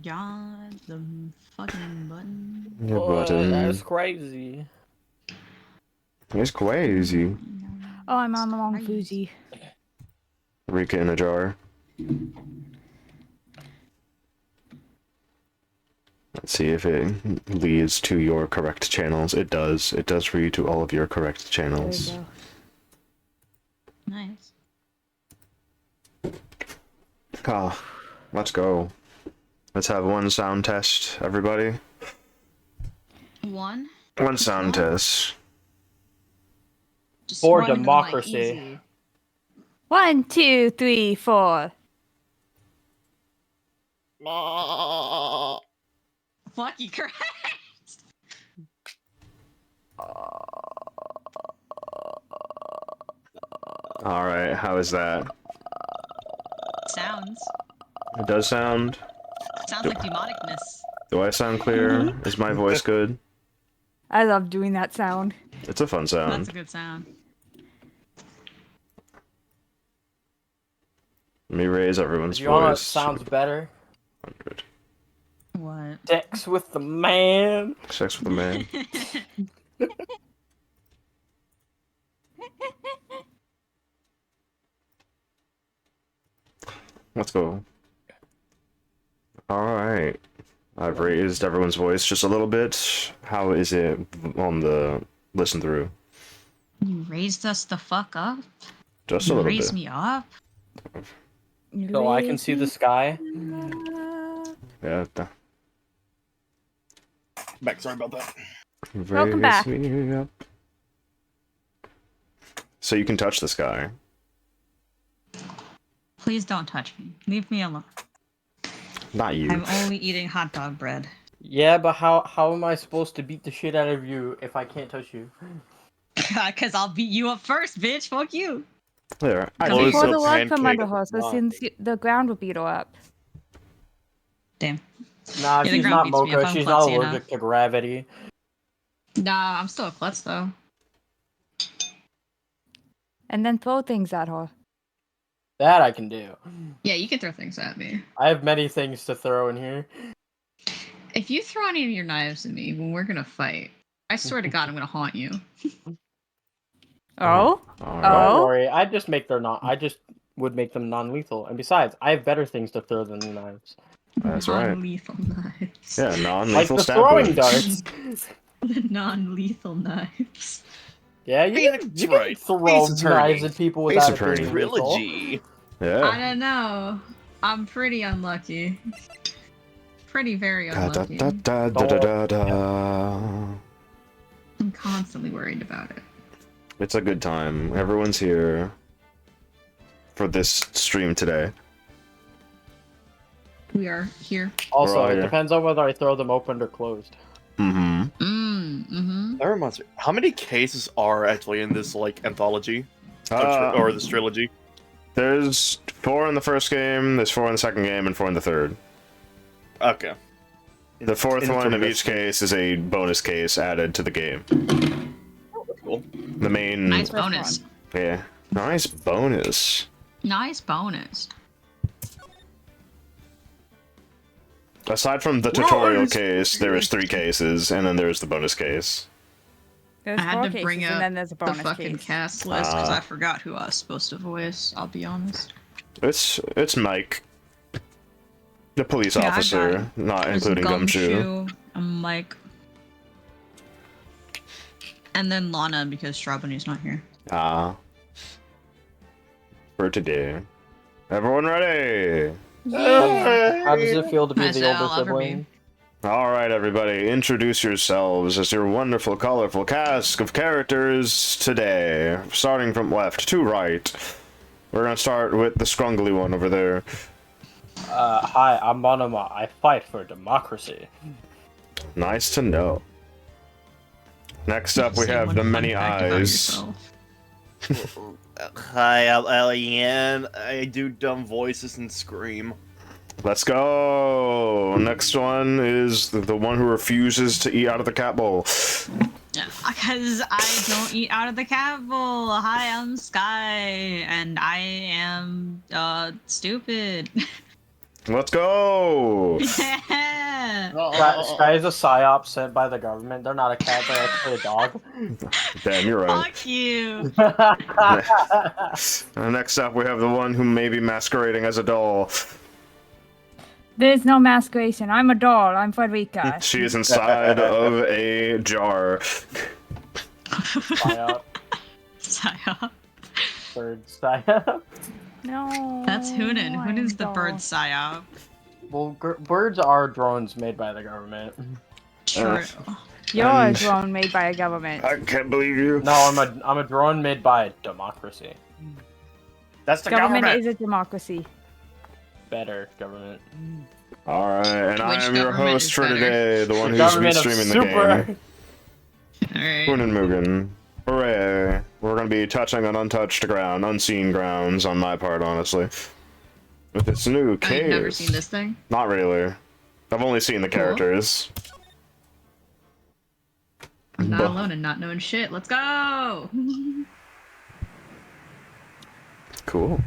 god, the fucking button. Your Boy, button. that's crazy. It's crazy. Oh, I'm on the wrong Fuji. Rika in a jar. Let's see if it leads to your correct channels. It does. It does read to all of your correct There we channels. go. Nice. Ah, let's go. Let's have one sound test, everybody. One. One sound test. Just For run into the mic, democracy. easy. 1, 2, 3, 4. Fucking Christ. Alright, how is that? Sounds. It does sound. Sounds like demonicness. Do I sound clear? Is my voice good? I love doing that sound. It's a fun That's sound. a good sound. Let me raise everyone's You all know it voice. sounds better. 100. What? Sex with the man. Sex with a man. Let's go. Alright. I've raised everyone's voice just a little bit. How is it on the listen through? You raised us the fuck up? Just a You little raised bit. me up? So I can see the sky. Yeah. Back, sorry about that. Welcome back. Raise me up. So you can touch the sky. Please don't touch me. Leave me alone. Not you. I'm only eating hot dog bread. Yeah, but how am I supposed to beat the shit out of you if I can't touch you? Cause I'll beat you up first, bitch. Fuck you. There. Come Close Before up the log from pancake. under her, so since the ground will beat her up. Damn. Nah, Yeah, the she's ground not beats me up. Mocha. I'm She's not klutzy allergic enough. to gravity. Nah, I'm still a klutz though. And then throw things at her. That I can do. Yeah, you can throw things at me. I have many things to throw in here. If you throw any of your knives at me when we're gonna fight, I swear to God, I'm gonna haunt you. Oh? Alright. Don't Oh? worry, I just would make them non-lethal. And besides, I have better things to throw than the knives. That's right. Non-lethal knives. Yeah, Like non-lethal the stab throwing wounds. darts. The non-lethal knives. Yeah, you That's can right. throw Ace Attorney. knives at people Ace without it Attorney. being lethal. Trilogy. I Yeah. don't know. I'm pretty unlucky. Pretty very Da da unlucky. da da da da da. I'm constantly worried about it. It's a good time. Everyone's here for this stream today. We are here. Also, Right. it depends on whether I throw them open or closed. Mm-hmm. Mm-hmm. That reminds me. How many cases are actually in this like anthology or this trilogy? There's 4 in the first game, there's 4 in the second game, and 4 in the third. Okay. The fourth one of each Interesting. case is a bonus case added to the game. Oh, that's cool. The main... Nice First bonus. Yeah. Nice bonus. Nice bonus. Aside from the Nice tutorial case, there is 3 cases, and then there's the bonus case. There's I 4 had to cases, bring and up then there's a the bonus fucking case. cast list because I forgot who I was supposed to voice. I'll be honest. It's Mike. The police Yeah, I got officer, it. not There's including Gumshoe. I'm Mike. And then Lana because Strawbunny's not here. Ah. For today. Everyone ready? How does it feel to be As the older I'll ever be. sibling? Alright, everybody, introduce yourselves as your wonderful, colorful cast of characters today. Starting from left to right. We're gonna start with the scrungly one over there. Hi, I'm Monoma. I fight for democracy. Nice to know. Next up, we Say have one the fun many fact about eyes. yourself. Hi, I'm Eliane. I do dumb voices and scream. Let's go! Next one is the one who refuses to eat out of the cat bowl. Yeah, because I don't eat out of the cat bowl. Hi, I'm Sky, and I am stupid. Let's go! Yeah. Sky is a psyop sent by the government. They're not a cat, they're actually a dog. Damn, you're right. Fuck you. Next up, we have the one who may be masquerading as a doll. There's no masqueration. I'm a doll. I'm Frederica. She is inside of a jar. Psyop. Psyop. Bird psyop. No. That's Hoonin. I'm Hoonin's the doll. bird psyop. Well, birds are drones made by the government. True. You're And- a drone made by a government. I can't believe you. No, I'm a drone made by democracy. That's the Government government. is a democracy. Better government. Alright, and I Which am your government host is for better? today, the one The who's government of restreaming the super. game. Alright. Poon and Mugen. Hooray. We're gonna be touching on untouched ground, unseen grounds on my part, honestly. With this new cave. I've never seen this thing. Not really. I've only seen the Cool. characters. I'm not But- alone in not knowing shit. Let's go! Cool.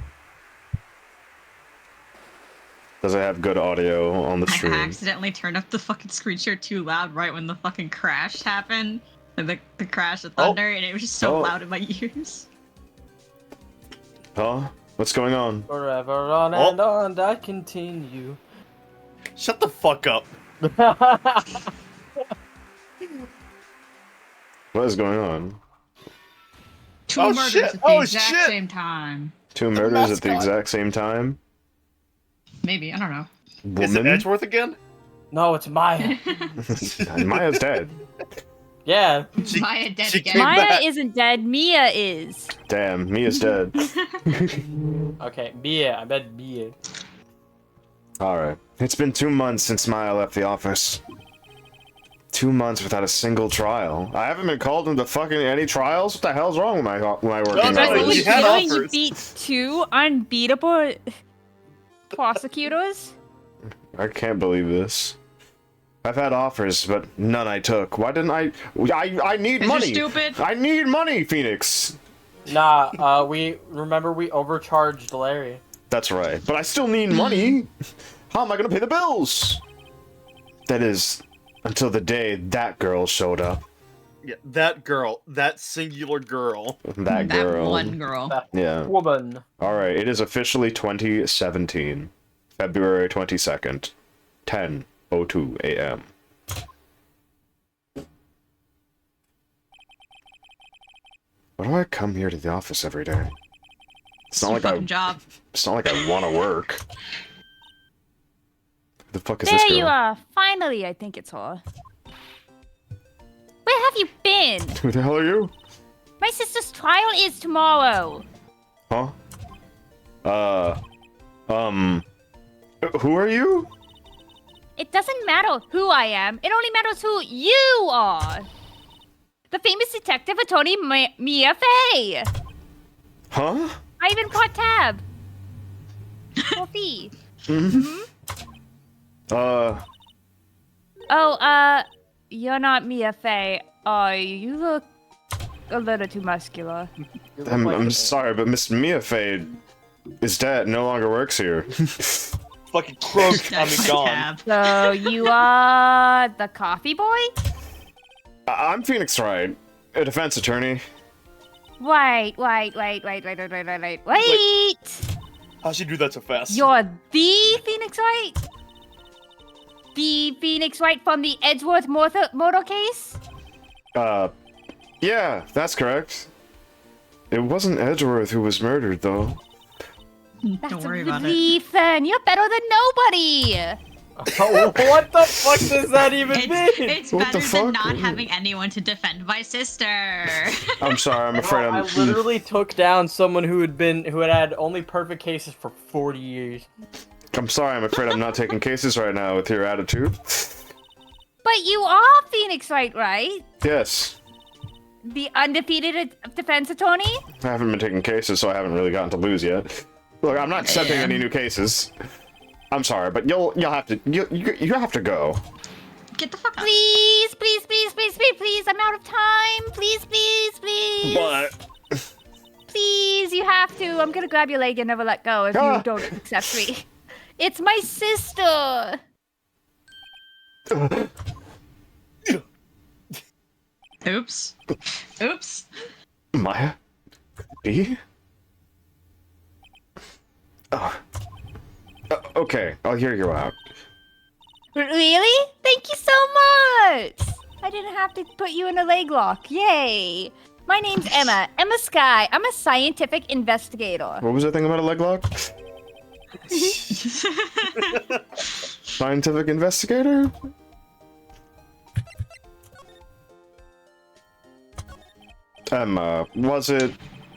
Does it have good audio on the I stream? accidentally turned up the fucking screen share too loud right when the fucking crash happened. Like the crash of thunder, and it was just so Oh. loud in my ears. Huh? What's going on? Forever on Oh. and on, I continue. Shut the fuck up. What is going on? Two Oh, murders shit. at the Oh, exact shit. same time. Two murders at the mascot. exact same time? Maybe, I don't know. Is it Woman? Edgeworth again? No, it's Maya. Maya's dead. Yeah. She- Maya dead she again. came Maya back. isn't dead. Mia is. Damn, Mia's dead. Okay, Bia. I bet Bia. Alright. It's been 2 months since Maya left the office. 2 months without a single trial. I haven't been called into fucking any trials? What the hell's wrong with my working no, hours? you had Really, you offers. beat two unbeatable prosecutors? I can't believe this. I've had offers, but none I took. Why didn't I need 'Cause money! you're stupid. I need money, Phoenix! Nah, we overcharged Larry. That's right. But I still need money! How am I gonna pay the bills? That is, until the day that girl showed up. Yeah, that girl. That singular girl. That girl. That one girl. That Yeah. woman. Alright, it is officially 2017. February 22nd. 10:02 a.m. Why do I come here to the office every day? It's not Your like I fucking job. It's not like I want to work. Who the fuck is There this girl? you are. Finally, I think it's her. Where have you been? Who the hell are you? My sister's trial is tomorrow. Huh? Who are you? It doesn't matter who I am. It only matters who you are. The famous detective attorney Mia Fey. Huh? I even caught tab. For fee. Oh, you're not Mia Fey. You look a little too muscular. You look I'm, like I'm a- sorry, but Miss Mia Fade is dead. No longer works here. Fucking croaked. I mean, gone. Tab. So you are the coffee boy? I'm Phoenix Wright, a defense attorney. Wait. How'd she do that so fast? You're the Phoenix Wright? The Phoenix Wright from the Edgeworth murder case? Yeah, that's correct. It wasn't Edgeworth who was murdered, though. That's Don't worry a about it. relief then. You're better than nobody. Oh, what the fuck does that even mean? It's What the better than fuck? not having anyone to defend my sister. I'm sorry, I'm afraid I I'm... literally took down someone who had only perfect cases for 40 years. I'm sorry, I'm afraid I'm not taking cases right now with your attitude. But you are Phoenix Wright, right? Yes. The undefeated defense attorney? I haven't been taking cases, so I haven't really gotten to lose yet. Look, I'm not accepting any new cases. I'm sorry, but you'll have to you have to go. Get the fuck out. Please, I'm out of time. Please. But Please, you have to. I'm gonna grab your leg and never let go if Ah. you don't accept me. It's my sister. Oops. Oops. Maya? B? Oh. Okay, I'll hear you out. Really? Thank you so much. I didn't have to put you in a leg lock. Yay. My name's Emma. Emma Sky. I'm a scientific investigator. What was that thing about a leg lock? Scientific investigator? Was it...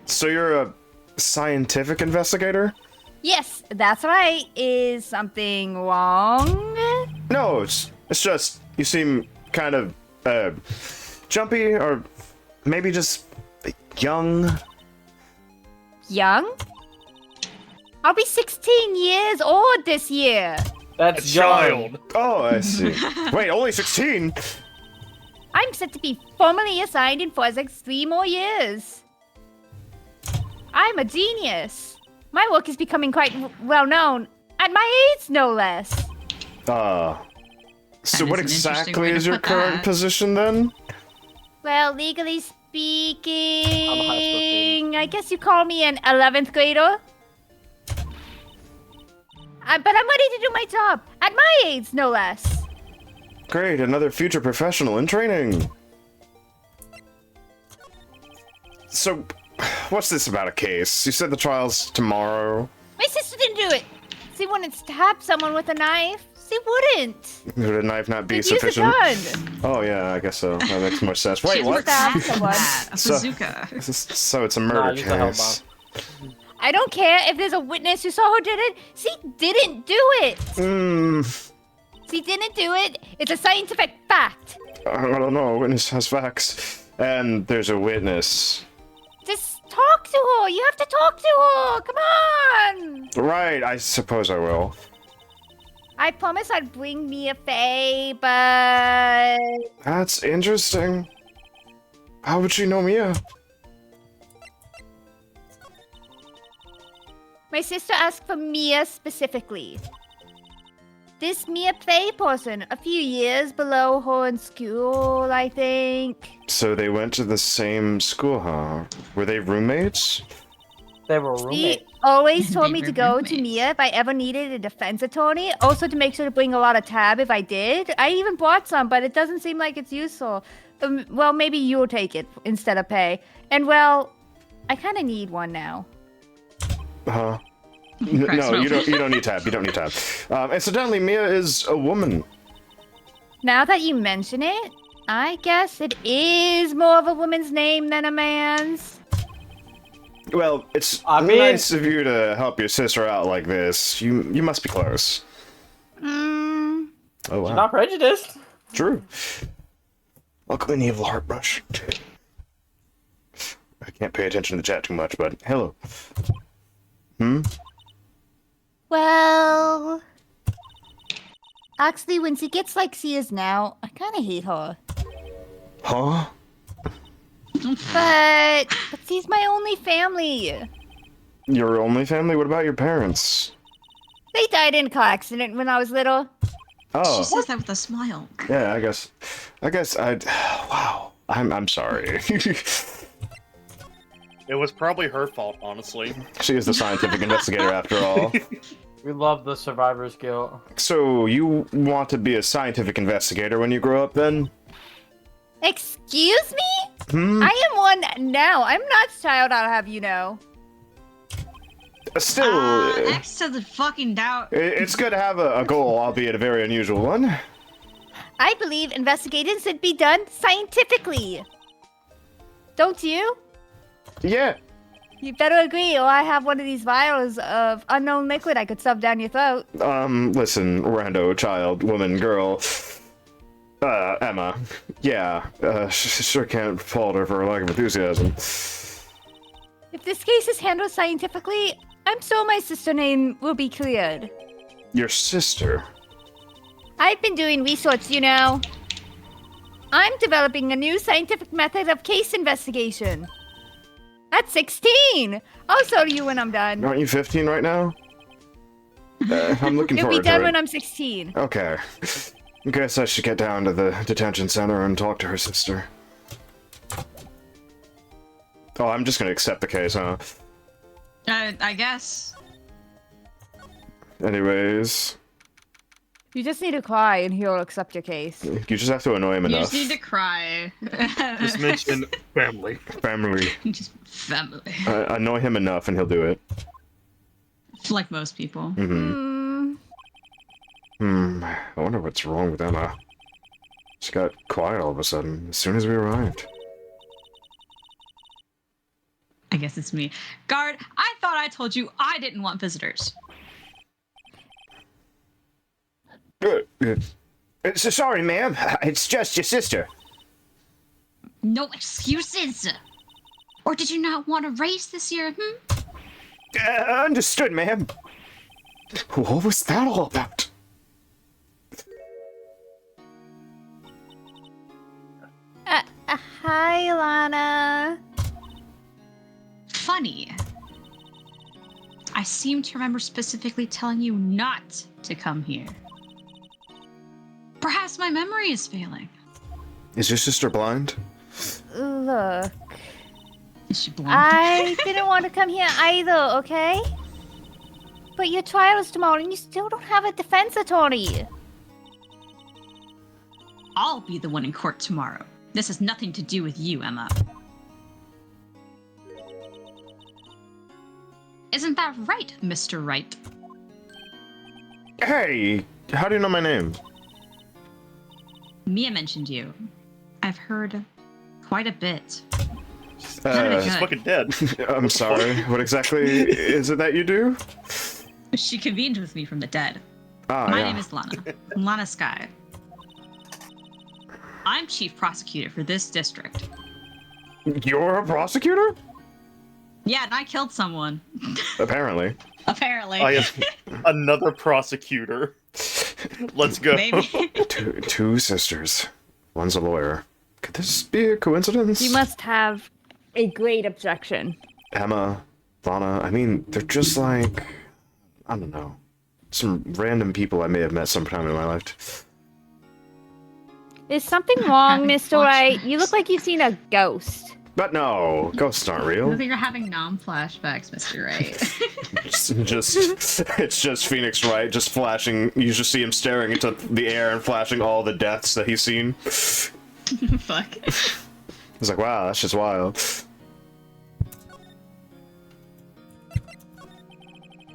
So you're a scientific investigator? Yes, that's right. Is something wrong? No, it's just, you seem kind of, jumpy, or maybe just young. Young? I'll be 16 years old this year. That's A child. young. Oh, I see. Wait, only 16? I'm set to be formally assigned in physics 3 more years. I'm a genius. My work is becoming quite well known. At my age, no less. So That what is an interesting exactly way to is your put current that. position then? Well, legally I'm a high school speaking, I guess you call me an 11th grader. But I'm ready to do my job. At my age, no less. Great, another future professional in training. So, what's this about a case? You said the trial's tomorrow. My sister didn't do it. She wouldn't stab someone with a knife. She wouldn't. Would a knife not be She'd use a sufficient? gun. Oh yeah, I guess so. That makes more sense. Wait, She's what? Stab someone. A So- bazooka. So it's a murder use a hell case. I don't care if there's a witness who saw who did it. She didn't do it. She didn't do it. It's a scientific fact. I don't know. A witness has facts, and there's a witness. Just talk to her. You have to talk to her. Come on. Right, I suppose I will. I promised I'd bring Mia Faye, but That's interesting. How would she know Mia? my sister asked for Mia specifically. This Mia Faye person, a few years below her in school, I think. So they went to the same school, huh? Were they roommates? They were She roommates. always told me They to were go to roommates. Mia if I ever needed a defense attorney. Also to make sure to bring a lot of tab if I did. I even bought some, but it doesn't seem like it's useful. Well, maybe you'll take it instead of pay. And well, I kind of need one now. Huh? Christ, No, you don't need tab. You don't need tab. Incidentally, Mia is a woman. Now that you mention it, I guess it is more of a woman's name than a man's. Well, it's I mean- nice of you to help your sister out like this. You must be close. Hmm. Oh wow. Not prejudiced. True. Welcome in, evil heartbrush. I can't pay attention to the chat too much, but hello. Well, actually, when she gets like she is now, I kind of hate her. Huh? But she's my only family. Your only family? What about your parents? They died in a car accident when I was little. Oh, She says that with a smile. yeah. I guess I'd. Wow. I'm sorry. It was probably her fault, honestly. She is the scientific investigator after all. We love the survivor's guilt. So you want to be a scientific investigator when you grow up, then? Excuse me? Hmm. I am one now. I'm not child, I'll have you know. Still, Next to the fucking doubt. it's good to have a goal, albeit a very unusual one. I believe investigating should be done scientifically. Don't you? Yeah. You better agree, or I have one of these vials of unknown liquid I could shove down your throat. Listen, rando, child, woman, girl. Emma. Yeah, sure can't fault her for her lack of enthusiasm. If this case is handled scientifically, I'm sure my sister name will be cleared. Your sister? I've been doing research, you know. I'm developing a new scientific method of case investigation. At 16! I'll show you when I'm done. Aren't you 15 right now? I'm looking It'll be forward done to when it. I'm 16. Okay. Guess I should get down to the detention center and talk to her sister. Oh, I'm just gonna accept the case, huh? I guess. Anyways, You just need to cry and he'll accept your case. you just have to annoy him You enough. just need to cry. Just mention family. Family. Just family. Annoy him enough and he'll do it. Like most people. Mm-hmm. I wonder what's wrong with Emma. She got quiet all of a sudden, as soon as we arrived. I guess it's me. Guard, I thought I told you I didn't want visitors. Sorry, ma'am. It's just your sister. No excuses. Or did you not want a race this year? Understood, ma'am. What was that all about? Hi, Lana. Funny. I seem to remember specifically telling you not to come here. Perhaps my memory is failing. Is your sister blind? Look, Is she blind? I didn't want to come here either, okay? But your trial is tomorrow and you still don't have a defense attorney. I'll be the one in court tomorrow. This has nothing to do with you, Emma. Isn't that right, Mr. Wright? Hey, how do you know my name? Mia mentioned you. I've heard quite a bit. None of it She's good. fucking dead. I'm sorry. What exactly is it that you do? She convened with me from the dead. Ah, My yeah. name is Lana. Lana Sky. I'm chief prosecutor for this district. You're a prosecutor? Yeah, and I killed someone. Apparently. Apparently. I am another prosecutor. Let's go. Maybe. Two sisters. One's a lawyer. Could this be a coincidence? You must have a great objection. Emma, Lana, I mean, they're just like... I don't know. Some random people I may have met sometime in my life. Is something wrong, Having Mr. Wright? You flashbacks. look like you've seen a ghost. But no, ghosts aren't I real. think you're having non-flashbacks, Mr. Wright. It's just Phoenix Wright just flashing. You just see him staring into the air and flashing all the deaths that he's seen. Fuck. He's like, wow, that's just wild.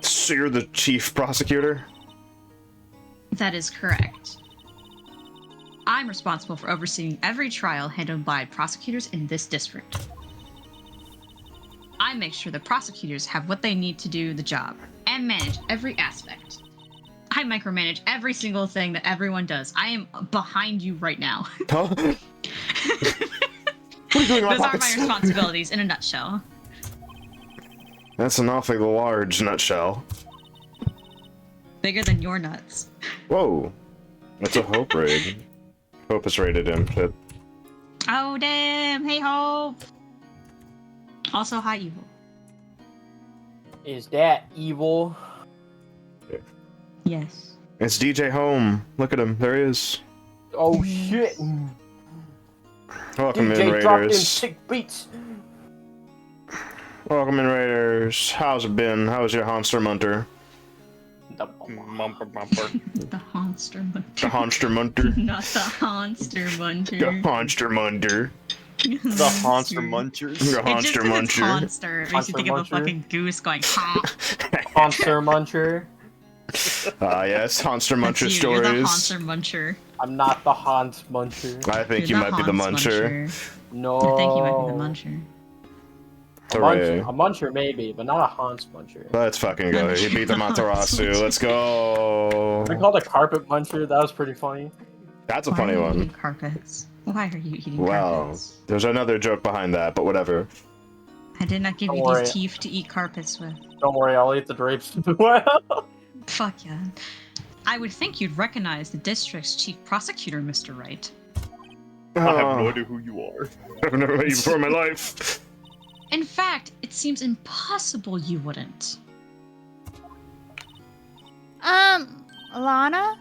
So you're the chief prosecutor? That is correct. I'm responsible for overseeing every trial handled by prosecutors in this district. I make sure the prosecutors have what they need to do the job and manage every aspect. I micromanage every single thing that everyone does. I am behind you right now. Huh? What are you doing in my Those are my pockets? responsibilities in a nutshell. That's an awfully large nutshell. Bigger than your nuts. Whoa. That's a Hope raid. Hope has raided him. Shit. Oh, damn. Hey, Hope. Also, hi, Evil. Is that evil? Yes. It's DJ Home. Look at him. There he is. Oh shit! Welcome in, DJ dropped in Raiders. sick beats. Welcome in, Raiders. How's it been? How was your Honster Munter? Mumper, mumper. The Honster Munter. The Honster Munter? Not the Honster Munter. The Honster Munter. The Honster Munchers. The It just Honster because it's Muncher. Honster. It makes you Honster think of a Muncher. fucking goose going, ha. Monster Muncher. Yes, Honster Muncher That's you. You're the stories. Honster Muncher. I'm not the Hans Muncher. I think You're you might be the Hans Muncher. No. I think you might be the Muncher. Hooray. A muncher maybe, but not a Hans Muncher. Let's fucking go. He beat the Matarasu. Let's go. We called a carpet muncher. That was pretty funny. That's a Why funny are you one. eating carpets? Why are you eating Wow. carpets? There's another joke behind that, but whatever. I did not give Don't you worry. these teeth to eat carpets with. Don't worry, I'll eat the drapes as well. Fuck yeah. I would think you'd recognize the district's chief prosecutor, Mr. Wright. I have no Oh, idea who you are. I've never met you before in my life. In fact, it seems impossible you wouldn't. Alana?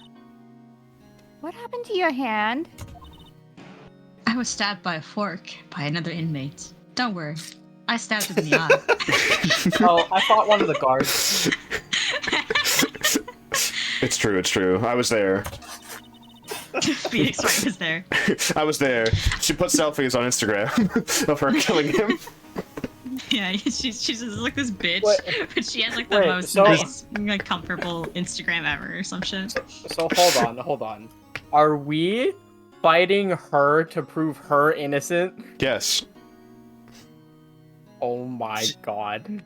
What happened to your hand? I was stabbed by a fork by another inmate. Don't worry. I stabbed him in the eye. Oh, I fought one of the guards. It's true. I was there. Phoenix Wright was there. I was there. She put selfies on Instagram of her killing him. Yeah, she's just like this bitch, Wait. but she has like the Wait, most so- nice, like comfortable Instagram ever or some shit. So hold on. Are we fighting her to prove her innocent? Yes. Oh my god.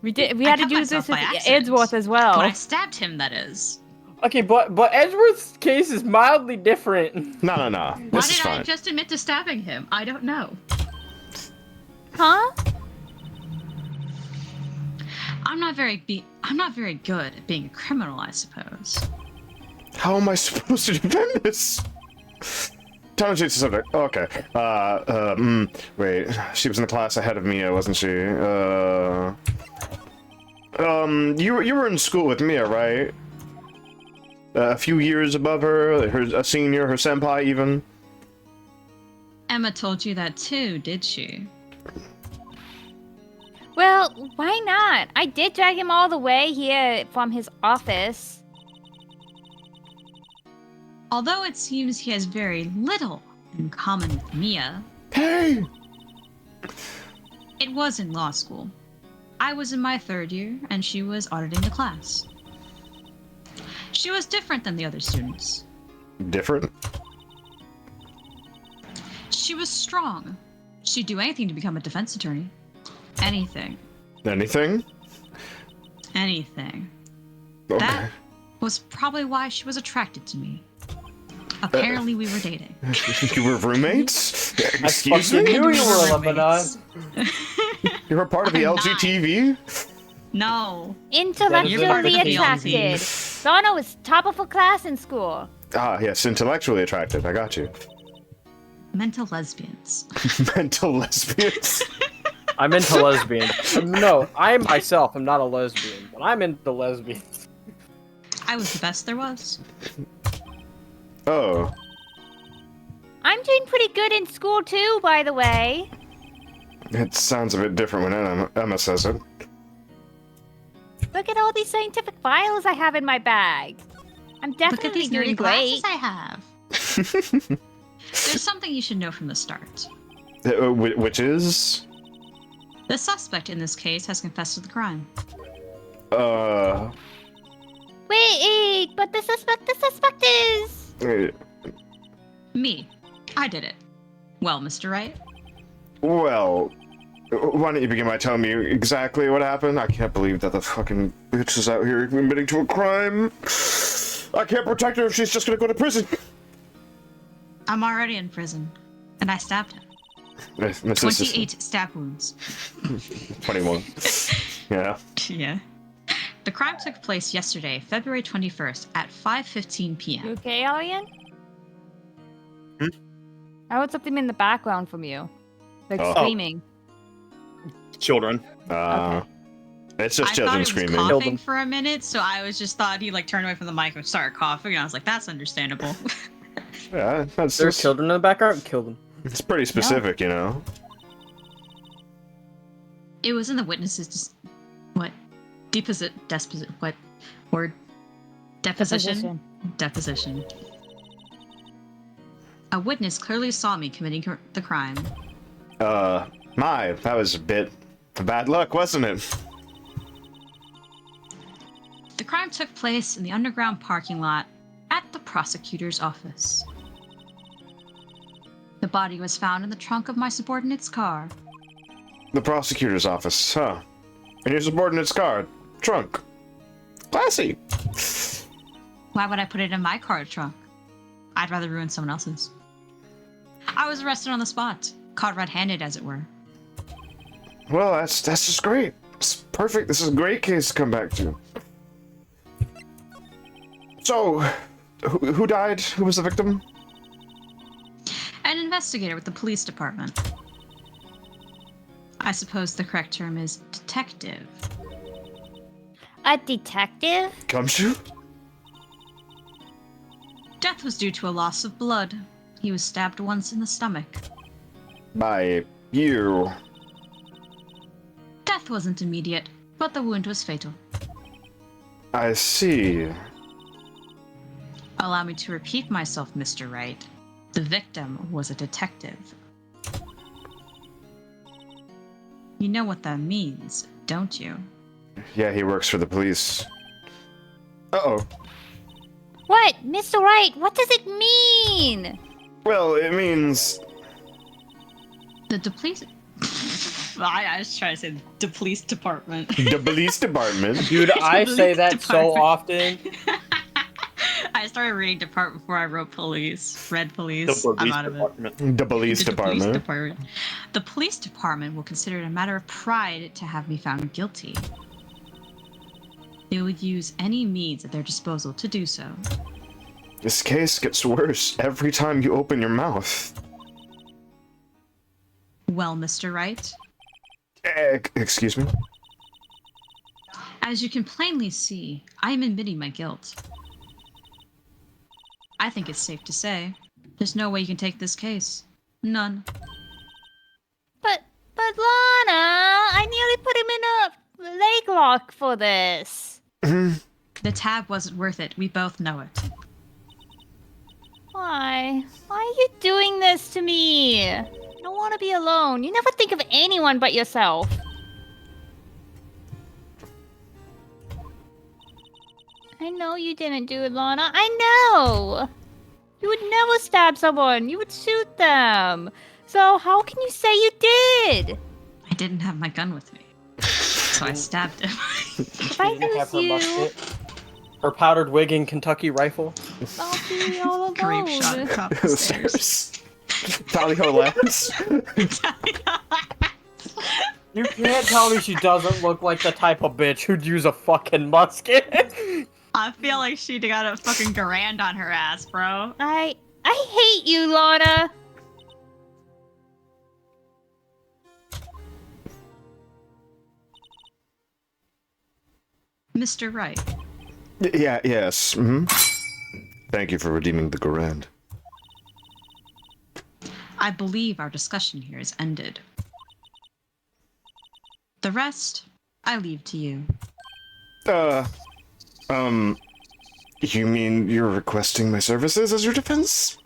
We had I to cut do this myself with by accident. Edgeworth as well. When I stabbed him, that is. Okay, but Edgeworth's case is mildly different. No. Why This is did I fine. just admit to stabbing him? I don't know. Huh? I'm not very good at being a criminal, I suppose. How am I supposed to defend this? Time to change the subject. Okay. Wait. She was in the class ahead of Mia, wasn't she? You were in school with Mia, right? A few years above her, a senior, her senpai even. Emma told you that too, did she? Well, why not? I did drag him all the way here from his office. Although it seems he has very little in common with Mia, Hey! it was in law school. I was in my 3rd year, and she was auditing the class. She was different than the other students. Different? She was strong. She'd do anything to become a defense attorney. Anything. Anything? Anything. Okay. That was probably why she was attracted to me. Apparently we were dating. You were roommates? I Excuse fucking me? knew you were a Roommates. Lebanon. You were part of the I'm not. LGTV? No. Intellectually That is attracted. Donna was top of her class in school. Ah, yes, intellectually attracted. I got you. Mental lesbians. Mental lesbians. I'm into lesbians. No, I myself am not a lesbian, but I'm into lesbians. I was the best there was. Oh. I'm doing pretty good in school too, by the way. It sounds a bit different when Emma says it. Look at all these scientific files I have in my bag. I'm Look at definitely these doing nerdy great. glasses I have. There's something you should know from the start. Which is? The suspect in this case has confessed to the crime. Wait, but the suspect is... Me. I did it. Well, Mr. Wright, Well, why don't you begin by telling me exactly what happened? I can't believe that the fucking bitch is out here admitting to a crime. I can't protect her if she's just gonna go to prison. I'm already in prison, and I stabbed him. 28 stab wounds. 21. Yeah. Yeah. The crime took place yesterday, February 21st at 5:15 You p.m. okay, Arian? Hmm? I heard something in the background from you. Like Oh. screaming. Children. It's just I thought children he was screaming. Killed coughing him. for a minute, so I just thought he like turned away from the mic and started coughing, and I was like, that's understandable. Yeah, that's There's just, children in the background. Kill them. it's pretty specific, you know. It was in the witnesses. What? What? Word? Deposition? Deposition. A witness clearly saw me committing the crime. That was a bit of bad luck, wasn't it? The crime took place in the underground parking lot at the prosecutor's office. The body was found in the trunk of my subordinate's car. The prosecutor's office, huh? In your subordinate's car. Trunk. Classy. Why would I put it in my car trunk? I'd rather ruin someone else's. I was arrested on the spot, caught red-handed, as it were. Well, that's just great. It's perfect. This is a great case to come back to. So, who died? Who was the victim? An investigator with the police department. I suppose the correct term is detective. A detective? Gumshoe? Death was due to a loss of blood. He was stabbed once in the stomach. By you. Death wasn't immediate, but the wound was fatal. I see. Allow me to repeat myself, Mr. Wright. The victim was a detective. You know what that means, don't you? Yeah, he works for the police. Uh-oh. What? Mr. Wright, what does it mean? Well, it means... The police... I was trying to say the police department. The police department. Dude, I say Police that so department. often. I started reading department before I wrote police. Read police. The I'm police out of it. department. The police The police department. department. The police department will consider it a matter of pride to have me found guilty. They would use any means at their disposal to do so. This case gets worse every time you open your mouth. Well, Mr. Wright, Excuse me? as you can plainly see, I am admitting my guilt. I think it's safe to say, there's no way you can take this case. None. But Lana, I nearly put him in a leg lock for this. The tab wasn't worth it. We both know it. Why? Why are you doing this to me? I don't want to be alone. You never think of anyone but yourself. I know you didn't do it, Lana. I know. You would never stab someone. You would shoot them. So how can you say you did? I didn't have my gun with me. So I stabbed him. If I She didn't have her lose you, musket, her powdered wig and Kentucky rifle. I'll be all alone. Grape shot across the stairs. Tally-ho lads. You can't tell me she doesn't look like the type of bitch who'd use a fucking musket. I feel like she got a fucking Garand on her ass, bro. I hate you, Lana. Mr. Wright, Yes. Mm-hmm. Thank you for redeeming the Garand. I believe our discussion here is ended. The rest, I leave to you. You mean you're requesting my services as your defense?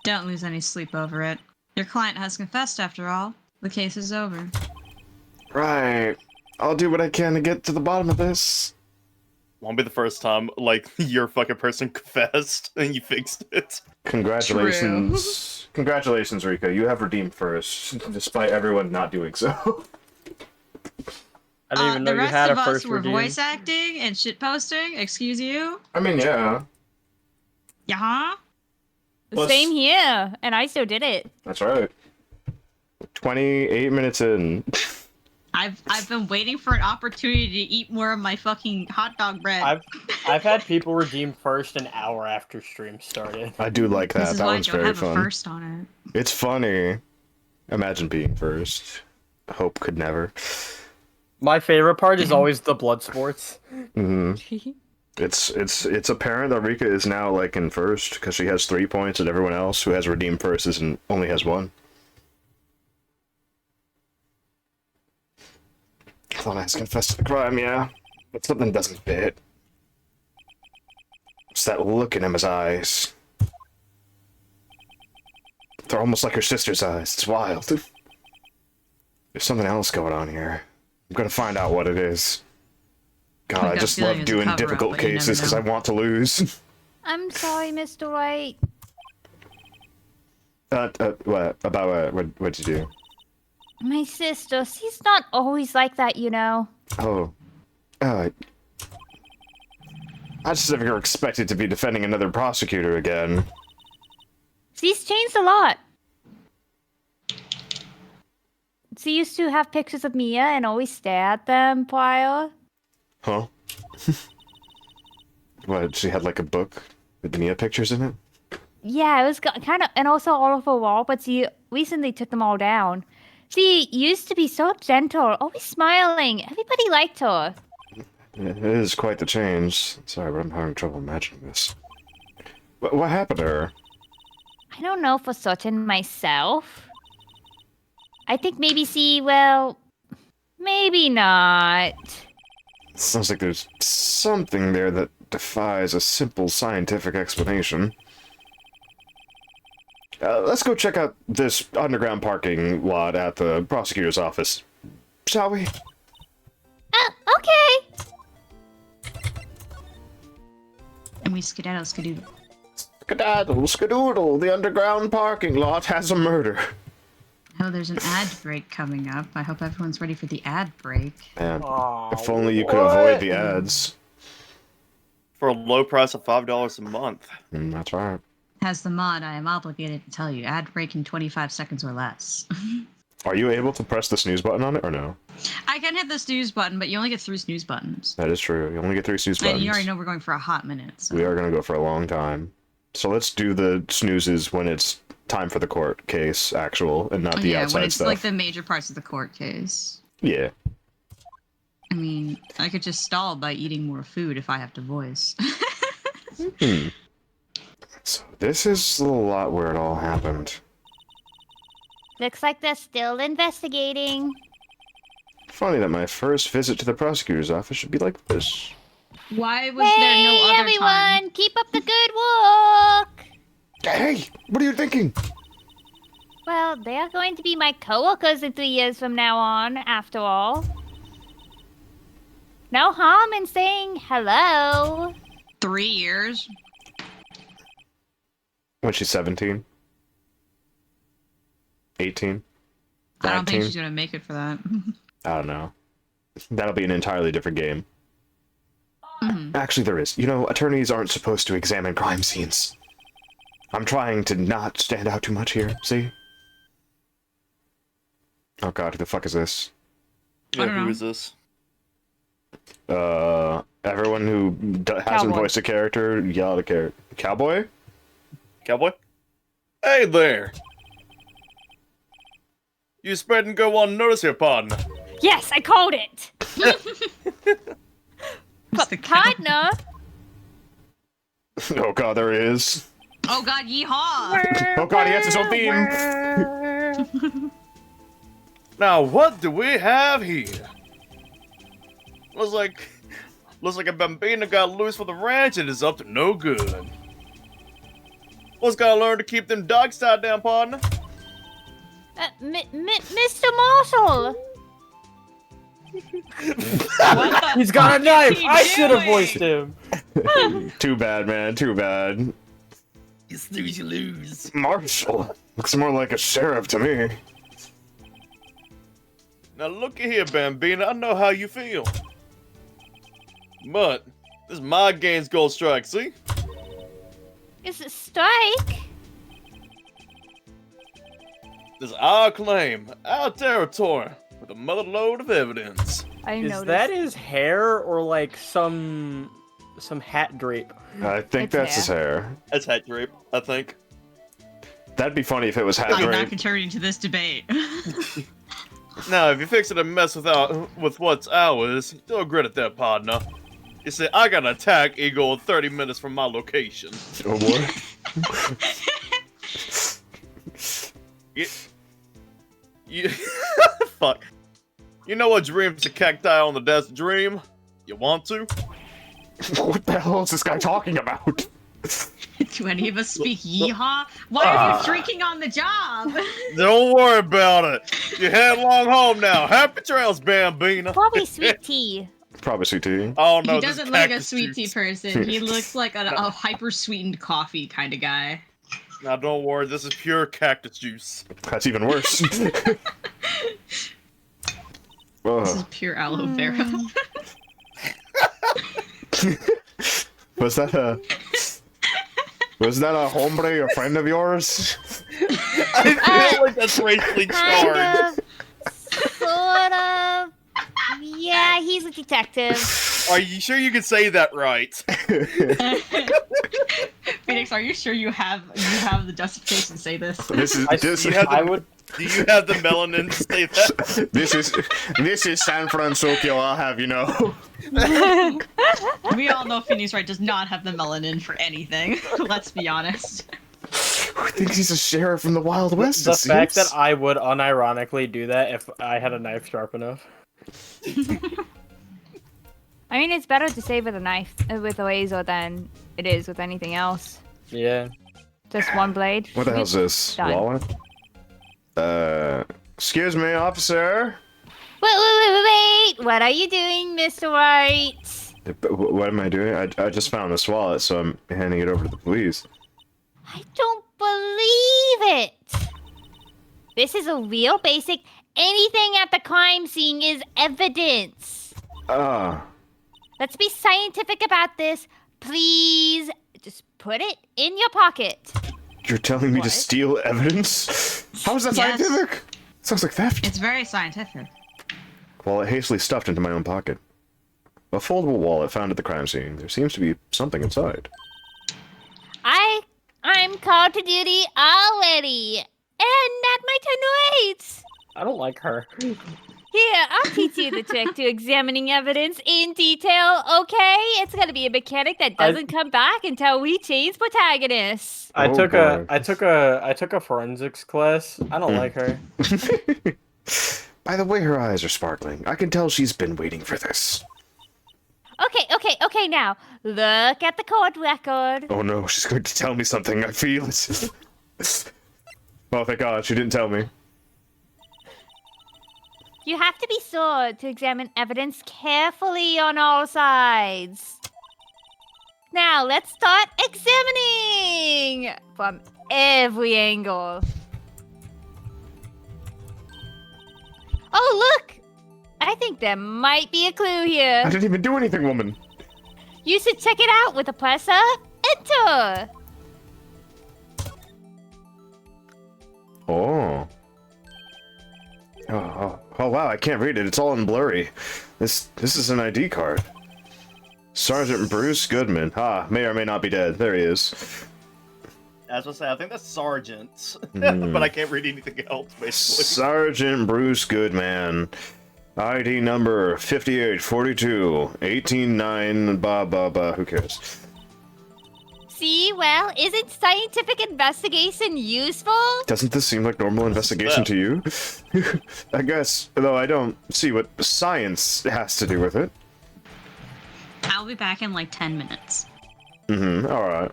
Don't lose any sleep over it. Your client has confessed after all. The case is over. Right. I'll do what I can to get to the bottom of this. Won't be the first time, like, your fucking person confessed and you fixed it. Congratulations. Congratulations, Rika. You have redeemed first, despite everyone not doing so. I didn't even know the you rest had a of us first were redeem. voice acting and shit posting. Excuse you? I mean, yeah. Yeah? Plus- Same here, and I still did it. That's right. 28 minutes in. I've been waiting for an opportunity to eat more of my fucking hot dog bread. I've had people redeem first an hour after stream started. I do like that. This is That why I one's don't very have a fun. first on it. It's funny. Imagine being first. Hope could never. My favorite part is always the blood sports. hmm It's apparent that Rika is now like in first because she has 3 points, and everyone else who has redeemed first only has 1. Lana has confessed to the crime, yeah, but something doesn't fit. It's that look in Emma's eyes. They're almost like her sister's eyes. It's wild. There's something else going on here. I'm gonna find out what it is. God, My I gut just feeling love is a doing cover-up, difficult but you never cases because know. I want to lose. I'm sorry, Mr. Wright. What? About what? What'd you do? My sister, she's not always like that, you know. Oh. I just never expected to be defending another prosecutor again. She's changed a lot. She used to have pictures of Mia and always stare at them prior. Huh? What, she had like a book with the Mia pictures in it? Yeah, it was kind of, and also all over the wall, but she recently took them all down. She used to be so gentle, always smiling. Everybody liked her. It is quite the change. Sorry, but I'm having trouble imagining this. What happened to her? I don't know for certain myself. I think maybe maybe not. Sounds like there's something there that defies a simple scientific explanation. Let's go check out this underground parking lot at the prosecutor's office. Shall we? Okay. And we skedaddle skadoodle. Skedaddle, skadoodle, the underground parking lot has a murder. Oh, there's an ad break coming up. I hope everyone's ready for the ad break. Man, Aw, if only you could what? avoid the ads. For a low price of $5 a month. That's right. As the mod, I am obligated to tell you, ad break in 25 seconds or less. Are you able to press the snooze button on it, or no? I can hit the snooze button, but you only get 3 snooze buttons. That is true. You only get 3 snooze buttons. And you already know we're going for a hot minute. So. We are going to go for a long time. So let's do the snoozes when it's time for the court case, actual, and not the yeah, outside when it's stuff. like the major parts of the court case. Yeah. I mean, I could just stall by eating more food if I have to voice. So this is the lot where it all happened. Looks like they're still investigating. Funny that my first visit to the prosecutor's office should be like this. Why was there no other everyone, time? keep up the good work. Hey, what are you thinking? Well, they are going to be my coworkers in 3 years from now on, after all. No harm in saying hello. 3 years? When she's 17? 18? I don't think 19? she's gonna make it for that. I don't know. That'll be an entirely different game. Actually, there is. You know, attorneys aren't supposed to examine crime scenes. I'm trying to not stand out too much here, see? Oh god, who the fuck is this? I Yeah, don't who know. is this? Everyone who hasn't Cowboy. voiced a character, yell at a character. Cowboy? Cowboy? Hey there! You spreading go unnoticed here, partner. Yes, I called it. Who's the cow? Partner. Oh god, there he is. Oh god, yeehaw! Oh god, he has his own theme! Now, what do we have here? Looks like a bambino got loose for the ranch and is up to no good. What's gotta learn to keep them dogs tied down, partner? Mr. Marshall. He's got a knife! he I should have doing? voiced him! Too bad, man, too bad. You snooze, you lose. Marshall. Looks more like a sheriff to me. Now looky here, Bambina, I know how you feel. But, this is my game's gold strike, see? Is it strike? This is our claim, our territory, with a mother load of evidence. I Is noticed. that his hair or like some hat drape? I think It's that's his hair. That's hat drape, I think. That'd be funny if it was hat I'm not drape. contributing to this debate. Now, if you fix it and mess with what's ours, don't regret it there, partner. You see, I got an attack eagle 30 minutes from my location. Oh boy. You fuck. You know what dreams a cacti on the desert dream? You want to? What the hell is this guy talking about? Do any of us speak yeehaw? Why are you drinking on the job? Don't worry about it. You headlong home now. Happy trails, Bambina. Probably sweet tea. Probably sweet tea. Oh no, He this doesn't look like a cactus sweet tea juice. person. He looks like a hyper sweetened coffee kind of guy. Now don't worry, this is pure cactus juice. That's even worse. This is Ugh. pure aloe vera. Was that a hombre, a friend of yours? I feel like that's racially charged. Kind of. Sort of. Yeah, he's a detective. Are you sure you can say that right? Phoenix, are you sure you have the justification to say this? This is this. You have I would Do you have the melanin to say that? This is San Francisco, I'll have you know. We all know Phoenix Wright does not have the melanin for anything. Let's be honest. Who thinks he's a sheriff from the Wild West? The fact that I would unironically do that if I had a knife sharp enough. I mean, it's better to save with a knife, with a laser, than it is with anything else. Yeah. Just one blade. What the hell's this? Done. Wallet? Excuse me, officer? Wait! What are you doing, Mr. Wright? What am I doing? I just found this wallet, so I'm handing it over to the police. I don't believe it! This is a real basic, anything at the crime scene is evidence. Let's be scientific about this. Please, just put it in your pocket. You're telling me to What? steal evidence? How is that Yes. scientific? Sounds like theft. It's very scientific. Wallet hastily stuffed into my own pocket. A foldable wallet found at the crime scene. There seems to be something inside. I'm called to duty already. And not my turn to wait. I don't like her. Here, I'll teach you the trick to examining evidence in detail, okay? It's gonna be a mechanic that doesn't come back until we change protagonists. I Oh, took boy. a forensics class. I don't like her. By the way her eyes are sparkling, I can tell she's been waiting for this. Okay, now, look at the court record. Oh no, she's going to tell me something. I feel it. Oh, thank God, she didn't tell me. You have to be sure to examine evidence carefully on all sides. Now, let's start examining from every angle. Oh, look! I think there might be a clue I here. didn't even do anything, woman. You should check it out with a presser. Enter! Oh. Oh wow, I can't read it. It's all in blurry. This is an ID card. Sergeant Bruce Goodman. May or may not be dead. There he is. As I say, I think that's Sergeant, but I can't read anything else, basically. Sergeant Bruce Goodman. ID number 5842 189 who cares? See, well, isn't scientific investigation useful? Doesn't this seem like normal investigation to you? I guess, though I don't see what science has to do with it. I'll be back in like 10 minutes. Alright.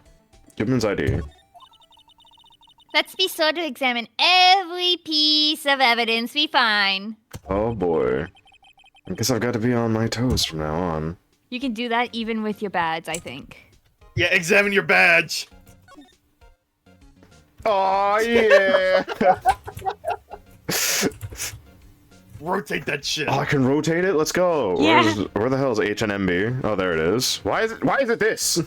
Goodman's ID. Let's be sure to examine every piece of evidence we find. Oh boy. I guess I've got to be on my toes from now on. You can do that even with your badge, I think. Yeah, examine your badge. Oh yeah! Rotate that shit. Oh, I can rotate it? Let's go! Yeah. Where the hell is HNMB? Oh, there it is. Why is it this?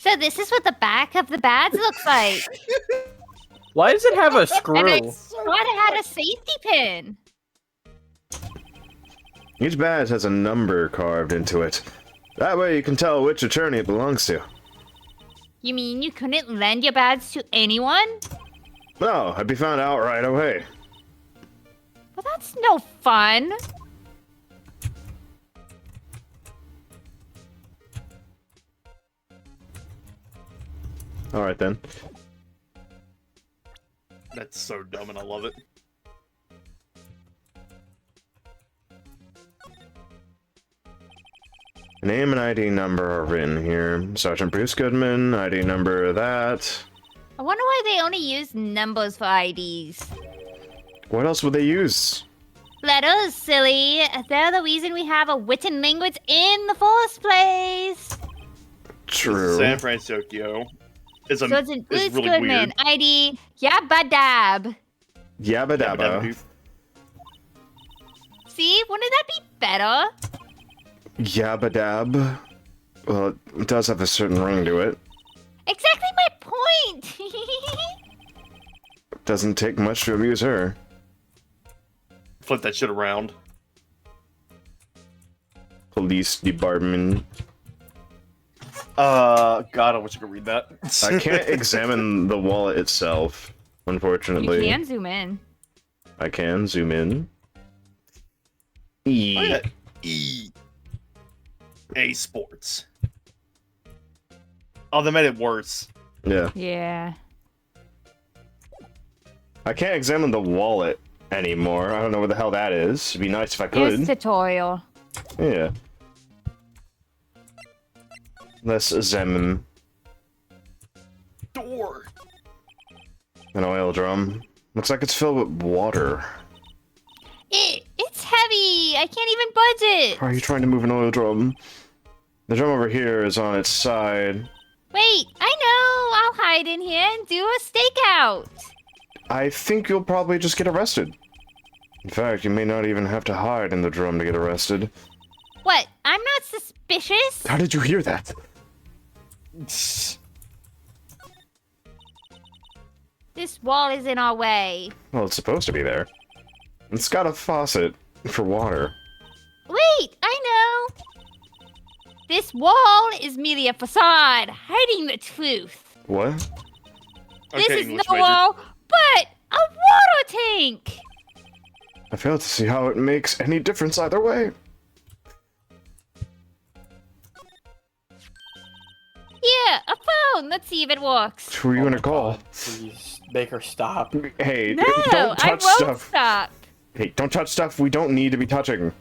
So this is what the back of the badge looks like. Why does it have a And screw? I thought it had a safety pin. Each badge has a number carved into it. That way you can tell which attorney it belongs to. You mean you couldn't lend your badge to anyone? No, I'd be found out right away. Well, that's no fun. Alright then. That's so dumb and I love it. Name and ID number are written here. Sergeant Bruce Goodman, ID number that. I wonder why they only use numbers for IDs. What else would they use? Letters, silly. They're the reason we have a written language in the first place. True. San Francisco is So it's an is really Goodman. weird. ID Yabba Dab. Yabba dabba. See, wouldn't that be better? Yabba dab. Well, it does have a certain ring to it. Exactly my point. Doesn't take much to amuse her. Flip that shit around. Police department. God, I wish I could read that. I can't examine the wallet itself, unfortunately. You can zoom in. I can zoom in. E. Oh, yeah. EA Sports. Oh, they made it worse. Yeah. Yeah. I can't examine the wallet anymore. I don't know where the hell that is. It'd be nice if I Here's could. tutorial. Yeah. Let's examine Door. an oil drum. Looks like it's filled with water. It's heavy. I can't even budge it. Are you trying to move an oil drum? The drum over here is on its side. Wait, I know. I'll hide in here and do a stakeout. I think you'll probably just get arrested. In fact, you may not even have to hide in the drum to get arrested. What? I'm not suspicious. How did you hear that? This wall is in our way. Well, it's supposed to be there. It's got a faucet for water. Wait, I know. This wall is merely a facade, hiding the truth. What? This Okay, is English no major. wall, but a water tank. I fail to see how it makes any difference either way. Yeah, a phone. Let's see if it works. Who are you gonna call? Please, Baker, stop. Hey, No, don't I touch won't stuff. stop. Hey, don't touch stuff we don't need to be touching.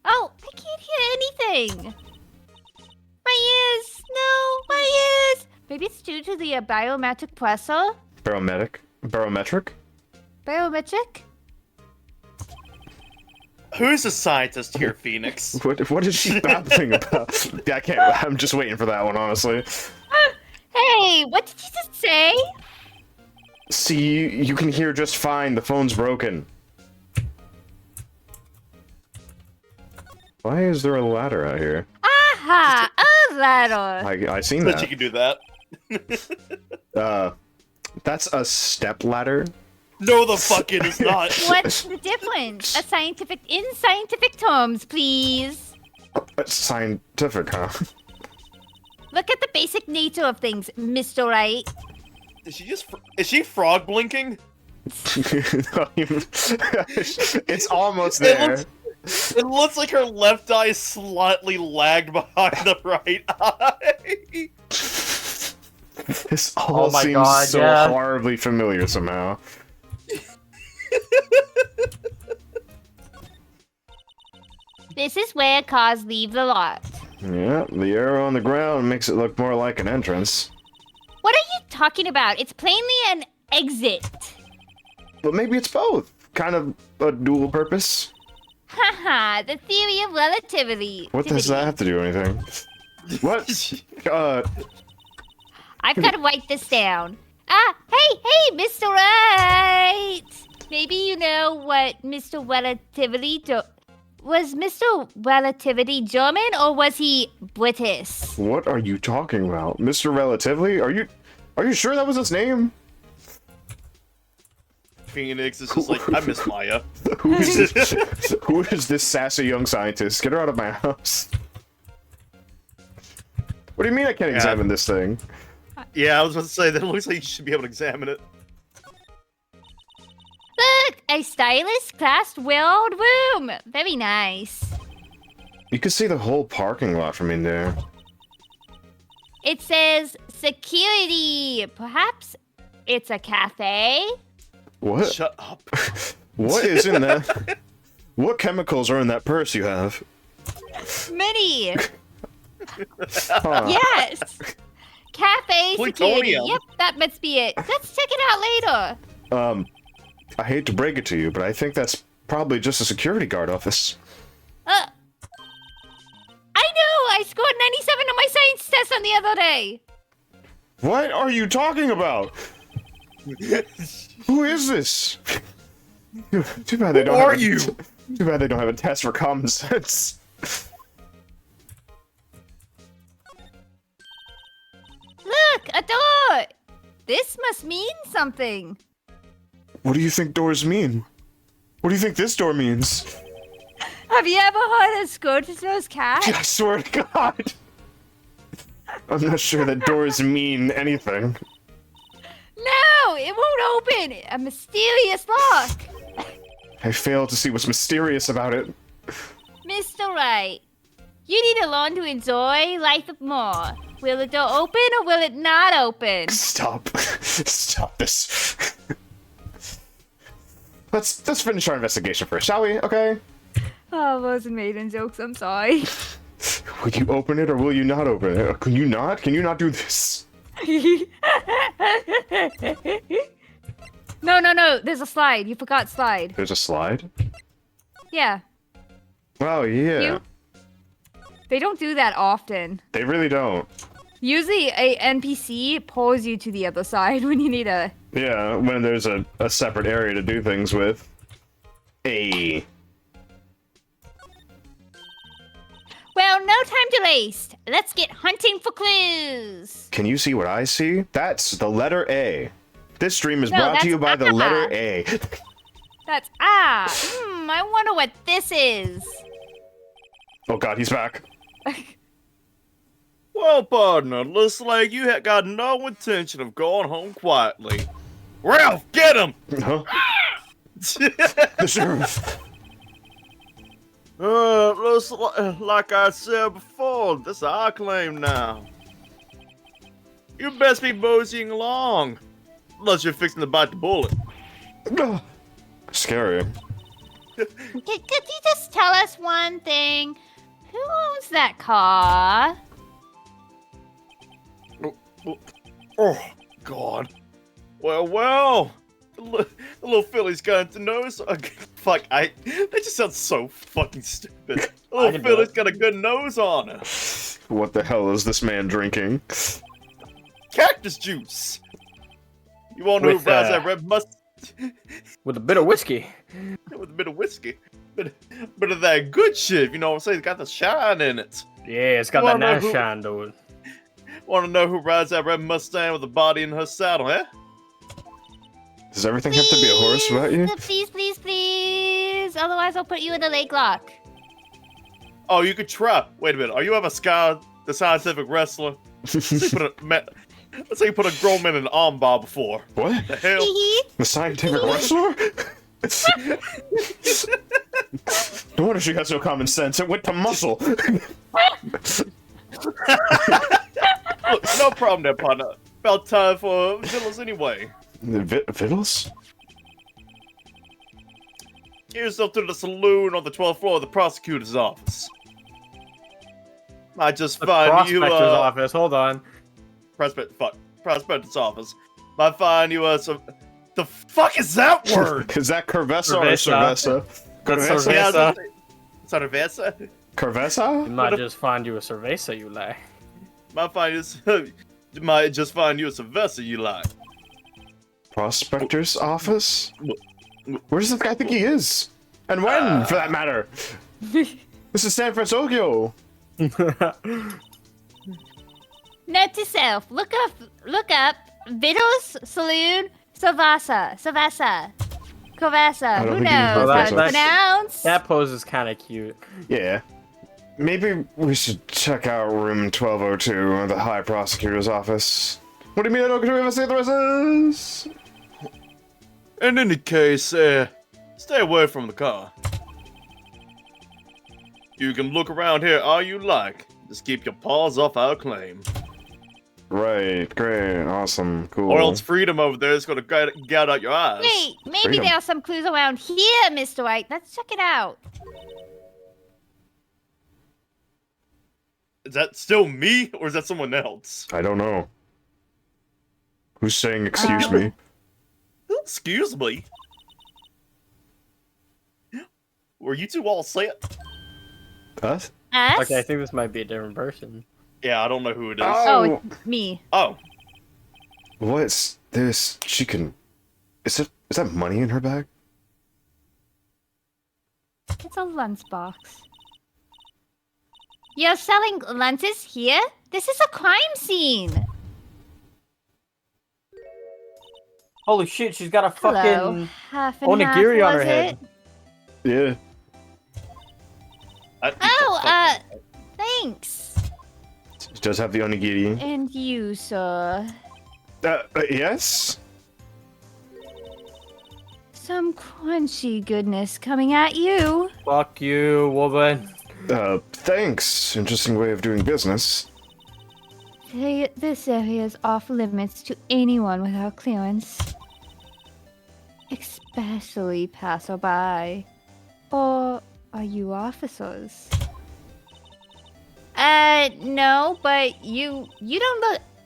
Oh, I can't hear anything. My ears. No, my ears. Maybe it's due to the biometric pressure. Barometric? Barometric? Biometric? Who's the scientist here, Phoenix? What is she babbling about? I can't. I'm just waiting for that one, honestly. Hey, what did you just say? See, you can hear just fine. The phone's broken. Why is there a ladder out here? Aha, a ladder. I seen Bet you that. can do that. That's a step ladder. No, the fuck it is not. What's the difference? In scientific terms, please. It's scientific, huh? Look at the basic nature of things, Mr. Wright. Is she frog blinking? It's almost there. It looks like her left eye is slightly lagged behind the right eye. This all Oh my seems God, so yeah. horribly familiar somehow. This is where cars leave the lot. Yeah, the arrow on the ground makes it look more like an entrance. What are you talking about? It's plainly an exit. But maybe it's both. Kind of a dual purpose. Haha, the theory of relativity. What does that have to do with anything? What? I've got to write this down. Hey, Mr. Wright! Maybe you know what Mr. Relativity was Mr. Relativity German or was he British? What are you talking about? Mr. Relatively? Are you sure that was his name? Phoenix is just like, I miss Maya. Who is this sassy young scientist? Get her out of my house. What do you mean I can't examine this thing? Yeah, I was about to say, that looks like you should be able to examine it. Look, a stylish glass walled room. Very nice. You can see the whole parking lot from in there. It says security. Perhaps it's a cafe? What? Shut up. What is in that? What chemicals are in that purse you have? Many. Huh. Yes. Cafe security. Plutonium. Yep, that must be it. Let's check it out later. I hate to break it to you, but I think that's probably just a security guard office. I know! I scored 97 on my science test on the other day! What are you talking about? Who is this? Too bad they don't. Who are have a- you? Too bad they don't have a test for common sense. Look, a door! This must mean something. What do you think doors mean? What do you think this door means? Have you ever heard of Scourge's cat? I swear to God. I'm not sure that doors mean anything. No, it won't open. A mysterious lock. I fail to see what's mysterious about it. Mr. Wright, you need to learn to enjoy life more. Will the door open or will it not open? Stop. Stop this. Let's finish our investigation first, shall we? Okay? Oh, those maiden jokes, I'm sorry. Will you open it or will you not open it? Can you not? Can you not do this? No, there's a slide. You forgot slide. There's a slide? Yeah. Oh, yeah. You- They don't do that often. They really don't. Usually a NPC pulls you to the other side when you need a... Yeah, when there's a separate area to do things with. Hey. Well, no time to waste. Let's get hunting for clues. Can you see what I see? That's the letter A. This stream is No, brought to that's you by the letter A. A. That's I wonder what this is. Oh god, he's back. Well, partner, looks like you had got no intention of going home quietly. Ralph, get him! Huh? The sheriff. Looks like I said before, this is our claim now. You best be moseying along, unless you're fixing to bite the bullet. Scary. Could you just tell us one thing? Who owns that car? Oh, God. Well. The little filly's got to know. Fuck, that just sounds so fucking stupid. The little filly's got a good nose on her. What the hell is this man drinking? Cactus juice. You want to know who rides that red must With a bit of whiskey. with a bit of whiskey? Bit of that good shit, you know what I'm saying? It's got the shine in it. Yeah, it's got that nice shine, dude. Want to know who rides that red Mustang with a body in her saddle, eh? Does everything have to be a horse about you? Please. Otherwise, I'll put you in a leg lock. Oh, you could try. Wait a minute. Are you ever Sky, the scientific wrestler? Let's say you put a grown man in an armbar before. What? The hell? The scientific wrestler? No wonder she has no common sense. It went to muscle. Look, no problem there, partner. About time for villains anyway. Vittles? Get yourself to the saloon on the 12th floor of the prosecutor's office. I just The find you, prospector's office, hold on. Prospector's office. I find you, the fuck is that word? Is that Cerveza or Cerveza. Cerveza? That's Cerveza? Cerveza. Cerveza? Cerveza? You might just find you a cerveza, you lie. Might just find you a Sylvester you like. Prospector's office? Where does this guy think he is? And when, for that matter? This is San Francisco. Note to self: look up Vittles Saloon Savasa. Who think knows you how can to pronounce pronounce? That pose is kind of cute. Yeah. Maybe we should check out room 1202, the High Prosecutor's office. What do you mean I don't get to investigate the rest of this? In any case, stay away from the car. You can look around here all you like. Just keep your paws off our claim. Right, great, awesome, cool. Or else freedom over there is gonna gout out your eyes. Wait, maybe Freedom. there are some clues around here, Mr. White. Let's check it out. Is that still me, or is that someone else? I don't know. Who's saying excuse me? Excuse me? Were you two all set? Us? Us? Okay, I think this might be a different person. Yeah, I don't know who it is. Oh, it's me. Oh. What's this? She can... Is that money in her bag? It's a lunchbox. You're selling lunches here? This is a crime scene. Holy shit, she's got a Hello. fucking Half and half, onigiri on her was head. it? Yeah. Oh, thanks. It does have the onigiri. And you, sir. Yes? Some crunchy goodness coming at you. Fuck you, woman. Thanks. Interesting way of doing business. This area is off limits to anyone without clearance. Especially passerby. Or are you officers? No, but you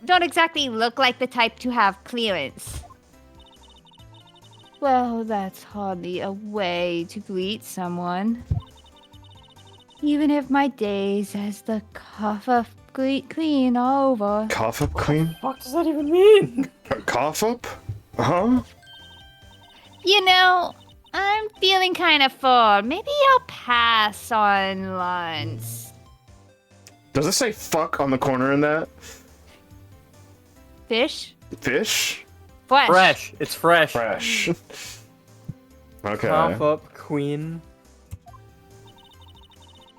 don't exactly look like the type to have clearance. Well, that's hardly a way to greet someone. Even if my days as the cough up queen are over. Cough up queen? What does that even mean? Cough up? Huh? You know, I'm feeling kind of full. Maybe I'll pass on lunch. Does it say fuck on the corner in that? Fish? Fish? Flesh. Fresh. It's fresh. Fresh. Okay. Cough up, queen.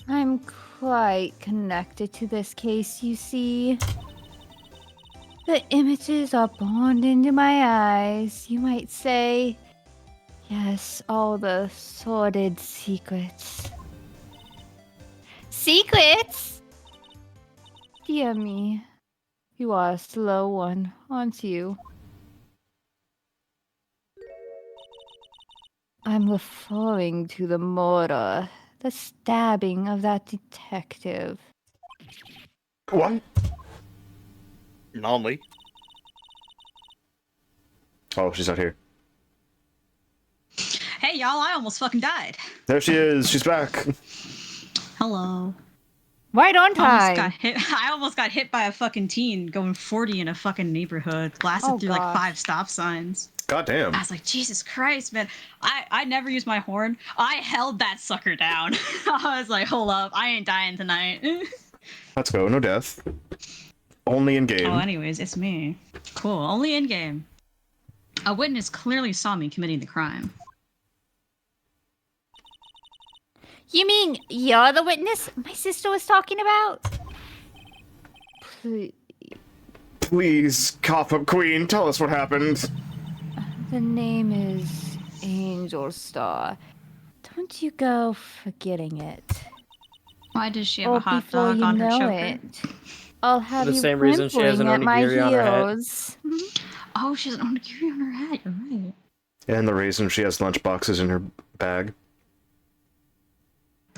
I'm quite connected to this case, you see. The images are burned into my eyes, you might say. Yes, all the sordid secrets. Secrets? Dear me. You are a slow one, aren't you? I'm referring to the murder, the stabbing of that detective. What? Nolly. Oh, she's not here. Hey, y'all, I almost fucking died. There she is. She's back. Hello. Right on Almost got time. hit. I almost got hit by a fucking teen going 40 in a fucking neighborhood, blasted Oh, through gosh. like 5 stop signs. God damn. I was like, Jesus Christ, man. I never use my horn. I held that sucker down. I was like, hold up, I ain't dying tonight. Let's go. No death. Only in game. Oh, anyways, it's me. Cool. Only in game. A witness clearly saw me committing the crime. You mean you're the witness my sister was talking about? Please, cough up queen, tell us what happened. The name is Angel Star. Don't you go forgetting it. Why does she have Or a hot before dog you on her know choker? it, I'll have the you same reason she has an whimpering at my onigiri on her head. heels. Oh, she has an onigiri on her head. You're right. And the reason she has lunch boxes in her bag.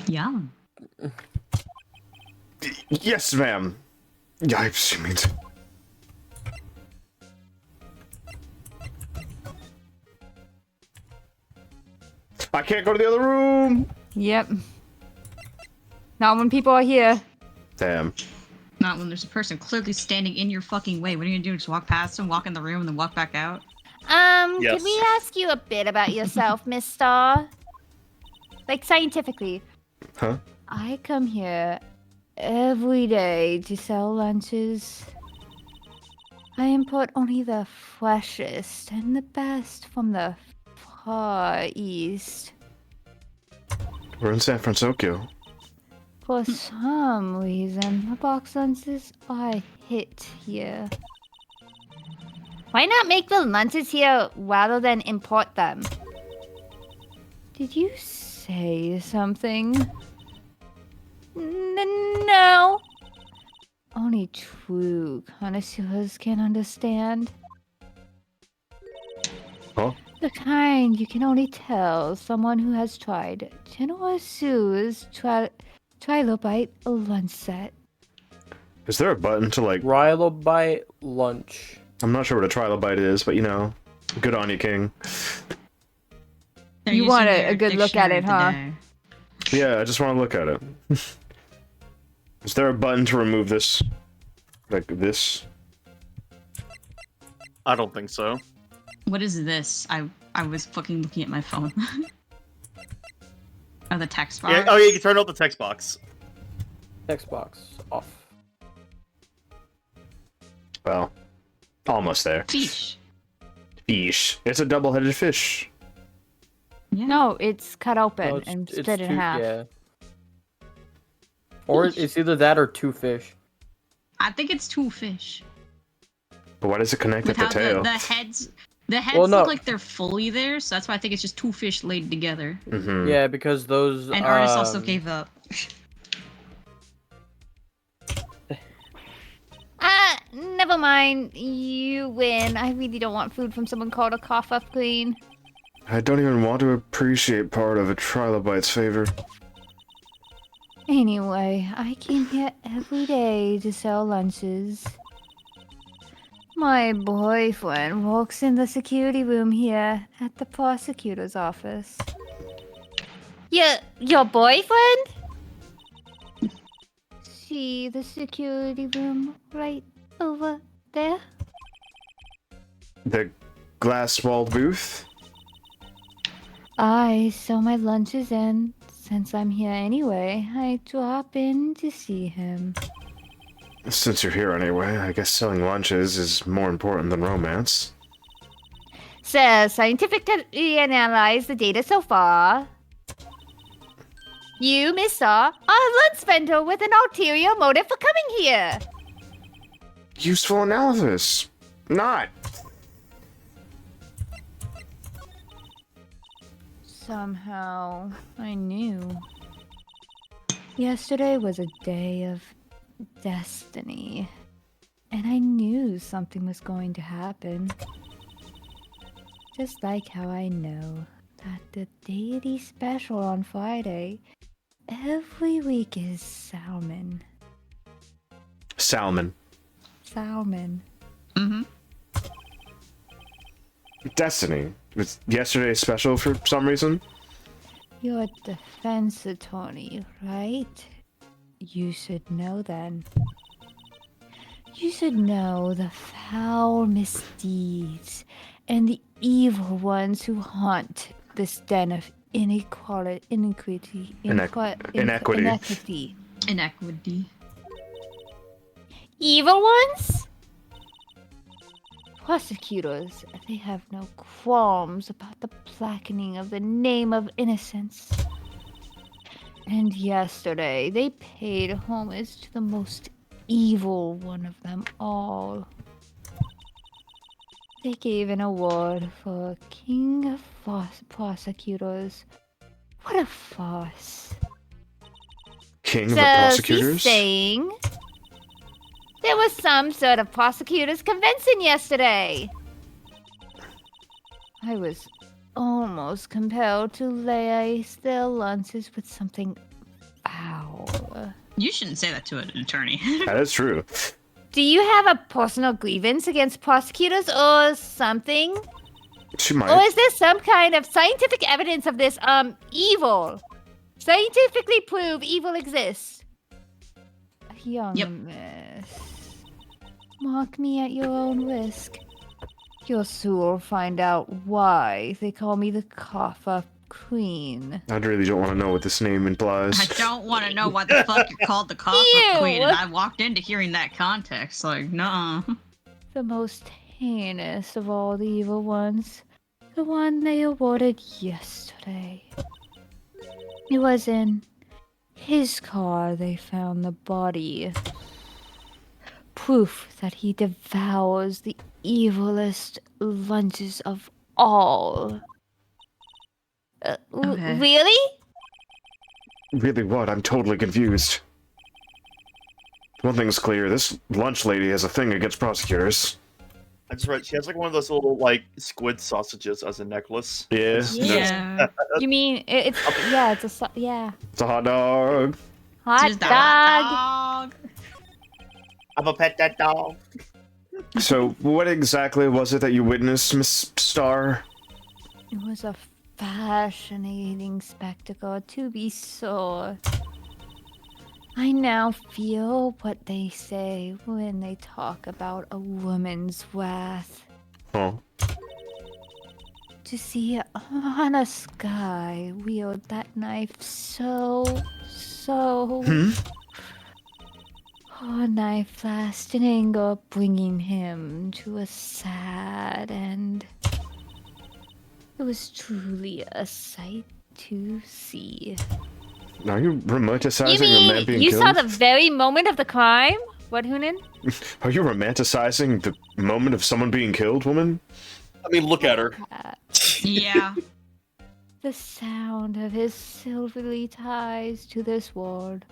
Yum. Yes, ma'am. Yipes, you mean to... I can't go to the other room! Yep. Not when people are here. Damn. Not when there's a person clearly standing in your fucking way. What are you gonna do? Just walk past them, walk in the room, and then walk back out? Yes. Can we ask you a bit about yourself, Miss Star? Like, scientifically. Huh? I come here every day to sell lunches. I import only the freshest and the best from the far east. We're in San Francisco. For some reason, the box lunches are a hit here. Why not make the lunches here rather than import them? Did you say something? No. Only true connoisseurs can understand. Huh? The kind you can only tell someone who has tried General Sue's Trilobite lunch set. Is there a button to, like... Trilobite lunch. I'm not sure what a trilobite is, but you know, good on you, King. They're You using want a their good look at dictionary it, huh? today. Yeah, I just want to look at it. Is there a button to remove this? Like this? I don't think so. What is this? I was fucking looking at my phone. Oh, the text box. Yeah, oh, yeah, you can turn off the text box. Text box off. Well, almost there. Fish. Fish. It's a double-headed fish. Yeah. No, it's cut open No, and it's split in two- half. Yeah. Or it's either that or two fish. I think it's two fish. But why does it connect With at the how tail? the heads Well, no. look like they're fully there, so that's why I think it's just two fish laid together. Mm-hmm. Yeah, because those. And artists also gave up. Never mind. You win. I really don't want food from someone called a cough-up queen. I don't even want to appreciate part of a trilobite's favor. Anyway, I came here every day to sell lunches. My boyfriend works in the security room here at the prosecutor's office. Your boyfriend? See the security room right over there? The glass-walled booth? I sell my lunches, and since I'm here anyway, I drop in to see him. Since you're here anyway, I guess selling lunches is more important than romance. Says scientifically analyze the data so far. You, Miss Saw, are a lunch vendor with an ulterior motive for coming here. Useful analysis. Not. Somehow, I knew. Yesterday was a day of destiny, and I knew something was going to happen. Just like how I know that the daily special on Friday every week is salmon. Salmon. Salmon. Mm-hmm. Destiny. Was yesterday's special for some reason? You're a defense attorney, right? You should know then. You should know the foul misdeeds and the evil ones who haunt this den of inequity. Inequity. Evil ones? Prosecutors, they have no qualms about the blackening of the name of innocence. And yesterday, they paid homage to the most evil one of them all. They gave an award for King of Prosecutors. What a farce. King of the So prosecutors? she's saying there was some sort of prosecutors convention yesterday. I was almost compelled to lace their lunches with something foul. You shouldn't say that to an attorney. That is true. Do you have a personal grievance against prosecutors or something? She Or might. is there some kind of scientific evidence of this, evil? Scientifically prove evil exists. Young Yep. miss. Mock me at your own risk. You'll soon find out why they call me the Cough-Up Queen. I really don't want to know what this name implies. I don't want to know why the fuck you're called the Cough Ew. Queen, and I walked into hearing that context. Like, nuh-uh. The most heinous of all the evil ones. The one they awarded yesterday. It was in his car they found the body. Proof that he devours the evilest lunches of all. Okay. Really? Really what? I'm totally confused. One thing's clear, this lunch lady has a thing against prosecutors. I just read she has like one of those little like squid sausages as a necklace. Yeah. Yeah. You mean it's yeah, it's a It's a hot dog. hot Just a dog. dog. I'm a pet that dog. So, what exactly was it that you witnessed, Miss Star? It was a fascinating spectacle, to be sure. I now feel what they say when they talk about a woman's wrath. Oh. To see an honest guy wield that knife so... A knife last in anger, bringing him to a sad end. It was truly a sight to see. Are you romanticizing You a man mean being you killed? saw the very moment of the crime? What, Hunan? Are you romanticizing the moment of someone being killed, woman? I mean, look at her. Yeah. The sound of his silverly ties to this world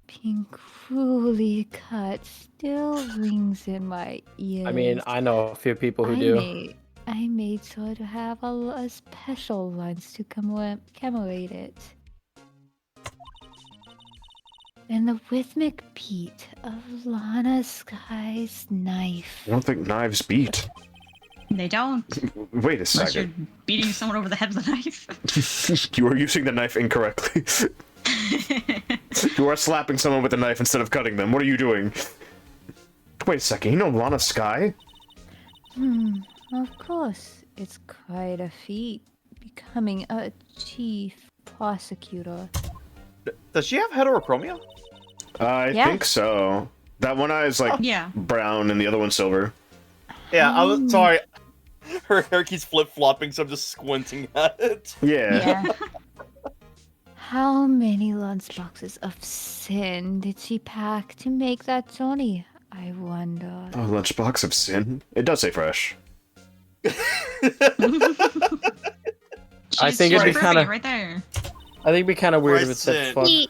being cruelly cut still rings in my ears. I mean, I know a few people who do. I made sure to have a special lunch to commemorate it. And the rhythmic beat of Lana Sky's knife. I don't think knives beat. They don't. Wait a Unless you're second. beating someone over the head with a knife. You are using the knife incorrectly. You are slapping someone with a knife instead of cutting them. What are you doing? Wait a second, you know Lana Sky? Of course, it's quite a feat becoming a chief prosecutor. Does she have heterochromia? I Yeah. think so. That one eye is like Yeah. brown and the other one's silver. Yeah, I was sorry. Her hair keeps flip-flopping, so I'm just squinting at it. Yeah. Yeah. How many lunchboxes of sin did she pack to make that journey? I wonder. Oh, lunchbox of sin? It does say fresh. I She's think it'd be proving kinda- it right there. I think it'd be kind of weird if it Right said sin.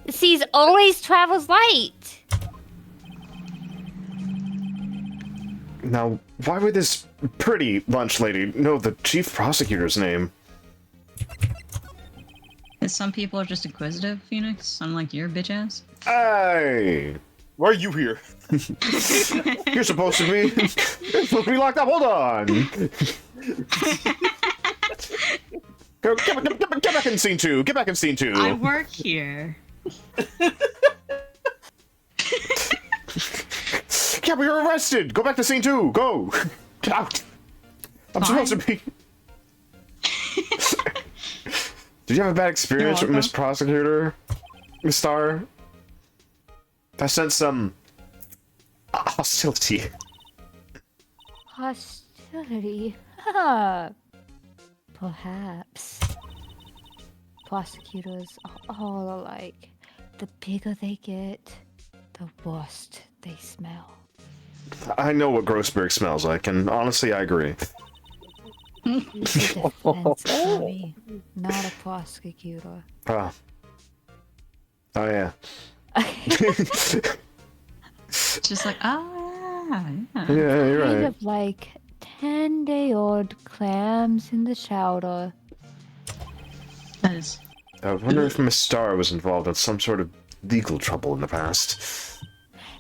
fuck. She's always travels light. Now, why would this pretty lunch lady know the chief prosecutor's name? Because some people are just inquisitive, Phoenix, unlike your bitch ass. Hey! Why are you here? You're supposed to be... You're supposed to be locked up, hold on! Get back in scene 2! Get back in scene 2! I work here. Yeah, but you're arrested! Go back to scene 2! Go! Get out! I'm Fine. supposed to be... Did you have a bad experience with welcome. Miss Prosecutor? Miss Star? I sense some... hostility. Hostility? Ha! Perhaps. Prosecutors are all alike. The bigger they get, the worse they smell. I know what Grossberg smells like, and honestly, I agree. He's a defense attorney, not a prosecutor. Oh. Oh, yeah. Just like, oh, yeah. Yeah, you're Kind right. of like 10-day-old clams in the chowder. That is. I wonder if Miss Star was involved in some sort of legal trouble in the past.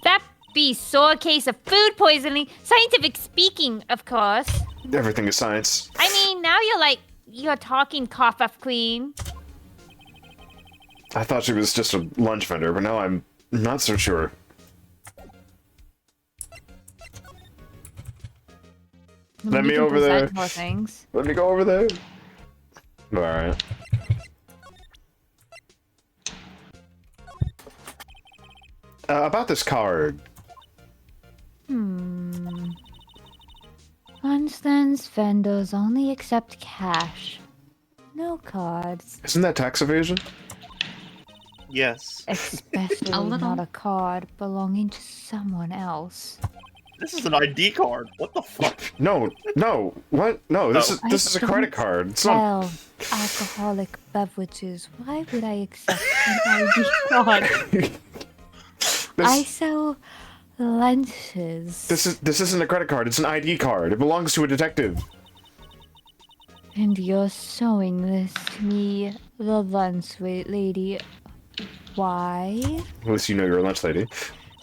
That be sore case of food poisoning, scientific speaking, of course. Everything is science. I mean, now you're talking cough up queen. I thought she was just a lunch vendor, but now I'm not so sure. Let me can over there. present more things. Let me go over there. Alright. About this card. Lunchland's vendors only accept cash. No cards. Isn't that tax evasion? Yes. Especially A little. not a card belonging to someone else. This is an ID card. What the fuck? No, no, what? No, this Oh. is a I credit don't card. It's not. Sell alcoholic beverages. Why would I accept an ID card? I This, sell lunches. this isn't a credit card. It's an ID card. It belongs to a detective. And you're showing this to me, the lunch lady. Why? At least you know you're a lunch lady.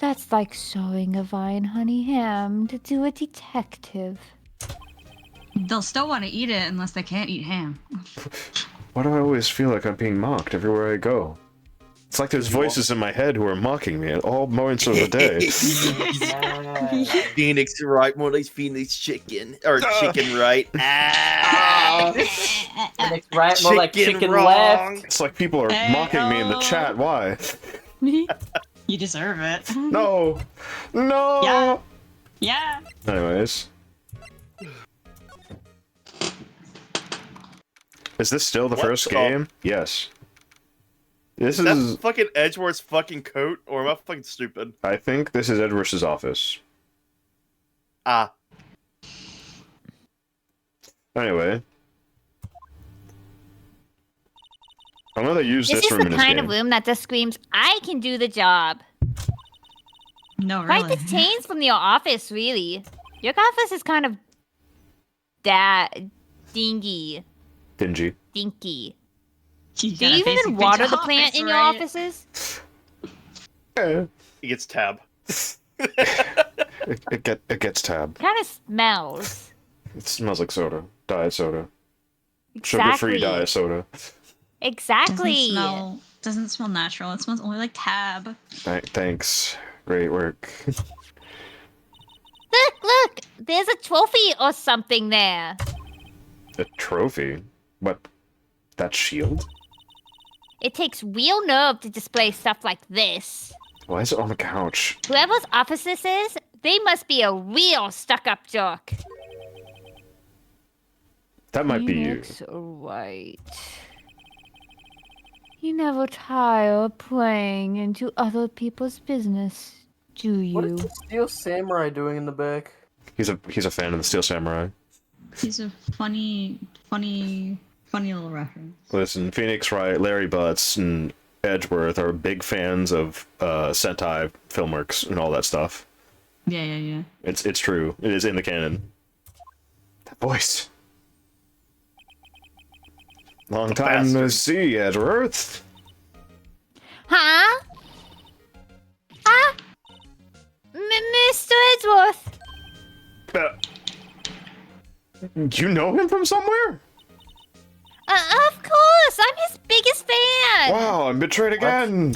That's like showing a vine honey ham to a detective. They'll still want to eat it unless they can't eat ham. Why do I always feel like I'm being mocked everywhere I go? It's like there's voices in my head who are mocking me at all moments of the day. Phoenix, right? More like Phoenix chicken. Or chicken, right? Right, more like chicken wrong. left. It's like people are mocking me in the chat. Why? You deserve it. No! No! Yeah. Yeah. Anyways. Is this still the What first the- game? Yes. This Is that is. fucking Edgeworth's fucking coat, or am I fucking stupid? I think this is Edward's office. Ah. Anyway. I'm gonna use This this is room the in this kind of game. room that just screams, I can do the job. No, Quite really. the change from your office, really. Your office is kind of dingy. Dingy. Dinky. You Do you gotta even basically water to the plant office, in your right? offices? He gets tab. It gets tab. Kind of smells. It smells like soda. Diet soda. Exactly. Sugar-free diet soda. Exactly. Doesn't smell natural. It smells only like tab. Thanks. Great work. Look! There's a trophy or something there. A trophy? What? That shield? It takes real nerve to display stuff like this. Why is it on the couch? Whoever's office this is, they must be a real stuck-up jerk. That might be you. Phoenix Wright. You never tire of playing into other people's business, do you? What is the Steel Samurai doing in the back? He's a fan of the Steel Samurai. He's a funny little reference. Listen, Phoenix Wright, Larry Butts, and Edgeworth are big fans of Sentai Filmworks and all that stuff. Yeah. It's true. It is in the canon. That voice. Long time no see, Edgeworth. Huh? Ah? Mr. Edgeworth? You know him from somewhere? Of course! I'm his biggest fan! Wow, I'm betrayed again.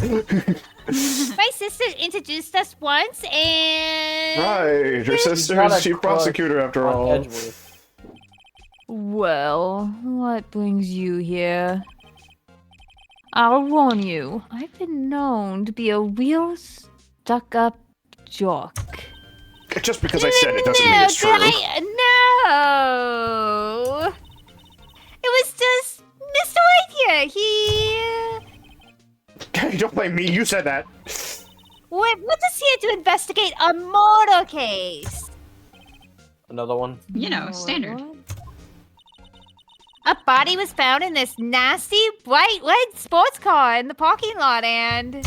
My sister introduced us once, and... Right, your sister Got a is chief crush prosecutor after on all. Edgeworth. Well, what brings you here? I'll warn you, I've been known to be a real stuck-up jock. Just because I said it doesn't mean it's true. No! It was just Mr. White here. Hey, don't blame me. You said that. We're just here to investigate a murder case. Another one. You know, standard. A body was found in this nasty bright red sports car in the parking lot, and...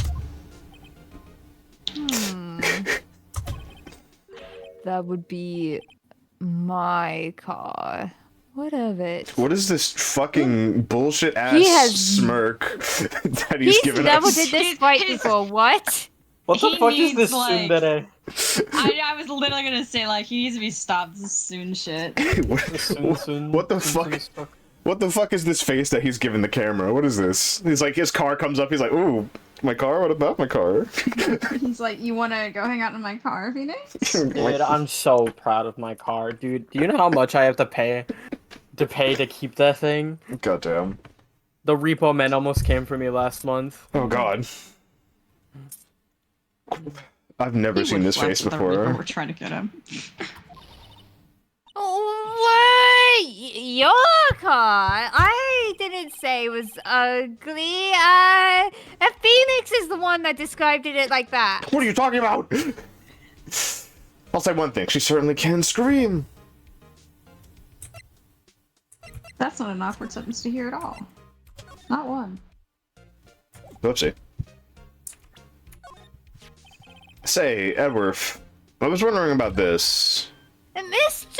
That would be my car. What of it? What is this fucking bullshit ass He has- smirk that he's given never us? did this fight before. What? What the He fuck is needs, this like- tsundere? I was literally gonna say, like, he needs to be stopped this soon shit. What the fuck? What the fuck is this face that he's giving the camera? What is this? He's like, his car comes up. He's like, ooh, my car. What about my car? He's like, you wanna go hang out in my car, Phoenix? Dude, I'm so proud of my car, dude. Do you know how much I have to pay to keep that thing? Goddamn. The repo man almost came for me last month. Oh god. I've never He seen would this flex face with the Reaper. before. We're trying to get him. What? Your car? I didn't say it was ugly. Phoenix is the one that described it like that. What are you talking about? I'll say one thing. She certainly can scream. That's not an awkward sentence to hear at all. Not one. Oopsie. Say, Edworth, I was wondering about this. Mr.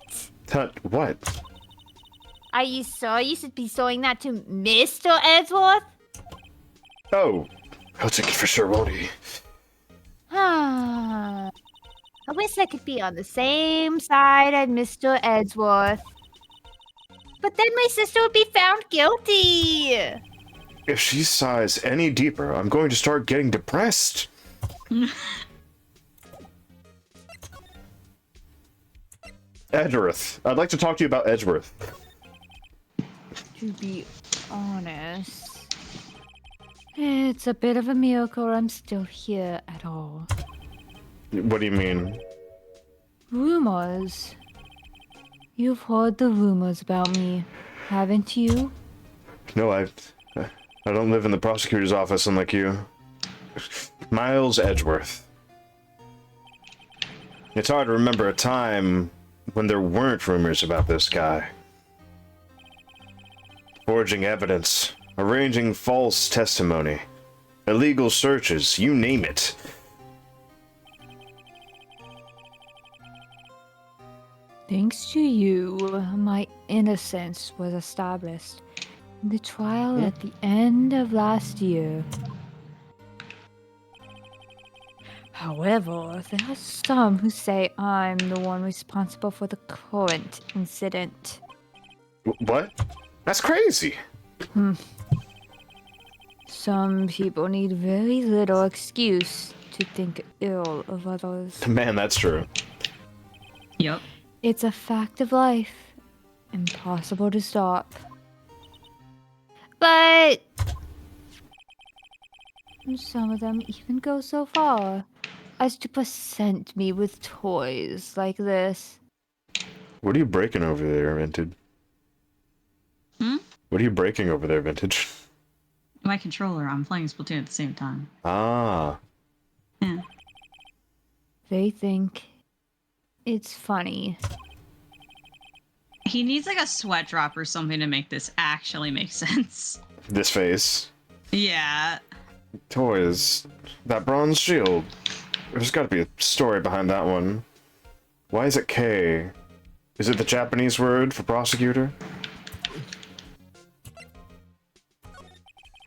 White! What? Are you sure you should be showing that to Mr. Edgeworth? Oh, he'll take it for sure, won't he? I wish I could be on the same side as Mr. Edgeworth. But then my sister would be found guilty. If she sighs any deeper, I'm going to start getting depressed. Edgeworth, I'd like to talk to you about Edgeworth. To be honest, it's a bit of a miracle I'm still here at all. What do you mean? Rumors. You've heard the rumors about me, haven't you? No, I don't live in the prosecutor's office unlike you. Miles Edgeworth. It's hard to remember a time when there weren't rumors about this guy. Forging evidence, arranging false testimony, illegal searches, you name it. Thanks to you, my innocence was established in the trial at the end of last year. However, there are some who say I'm the one responsible for the current incident. What? That's crazy. Some people need very little excuse to think ill of others. Man, that's true. Yep. It's a fact of life, impossible to stop. But some of them even go so far as to present me with toys like this. What are you breaking over there, Vintage? Hmm? What are you breaking over there, Vintage? My controller. I'm playing Splatoon at the same time. Ah. Yeah. They think it's funny. He needs like a sweat drop or something to make this actually make sense. This face. Yeah. Toys. That bronze shield. There's gotta be a story behind that one. Why is it K? Is it the Japanese word for prosecutor? I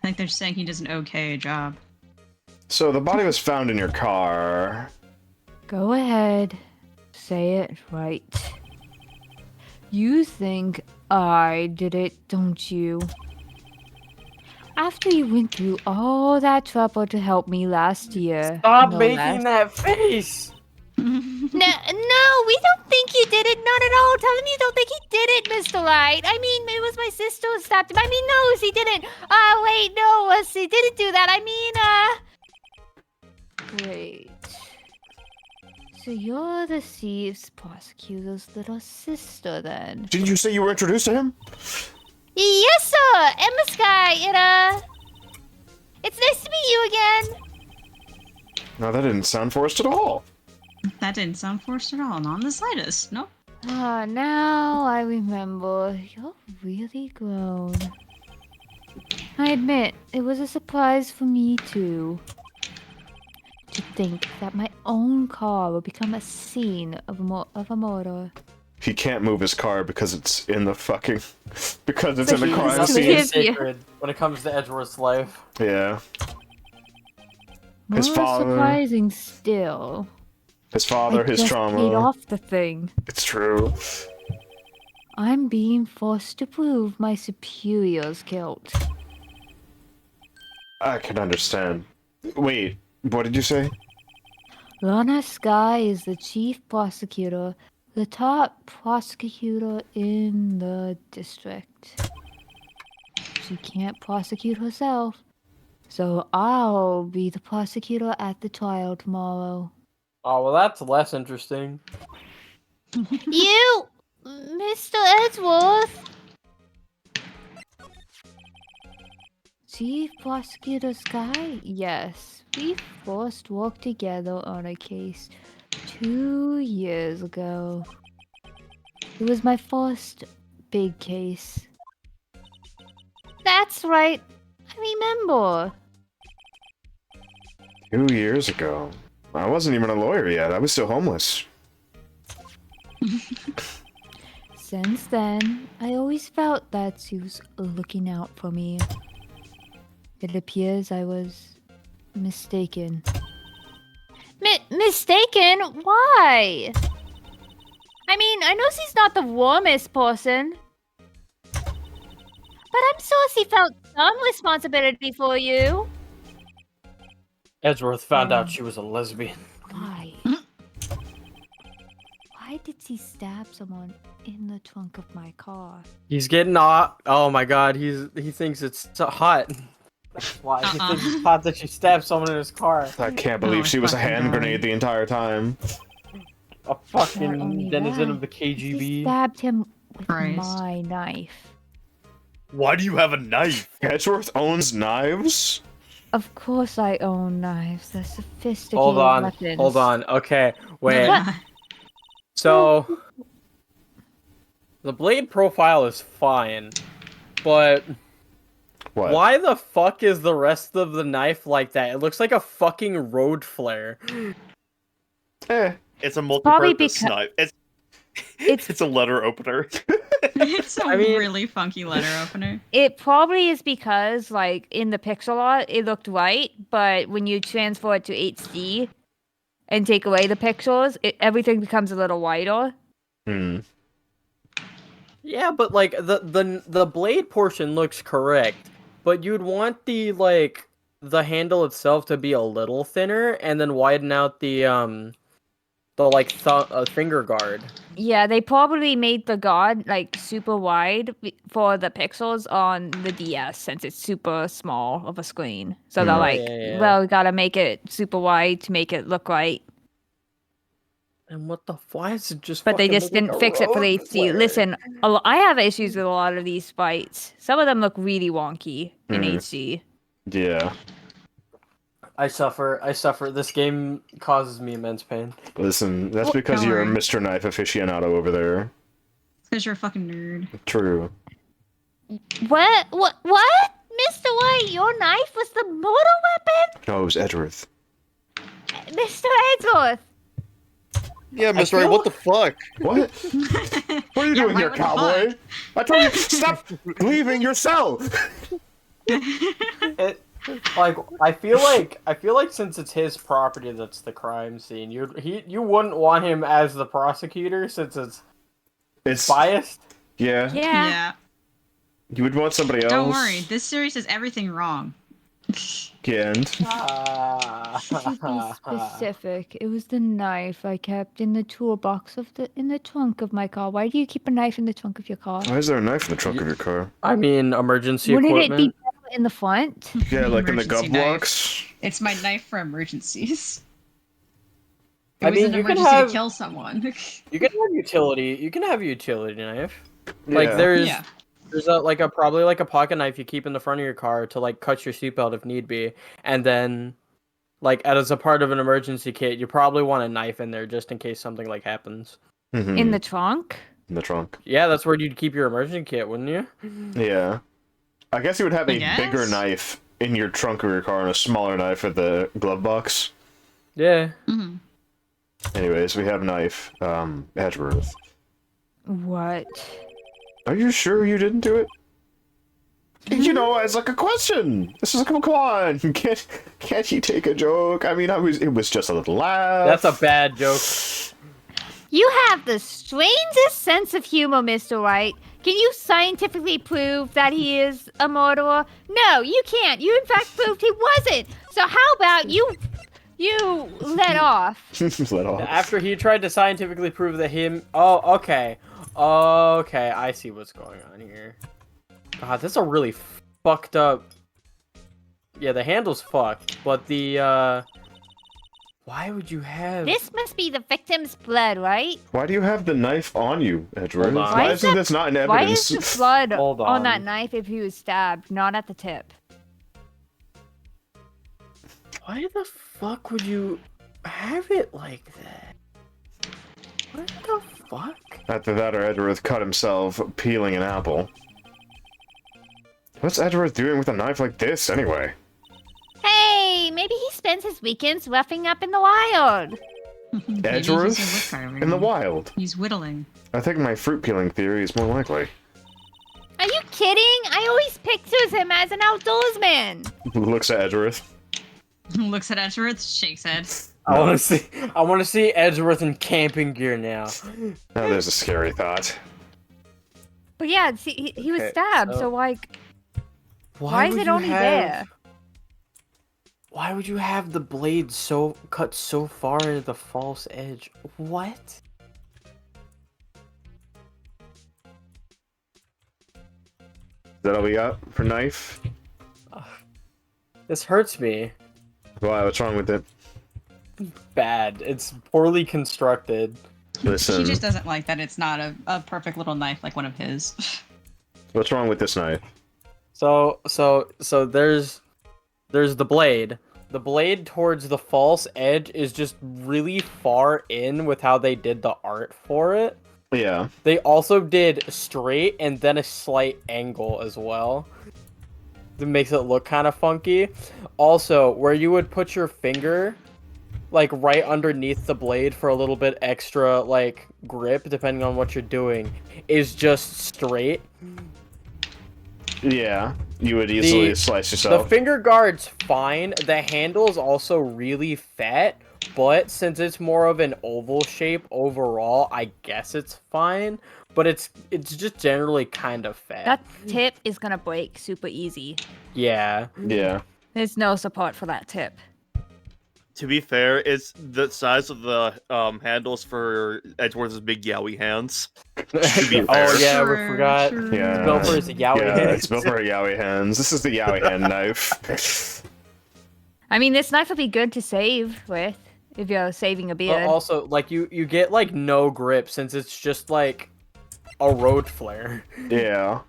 think they're saying he does an okay job. So the body was found in your car. Go ahead. Say it right. You think I did it, don't you? After you went through all that trouble to help me last year. Stop no making less. that face! No, we don't think you did it. Not at all. Tell him you don't think he did it, Mr. Light. I mean, it was my sister who stopped him. I mean, no, he didn't. Wait, no, he didn't do that. Wait. So you're the Thieves prosecutor's little sister, then? Didn't you say you were introduced to him? Yes, sir. Emma Sky, it's nice to meet you again. No, that didn't sound forced at all. That didn't sound forced at all. Not in the slightest. Nope. Now I remember. You're really grown. I admit, it was a surprise for me, too. To think that my own car will become a scene of a murder. He can't move his car because it's in the fucking... because it's in the But crime he's scene. too Nothing is sacred when it comes to Edgeworth's life. Yeah. More His father- surprising still. His father, I his just trauma. paid off the thing. It's true. I'm being forced to prove my superior's guilt. I can understand. Wait, what did you say? Lana Sky is the chief prosecutor, the top prosecutor in the district. She can't prosecute herself, so I'll be the prosecutor at the trial tomorrow. Oh, well, that's less interesting. You, Mr. Edgeworth! Chief Prosecutor Sky? Yes, we first worked together on a case 2 years ago. It was my first big case. That's right, I remember. 2 years ago. I wasn't even a lawyer yet. I was still homeless. Since then, I always felt that she was looking out for me. It appears I was mistaken. Mistaken? Why? I mean, I know she's not the warmest person. But I'm sure she felt some responsibility for you. Edgeworth found out she was a lesbian. Why? Why did she stab someone in the trunk of my car? He's getting hot. Oh my god, he thinks it's so hot. That's why he thinks it's hot that she stabbed someone in his car. I can't believe Oh, she was a fucking hand God. grenade the entire time. A Not fucking only denizen that, of the She KGB. stabbed him with Christ. my knife. Why do you have a knife? Edgeworth owns knives? Of course I own knives. They're sophisticated Hold on. weapons. Hold on. Okay. No, Wait. they're not. So the blade profile is fine, but What? why the fuck is the rest of the knife like that? It looks like a fucking road flare. Eh. It's a Probably multi-purpose knife. It's- It's a letter opener. It's a I mean- really funky letter opener. It probably is because, like, in the pixel art, it looked white, but when you transfer it to HD and take away the pixels, everything becomes a little whiter. Hmm. Yeah, but like the blade portion looks correct, but you'd want the handle itself to be a little thinner and then widen out the finger guard. Yeah, they probably made the guard, like, super wide for the pixels on the DS since it's super small of a screen. So they're Mm. like, Yeah. well, we gotta make it super wide to make it look right. And why is it just? But they fucking just look like didn't a fix it for road the HD. flare? Listen, I have issues with a lot of these fights. Some of them look really wonky in HD. Yeah. I suffer. This game causes me immense pain. Listen, that's Well, because don't you're a worry. Mr. Knife aficionado over there. Because you're a fucking nerd. True. What? Mr. White, your knife was the mortal weapon? No, it was Edgeworth. Mr. Edgeworth! Yeah, Mr. Ray, feel- what the fuck? What? What are you Yeah, doing why here, what the cowboy? fuck? I told you, stop leaving your cell! It like I feel like since it's his property that's the crime scene, you wouldn't want him as the prosecutor since it's biased. Yeah. Yeah. You would want somebody else. Don't worry. This series has everything wrong. And To be specific, it was the knife I kept in the toolbox in the trunk of my car. Why do you keep a knife in the trunk of your car? why is there a knife in the trunk of your car? I mean, emergency Wouldn't equipment. it be better in the front? Yeah, like in the Emergency gov knife. blocks. It's my knife for emergencies. It I was mean, an you can emergency have- to kill someone. You can have utility. You can have a utility knife. Like Yeah. there's Yeah. there's probably a pocket knife you keep in the front of your car to like cut your seatbelt if need be, and then like as a part of an emergency kit, you probably want a knife in there just in case something like happens. Mhm. In the trunk? In the trunk. Yeah, that's where you'd keep your emergency kit, wouldn't you? Yeah. I guess you would have I a bigger guess. knife in your trunk of your car and a smaller knife at the glove box. Yeah. Mhm. Anyways, we have knife. Edgeworth. What? Are you sure you didn't do it? You know, it's like a question. This is come on. Can't you take a joke? I mean, it was just a little laugh. That's a bad joke. You have the strangest sense of humor, Mr. White. Can you scientifically prove that he is a murderer? No, you can't. You in fact proved he wasn't. So how about you let off? Let off. After he tried to scientifically prove that him. Oh, okay. Okay, I see what's going on here. God, this is a really fucked up. Yeah, the handle's fucked, but the why would you have? This must be the victim's blood, right? Why do you have the knife on you, Edgeworth? Hold on. Why Why is isn't that- this not in Why evidence? is the blood Hold on on. that knife if he was stabbed, not at the tip? Why the fuck would you have it like that? What the fuck? After that, or Edgeworth cut himself peeling an apple. What's Edgeworth doing with a knife like this, anyway? Hey, maybe he spends his weekends roughing up in the wild. Maybe he's a Edgeworth? woodcarver In the now. wild. He's whittling. I think my fruit peeling theory is more likely. Are you kidding? I always pictures him as an outdoorsman. Looks at Edgeworth. Looks at Edgeworth, shakes head. I want to see Edgeworth in camping gear now. Now there's a scary thought. But yeah, see, he was Okay, stabbed, so- so like, why is would it you only there? Why would you have the blade cut so far into the false edge? What? Is that all we got for knife? This hurts me. Why? What's wrong with it? Bad. It's poorly constructed. Listen, He just doesn't like that it's not a perfect little knife like one of his. what's wrong with this knife? So there's the blade. The blade towards the false edge is just really far in with how they did the art for it. Yeah. They also did straight and then a slight angle as well. That makes it look kind of funky. Also, where you would put your finger, like right underneath the blade for a little bit extra, like grip, depending on what you're doing, is just straight. Yeah. You would easily slice The yourself. finger guard's fine. The handle is also really fat, but since it's more of an oval shape overall, I guess it's fine. But it's just generally kind of fat. That tip is gonna break super easy. Yeah. Yeah. There's no support for that tip. To be fair, it's the size of the handles for Edgeworth's big yowie hands. be fair. Oh yeah, we True, forgot. true. Yeah. Built for his yaoi Yeah, hands. it's built for Yowie hands. This is the Yowie hand knife. I mean, this knife would be good to save with if you're saving a But beard. also, like you get like no grip since it's just like a road flare. Yeah.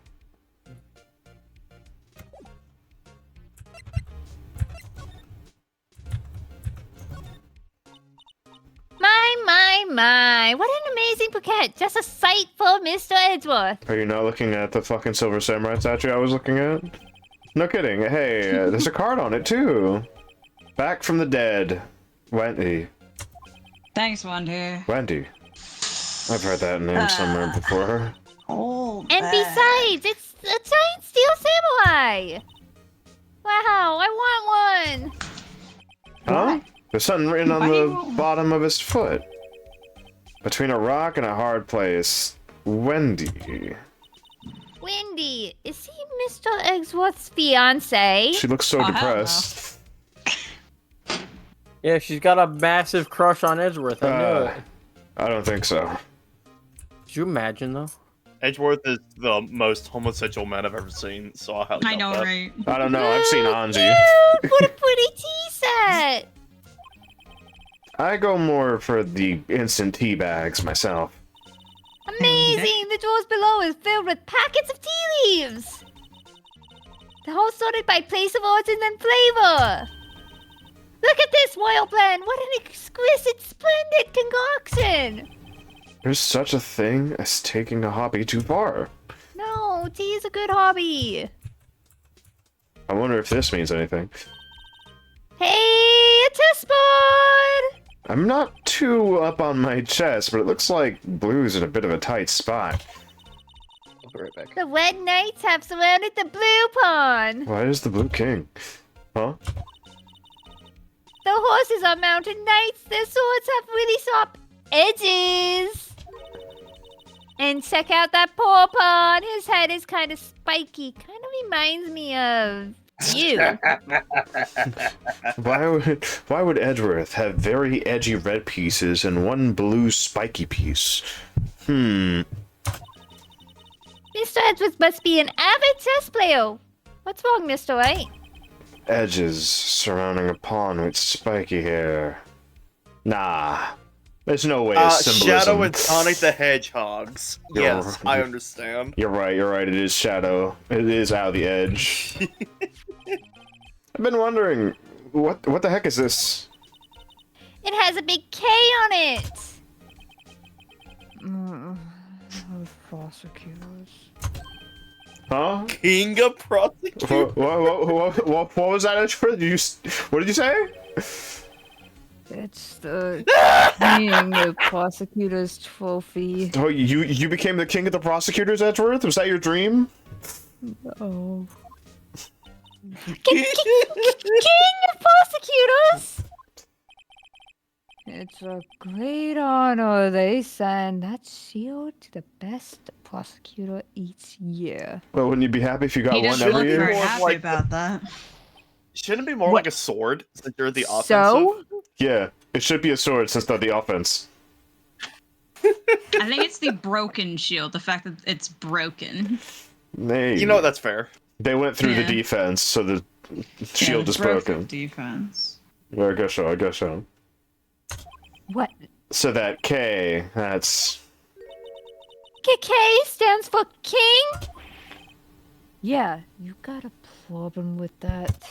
My, what an amazing bouquet. Just a sight for Mr. Edgeworth. Are you not looking at the fucking Silver Samurai statue I was looking at? No kidding. Hey, there's a card on it too. Back from the dead. Wendy. Thanks, Wendy. Wendy. I've heard that name somewhere before. Hold And besides, it's a giant steel samurai. Wow, I want one. Huh? There's something written on Why do you the want- bottom of his foot. Between a rock and a hard place. Wendy. Wendy, is he Mr. Edgeworth's fiance? She looks so Oh, hell no. depressed. Yeah, she's got a massive crush on Edgeworth. I knew it. I don't think so. Could you imagine though? Edgeworth is the most homosexual man I've ever seen, so I'll help I know, that. right? I don't know. I've seen Anji. Ew, what a pretty tea set. I go more for the instant tea bags myself. Amazing! The drawers below is filled with packets of tea leaves. They're all sorted by place of origin and flavor. Look at this royal blend! What an exquisite, splendid concoction! There's such a thing as taking a hobby too far. No, tea is a good hobby. I wonder if this means anything. Hey, a chessboard! I'm not too up on my chest, but it looks like blue's in a bit of a tight spot. I'll be right back. The red knights have surrounded the blue pawn. Why is the blue king? Huh? The horses are mounted knights. Their swords have really sharp edges. And check out that poor pawn. His head is kind of spiky. Kind of reminds me of you. Why would Edgeworth have very edgy red pieces and one blue spiky piece? Mr. Edgeworth must be an avid chess player. What's wrong, Mr. Wright? Edges surrounding a pawn with spiky hair. Nah. There's no way it's symbolism. Shadow and Sonic the Hedgehogs. You're- Yes, I understand. You're right, it is Shadow. It is out of the edge. I've been wondering, what the heck is this? It has a big K on it. Prosecutors. Huh? King of Prosecutors. What was that, Edgeworth? What did you say? It's the king of prosecutors trophy. Oh, you became the king of the prosecutors, Edgeworth? Was that your dream? Oh. King of prosecutors! It's a great honor they send that shield to the best prosecutor each year. Well, wouldn't you be happy if you got He one doesn't every look year? very More happy like about that. Shouldn't it be more What? like a sword since you're the offensive? So? Yeah, it should be a sword since they're the offense. I think it's the broken shield, the fact that it's broken. They, You know that's fair. they went through the Yeah. defense, so the shield Yeah, is broke the broken. defense. Yeah, I guess so. What? So that K, that's... KK stands for king? Yeah, you got a problem with that.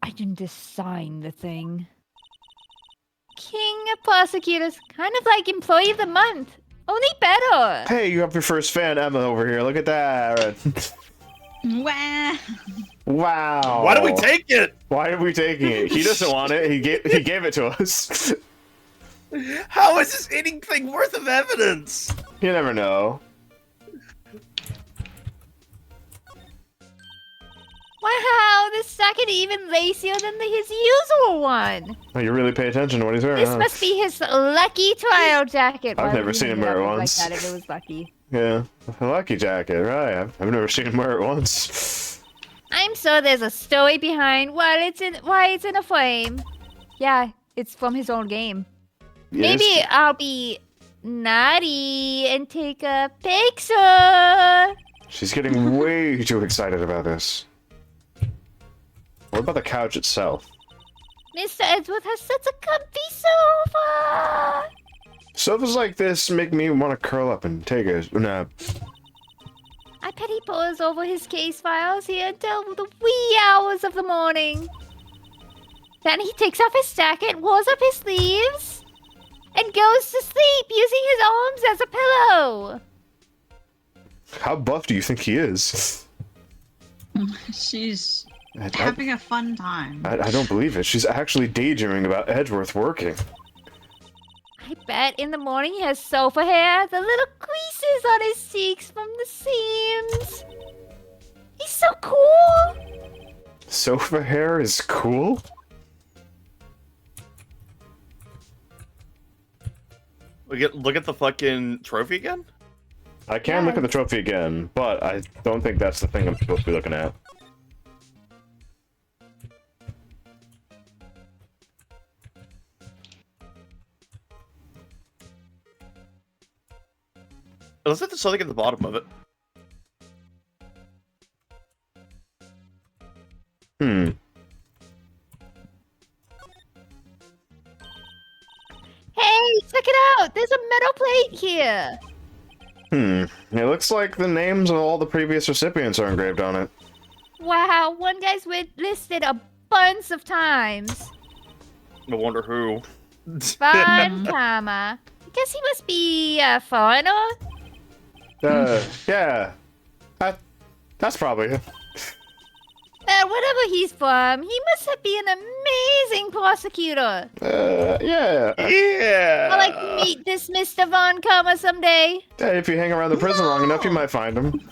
I didn't assign the thing. King of prosecutors, kind of like employee of the month, only better. Hey, you have your first fan, Emma, over here. Look at that. Wah. Wow. Why do we take it? Why are we taking it? He doesn't want it. He gave it to us. How is this anything worth of evidence? You never know. Wow, this jacket even lacier than his usual one. Oh, you really pay attention to what he's wearing, This huh? must be his lucky trial jacket. I've Why never would you seen him hang wear it up once. like that if it was lucky. Yeah, a lucky jacket, right? I've never seen him wear it once. I'm sure there's a story behind why it's in a frame. Yeah, it's from his own game. Maybe Yes. I'll be naughty and take a picture. She's getting way too excited about this. What about the couch itself? Mr. Edgeworth has such a comfy sofa. Sofas like this make me want to curl up and take a nap. I bet he pores over his case files here until the wee hours of the morning. Then he takes off his jacket, rolls up his sleeves, and goes to sleep using his arms as a pillow. How buff do you think he is? She's I having a fun time. don't believe it. She's actually daydreaming about Edgeworth working. I bet in the morning he has sofa hair, the little creases on his cheeks from the seams. He's so cool. Sofa hair is cool? Look at the fucking trophy again? I can look at the trophy again, but I don't think that's the thing I'm supposed to be looking at. It looks like there's something at the bottom of it. Hmm. Hey, check it out. There's a metal plate here. It looks like the names of all the previous recipients are engraved on it. Wow, one guy's listed a bunch of times. No wonder who. Fun, comma. I guess he must be a foreigner. Yeah. That's probably it. Whatever he's from, he must be an amazing prosecutor. Yeah. Yeah. I'd like to meet this Mr. Von Comma someday. Hey, if you hang around the prison long enough, you might find him.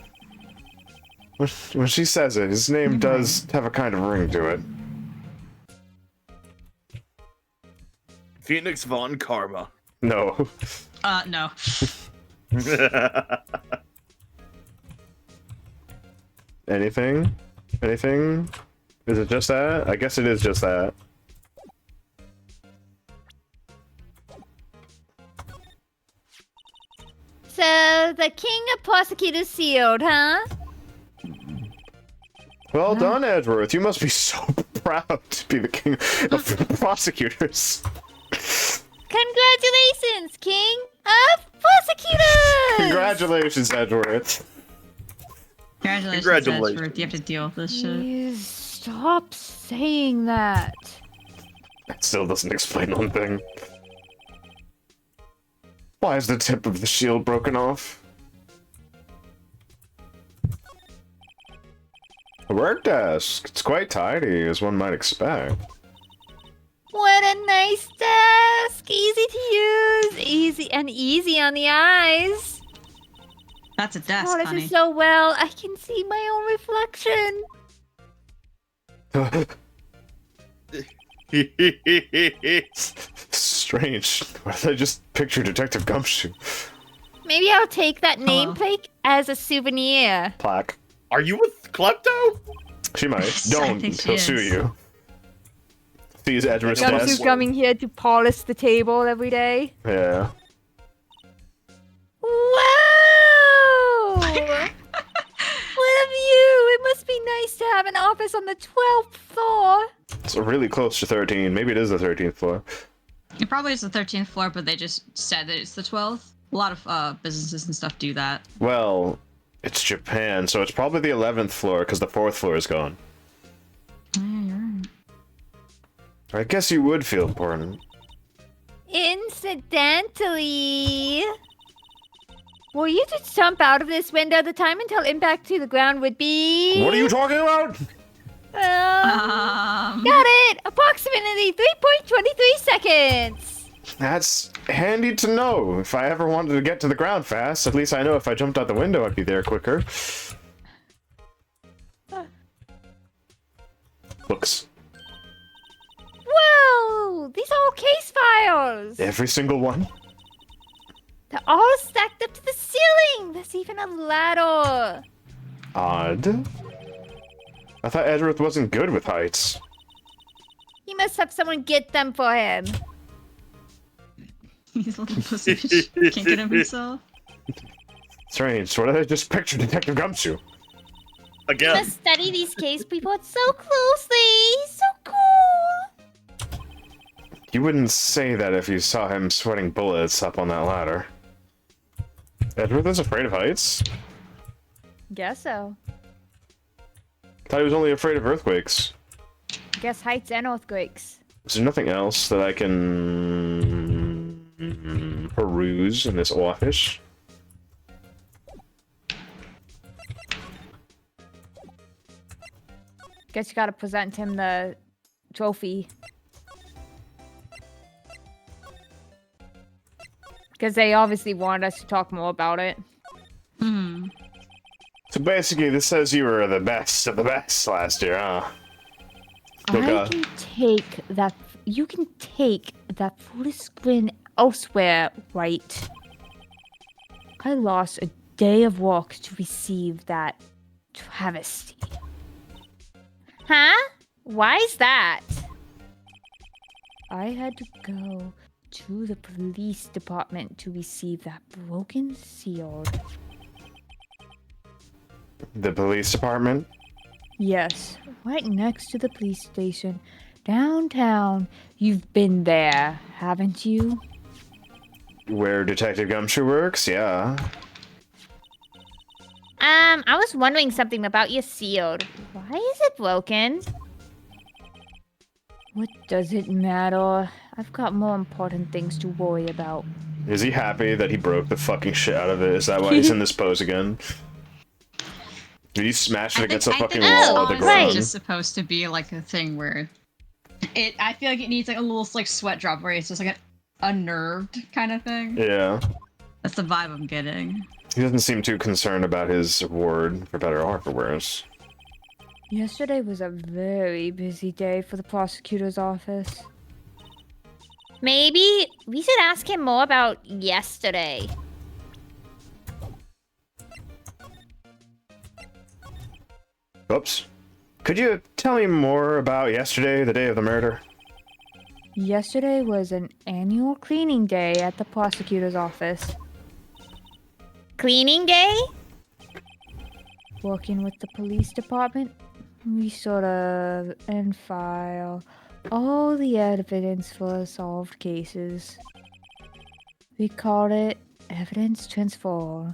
When she says it, his name does have a kind of ring to it. Phoenix Von Karma. No. No. Anything? Anything? Is it just that? I guess it is just that. So, the king of prosecutors sealed, huh? Well done, Edgeworth. You must be so proud to be the king of prosecutors. Congratulations, king of prosecutors! Congratulations, Edgeworth. Congratulations, Edgeworth. You have to deal with this shit. Please stop saying that. That still doesn't explain one thing. Why is the tip of the shield broken off? A work desk. It's quite tidy, as one might expect. What a nice desk! Easy to use, easy on the eyes. That's a desk, Oh, this honey. is so well. I can see my own reflection. Strange. Why did I just picture Detective Gumshoe? Maybe I'll take that Hello. nameplate as a souvenir. Plaque. Are you with Klepto? She might. I Don't. think she He'll sue is. you. Sees Edgeworth's Gumshoe Gumshoe's desk. coming here to polish the table every day. Yeah. Wow! What a view! It must be nice to have an office on the 12th floor. It's really close to 13. Maybe it is the 13th floor. It probably is the 13th floor, but they just said that it's the 12th. A lot of businesses and stuff do that. Well, It's Japan, so it's probably the 11th floor, because the 4th floor is gone. Oh, yeah, you're right. I guess you would feel important. Incidentally, were you to jump out of this window, the time until impact to the ground would be... What are you talking about? Got it! Approximately 3.23 seconds! That's handy to know. If I ever wanted to get to the ground fast, at least I know if I jumped out the window, I'd be there quicker. Books. Whoa! These are all case files! Every single one. They're all stacked up to the ceiling! There's even a ladder! Odd. I thought Edward wasn't good with heights. He must have someone get them for him. He's a little pussy bitch. Can't get him himself. Strange. What did I just picture Detective Gumshoe? You Again. must study these case reports so closely! So cool! You wouldn't say that if you saw him sweating bullets up on that ladder. Edward is afraid of heights? Guess so. Thought he was only afraid of earthquakes. Guess heights and earthquakes. Is there nothing else that I can peruse in this office? Guess you gotta present him the trophy. Because they obviously wanted us to talk more about it. Hmm. So basically, this says you were the best of the best last year, huh? Look, I can take that. You can take that foolish grin elsewhere, right? I lost a day of work to receive that travesty. Huh? Why is that? I had to go to the police department to receive that broken seal. the police department? Yes, right next to the police station, downtown. You've been there, haven't you? Where Detective Gumshoe works? Yeah. I was wondering something about your shield. Why is it broken? What does it matter? I've got more important things to worry about. Is he happy that he broke the fucking shit out of it? Is that why he's in this pose again? Did he smash it against the fucking wall of the It's ground? just supposed to be like a thing where I feel like it needs like a little like sweat drop where it's just like unnerved kind of thing. Yeah. That's the vibe I'm getting. He doesn't seem too concerned about his award, for better or for worse. Yesterday was a very busy day for the prosecutor's office. Maybe we should ask him more about yesterday. Oops. Could you tell me more about yesterday, the day of the murder? Yesterday was an annual cleaning day at the prosecutor's office. Cleaning day? Working with the police department, we sort of and file all the evidence for solved cases. We called it evidence transfer.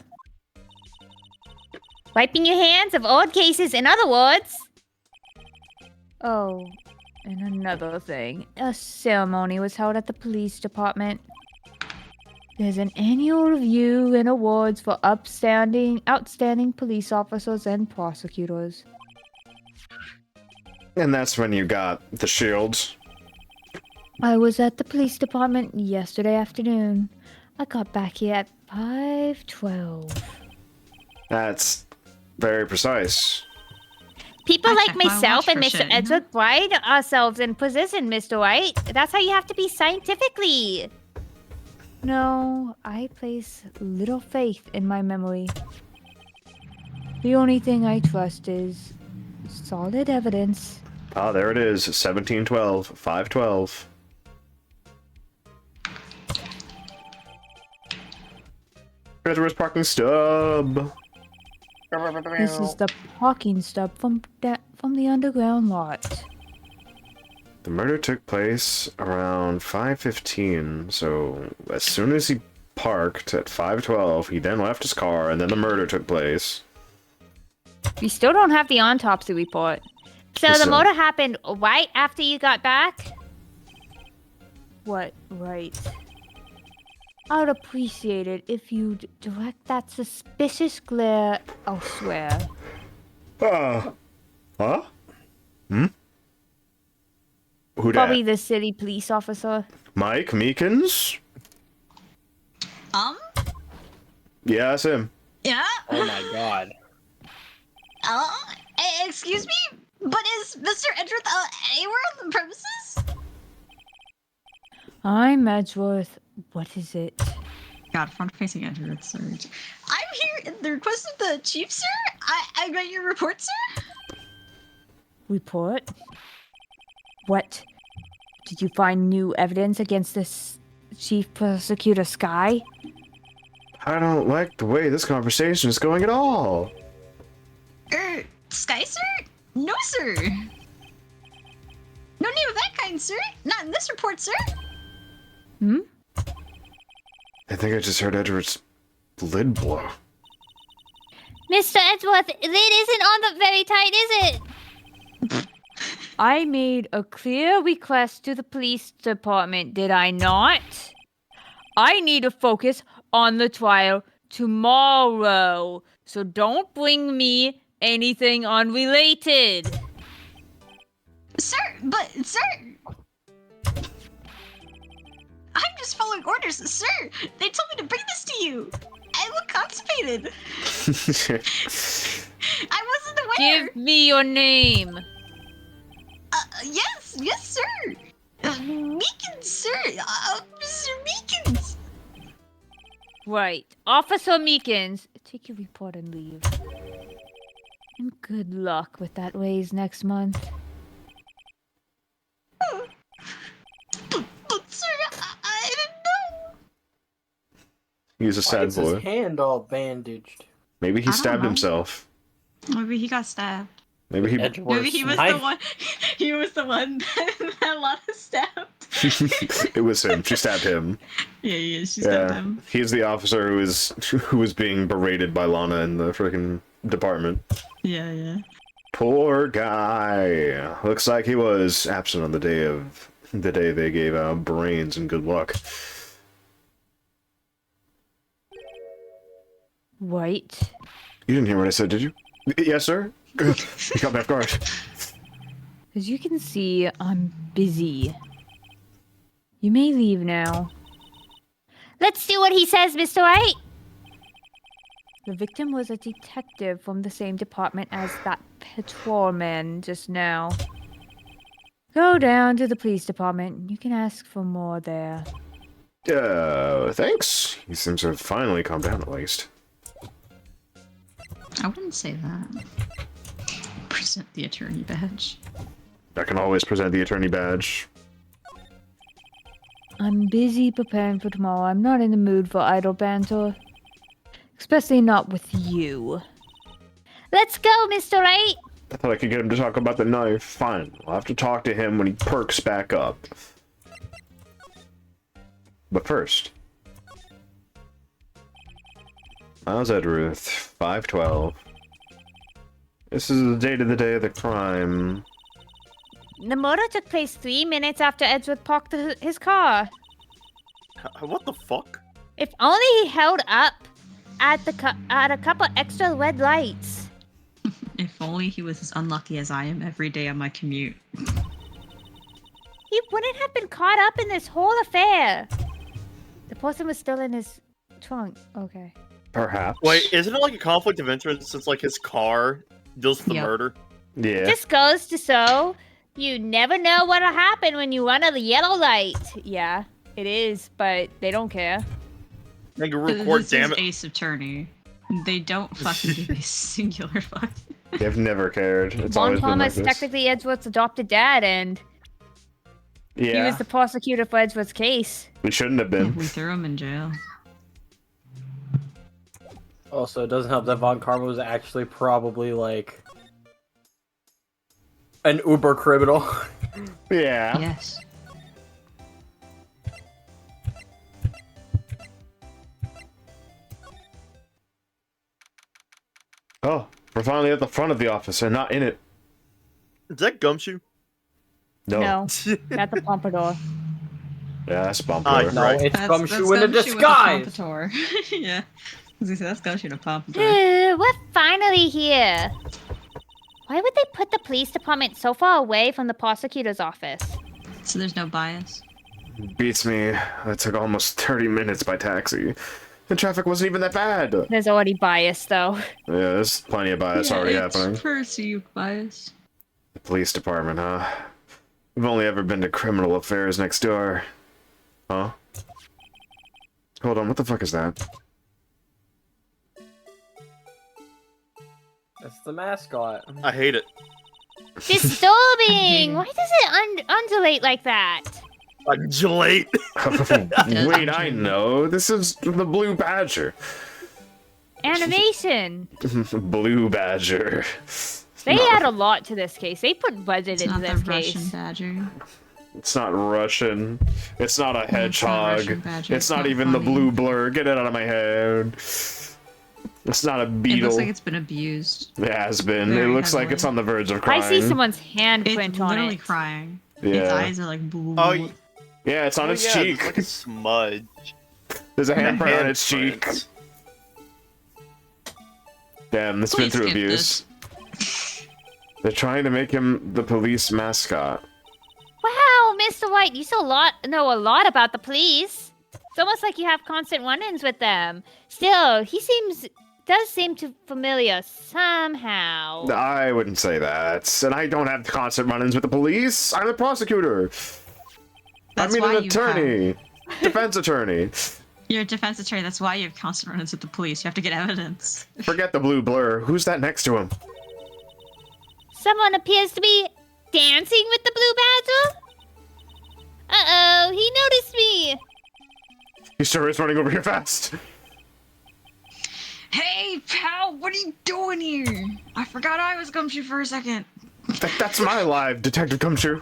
Wiping your hands of old cases, in other words. Oh, and another thing. A ceremony was held at the police department. There's an annual review and awards for outstanding police officers and prosecutors. And that's when you got the shields. I was at the police department yesterday afternoon. I got back here at 5:12. That's very precise. People I like checked my myself watch and for Mr. shit. Edward pride ourselves in position, Mr. White. That's how you have to be scientifically. No, I place little faith in my memory. The only thing I trust is solid evidence. Ah, there it is. 1712. 512. Treasurer's parking stub. This is the parking stub from the underground lot. The murder took place around 5:15, so as soon as he parked at 5:12, he then left his car, and then the murder took place. We still don't have the autopsy report. So Yes, the sir. motor happened right after you got back? What? Right. I would appreciate it if you'd direct that suspicious glare elsewhere. Huh? Who Probably dat? the city police officer. Mike Meekins? Yeah, that's him. Yeah. Oh my god. Excuse me, but is Mr. Edgeworth anywhere on the premises? I'm Edgeworth. What is it? God, front-facing Edgeworth, sir. I'm here at the request of the chief, sir. I got your report, sir. Report? What? Did you find new evidence against this Chief Prosecutor Sky? I don't like the way this conversation is going at all. Sky, sir? No, sir. No name of that kind, sir. Not in this report, sir. Hmm? I think I just heard Edward's lid blow. Mr. Edgeworth, it isn't on the very tight, is it? I made a clear request to the police department, did I not? I need to focus on the trial tomorrow, so don't bring me anything unrelated. Sir, but, sir. I'm just following orders, sir. They told me to bring this to you. I look constipated. I wasn't aware. Give me your name. Yes, sir. Meekins, sir. Mr. Meekins. Right. Officer Meekins, take your report and leave. And good luck with that raise next month. But sir, I didn't know. He's a Why sad is his boy. hand all bandaged? Maybe he I don't stabbed know. himself. Maybe he got stabbed. Maybe he. Edgeworth's Maybe he was knife. the one. He was the one that Lana stabbed. It was him. She stabbed him. Yeah, she stabbed Yeah, him. he's the officer who was being berated by Lana in the freaking department. Yeah. Poor guy. Looks like he was absent on the day they gave out brains and good luck. Right. You didn't hear what I said, did you? Yes, sir. You caught me off guard. As you can see, I'm busy. You may leave now. Let's do what he says, Mr. Wright. The victim was a detective from the same department as that patrolman just now. Go down to the police department. You can ask for more there. Thanks. He seems to have finally calmed down at least. I wouldn't say that. Present the attorney badge. I can always present the attorney badge. I'm busy preparing for tomorrow. I'm not in the mood for idle banter. Especially not with you. Let's go, Mr. Wright! I thought I could get him to talk about the knife. Fine. I'll have to talk to him when he perks back up. But first... Miles Edgeworth, 512. This is the date of the day of the crime. The murder took place 3 minutes after Edgeworth parked his car. What the fuck? If only he held up at a couple extra red lights. If only he was as unlucky as I am every day on my commute. He wouldn't have been caught up in this whole affair. The person was still in his trunk. Okay. Perhaps. Wait, isn't it like a conflict of interest since like his car deals with the Yep. murder? Yeah. Just goes to show you never know what'll happen when you run a yellow light. Yeah, it is, but they don't care. Make a record, This damn is it. Ace Attorney. They don't fucking give a singular fuck. They've never cared. It's Von always been like Thomas this. technically Edgeworth's adopted dad, and he Yeah. was the prosecutor for Edgeworth's case. We shouldn't have been. We threw him in jail. Also, it doesn't help that Von Karma was actually probably like an uber criminal. Yeah. Yes. Oh, We're finally at the front of the office and not in it. Is that Gumshoe? No. That's a pompadour. Yeah, that's Bumper. No, Right. it's That's Gumshoe in a Gumshoe with disguise. pompadour. Yeah. That's Gumshoe in a pompadour. We're finally here. Why would they put the police department so far away from the prosecutor's office? So there's no bias. Beats me. That took almost 30 minutes by taxi. The traffic wasn't even that bad. There's already bias, though. Yeah, there's plenty of bias already happening. Perceived bias. The police department, huh? We've only ever been to criminal affairs next door. Huh? Hold on, what the fuck is that? That's the mascot. I hate it. Disturbing! Why does it undulate like that? Undulate. Wait, I know. This is the Blue Badger. Animation! Blue Badger. They add a lot to this case. They put budget It's into not the this Russian case. badger. It's not Russian. It's not a Russian hedgehog. badger. It's not not even the funny. blue blur. Get it out of my head. It's not a It beetle. looks like it's been abused. It has been. Very It looks like heavily. it's on the verge of I crying. see someone's It's handprint on literally it. crying. Its Yeah. eyes are like blue. Oh, Yeah, it's on its yeah, cheek. It's like a smudge. There's a And handprint on its cheek. handprints. Damn, it's been Please through skip abuse. They're trying to make him the police mascot. Wow, Mr. White, you know a lot about the police. It's almost like you have constant run-ins with them. Still, he does seem to familiar somehow. I wouldn't say that. And I don't have constant run-ins with the police. I'm a prosecutor. That's I mean why an you attorney. Defense attorney. You're a defense attorney. That's why you have constant run-ins with the police. You have to get evidence. Forget the blue blur. Who's that next to him? Someone appears to be dancing with the blue badger? Uh-oh, he noticed me. He sure is running over here fast. Hey, pal, what are you doing here? I forgot I was Gumshoe for a second. That's my live, Detective Gumshoe.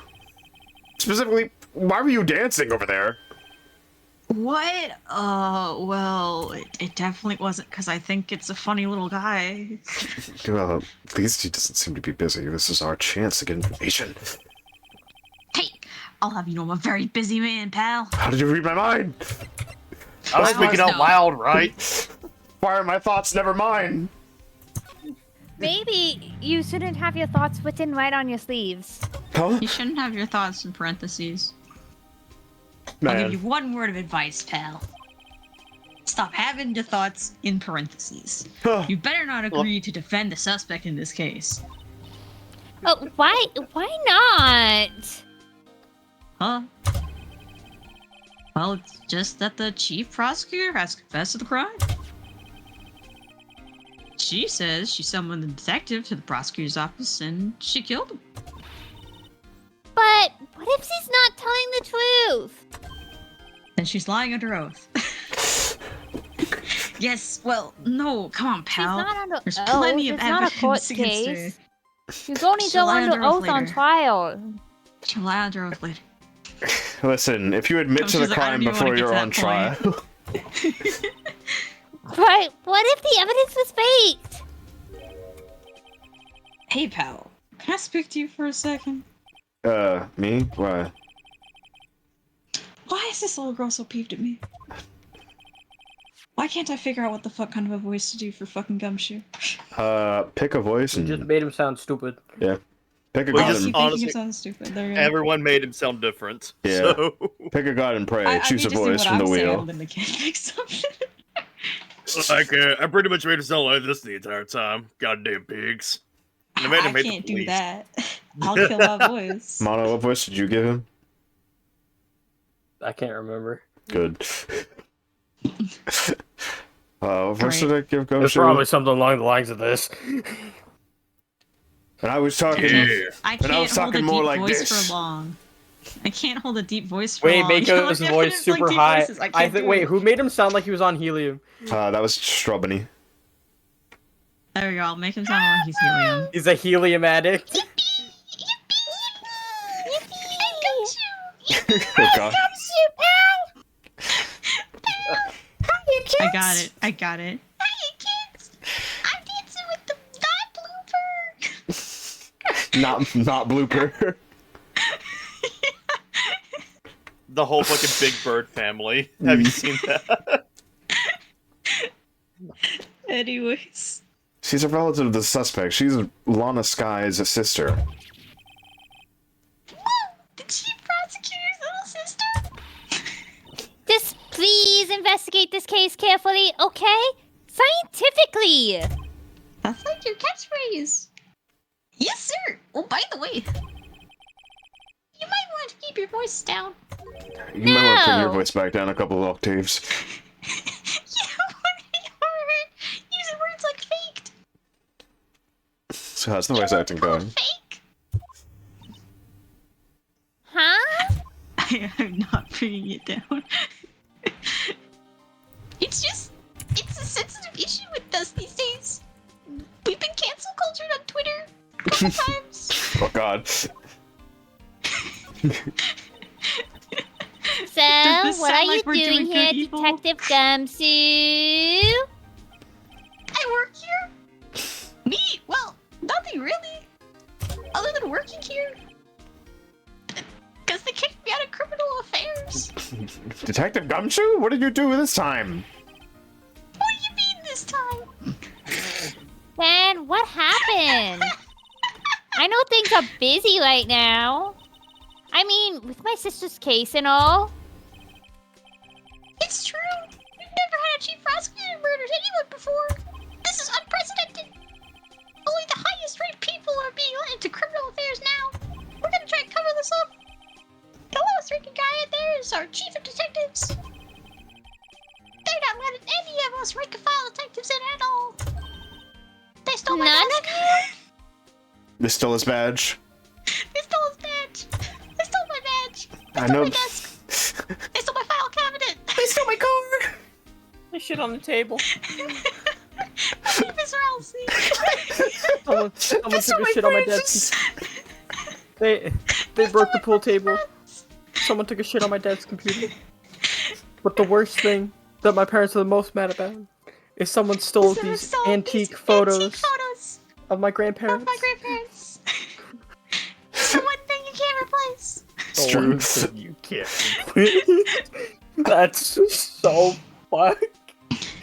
Specifically, why were you dancing over there? What? Well, it definitely wasn't because I think it's a funny little guy. Well, at least he doesn't seem to be busy. This is our chance to get information. Hey, I'll have you know I'm a very busy man, pal. How did you read my mind? I was I speaking was out loud, right? Why are my thoughts never mine? Maybe you shouldn't have your thoughts written right on your sleeves. Huh? You shouldn't have your thoughts in parentheses. I'll give you Man, one word of advice, pal. Stop having your thoughts in parentheses. Huh. You better not agree to defend the suspect in this case. Oh, why not? Huh? Well, it's just that the chief prosecutor has confessed to the crime. She says she summoned the detective to the prosecutor's office and she killed him. But what if she's not telling the truth? And she's lying under oath. Yes, well, no, come on, pal. She's not under There's oath. plenty of It's not a evidence court against her. case. She's only She'll go lie under under oath oath on later. trial. She'll lie under oath later. Listen, if you admit to the She's like, I crime don't even wanna before get you're to on that trial. But what if the evidence was faked? Hey, pal. Can I speak to you for a second? Me? Why? Why is this little girl so peeved at me? Why can't I figure out what the fuck kind of a voice to do for fucking Gumshoe? Pick a voice You and just made him sound stupid. pick a We god just- You and think honestly, you sound stupid? There you go. Everyone made him sound different. Yeah. So pick a god and pray. I Choose need a to see voice what from the I'm saying, wheel. then they can't fix something. like I pretty much made him sound like this the entire time. Goddamn pigs. And I him hate the can't do police. that. I'll kill that voice. Mono, what voice did you give him? I can't remember. Good. What voice Great. did I give It's Gumshoe? probably something along the lines of this. And I was talking. Yeah. I And I can't was hold a talking deep more like voice this. for long. I can't hold a deep voice for Wait, long. make Y'all his have voice different, super deep high. voices. I I can't think. do Wait, it. who made him sound like he was on helium? That was Strubany. There we go. I'll make him sound like he's helium. He's a helium addict. Oh, God. I got it. I got it. Hi, kids. I'm dancing with the not blue Not blooper. The whole fucking Big Bird family. Have you seen that? Anyways. She's a relative of the suspect. She's Lana Sky's sister. Whoa! The chief prosecutor's little sister? Just please investigate this case carefully, okay? Scientifically! That's like your catchphrase. Yes, sir! Oh, by the way, you might want to keep your voice down. You might want to put your No. voice back down a couple of octaves. Using words like faked. So how's the voice acting going? Fake. Huh? I am not bringing it down. It's a sensitive issue with us these days. We've been cancel cultured on Twitter a couple times. Oh god. So, this what sound are like you we're doing doing here, good evil? Detective Gumshoe? I work here. Me? Well, nothing really. Other than working here. Because they kicked me out of criminal affairs. Detective Gumshoe? What did you do this time? What do you mean this time? Dan, what happened? I know things are busy right now. I mean, with my sister's case and all. It's true. We've never had a chief prosecutor murder anyone before. This is unprecedented. Only the highest ranked people are being let into criminal affairs now. We're gonna try and cover this up. The lowest ranking guy in there is our chief of detectives. They're not letting any of us rank and file detectives in at all. They stole my None desk. of you? This still his badge? They stole his badge. They stole my badge. They I stole know. my desk. They stole my file cabinet. They stole my car. They shit on the table. My name is Ralsei. Someone took a shit on my desk. They broke the pool table. Someone took a shit on my dad's computer. But the worst thing that my parents are the most mad about is someone stole these antique photos of my grandparents. Of my grandparents. The one thing you can't replace. It's The true. one thing you can't. That's so fucked.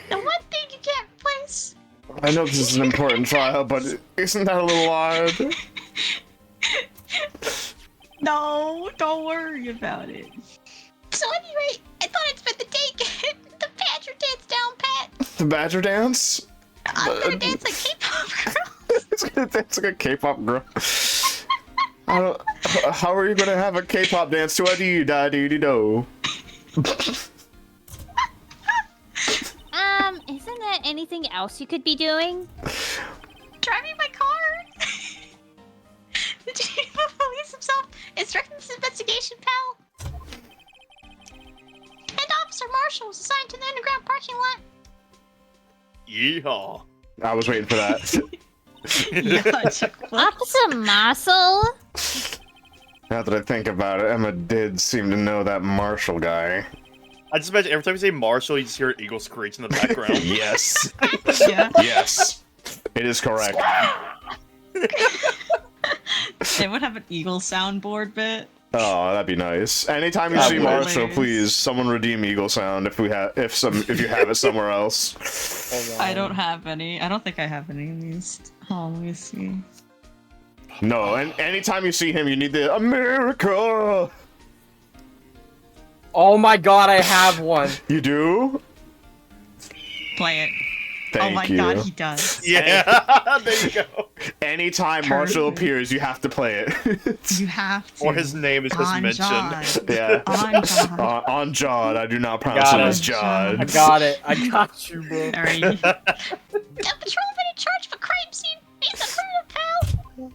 The one thing you can't replace. I know this is an important trial, but isn't that a little odd? No, don't worry about it. So anyway, I thought I'd spend the day getting the Badger dance down pat. The Badger dance? I'm gonna dance like K-pop girl. It's gonna dance like a K-pop girl. I don't. How are you gonna have a K-pop dance to a dee-da-dee-dee-do? Isn't there anything else you could be doing? Driving my car. The chief of police himself is directing this investigation, pal. And Officer Marshall was assigned to the underground parking lot. Yeehaw. I was waiting for that. Officer Marshall? Now that I think about it, Emma did seem to know that Marshall guy. I just imagine every time you say Marshall, you just hear an eagle screech in the background. Yes. Yeah. Yes. It is correct. They would have an eagle soundboard bit. Oh, that'd be nice. Anytime you That'd see be Marshall, hilarious. please, someone redeem Eagle Sound if you have it somewhere else. Hold I on. don't have any. I don't think I have any at least. Oh, let me see. No, and anytime you see him, you need the America. Oh my god, I have one. You do? Play it. Thank oh my you. god, he does. Yeah, there you go. Anytime Marshall appears, you have to play it. You have to. Or his name is just On mentioned. Jod. Yeah. On Jod. On Jod. I do not pronounce Got it it. as Jod. I got it. I got you, bro. Alright. The patrolman in charge of a crime scene. He's a murder, pal.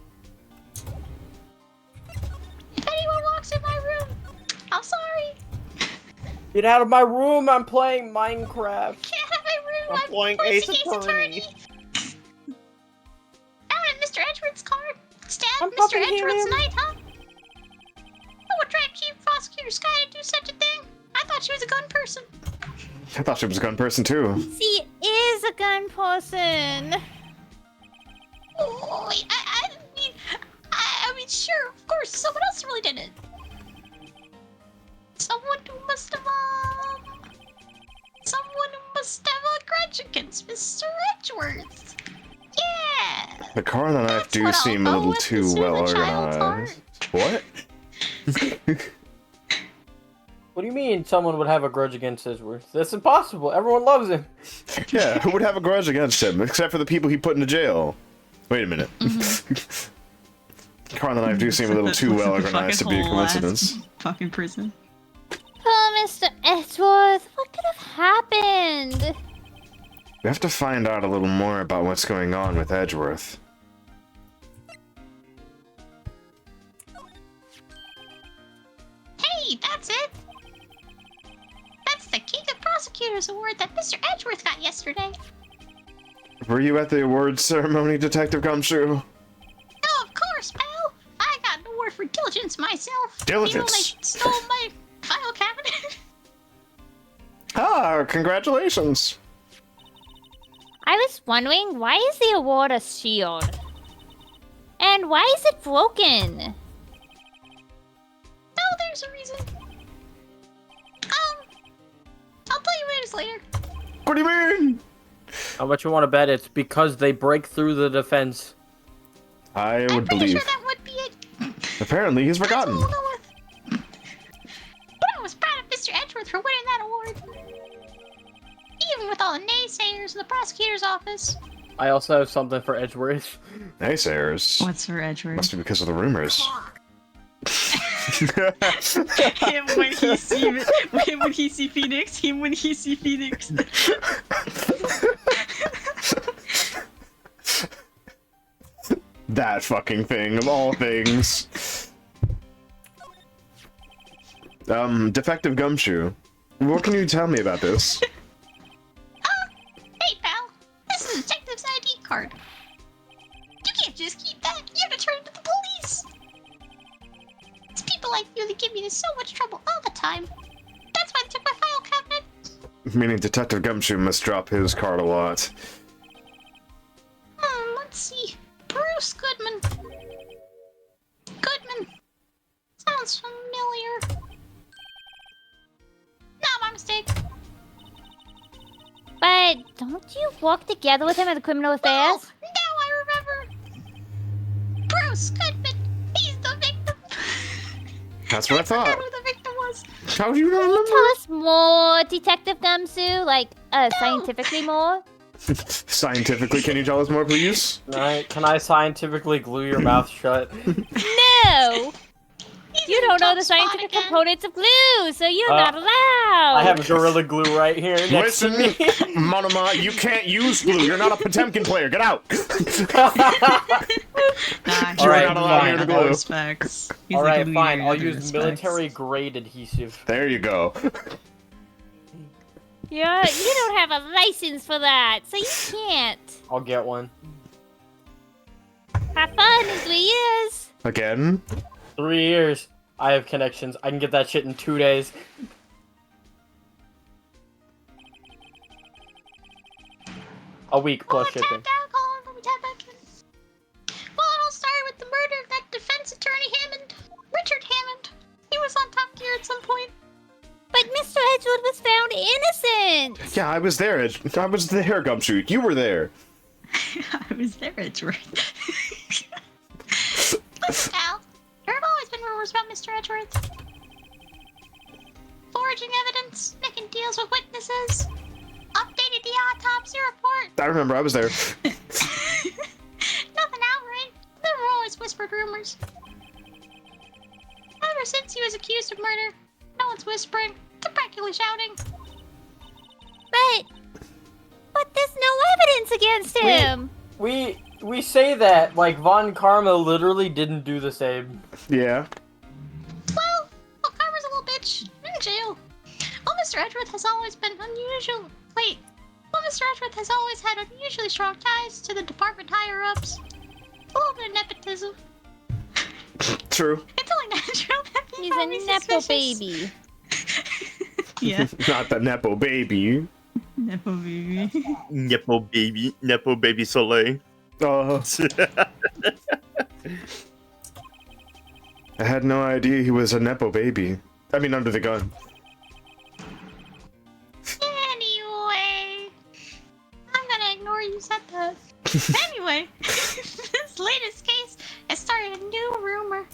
If anyone walks in my room, I'm sorry. Get out of my room. I'm playing Minecraft. Can't have my room. I'm playing Ace Attorney. Out in Mr. Edgeworth's car. Stab I'm Mr. fucking Edgeworth him. tonight, huh? Who would try to keep Prosecutor Sky to do such a thing? I thought she was a gun person. I thought she was a gun person too. She is a gun person. Oh, wait, I didn't mean... sure, of course, someone else really did it. Someone who must have a grudge against Mr. Edgeworth. Yeah. The car and the knife That's do what I'll seem a go little with, too Mr. well the child's organized. What? What do you mean someone would have a grudge against Edgeworth? That's impossible. Everyone loves him. Yeah, who would have a grudge against him, except for the people he put into jail? Wait a minute. Car and the knife do seem a little too well organized to be a coincidence. Fucking prison. Oh, Mr. Edgeworth, what could have happened? We have to find out a little more about what's going on with Edgeworth. Hey, that's it. That's the King of Prosecutors Award that Mr. Edgeworth got yesterday. Were you at the awards ceremony, Detective Gumshoe? No, of course, pal. I got an award for diligence myself. Diligence? You know, they stole my file cabinet. Ah, congratulations. I was wondering, why is the award a shield? And why is it broken? Oh, there's a reason. I'll tell you what it is later. What do you mean? How much you want to bet it's because they break through the defense? I I'm would pretty believe. sure that would be it. Apparently, he's That's forgotten. all I'll go with. But I was proud of Mr. Edgeworth for winning that award. Even with all the naysayers in the prosecutor's office. I also have something for Edgeworth. Naysayers. What's for Edgeworth? Must be because of the rumors. Him when he see Phoenix. Him when he see Phoenix. That fucking thing, of all things. Defective Gumshoe. What can you tell me about this? Hey, pal. This is a detective's ID card. You can't just keep that. You have to turn it to the police. It's people like you that give me so much trouble all the time. That's why they took my file cabinet. Meaning Detective Gumshoe must drop his card a lot. Let's see. Bruce Goodman. Goodman. Sounds familiar. Not my mistake. But don't you work together with him at the criminal affairs? Oh, now I remember. Bruce Goodman. He's the victim. That's what I forgot thought. who the victim was. How do you not remember? Tell us more, Detective Gumshoe, like, scientifically more. Scientifically, can you tell us more, please? Can I scientifically glue your mouth shut? No! He's You in don't know top the spot scientific again. components of glue, so you're not allowed! I have Gorilla Glue right here next Listen, to me. Monoma, you can't use glue. You're not a Potemkin player. Get out. Nah, You're Alright, not allowed here to fine. glue. respects. Alright, fine. I'll use military grade adhesive. There you go. You don't have a license for that, so you can't. I'll get one. Have fun in 3 years. Again? 3 years. I have connections. I can get that shit in 2 days. A week plus shipping. Tapped out, Colin. Let me tap back in. Well, it all started with the murder of that defense attorney Hammond. Richard Hammond. He was on Top Gear at some point. But Mr. Edgewood was found innocent. Yeah, I was there. I was there, Gumshoe. You were there. I was there, Edgeworth. Listen, Al. There have always been rumors about Mr. Edgeworth. Forging evidence, making deals with witnesses, updated the autopsy report. I remember. I was there. Nothing outright. There were always whispered rumors. Ever since he was accused of murder, no one's whispering. They're practically shouting. But there's no evidence against him. We say that, like, Von Karma literally didn't do the same. Yeah. Well, Karma's a little bitch. In jail. Well, Mr. Edgeworth has always been unusual. Wait. Well, Mr. Edgeworth has always had unusually strong ties to the department higher-ups. A little bit of nepotism. True. It's only natural that he He's found me a nepo suspicious. baby. Yeah. Not the Nepo baby. Nepo baby. Nepo baby Soleil. Oh. I had no idea he was a Nepo baby. I mean, under the gun. Anyway, I'm gonna ignore you said that. Anyway, this latest case has started a new rumor.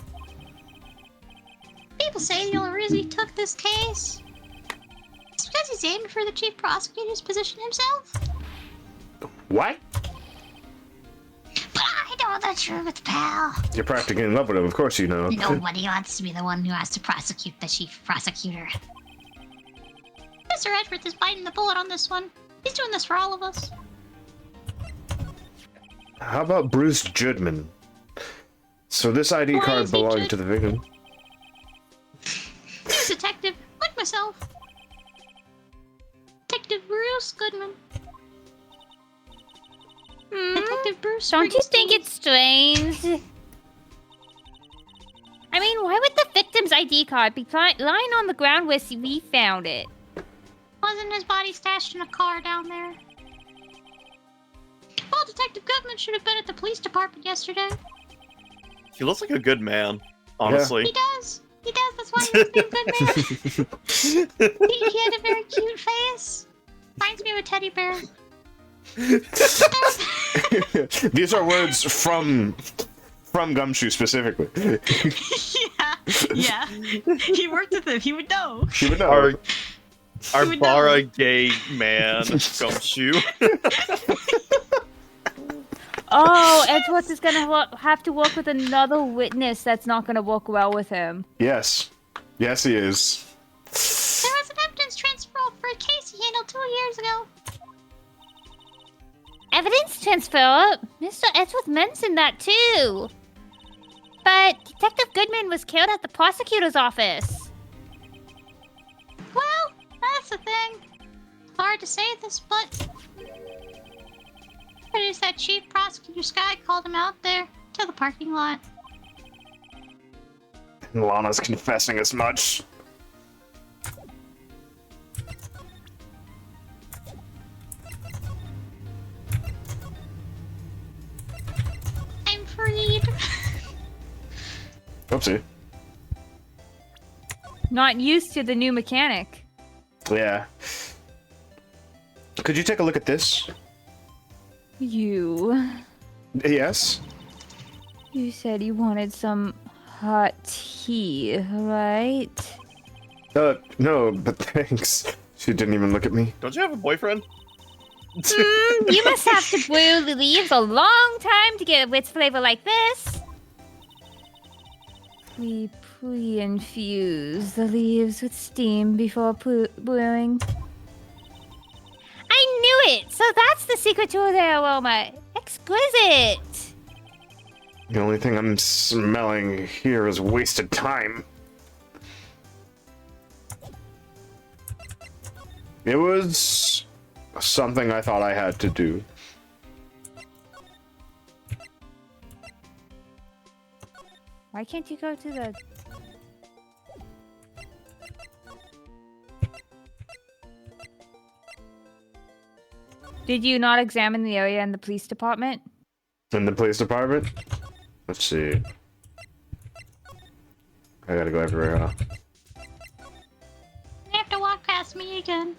People say the only reason he took this case is because he's aiming for the chief prosecutor's position himself. What? But I know the truth, pal. You're practically in love with him, of course you know. Nobody wants to be the one who has to prosecute the chief prosecutor. Mr. Edgeworth is biting the bullet on this one. He's doing this for all of us. How about Bruce Judman? So this ID Why card is he belonged to the victim. He's a detective, like myself. Detective Bruce Goodman. Detective Bruce. Don't you think Springsteen. it's strange? I mean, why would the victim's ID card be lying on the ground where we found it? Wasn't his body stashed in a car down there? Well, Detective Goodman should have been at the police department yesterday. He looks like a good man, honestly. He does. He does. That's why he was named Goodman. He had a very cute face. Reminds me of a teddy bear. These are words from Gumshoe specifically. Yeah. He worked with him. He would know. He would know. Our would bara know. gay man gumshoe. Oh, Edgeworth is gonna have to work with another witness that's not gonna work well with him. Yes. Yes, he is. There was an evidence transfer for a case he handled 2 years ago. Evidence transfer? Mr. Edgeworth mentioned that too. But Detective Goodman was killed at the prosecutor's office. Well, that's the thing. Hard to say this, but it is that chief prosecutor Sky called him out there to the parking lot. Lana's confessing as much. I'm freed. Oopsie. Not used to the new mechanic. Yeah. Could you take a look at this? You Yes. said you wanted some hot tea, right? No, but thanks. She didn't even look at me. Don't you have a boyfriend? You must have to boil the leaves a long time to get a rich flavor like this. We pre-infuse the leaves with steam before brewing. I knew it! So that's the secret to the aroma. Exquisite! The only thing I'm smelling here is wasted time. It was something I thought I had to do. Why can't you go to the... Did you not examine the area in the police department? In the police department? Let's see. I gotta go everywhere, huh? You have to walk past me again.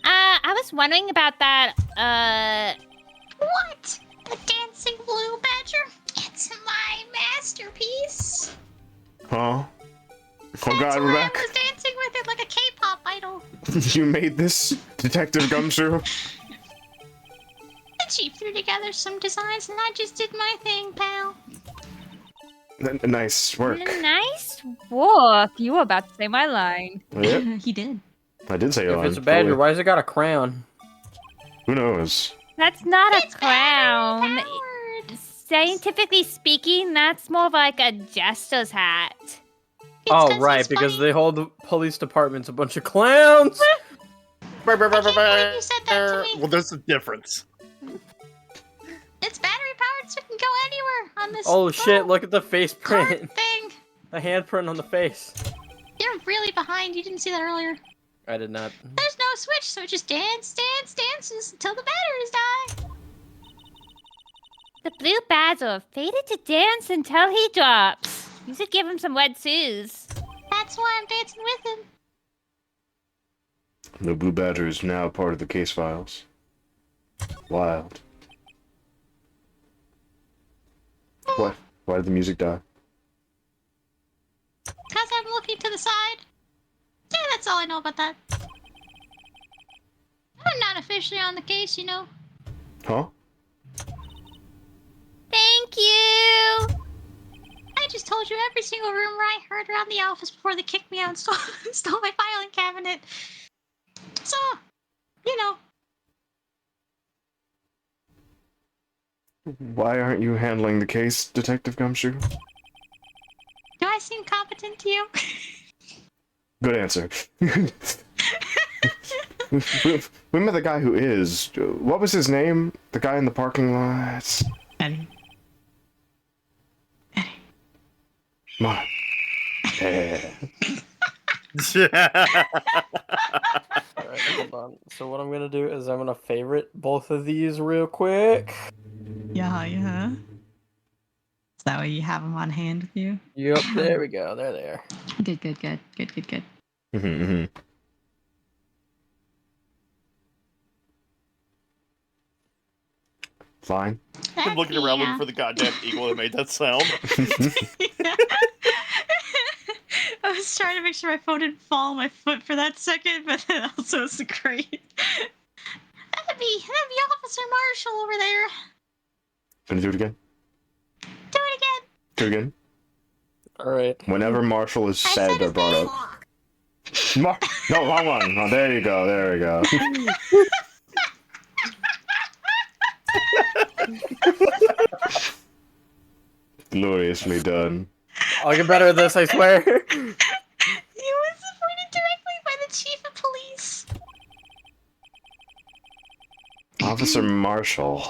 I was wondering about that, What? The dancing blue badger? It's my masterpiece. Huh? Oh That's god, we're why back. I was dancing with it like a K-pop idol. You made this, Detective Gumshoe? The chief threw together some designs and I just did my thing, pal. Nice work. nice. Work. You were about to say my line. Yep, He did. I did say If it's a badger, why has it got a crown? Who knows? That's not a It's crown. battery-powered. Scientifically speaking, that's more of like a jester's hat. It's Oh, 'cause right, it's because funny. the whole police department's a bunch of clowns! I can't believe you said that to me. Well, there's a difference. It's battery powered, so it can go anywhere on this. Oh shit, little look at the face card print. thing. A handprint on the face. You're really behind. You didn't see that earlier. I did not. There's no switch, so it just dances until the batteries die. The blue badger faded to dance until he drops. You should give him some wet shoes. That's why I'm dancing with him. The Blue Badger is now part of the case files. Wild. What? Why did the music die? Because I'm looking to the side. Yeah, that's all I know about that. I'm not officially on the case, you know. Huh? Thank you. I just told you every single rumor I heard around the office before they kicked me out and stole my filing cabinet. So, you know. Why aren't you handling the case, Detective Gumshoe? Do I seem competent to you? Good answer. We met the guy who is. What was his name? The guy in the parking lot? Eddie. Ma. Yeah. Alright, hold on. So what I'm gonna do is I'm gonna favorite both of these real quick. Yeah. Is that way you have them on hand with you? Yep, there we go. They're there. Good. Mm-hmm. Fine. I'm looking around looking for the goddamn eagle that made that sound. I was trying to make sure my phone didn't fall on my foot for that second, but then also it's great. That'd be Officer Marshall over there. Gonna do it again? Do it again. Do it again? Alright. Whenever Marshall is I said said or his brought name. up. No, wrong one. Oh, there you go. There we go. Gloriously done. I'll get better at this, I swear. He was appointed directly by the chief of police. Officer Marshall.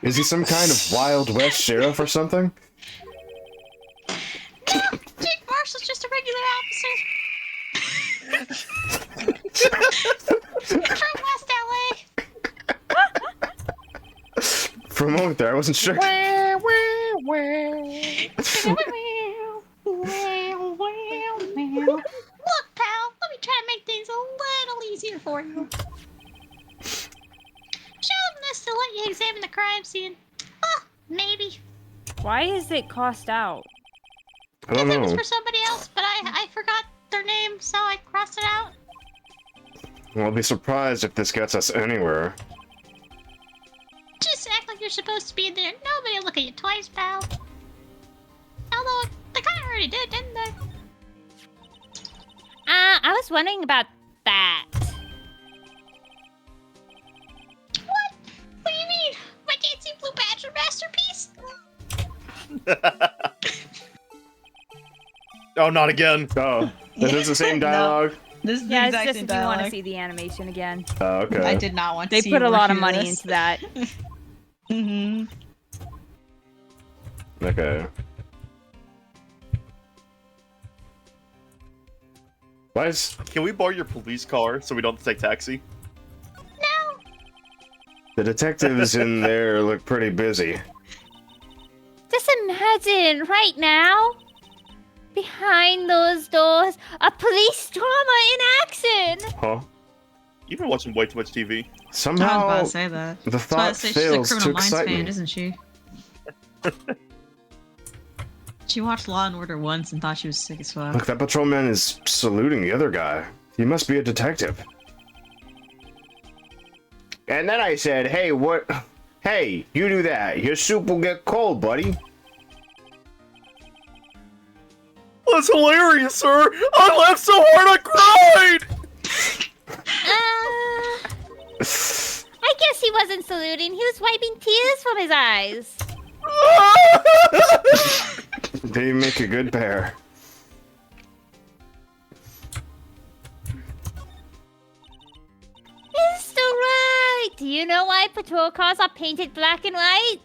Is he some kind of Wild West sheriff or something? No, Jake Marshall's just a regular officer. From West LA. For a moment there, I wasn't sure. Look, pal, let me try to make things a little easier for you. Show them this to let you examine the crime scene. Oh, maybe. Why is it crossed out? I don't It was know. for somebody else, but I forgot their name, so I crossed it out. Well, I'll be surprised if this gets us anywhere. Just act like you're supposed to be in there. Nobody will look at you twice, pal. Although, they kind of already did, didn't they? I was wondering about that. What? What do you mean? My dancing blue badger masterpiece? Oh, not again. Oh, this is the same dialogue? This is the Yeah, it's exact just same if you want to dialogue. see the animation again. Oh, okay. I did not want to They see put a or lot of hear money this. into that. Mm-hmm. Okay. Why is... Can we borrow your police car so we don't have to take taxi? No. The detectives in there look pretty busy. Just imagine right now, behind those doors, a police drama in action. Huh? You've been watching way too much TV. I was Somehow, about to say that. the That's why I thought say she's a fails to Criminal Minds excite fan, me. isn't she? She watched Law and Order once and thought she was sick as fuck. Look, that patrolman is saluting the other guy. He must be a detective. And then I said, hey, what? Hey, you do that. Your soup will get cold, buddy. That's hilarious, sir! I laughed so hard I cried! I guess he wasn't saluting. He was wiping tears from his eyes. They make a good pair. Mr. Wright, do you know why patrol cars are painted black and white?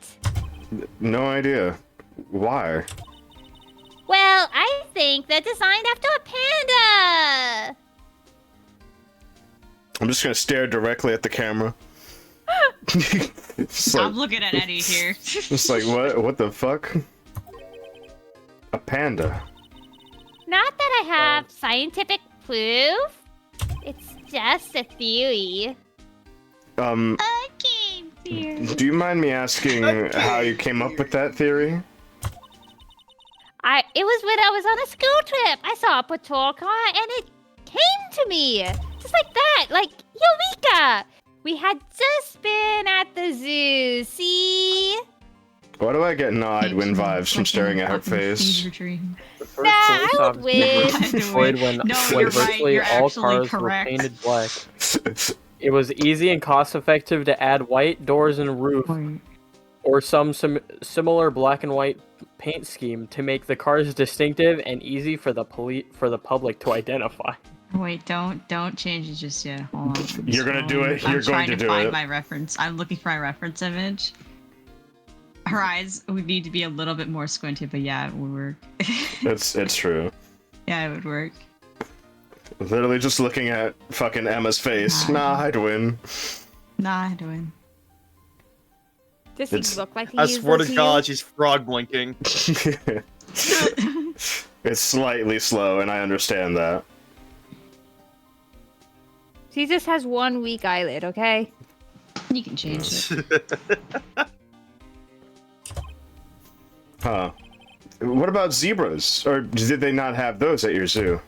No idea. Why? Well, I think they're designed after a panda. I'm just gonna stare directly at the camera. It's I'm like, looking at Eddie here. it's like what the fuck? A panda. Not that I have scientific proof. It's just a theory. Okay, dear. Do you mind me asking how you came up with that theory? It was when I was on a school trip. I saw a patrol car and it came to me. Just like that. Like, Eureka! We had just been at the zoo, see? Why do I get Nidewin vibes from staring at her face? Fever dream. The first Nah, I police would officer win. was destroyed when, No, when you're right, virtually you're all actually cars correct. were painted black. It was easy and cost-effective to add white doors and roof, or some similar black and white paint scheme to make the cars distinctive and easy for the public to identify. Wait, don't change it just yet. Hold on. You're gonna do it. You're I'm trying going to to do find it. my reference. I'm looking for my reference image. Her eyes would need to be a little bit more squinty, but yeah, it would work. It's true. Yeah, it would work. Literally just looking at fucking Emma's face. Nah, I'd win. Nah, I don't. Does he It's- look like he I uses swear to heels? God, she's frog blinking. It's slightly slow, and I understand that. He just has one weak eyelid, okay? You can change it. Huh. What about zebras? Or did they not have those at your zoo?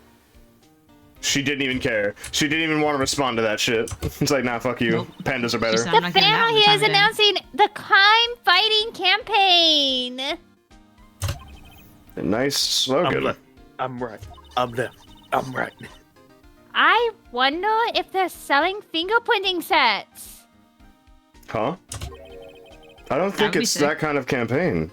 She didn't even care. She didn't even want to respond to that shit. It's like, nah, fuck you. Nope. Pandas are She better. said- The I'm not getting that family one is time of day. announcing the crime-fighting campaign. A nice slogan. I'm left. I'm right. I'm left. I'm right. I wonder if they're selling fingerprinting sets. Huh? I don't think would be it's sick. that kind of campaign.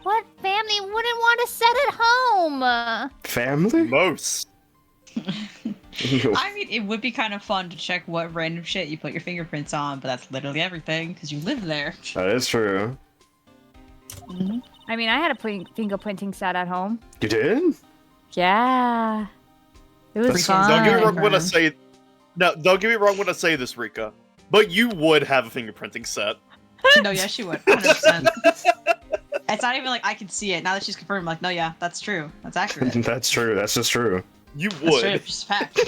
What family wouldn't want a set at home? Family? Most. I mean, it would be kind of fun to check what random shit you put your fingerprints on, but that's literally everything because you live there. That is true. I mean, I had a fingerprinting set at home. You did? Yeah. It was That's- fun. Don't get me wrong Fine. when I say. No, don't get me wrong when I say this, Rika. But you would have a fingerprinting set. No, yes, you would. 100%. It's not even like I can see it. Now that she's confirmed, like, no, yeah, that's true. That's accurate. That's true. That's just true. You That's straight would. up just fact.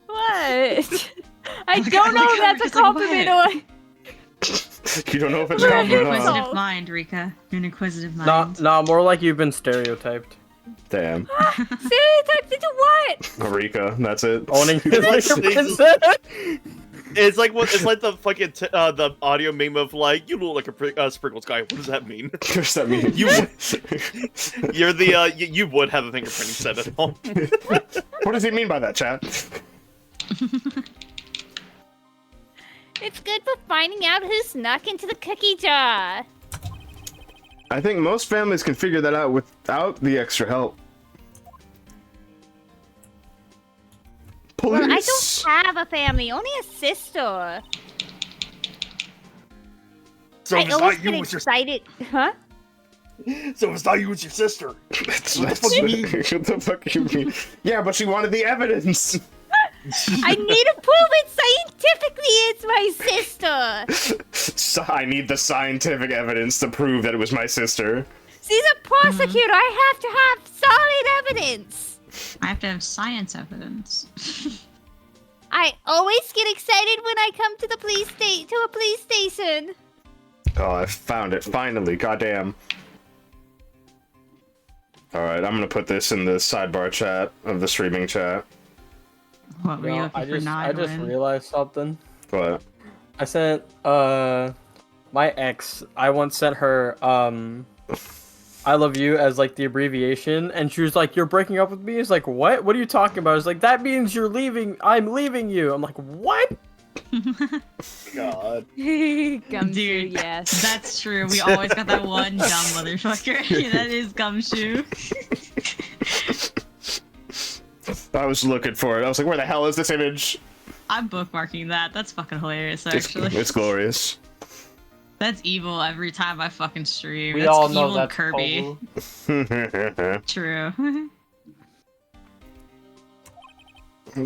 What? I Look don't at- know look if at that's a Rika's like, compliment or what? You don't know if it's Look a at You're compliment an or Rika. not. inquisitive mind, Rika. You're an inquisitive Nah, mind. nah, more like you've been stereotyped. Damn. Stereotyped into what? Eureka. That's it. Owning his It's- fingerprints. It's like what? It's like the fucking the audio meme of like you look like a sprinkled guy. What does that mean? What does that mean? You would. You're the you would have a fingerprinting set at home. What does he mean by that, chat? It's good for finding out who snuck into the cookie jar. I think most families can figure that out without the extra help. Police. Well, I don't have a family, only a sister. So I it's always not get you, it's your. excited. Huh? So it's not you, it's your sister. That's, What the fuck you mean? What the fuck you mean? Yeah, but she wanted the evidence. I need to prove it scientifically. It's my sister. So I need the scientific evidence to prove that it was my sister. She's a prosecutor. I have to have solid evidence. I have to have science evidence. I always get excited when I come to the a police station. Oh, I found it finally. Goddamn. All right, I'm gonna put this in the sidebar chat of the streaming chat. What were you Yo, looking I for? just Nodwin? realized something. But I sent my ex. I once sent her I love you as like the abbreviation, and she was like, "You're breaking up with me." It's like, what? What are you talking about? It's like, that means you're leaving. I'm leaving you. I'm like, what? God. Gumshoe, Dude, yes. That's true. We always got that one dumb motherfucker. That is Gumshoe. I was looking for it. I was like, where the hell is this image? I'm bookmarking that. That's fucking hilarious, It's, actually. it's glorious. That's evil every time I fucking stream. We That's all know evil that's Kirby. Povu. True.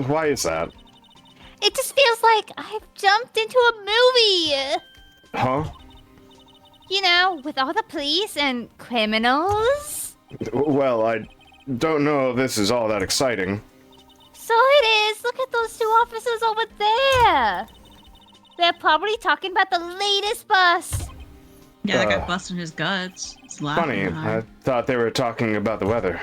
Why is that? It just feels like I've jumped into a movie. Huh? You know, with all the police and criminals. Well, I don't know if this is all that exciting. So it is. Look at those two officers over there. They're probably talking about the latest bus. Yeah, that guy busting his guts. It's laughing Funny, I hard. thought they were talking about the weather.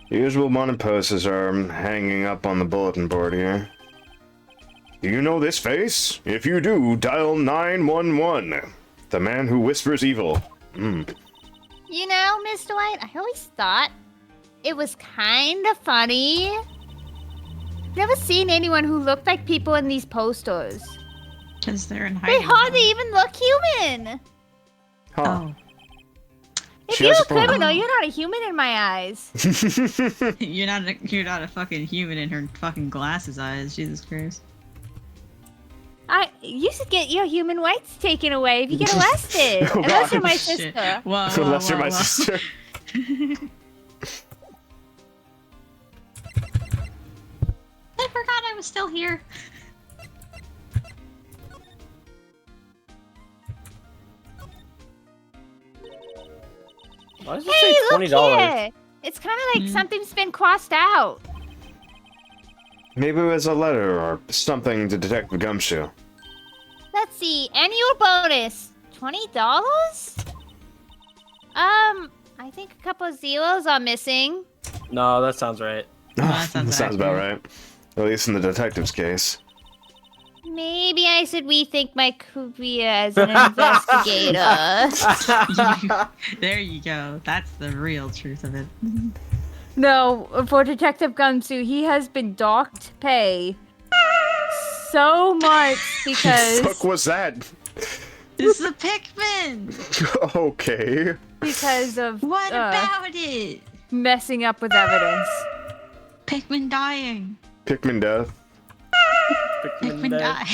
The usual wanted posters are hanging up on the bulletin board here. Do you know this face? If you do, dial 911. The man who whispers evil. You know, Mr. White, I always thought it was kind of funny. Never seen anyone who looked like people in these posters. Because they're in They hiding. hardly even look human. Huh. Oh. If She you're has a a point. criminal, you're not a human in my eyes. You're not a fucking human in her fucking glasses eyes. Jesus Christ. You should get your human rights taken away if you get arrested. Oh, Unless you're my Shit. sister. Whoa, Unless you're whoa, my whoa. sister. I forgot I was still here. Why does it Hey, say look $20? here. It's kind of like something's been crossed out. Maybe it was a letter or something to Detective Gumshoe. Let's see. Annual bonus. $20? I think a couple of zeros are missing. No, that sounds right. that sounds about accurate. right. At least in the detective's case. Maybe I should rethink my career as an investigator. There you go. That's the real truth of it. No, for Detective Gumshoe, he has been docked pay so much The because fuck was that? This is a Pikmin! Okay. of What about it? messing up with evidence. Pikmin dying. Pikmin death. Pikmin die.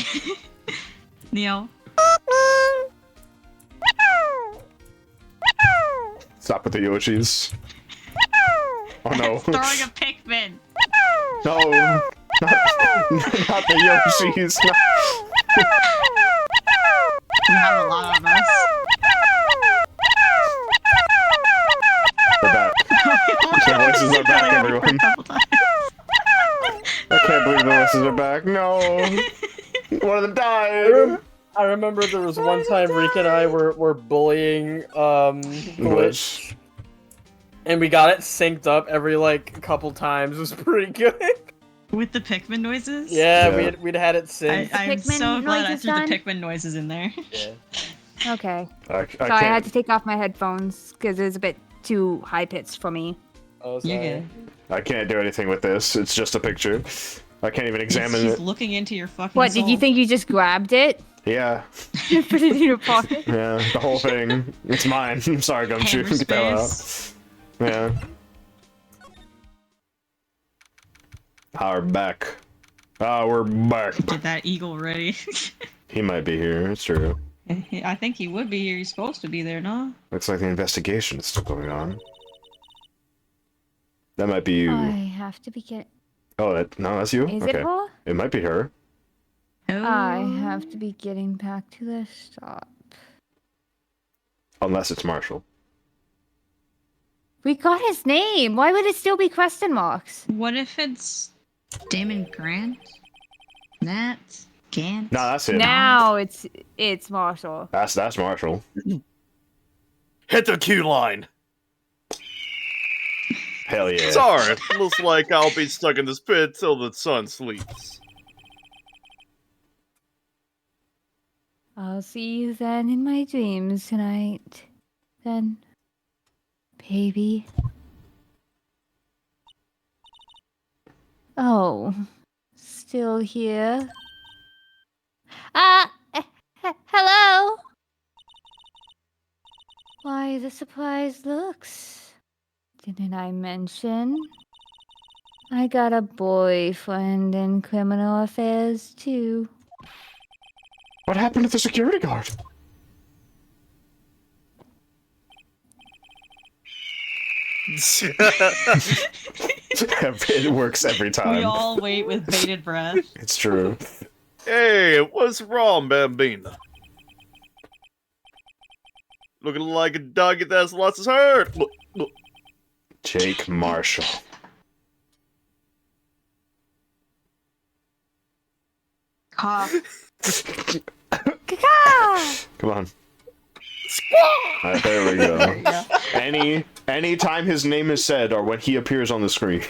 Neil. Stop with the Yoshis. Oh no. Throwing a Pikmin. No. Not the Yoshis. No. We have a lot of us. They're back. The voices are back, everyone. I can't believe the voices are back. No. One of them died. I remember there was one time Rika and I were bullying Glitch, and we got it synced up every like couple times. It was pretty good. With the Pikmin noises? Yeah, Yeah. we'd had it synced. I'm Pikmin so glad I noises threw done? the Pikmin noises in there. Yeah. Okay. I So I had can't. to take off my headphones because it was a bit too high pitched for me. Oh, You're sorry. good. I can't do anything with this. It's just a picture. I can't even examine He's it. looking into your fucking What, did you soul. think you just grabbed it? Yeah. Put it in your pocket? Yeah. The whole thing. It's mine. I'm sorry, Gumshoe. Hammer Get that out. space? Yeah. We're back. We're back. Get that eagle ready. He might be here. It's true. I think he would be here. He's supposed to be there, no? Looks like the investigation is still going on. That might be you. I have to be getting. Oh, no, that's you? Is okay. it her? It might be her. Oh. I have to be getting back to the stop. Unless it's Marshall. We got his name. Why would it still be question marks? What if it's Damon Grant? Nat? Gant? No, that's him. Now it's Marshall. That's Marshall. Hit the queue line. Hell yeah. Sorry, looks like I'll be stuck in this pit till the sun sleeps. I'll see you then in my dreams tonight. Then, baby. Oh, still here? Hello? Why the surprised looks? Didn't I mention? I got a boyfriend in criminal affairs too. What happened to the security guard? It works every time. We all wait with bated breath. It's true. Hey, what's wrong, Bambina? Looking like a doggy that's lost his herd. Look. Jake Marshall. Cough. Come on. Alright, there we go. Any time his name is said or when he appears on the screen.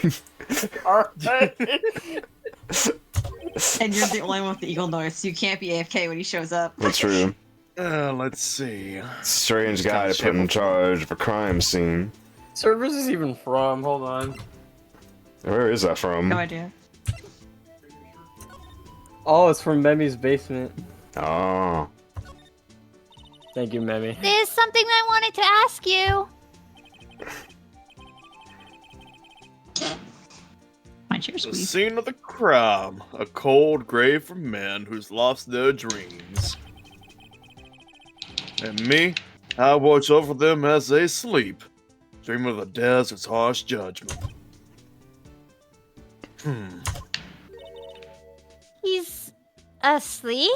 And you're the only one with the eagle noise, so you can't be AFK when he shows up. That's true. Let's see. Strange guy put in charge of a crime scene. Servers is even from? Hold on. Where is that from? No idea. Oh, it's from Memi's basement. Oh. Thank you, Memi. There's something I wanted to ask you. My chair's The squeezed. scene of the crime. A cold grave for men who's lost their dreams. And me, I watch over them as they sleep, dreaming of the desert's harsh judgment. He's asleep?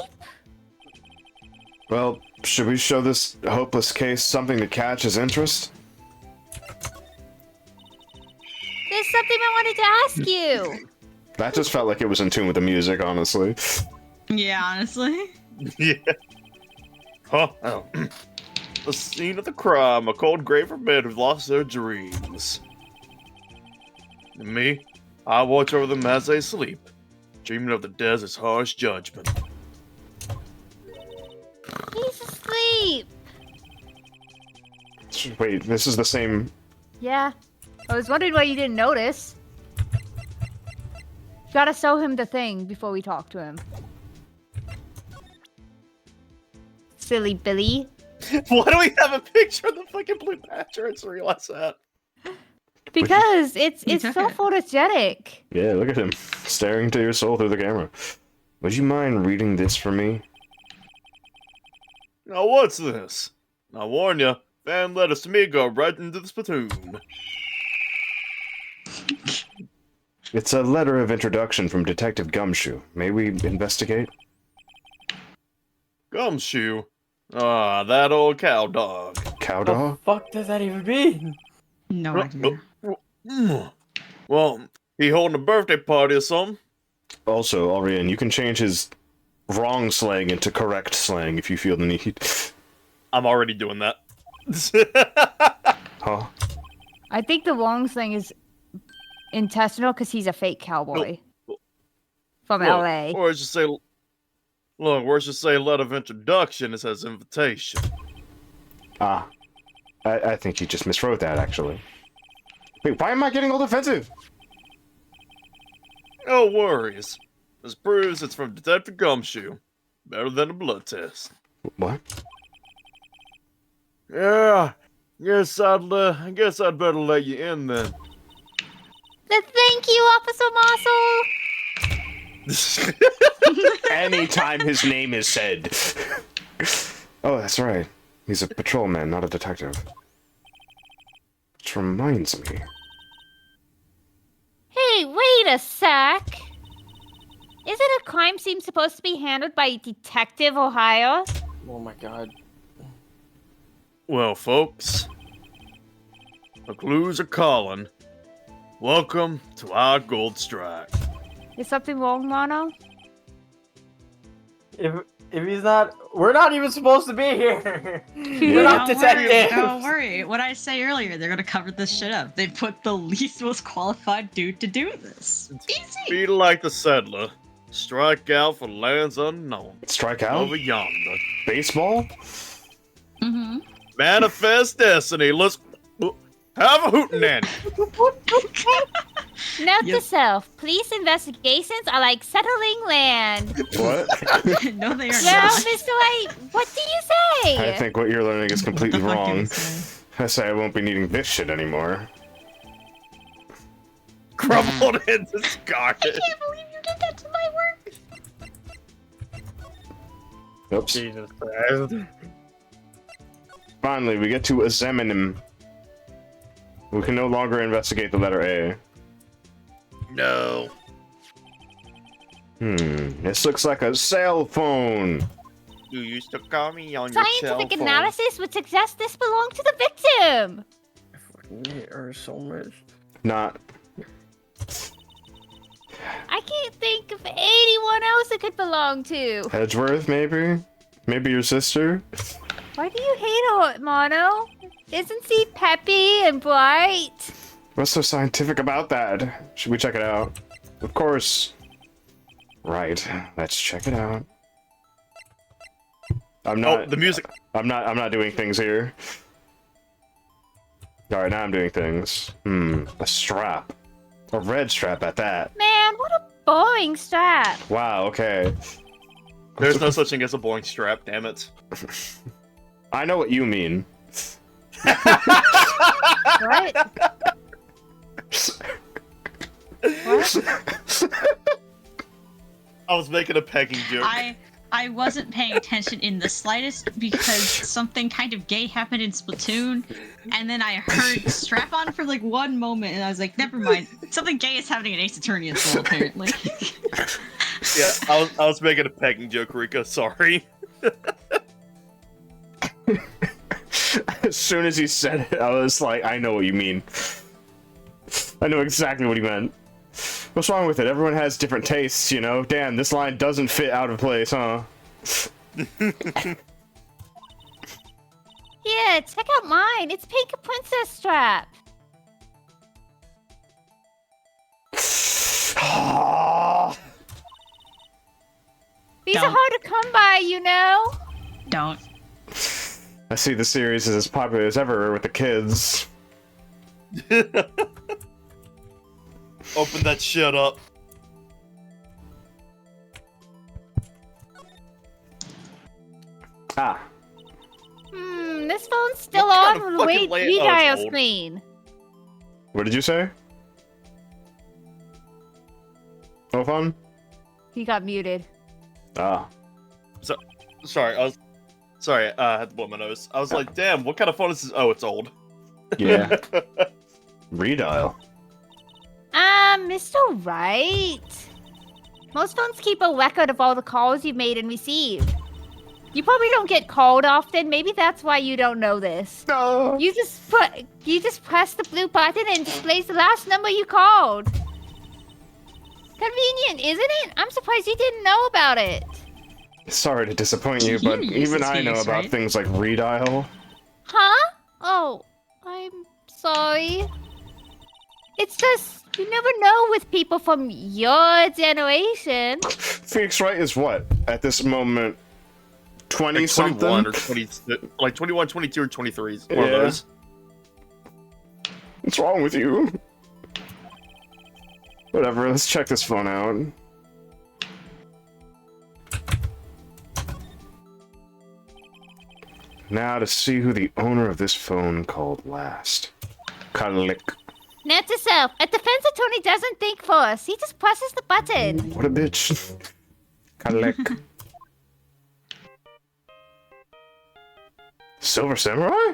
Well, should we show this hopeless case something to catch his interest? There's something I wanted to ask you. That just felt like it was in tune with the music, honestly. Yeah, honestly. Yeah. Oh. The scene of the crime. A cold grave for men who've lost their dreams. And me, I watch over them as they sleep, dreaming of the desert's harsh judgment. He's asleep. Wait, this is the same... Yeah. I was wondering why you didn't notice. Gotta show him the thing before we talk to him. Silly Billy. Why do we have a picture of the fucking Blue Badger? I just realized that. Because it's You so took it. photogenic. Yeah, look at him, staring into your soul through the camera. Would you mind reading this for me? Now what's this? I warn ya, fan letters to me go right into the spittoon. It's a letter of introduction from Detective Gumshoe. May we investigate? Gumshoe. Ah, that old cow dog. Cow What the dog? fuck does that even mean? No idea. Well, he holding a birthday party or something. Also, Alrian, you can change his wrong slang into correct slang if you feel the need. I'm already doing that. Huh? I think the Wong's thing is intestinal because he's a fake cowboy from LA. Or it's just say, look, where's just say letter of introduction? It says invitation. Ah. I think you just miswrote that, actually. Wait, why am I getting all defensive? No worries. This proves it's from Detective Gumshoe. Better than a blood test. What? Yeah, guess I'd better let you in then. Thank you, Officer Marshall. Anytime his name is said. Oh, that's right. He's a patrolman, not a detective. Which reminds me. Hey, wait a sec. Isn't a crime scene supposed to be handled by Detective Ohio? Oh my god. Well, folks, the clues are calling. Welcome to our gold strike. Is something wrong, Mono? If he's not, we're not even supposed to be here. We're not Don't worry, detectives. don't worry. What I say earlier, they're gonna cover this shit up. They put the least most qualified dude to do this. Be like the settler. Strike out for lands unknown. Strike out? Over yonder. Baseball? Mm-hmm. Manifest destiny. Let's have a hootenanny. Note Yep. to self, police investigations are like settling land. What? No, they are Well, not. Mr. White, what do you say? I think what you're learning is completely What the fuck did wrong. he say? I say I won't be needing this shit anymore. Crumbled and I discarded. can't believe you did that to my work. Oops. Jesus Christ. Finally, we get to examine him. We can no longer investigate the letter A. No. This looks like a cell phone. You used to call me on your cell Scientific phone. analysis would suggest this belonged to the victim. I fucking hate her so much. Not. I can't think of anyone else it could belong to. Edgeworth, maybe? Maybe your sister? Why do you hate her, Mono? Isn't she peppy and bright? What's so scientific about that? Should we check it out? Of course. Right. Let's check it out. I'm not. Oh, the music. I'm not doing things here. Alright, now I'm doing things. A strap. A red strap at that. Man, what a boring strap. Wow, okay. There's no such thing as a boring strap, damn it. I know what you mean. What? I was making a pegging joke. I wasn't paying attention in the slightest because something kind of gay happened in Splatoon, and then I heard strap on for like one moment, and I was like, never mind. Something gay is happening in Ace Attorney as well, apparently. Yeah, I was making a pegging joke, Rika. Sorry. As soon as he said it, I was like, I know what you mean. I know exactly what he meant. What's wrong with it? Everyone has different tastes, you know? Damn, this line doesn't fit out of place, huh? Here, check out mine. It's Pink Princess strap. These are Don't. hard to come by, you know? Don't. I see the series is as popular as ever with the kids. Open that shit up. Ah. This phone's still What on kind of with the fucking wait layout? Oh, it's redial old. screen. What did you say? No fun? He got muted. Ah. Sorry, I had to blow my nose. I was like, damn, what kind of phone is this? Oh, it's old. Yeah. Redial. Mr. Wright. Most phones keep a record of all the calls you've made and received. You probably don't get called often. Maybe that's why you don't know this. No. You just press the blue button and it displays the last number you called. Convenient, isn't it? I'm surprised you didn't know about it. Sorry to disappoint you, but Genius even is I know genius, about right? things like redial. Huh? Oh, I'm sorry. It's just, you never know with people from your generation. Phoenix Wright is what? At this moment, 20 Like something? 21 or 20, like 21, 22, or 23. One of Yeah. those. What's wrong with you? Whatever, let's check this phone out. Now to see who the owner of this phone called last. Click. Note to self, a defense attorney doesn't think first. He just presses the button. What a bitch. Click. Silver Samurai?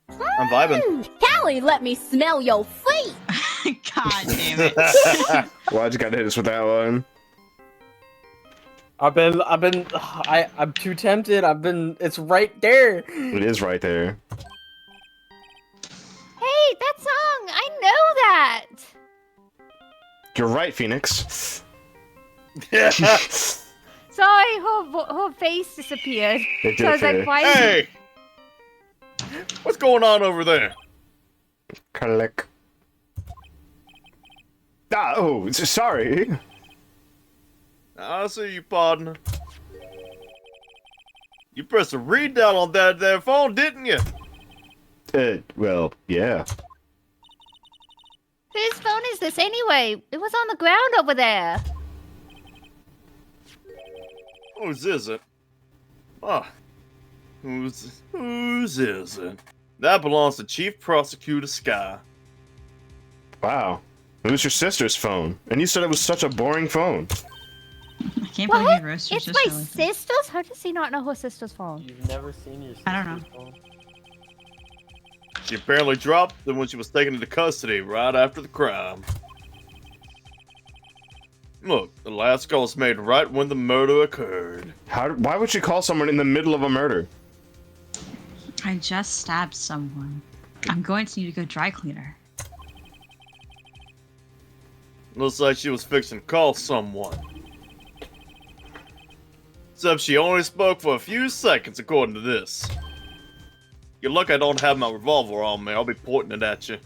I'm vibing. Callie, let me smell your feet. God damn it. Why'd you gotta hit us with that one? I'm too tempted. It's right there. It is right there. Hey, that song, I know that. You're right, Phoenix. Sorry, her face disappeared. It So did I was like, appear. why is Hey! What's going on over there? Click. Ah, oh, sorry. I see you, partner. You pressed a read down on that there phone, didn't you? Well, yeah. Whose phone is this anyway? It was on the ground over there. Whose is it? Ah, whose is it? That belongs to Chief Prosecutor Sky. Wow. It was your sister's phone. And you said it was such a boring phone. Can't believe What? you roasted your It's sister my like that. sister's? How does he not know her sister's phone? You've never seen your I don't know. sister's phone? She apparently dropped them when she was taken into custody right after the crime. Look, the last call was made right when the murder occurred. Why would she call someone in the middle of a murder? I just stabbed someone. I'm going to need to go dry cleaner. Looks like she was fixing to call someone. Except she only spoke for a few seconds, according to this. You're lucky I don't have my revolver on me. I'll be pointing it at you.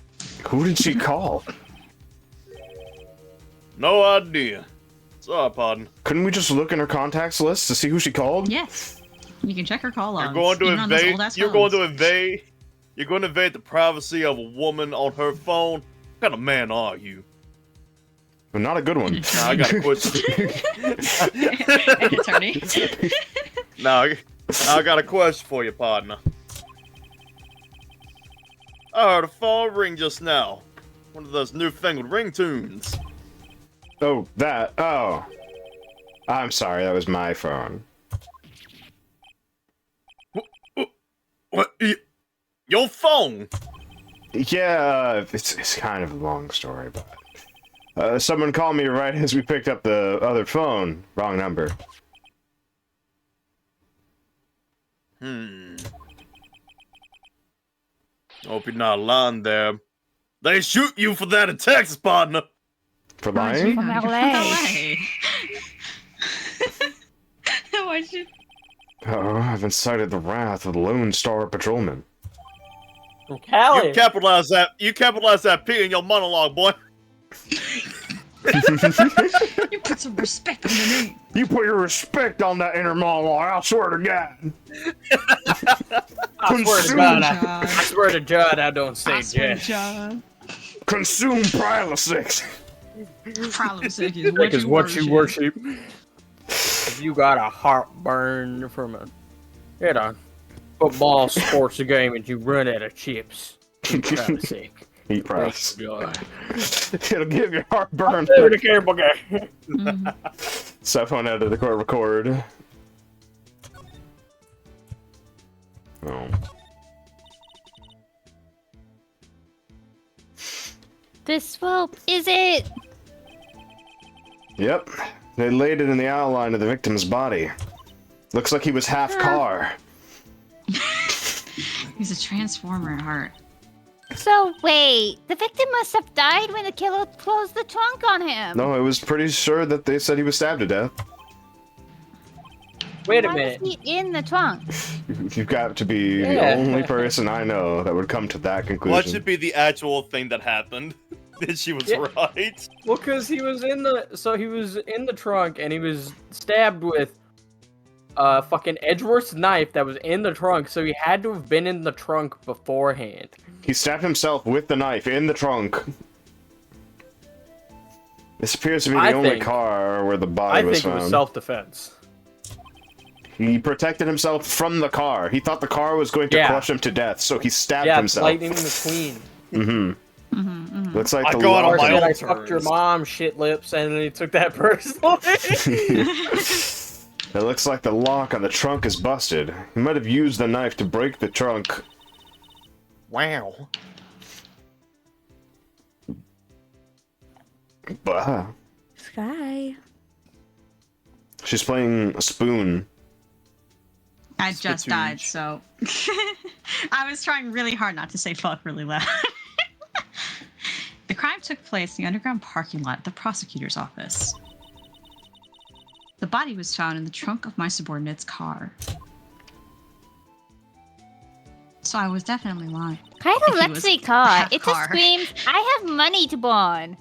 Who did she call? No idea. Sorry, pardon. Couldn't we just look in her contacts list to see who she called? Yes. You can check her call logs. You're going to even on those invade. old-ass You're going to phones. invade. You're going to invade the privacy of a woman on her phone. What kind of man are you? Well, not a good one. Nah, I got a question. An attorney. Now, I got a question for you, partner. I heard a phone ring just now. One of those newfangled ringtones. Oh, that. Oh. I'm sorry, that was my phone. What? Your phone? Yeah, it's kind of a long story, but... someone called me right as we picked up the other phone. Wrong number. Hope you're not lying there. They shoot you for that in Texas, partner. For lying? From LA. LA. Why'd you? Oh, I've incited the wrath of the Lone Star Patrolman. Callie! You capitalize that P in your monologue, boy. You put some respect on the name. You put your respect on that inner monologue, I swear to God. I swear to God, I swear to God, I don't say I swear to Jess. God. Consume Prilosix. Problem sick Is what you worship. If you got a heartburn from a football sports game and you run out of chips, eat sick. Eat price. God. It'll give you heartburn. Over the cable guy. Cell phone out of the court record. Oh. This rope, is it? Yep. They laid it in the outline of the victim's body. Looks like he was half car. He's a transformer at heart. So wait, the victim must have died when the killer closed the trunk on him. No, I was pretty sure that they said he was stabbed to death. Wait a Why minute. was he in the trunk? You've got to be the Yeah. only person I know that would come to that conclusion. What should be the actual thing that happened? That she was Yeah. right. Well, because he was in the trunk and he was stabbed with a fucking Edgeworth's knife that was in the trunk, so he had to have been in the trunk beforehand. He stabbed himself with the knife in the trunk. This appears to be the I only think- car where the body I was think it found. was self-defense. He protected himself from the car. He thought the car was going to Yeah. crush him to death, so he stabbed Yeah, himself. Lightning McQueen. Mm-hmm. Looks like I the go on law- a Or said, own I fucked your terms. mom, shit lips, and then he took that personally. It looks like the lock on the trunk is busted. He might have used the knife to break the trunk. Wow. Bah. Sky. She's playing a spoon. I just Spittoon. died, so I was trying really hard not to say fuck really loud. The crime took place in the underground parking lot at the prosecutor's office. The body was found in the trunk of my subordinate's car. So I was definitely lying. Kind If of he was Lexi car. half It just car. screams, I have money to bond.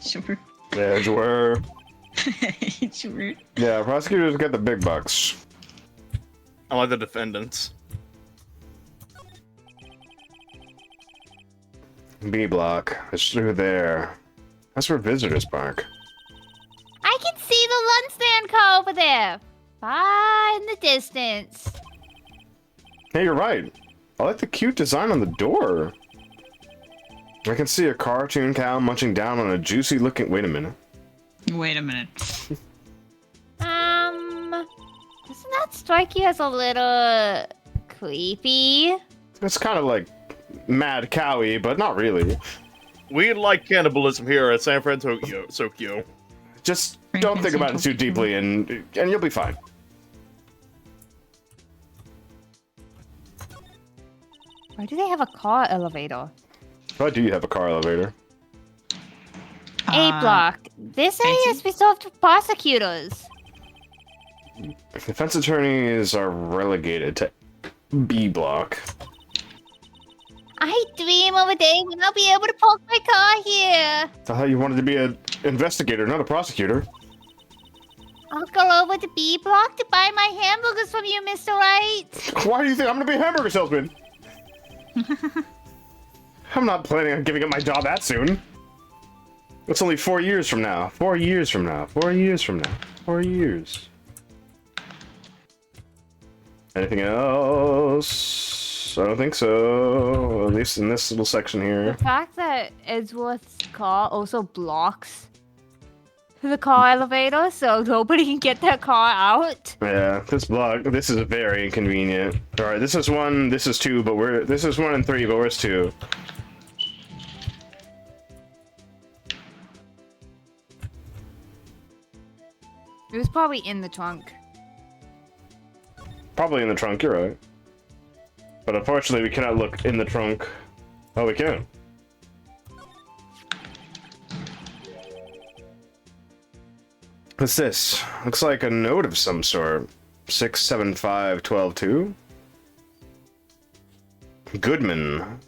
Sure. Edgeware. Sure. Yeah, prosecutors get the big bucks. I like the defendants. B block. It's through there. That's where visitors park. I can see the lunch stand car over there. Far in the distance. Hey, you're right. I like the cute design on the door. I can see a cartoon cow munching down on a juicy looking. Wait a minute. Wait a minute. Doesn't that strike you as a little creepy? It's kind of like mad cowy, but not really. We like cannibalism here at San Francisco. Just don't think about it too deeply, and you'll be fine. Why do they have a car elevator? Why do you have a car elevator? A block. This area is reserved for prosecutors. Defense attorneys are relegated to B block. I dream of a day when I'll be able to park my car here. I thought you wanted to be an investigator, not a prosecutor. I'll go over to B block to buy my hamburgers from you, Mr. Wright. Why do you think I'm gonna be a hamburger salesman? I'm not planning on giving up my job that soon. It's only 4 years from now. 4 years from now. 4 years from now. 4 years. Anything else? I don't think so. At least in this little section here. The fact that Edgeworth's car also blocks the car elevator, so nobody can get their car out. Yeah, this is very inconvenient. Alright, this is 1, this is 2, but this is 1 and 3, but where's 2? It was probably in the trunk. Probably in the trunk, you're right. But unfortunately, we cannot look in the trunk. Oh, we can. What's this? Looks like a note of some sort. 675-12-2? Goodman.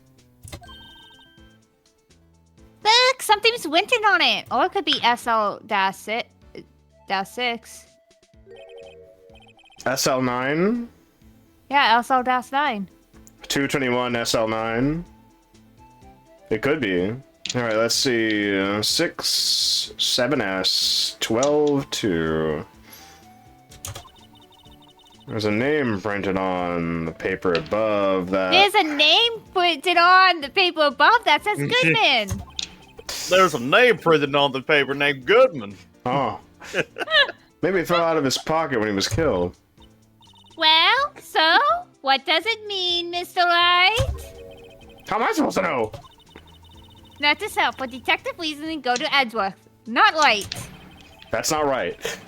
Look, something's written on it. Or it could be SL-6. SL9? Yeah, SL-9. 221 SL9. It could be. Alright, let's see. 6-7S-12-2. There's a name printed on the paper above that. There's a name printed on the paper above that says Goodman. There's a name printed on the paper named Goodman. Oh. Maybe it fell out of his pocket when he was killed. Well, so what does it mean, Mr. Wright? How am I supposed to know? Not to self, for detective reasoning, go to Edgeworth. Not Wright. That's not right.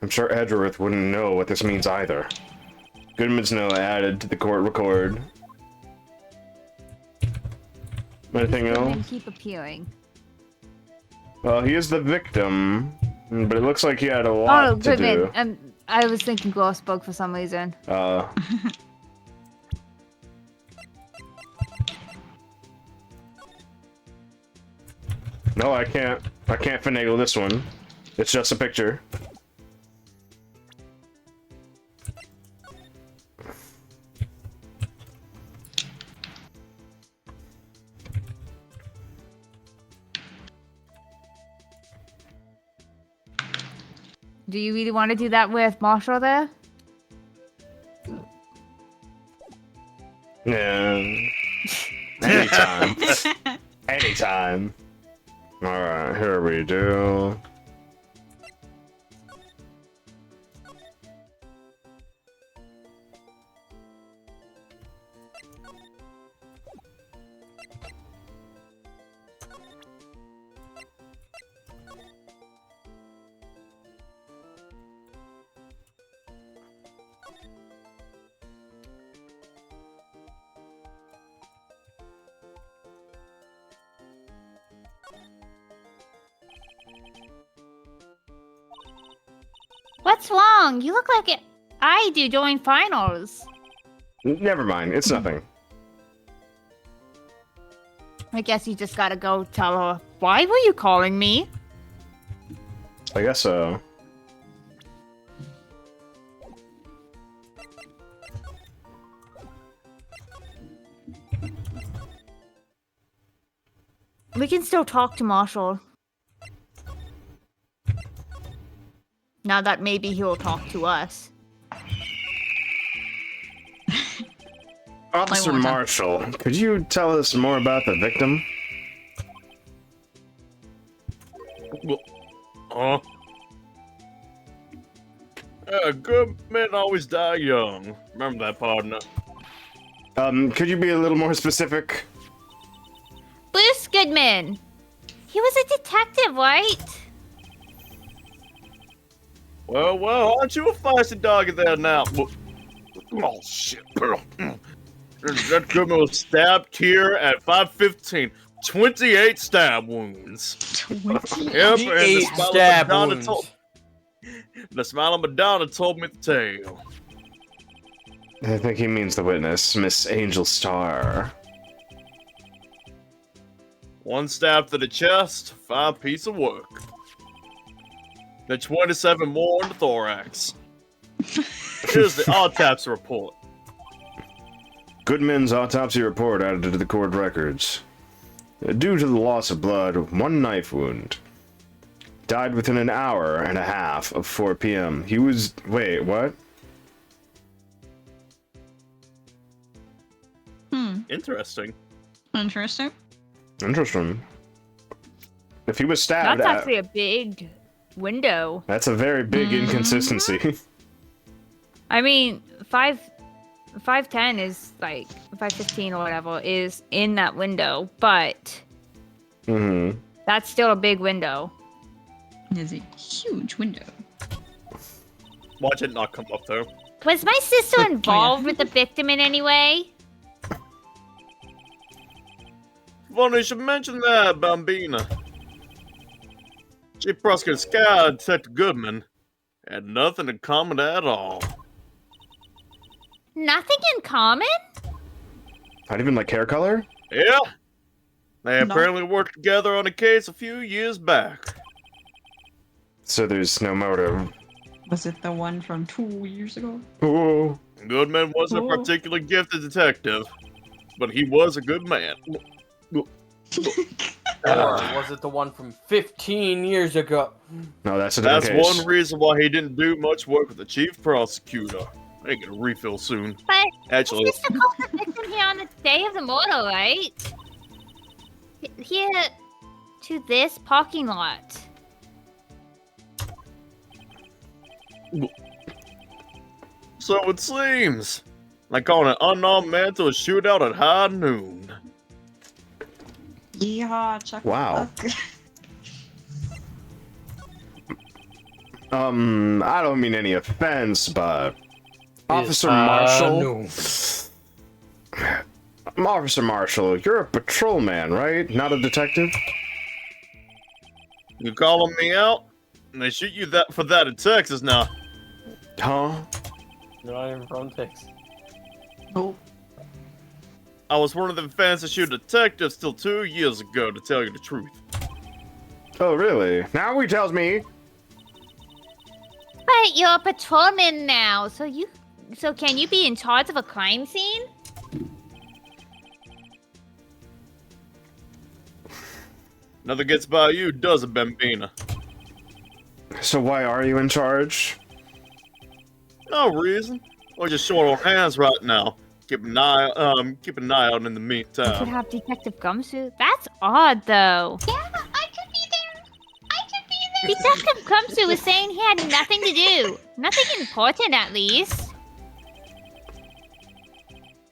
I'm sure Edgeworth wouldn't know what this means either. Goodman's note added to the court record. Anything Goodman else? keep appearing. Well, he is the victim, but it looks like he had a lot to do. I was thinking Gloss spoke for some reason. No, I can't finagle this one. It's just a picture. Do you really want to do that with Marshall there? Yeah. Anytime. Anytime. Alright, here we do. What's wrong? You look like I do during finals. Never mind, it's nothing. I guess you just gotta go tell her. Why were you calling me? I guess so. We can still talk to Marshall. Now that maybe he'll talk to us. Officer one more time. Marshall, could you tell us more about the victim? Good men always die young. Remember that, partner. Could you be a little more specific? Bruce Goodman. He was a detective, right? Well, aren't you a feisty doggy there now? Oh, shit. That Goodman was stabbed here at 5:15. 28 stab wounds. 28? Yep, and the smile of Stab Madonna wounds. the smile of Madonna told me the tale. I think he means the witness, Miss Angel Star. 1 stab to the chest, 5 piece of work. Then 27 more in the thorax. Here's the autopsy report. Goodman's autopsy report added to the court records. Due to the loss of blood, 1 knife wound. Died within an hour and a half of 4 p.m. He was... Wait, what? Interesting. Interesting. Interesting. If he was stabbed That's at... actually a big window. That's a very big inconsistency. I mean, 5'10" is like 5'15" or whatever is in that window, but Mm-hmm. that's still a big window. There's a huge window. Watch it not come up though. Was my sister involved with the victim in any way? Funny you should mention that, Bambina. Chief Prosecutor Sky and Detective Goodman had nothing in common at all. Nothing in common? Not even like hair color? Yeah. They No. apparently worked together on a case a few years back. So there's no motive. Was it the one from 2 years ago? Oh. Goodman wasn't a Oh. particularly gifted detective, but he was a good man. Or was it the one from 15 years ago? No, that's a different That's case. one reason why he didn't do much work with the chief prosecutor. I get a refill soon. But Actually, sister called the victim here on the day of the murder, right? Here to this parking lot. so it seems. Like calling an unarmed man to a shootout at high noon. Yeehaw, Chuck. Wow. I don't mean any offense, but Officer Marshall. No. Officer Marshall, you're a patrolman, right? Not a detective? You calling me out? And they shoot you that for that in Texas now. Huh? You're not even from Texas. Oh, I was one of the fans that shoot detectives till 2 years ago, to tell you the truth. Oh, really? Now he tells me. But you're a patrolman now, so can you be in charge of a crime scene? Nothing gets by you, does it, Bambina? So why are you in charge? No reason. We're just short on hands right now. Keep an eye out in the You could meantime. have Detective Gumshoe. That's odd, though. Yeah, I could be there. I could be there. Detective Gumshoe was saying he had nothing to do. Nothing important, at least.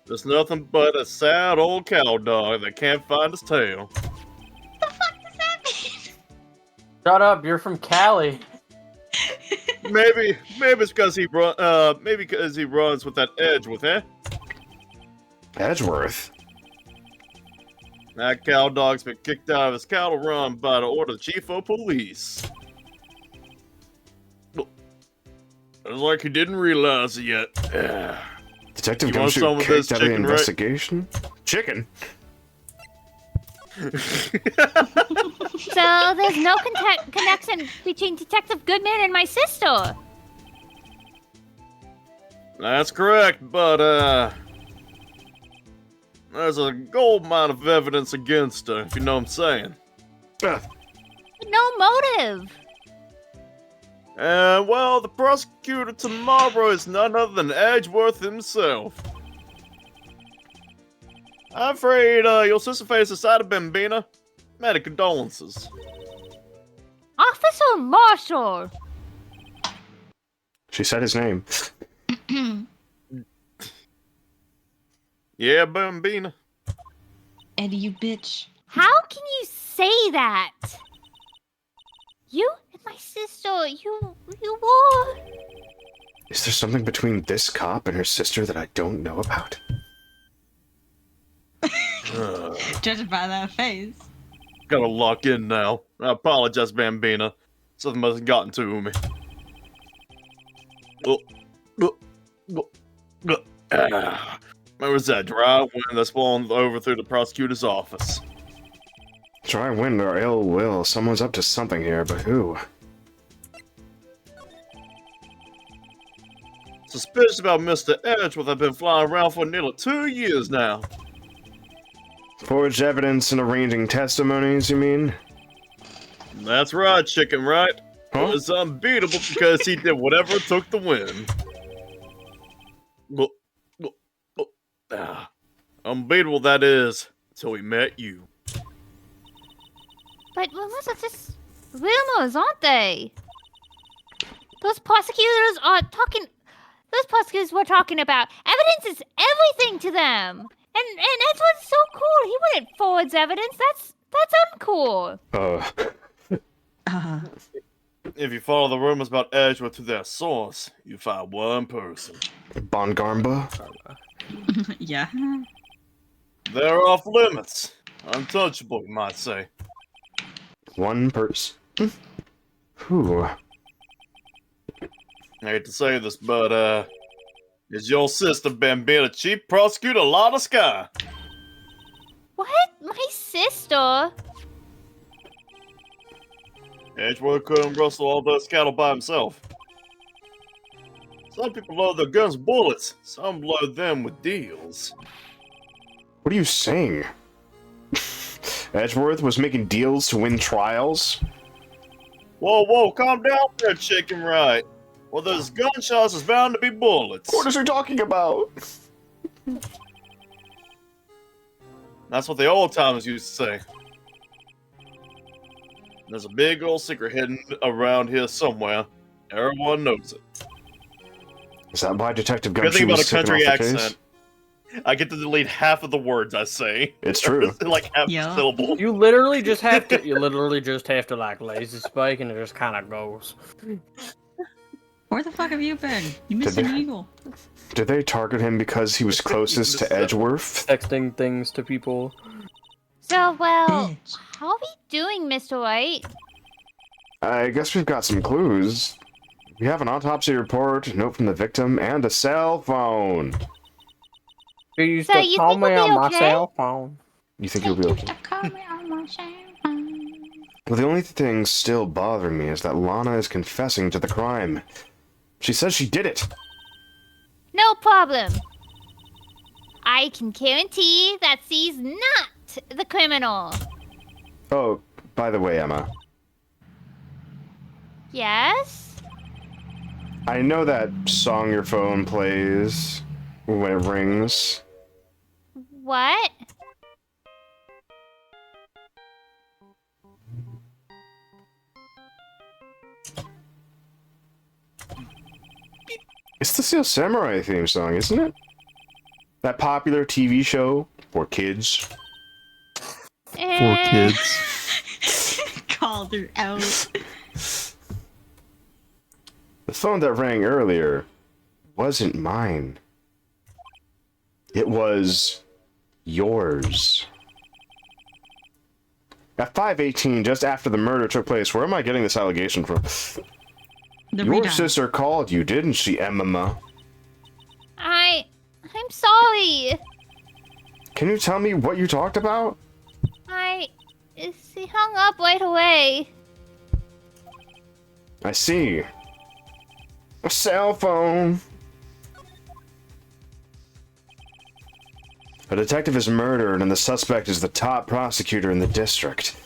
There's nothing but a sad old cow dog that can't find his tail. The fuck does that mean? Shut up, you're from Cali. Maybe it's because he runs with that edge with him. Edgeworth. That cow dog's been kicked out of his cattle run by the order of the chief of police. It's like he didn't realize it yet. Detective You want some Gumshoe of this kicked out of the chicken, right? investigation? Chicken? So there's no connection between Detective Goodman and my sister. That's correct, but there's a gold mine of evidence against her, if you know what I'm saying. No motive. And well, the prosecutor tomorrow is none other than Edgeworth himself. I'm afraid your sister faces a side of Bambina. Many condolences. Officer Marshall. She said his name. Yeah, Bambina. Eddie, you bitch. How can you say that? You and my sister, you were... Is there something between this cop and her sister that I don't know about? Judging by that face. Gotta lock in now. I apologize, Bambina. Something must have gotten to me. Where was that dry wind that's blown over through the prosecutor's office? Dry wind or ill will. Someone's up to something here, but who? Suspicious about Mr. Edgeworth have been flying around for nearly 2 years now. Forged evidence and arranging testimonies, you mean? That's right, Chicken Right. Huh? It's unbeatable because he did whatever it took to win. Unbeatable, that is, until we met you. But rumors are just rumors, aren't they? Those prosecutors are talking... Those prosecutors were talking about evidence is everything to them. And Edward's so cool. He wouldn't forge evidence. That's uncool. If you follow the rumors about Edgeworth to their source, you find one person. Bongarmba? Yeah. They're off limits. Untouchable, you might say. One person? Who? I hate to say this, but, is your sister Bambina Chief Prosecutor Lotta Sky? What? My sister? Edgeworth couldn't rustle all those cattle by himself. Some people load their guns with bullets, some load them with deals. What are you saying? Edgeworth was making deals to win trials? Whoa, calm down there, Chicken Right. Well, there's gunshots, there's bound to be bullets. What is he talking about? That's what the old timers used to say. There's a big old secret hidden around here somewhere. Everyone knows it. Is that why Detective Good Gumshoe thing about a was taken country off the case? accent. I get to delete half of the words I say. It's true. Like half Yeah. the syllable. You literally just have to. You literally just have to like lazy spike, and it just kind of goes. Where the fuck have you been? You missed an eagle. Did they target him because he was closest to Edgeworth? Texting things to people. So, well, Bitch. how are we doing, Mr. White? I guess we've got some clues. We have an autopsy report, a note from the victim, and a cell phone. You used So to you call think me we'll be on my okay? cell phone. You think you'll be okay? Well, the only thing still bothering me is that Lana is confessing to the crime. She says she did it. No problem. I can guarantee that she's not the criminal. Oh, by the way, Emma, Yes? I know that song your phone plays when it rings. What? It's the Steel Samurai theme song, isn't it? That popular TV show for kids. Called her out. The phone that rang earlier wasn't mine. It was yours. At 5:18, just after the murder took place, where am I getting this allegation from? The Your redial. sister called you, didn't she, Emma? I'm sorry. Can you tell me what you talked about? She hung up right away. I see. A cell phone. A detective is murdered, and the suspect is the top prosecutor in the district.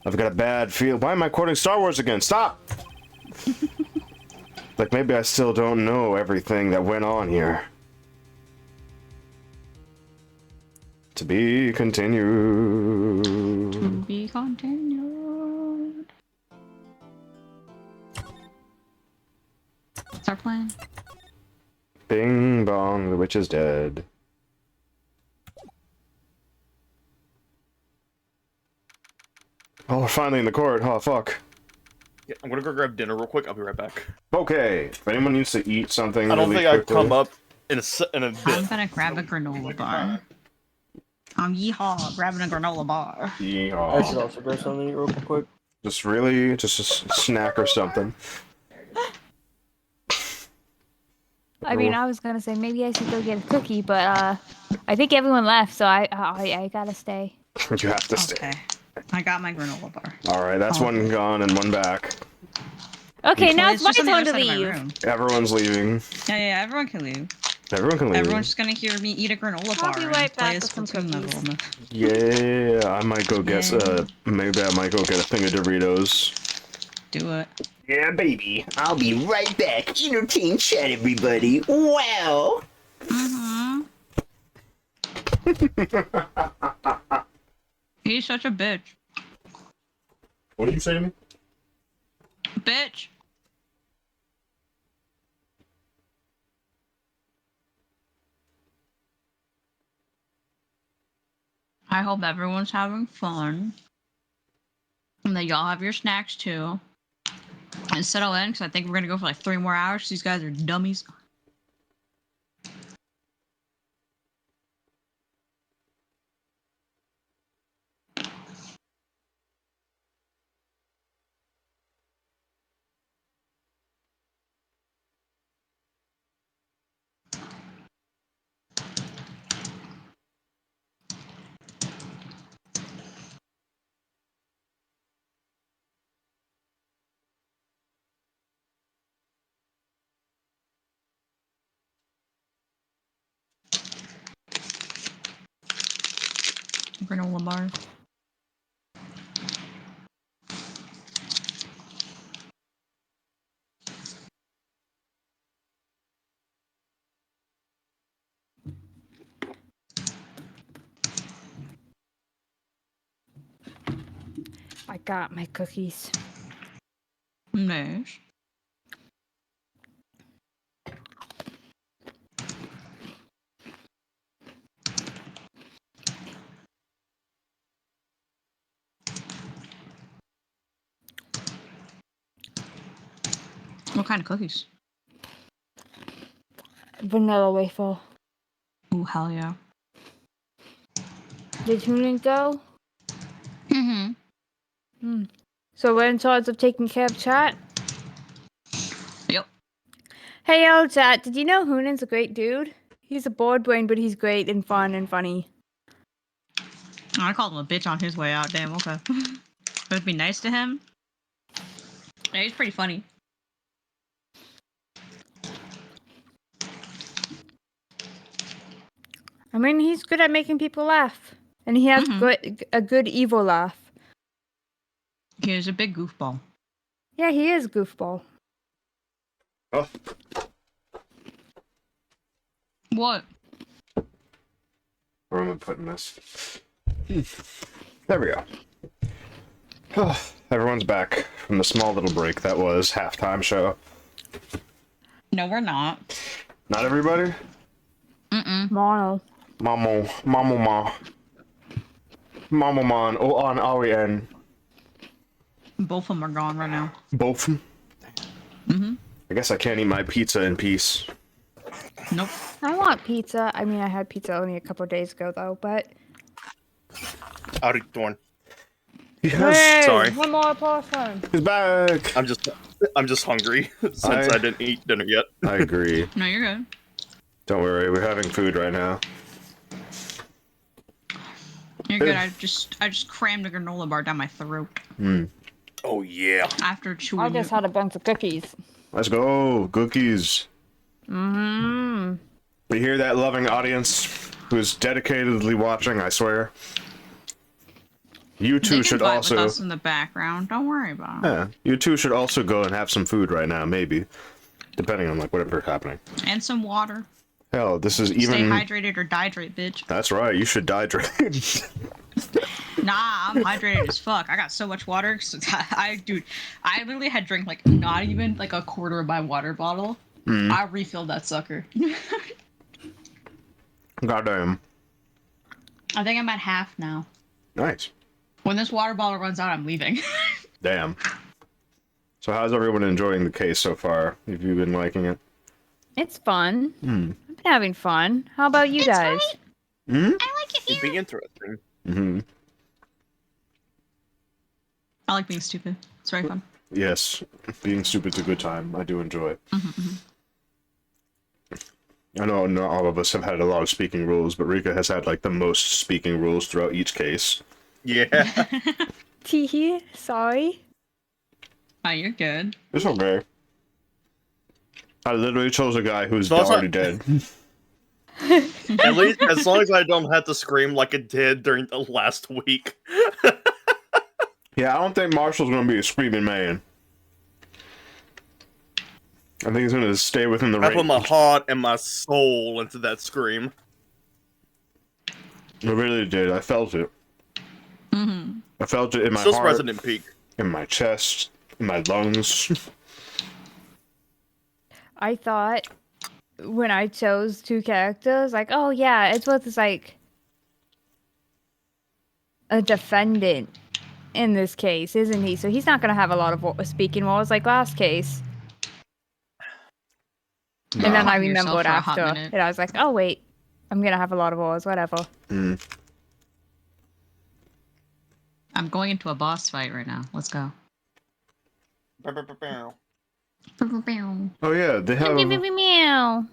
I've got a bad feel. Why am I quoting Star Wars again? Stop! Like, maybe I still don't know everything that went on here. To be continued. To be continued. Start playing. Bing bong, the witch is dead. Oh, we're finally in the court. Oh, fuck. Yeah, I'm gonna go grab dinner real quick. I'll be right back. Okay, if anyone needs to eat something I don't really think I'd quickly, come up in a bit. I'm gonna grab a granola bar. Yeehaw, grabbing a granola bar. I should Yeehaw. also grab something real quick. Just really, just a snack or something. I mean, I was gonna say maybe I should go get a cookie, but I think everyone left, so I gotta stay. You have to stay. Okay. I got my granola bar. Alright, that's one gone and one back. Okay, now Well, it's my just on the turn other to side of my leave. room. Everyone's leaving. Yeah, everyone can leave. Everyone can leave. Everyone's just gonna hear me eat a granola bar be and right play back a with some Splatoon cookies. level. Yeah, I might go get maybe I might go get a thing of Doritos. Do it. Yeah, baby. I'll be right back. Entertain chat, everybody. Wow. He's such a bitch. What did you say to me? Bitch. I hope everyone's having fun. And that y'all have your snacks too. And settle in, because I think we're gonna go for like 3 more hours. These guys are dummies. Granola bar. I got my cookies. Nice. What kind of cookies? Vanilla waffle. Ooh, hell yeah. Did Hoonin go? Mm-hmm. So we're in charge of taking care of chat? Yep. Hey, yo, chat. Did you know Hoonin's a great dude? He's a bored brain, but he's great and fun and funny. I called him a bitch on his way out. Damn, okay. But be nice to him. Yeah, he's pretty funny. I mean, he's good at making people laugh. And he has a good evil laugh. He is a big goofball. Yeah, he is goofball. Oh. What? Where am I putting this? There we go. Oh, everyone's back from the small little break that was halftime show. No, we're not. Not everybody? Mono. Mamo man. Oh, on R-E-N. Both of them are gone right now. Both? I guess I can't eat my pizza in peace. Nope. I want pizza. I mean, I had pizza only a couple of days ago, though, but... Howdy, Thorn. Yes. Hey, Sorry. one more person. He's back. I'm just hungry since I didn't eat dinner yet. I agree. No, you're good. Don't worry, we're having food right now. You're good. I just crammed a granola bar down my throat Oh yeah. after I chewing just it. had a bunch of cookies. Let's go, cookies. Mm-hmm. We hear that, loving audience who's dedicatedly watching, I swear. You They two can should vibe also... with us in the background. Don't worry about it. Yeah, you two should also go and have some food right now, maybe. Depending on, like, whatever's happening. And some water. Hell, this is Stay even... hydrated or dihydrate, bitch. That's right, you should hydrate. Nah, I'm hydrated as fuck. I got so much water. So I literally had drank like not even like a quarter of my water bottle. I refilled that sucker. Goddamn. I think I'm at half now. Nice. When this water bottle runs out, I'm leaving. Damn. So how's everyone enjoying the case so far? Have you been liking it? It's fun. Hmm. I've been having fun. How about you guys? Hmm? I like it It'd here. be interesting. Mm-hmm. I like being stupid. It's very fun. Yes. Being stupid's a good time. I do enjoy it. I know not all of us have had a lot of speaking rules, but Rika has had like the most speaking rules throughout each case. Yeah. Teehee, sorry. Oh, you're good. It's okay. I literally chose a guy who's So it's already like- dead. At least, as long as I don't have to scream like it did during the last week. Yeah, I don't think Marshall's gonna be a screaming man. I think he's gonna stay within the I range. put my heart and my soul into that scream. I really did. I felt it. I felt it in my Still heart, President Peak. in my chest, in my lungs. I thought when I chose two characters, like, oh yeah, it's both as like a defendant in this case, isn't he? So he's not gonna have a lot of speaking roles like last case. And then I Calm yourself remembered for a hot after, minute. and I was like, oh wait, I'm gonna have a lot of roles, whatever. Mm. I'm going into a boss fight right now. Let's go. Oh yeah, they have. Meow.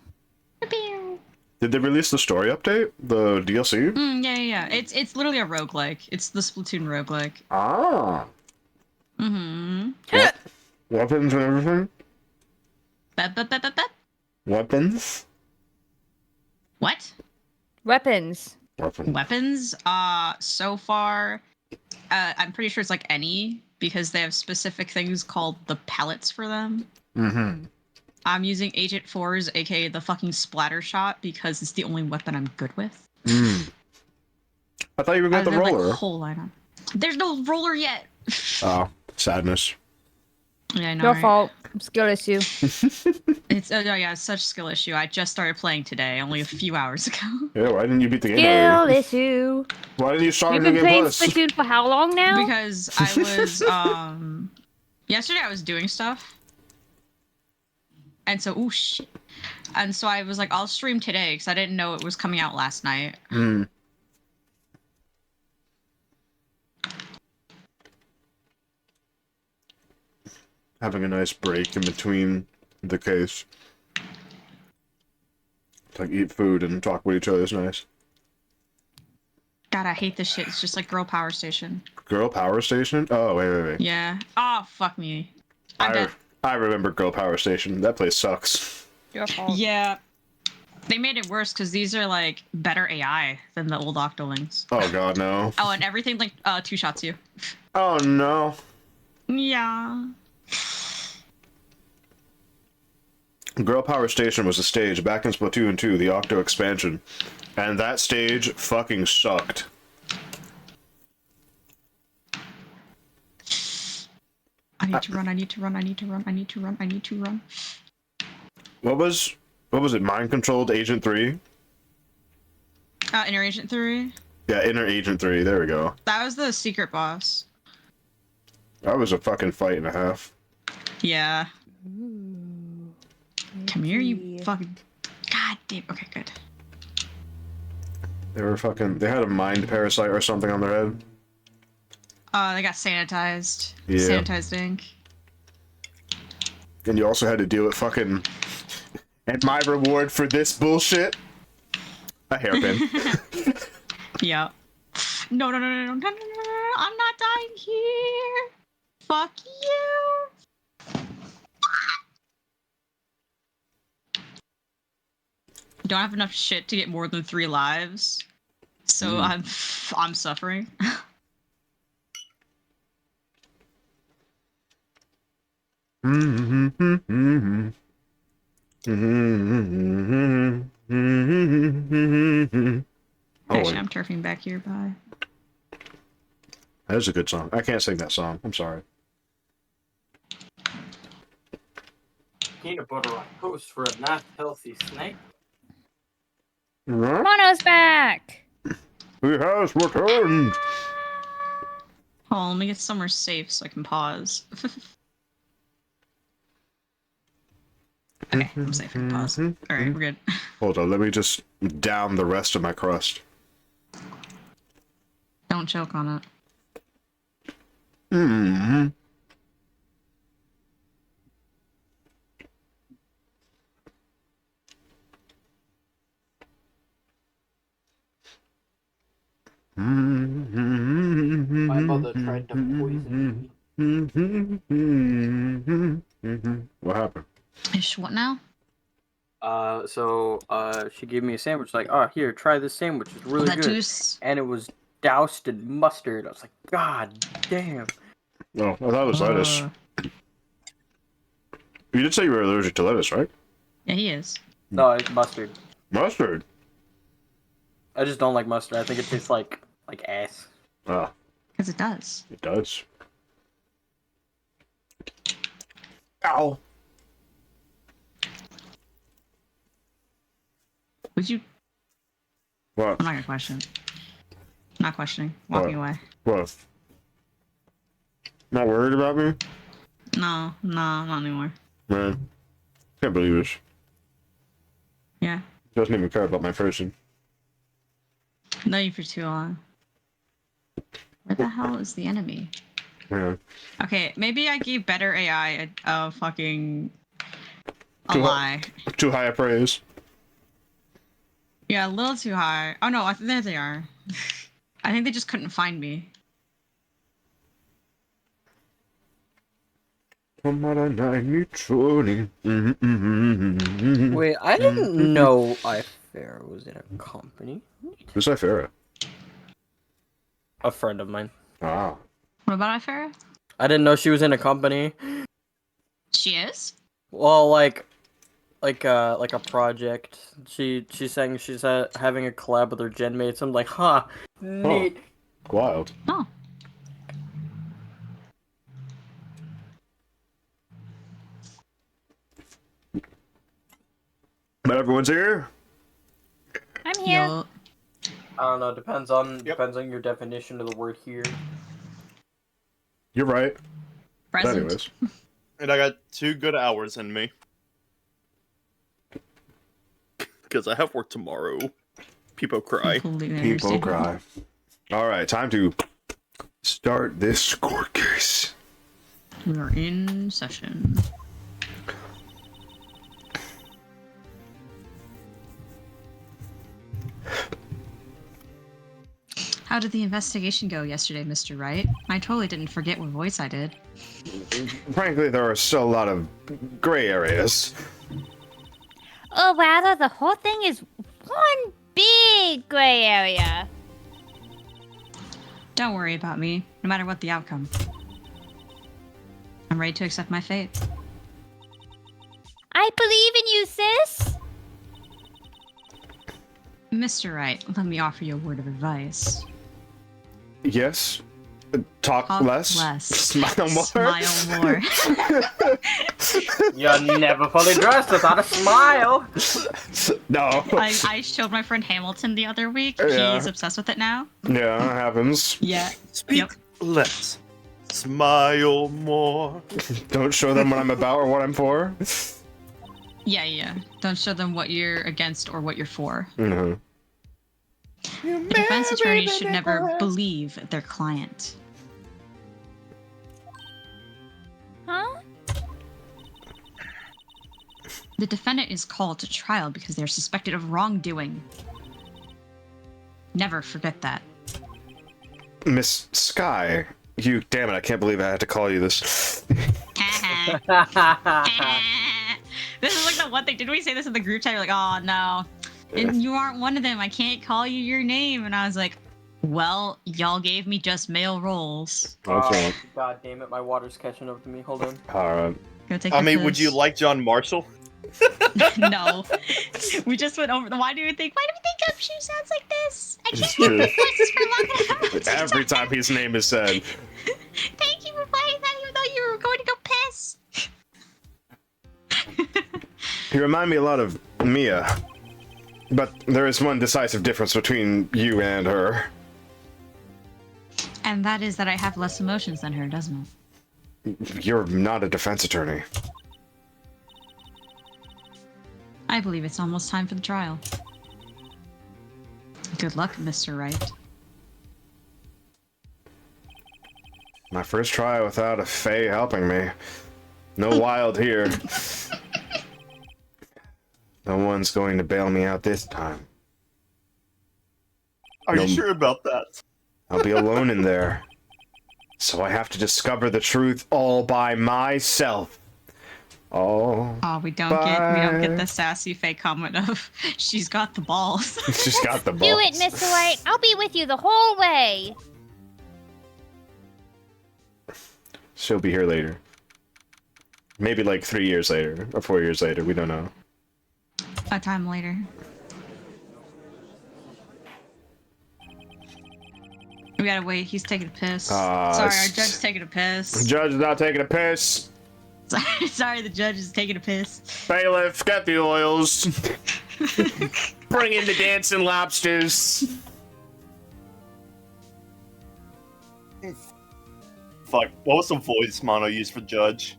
Did they release the story update? The DLC? Yeah. It's literally a roguelike. It's the Splatoon roguelike. Ah. Mm-hmm. Weapons and everything? Bet. Weapons? What? Weapons. Weapons. Weapons? So far, I'm pretty sure it's like any, because they have specific things called the pellets for them. Mm-hmm. I'm using Agent 4's, aka the fucking splatter shot, because it's the only weapon I'm good with. Mm. I thought you were got the There's, like, roller. a whole lineup. There's no roller yet. Oh, sadness. Yeah, I know. Your right? fault. Skill issue. It's it's such a skill issue. I just started playing today, only a few hours ago. Yeah, why didn't you beat the game Skill already? issue. Why didn't you start You've the been game playing plus? Splatoon for how long now? Because I was yesterday I was doing stuff. And so shit. And so I was like, I'll stream today because I didn't know it was coming out last night. Hmm. Having a nice break in between the case. To, like, eat food and talk with each other is nice. God, I hate this shit. It's just like Girl Power Station. Girl Power Station? Oh, wait. Yeah. Oh, fuck me. I'm dead. I remember Girl Power Station. That place sucks. Your fault. Yeah. They made it worse because these are like better AI than the old Octolings. Oh god, no. Oh, and everything like two-shots you. Oh no. Yeah. Girl Power Station was a stage back in Splatoon 2, the Octo expansion. And that stage fucking sucked. I need to run. What was it? Mind Controlled Agent 3? Inner Agent 3. Yeah, Inner Agent 3. There we go. That was the secret boss. That was a fucking fight and a half. Yeah. Come here, you fucking. God damn. Okay, good. They had a mind parasite or something on their head. They got sanitized. Yeah. Sanitized ink. And you also had to deal with fucking... And my reward for this bullshit? A hairpin. Yeah. No. I'm not dying here. Fuck you. Don't have enough shit to get more than 3 lives. So I'm suffering. Actually, I'm turfing back here. Bye. That is a good song. I can't sing that song. I'm sorry. peanut butter on toast for a not healthy snack. Mono's back. He has returned. Hold on, let me get somewhere safe so I can pause. Okay, I'm safe. I can pause. Alright, we're good. Hold on, let me just down the rest of my crust. Don't choke on it. Mm-hmm. My mother tried to poison me. What happened? Ish, what now? So she gave me a sandwich, like, oh, here, try this sandwich, it's really That good. juice. And it was doused in mustard. I was like, God damn. Oh, I thought it was lettuce. You did say you were allergic to lettuce, right? Yeah, he is. No, it's mustard. Mustard? I just don't like mustard. I think it tastes like ass. Ah, Because it does. it does. Ow. Would you? What? I'm not gonna question. Not questioning. Walking away. What? Not worried about me? No, not anymore. Man, can't believe this. Yeah. Doesn't even care about my person. Know you for too long. Where the hell is the enemy? Yeah. Okay, maybe I gave better AI a fucking a Too lie. Too high a praise. Yeah, a little too high. Oh no, there they are. I think they just couldn't find me. Wait, I didn't know Ifera was in a company. Who's Ifera? A friend of mine. Ah. What about Ifera? I didn't know she was in a company. She is? Well, like a project. She's saying she's having a collab with her gen mates. I'm like, huh, neat. Wild. Oh. But everyone's here? I'm here. Yo. I don't know. Depends on your definition of the word here. You're right. But Present. anyways. And I got 2 good hours in me. Because I have work tomorrow. People cry. Completely People understand. cry. Alright, time to start this court case. We are in session. How did the investigation go yesterday, Mr. Wright? I totally didn't forget what voice I did. Frankly, there are still a lot of gray areas. Or rather, the whole thing is one big gray area. Don't worry about me, no matter what the outcome. I'm ready to accept my fate. I believe in you, sis. Mr. Wright, let me offer you a word of advice. Yes? Talk less? Smile more? Smile more. You're never fully dressed without a smile. No. I showed my friend Hamilton the other week. Yeah. He's obsessed with it now. Yeah, that happens. Yeah. Speak less. Smile more. Don't show them what I'm about or what I'm for. Yeah. Don't show them what you're against or what you're for. Mm-hmm. The defense attorney should never believe their client. Huh? The defendant is called to trial because they're suspected of wrongdoing. Never forget that. Miss Sky, you, damn it, I can't believe I had to call you this. This is like the one thing. Did we say this in the group chat? You're like, oh no. And you aren't one of them. I can't call you your name. And I was like, well, y'all gave me just male roles. Okay. God damn it, my water's catching up to me. Hold on. Alright. Go take I a mean, would piss. you like John Marshall? No. We just went over. Why do you think Gumshoe sounds like this? I It's can't true. hear the voices for long enough. Every time his name is said. Thank you for playing that, even though you were going to go piss. You remind me a lot of Mia. But there is one decisive difference between you and her. And that is that I have less emotions than her, doesn't it? You're not a defense attorney. I believe it's almost time for the trial. Good luck, Mr. Wright. My first trial without a Fae helping me. No wild here. No one's going to bail me out this time. Are you sure about that? I'll be alone in there. So I have to discover the truth all by myself. Oh, we don't get the sassy fake comment of she's got the balls. She's got the balls. Do it, Mr. White. I'll be with you the whole way. She'll be here later. Maybe like 3 years later, or 4 years later, we don't know. A time later. We gotta wait, he's taking a piss. Sorry, our judge is taking a piss. The judge is not taking a piss. Sorry, the judge is taking a piss. Bailiff, get the oils. Bring in the dancing lobsters. Fuck, what was the voice Mono used for judge?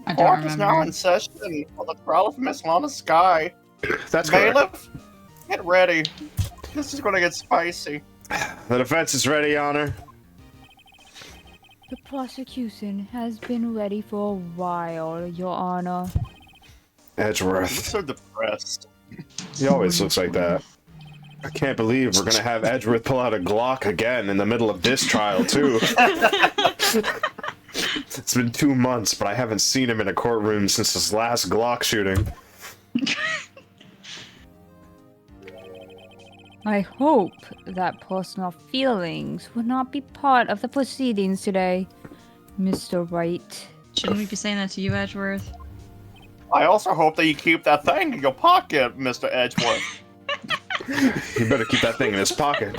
I don't Court is now remember. in session for the trial of Miss Lana Sky. That's correct. Bailiff, get ready. This is gonna get spicy. The defense is ready, Your Honor. The prosecution has been ready for a while, Your Honor. I'm Edgeworth. so depressed. He always looks like that. I can't believe we're gonna have Edgeworth pull out a Glock again in the middle of this trial, too. It's been 2 months, but I haven't seen him in a courtroom since his last Glock shooting. I hope that personal feelings will not be part of the proceedings today, Mr. Wright. Shouldn't we be saying that to you, Edgeworth? I also hope that you keep that thing in your pocket, Mr. Edgeworth. You better keep that thing in his pocket.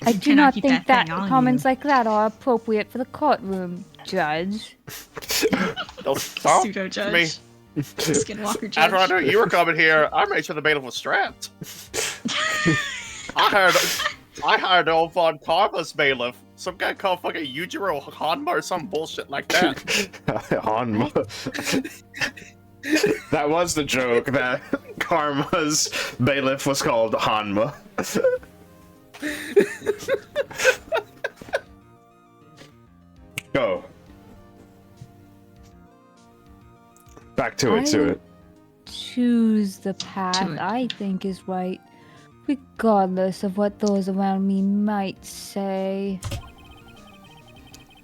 I do Cannot not keep think that that thing on comments you. like that are appropriate for the courtroom, Judge. Don't Pseudo me. judge. Skinwalker judge. After I knew you were coming here, I made sure the bailiff was strapped. I hired old Von Karma's bailiff. Some guy called fucking Yujiro Hanma or some bullshit like that. Hanma. That was the joke, that Karma's bailiff was called Hanma. Go. Back to it. Choose the path it. I think is right, regardless of what those around me might say.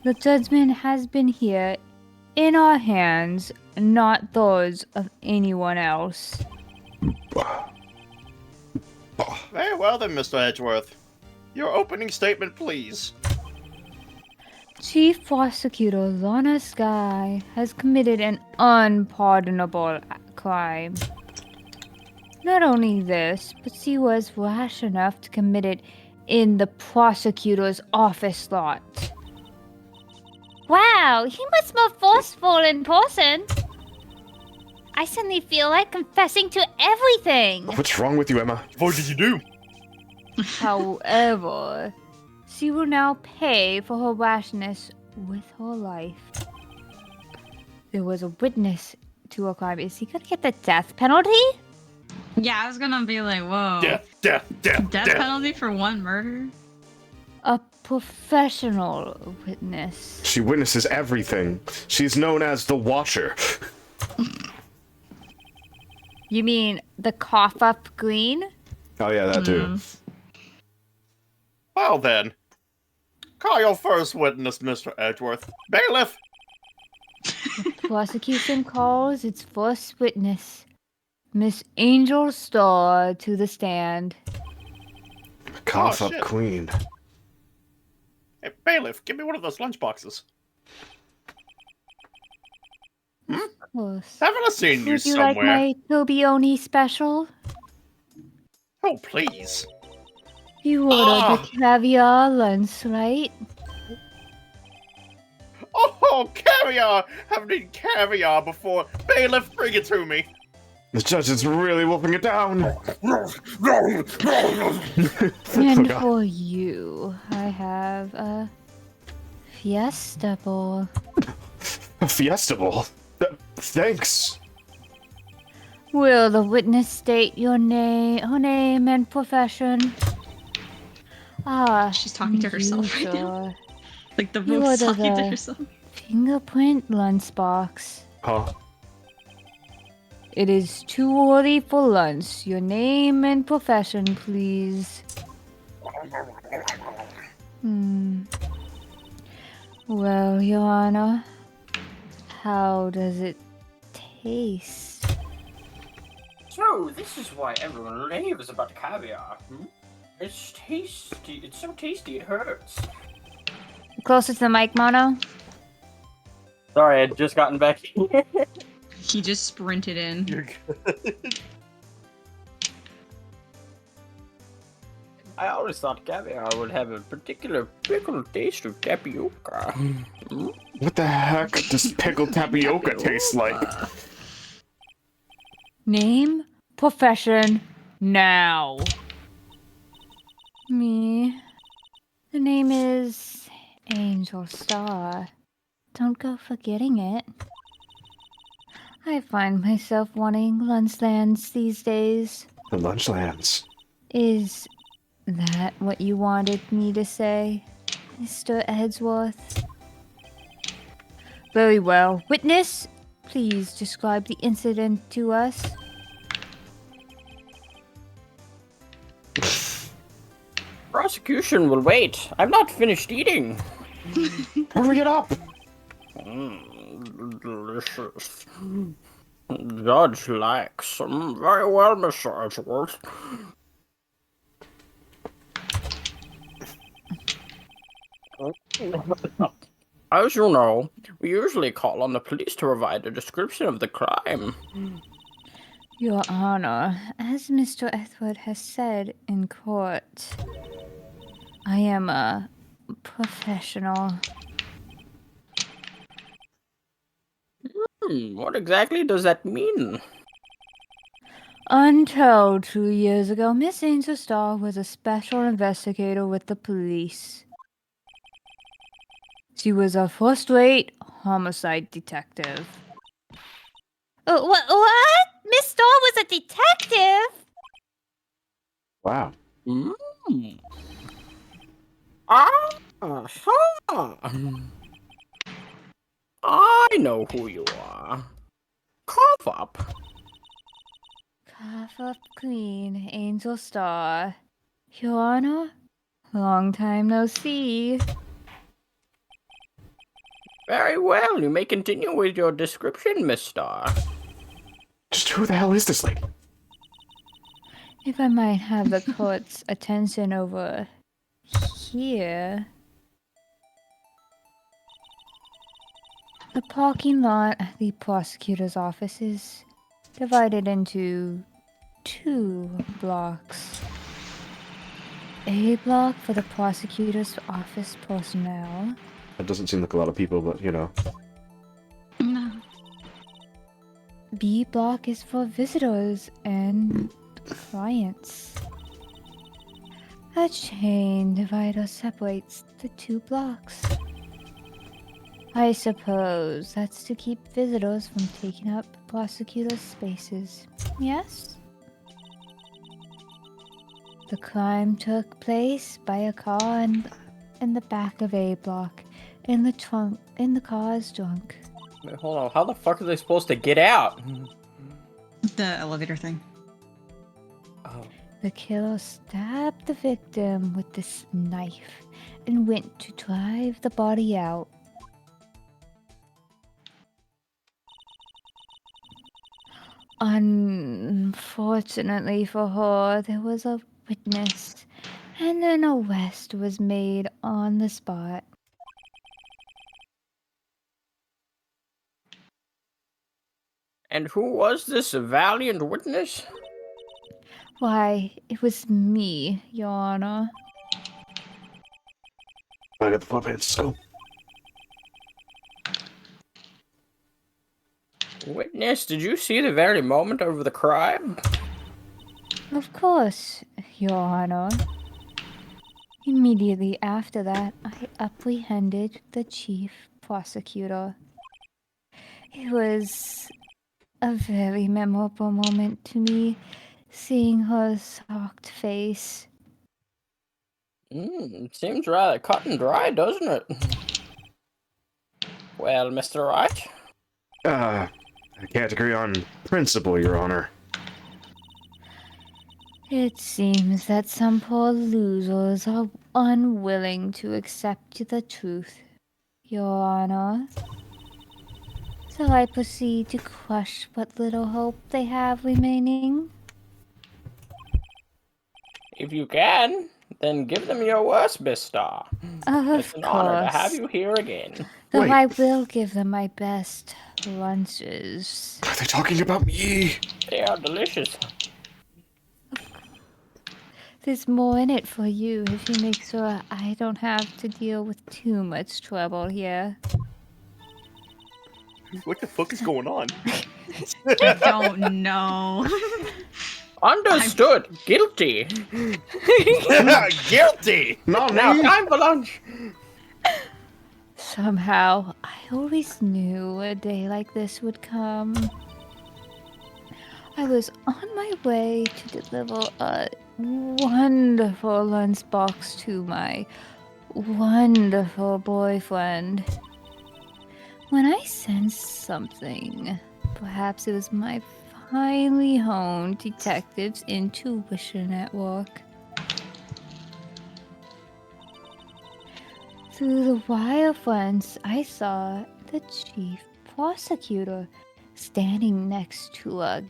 The judgment has been here in our hands, not those of anyone else. Very well then, Mr. Edgeworth. Your opening statement, please. Chief Prosecutor Lana Sky has committed an unpardonable crime. Not only this, but she was rash enough to commit it in the prosecutor's office lot. Wow, he was more forceful in person. I suddenly feel like confessing to everything. What's wrong with you, Emma? What did you do? However, she will now pay for her rashness with her life. There was a witness to a crime. Is he gonna get the death penalty? Yeah, I was gonna be like, whoa. Death Death penalty for one murder? A professional witness. She witnesses everything. She's known as the Watcher. You mean the cough up green? Oh yeah, that too. Well then. Call your first witness, Mr. Edgeworth. Bailiff! Prosecution calls its first witness, Miss Angel Star, to the stand. Cough up shit. queen. Hey, Bailiff, give me one of those lunch boxes. Of course. Haven't I seen you Would you somewhere? like my Tobioni special? Oh, please. You ordered the caviar lunch, right? Oh, Oh, caviar! Haven't eaten caviar before. Bailiff, bring it to me. The judge is really wolfing it down. And God. for you, I have a Fiesta Bowl. A Fiesta Bowl. Thanks. Will the witness state your name, her name and profession? Ah, She's talking to herself you, right now. sir. Like the You book's order talking to the- herself. Fingerprint lunchbox. Huh? It is too early for lunch. Your name and profession, please. Well, Your Honor, how does it taste? So, this is why everyone raves about caviar. It's tasty. It's so tasty, it hurts. Closer to the mic, Mono. Sorry, I'd just gotten back here. He just sprinted in. You're good. I always thought caviar would have a particular pickled taste of tapioca. What the heck does pickled tapioca taste like? Name, profession, now. Me. The name is Angel Star. Don't go forgetting it. I find myself wanting lunchlands these days. The Lunchlands. Is that what you wanted me to say, Mr. Edgeworth? Very well. Witness, please describe the incident to us. Prosecution will wait. I'm not finished eating. Hurry it up! Delicious. Judge likes. Very well, Mr. Edgeworth. As you know, we usually call on the police to provide a description of the crime. Your Honor, as Mr. Edgeworth has said in court, I am a professional. What exactly does that mean? Until 2 years ago, Miss Angel Star was a special investigator with the police. She was a first-rate homicide detective. What? Miss Star was a detective? Wow. I know who you are. Cough up. Cough up Queen, Angel Star. Your Honor, long time no see. Very well, you may continue with your description, Miss Star. Just who the hell is this lady? If I might have the court's attention over here. The parking lot at the prosecutor's office is divided into 2 blocks. A block for the prosecutor's office personnel. That doesn't seem like a lot of people, but you know. No. B block is for visitors and clients. A chain divider separates the 2 blocks. I suppose that's to keep visitors from taking up prosecutors' spaces. Yes? The crime took place by a car in the back of A block. In the car's trunk. Wait, hold on, how the fuck are they supposed to get out? The elevator thing. Oh. The killer stabbed the victim with this knife and went to drive the body out. Unfortunately for her, there was a witness, and an arrest was made on the spot. And who was this valiant witness? Why, it was me, Your Honor. I got the floor pants, let's go. Witness, did you see the very moment of the crime? Of course, Your Honor. Immediately after that, I apprehended the chief prosecutor. It was a very memorable moment to me, seeing her shocked face. Seems rather cut and dry, doesn't it? Well, Mr. Wright? I can't agree on principle, Your Honor. It seems that some poor losers are unwilling to accept the truth, Your Honor. So I proceed to crush what little hope they have remaining. If you can, then give them your worst, Miss Star. It's Of an honor to have course. you here again. Though Wait. I will give them my best lunches. Are they talking about me? They are delicious. There's more in it for you if you make sure I don't have to deal with too much trouble here. What the fuck is going on? I don't know. Understood. Guilty. Guilty! Not Now me! time for lunch. Somehow, I always knew a day like this would come. I was on my way to deliver a wonderful lunchbox to my wonderful boyfriend. When I sensed something, perhaps it was my finely honed detective's intuition at work. Through the wire fence, I saw the chief prosecutor standing next to a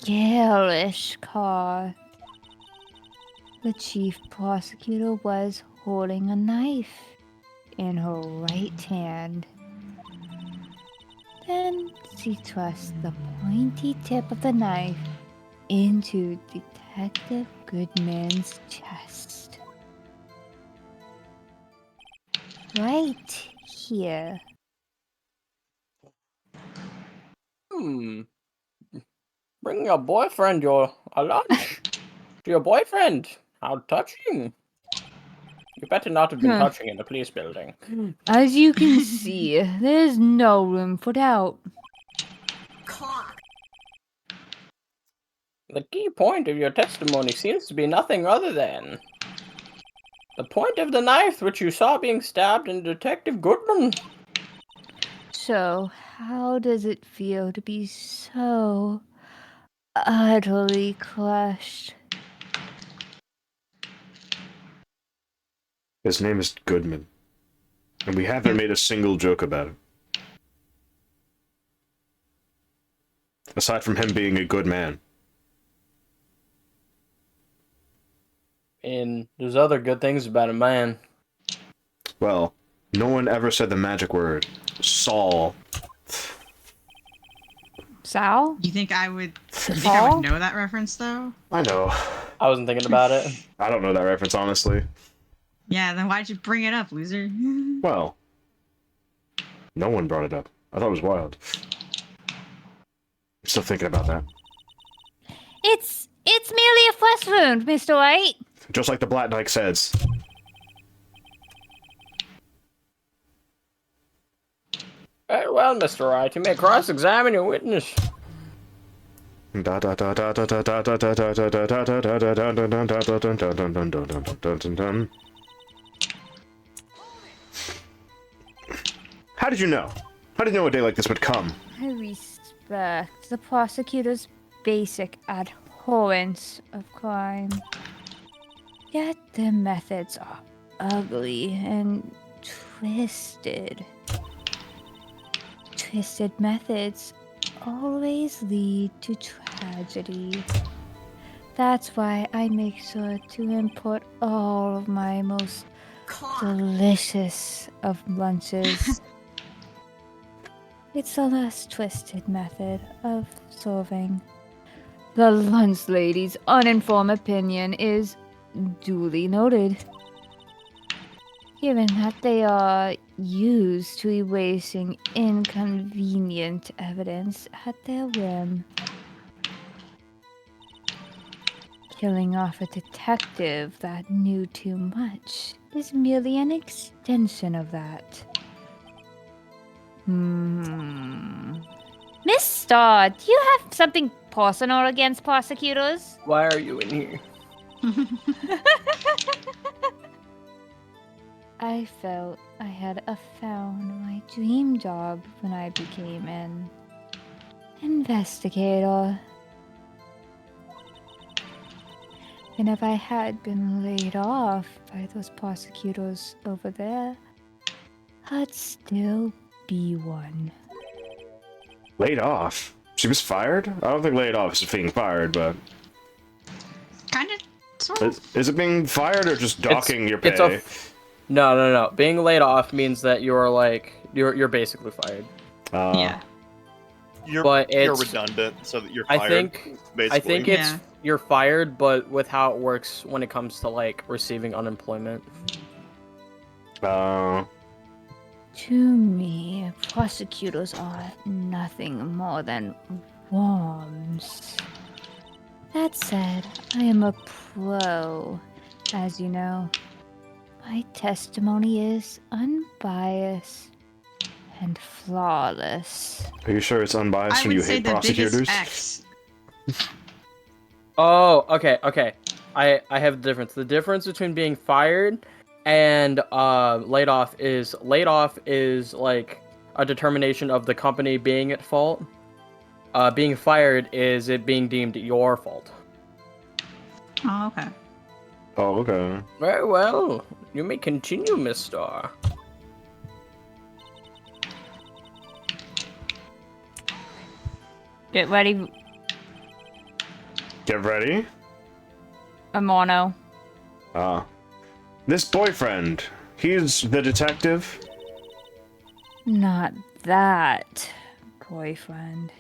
garish car. The chief prosecutor was holding a knife in her right hand. Then she thrust the pointy tip of the knife into Detective Goodman's chest. Right here. Bring your boyfriend a lunch. To your boyfriend. How touching. You better not have been touching in the police building. As you can see, there's no room for doubt. The key point of your testimony seems to be nothing other than the point of the knife which you saw being stabbed in Detective Goodman. So, how does it feel to be so utterly crushed? His name is Goodman. And we haven't made a single joke about it. Aside from him being a good man. And there's other good things about a man. Well, no one ever said the magic word. Saul. Sal? You think I would know that reference though? I know. I wasn't thinking about it. I don't know that reference, honestly. Yeah, then why'd you bring it up, loser? Well, no one brought it up. I thought it was wild. I'm still thinking about that. It's merely a flesh wound, Mr. White. Just like the Black Knight says. Very well, Mr. Wright. You may cross-examine your witness. How did you know? How did you know a day like this would come? I respect the prosecutor's basic abhorrence of crime. Yet their methods are ugly and twisted. Twisted methods always lead to tragedy. That's why I make sure to import all of my most delicious of lunches. It's a less twisted method of serving. The lunch lady's uninformed opinion is duly noted. given that they are used to erasing inconvenient evidence at their whim. Killing off a detective that knew too much is merely an extension of that. Miss Starr, do you have something personal against prosecutors? Why are you in here? I felt I had found my dream job when I became an investigator. And if I had been laid off by those prosecutors over there, I'd still be one. Laid off? She was fired? I don't think laid off is being fired, but... Kind of, sort of. Is it being fired or just docking your pay? No. Being laid off means that you're like you're basically fired. Yeah. You're it's- redundant, so that you're fired. I think basically. it's Yeah. you're fired, but with how it works when it comes to like receiving unemployment. To me, prosecutors are nothing more than worms. That said, I am a pro, as you know. My testimony is unbiased and flawless. Are you sure it's unbiased I when would you say hate the prosecutors? biggest X. Oh, okay. I have the difference. The difference between being fired and laid off is like a determination of the company being at fault. Being fired is it being deemed your fault. Oh, okay. Oh, okay. Very well. You may continue, Miss Starr. Get ready, Get ready. Amano. This boyfriend, he's the detective? Not that boyfriend.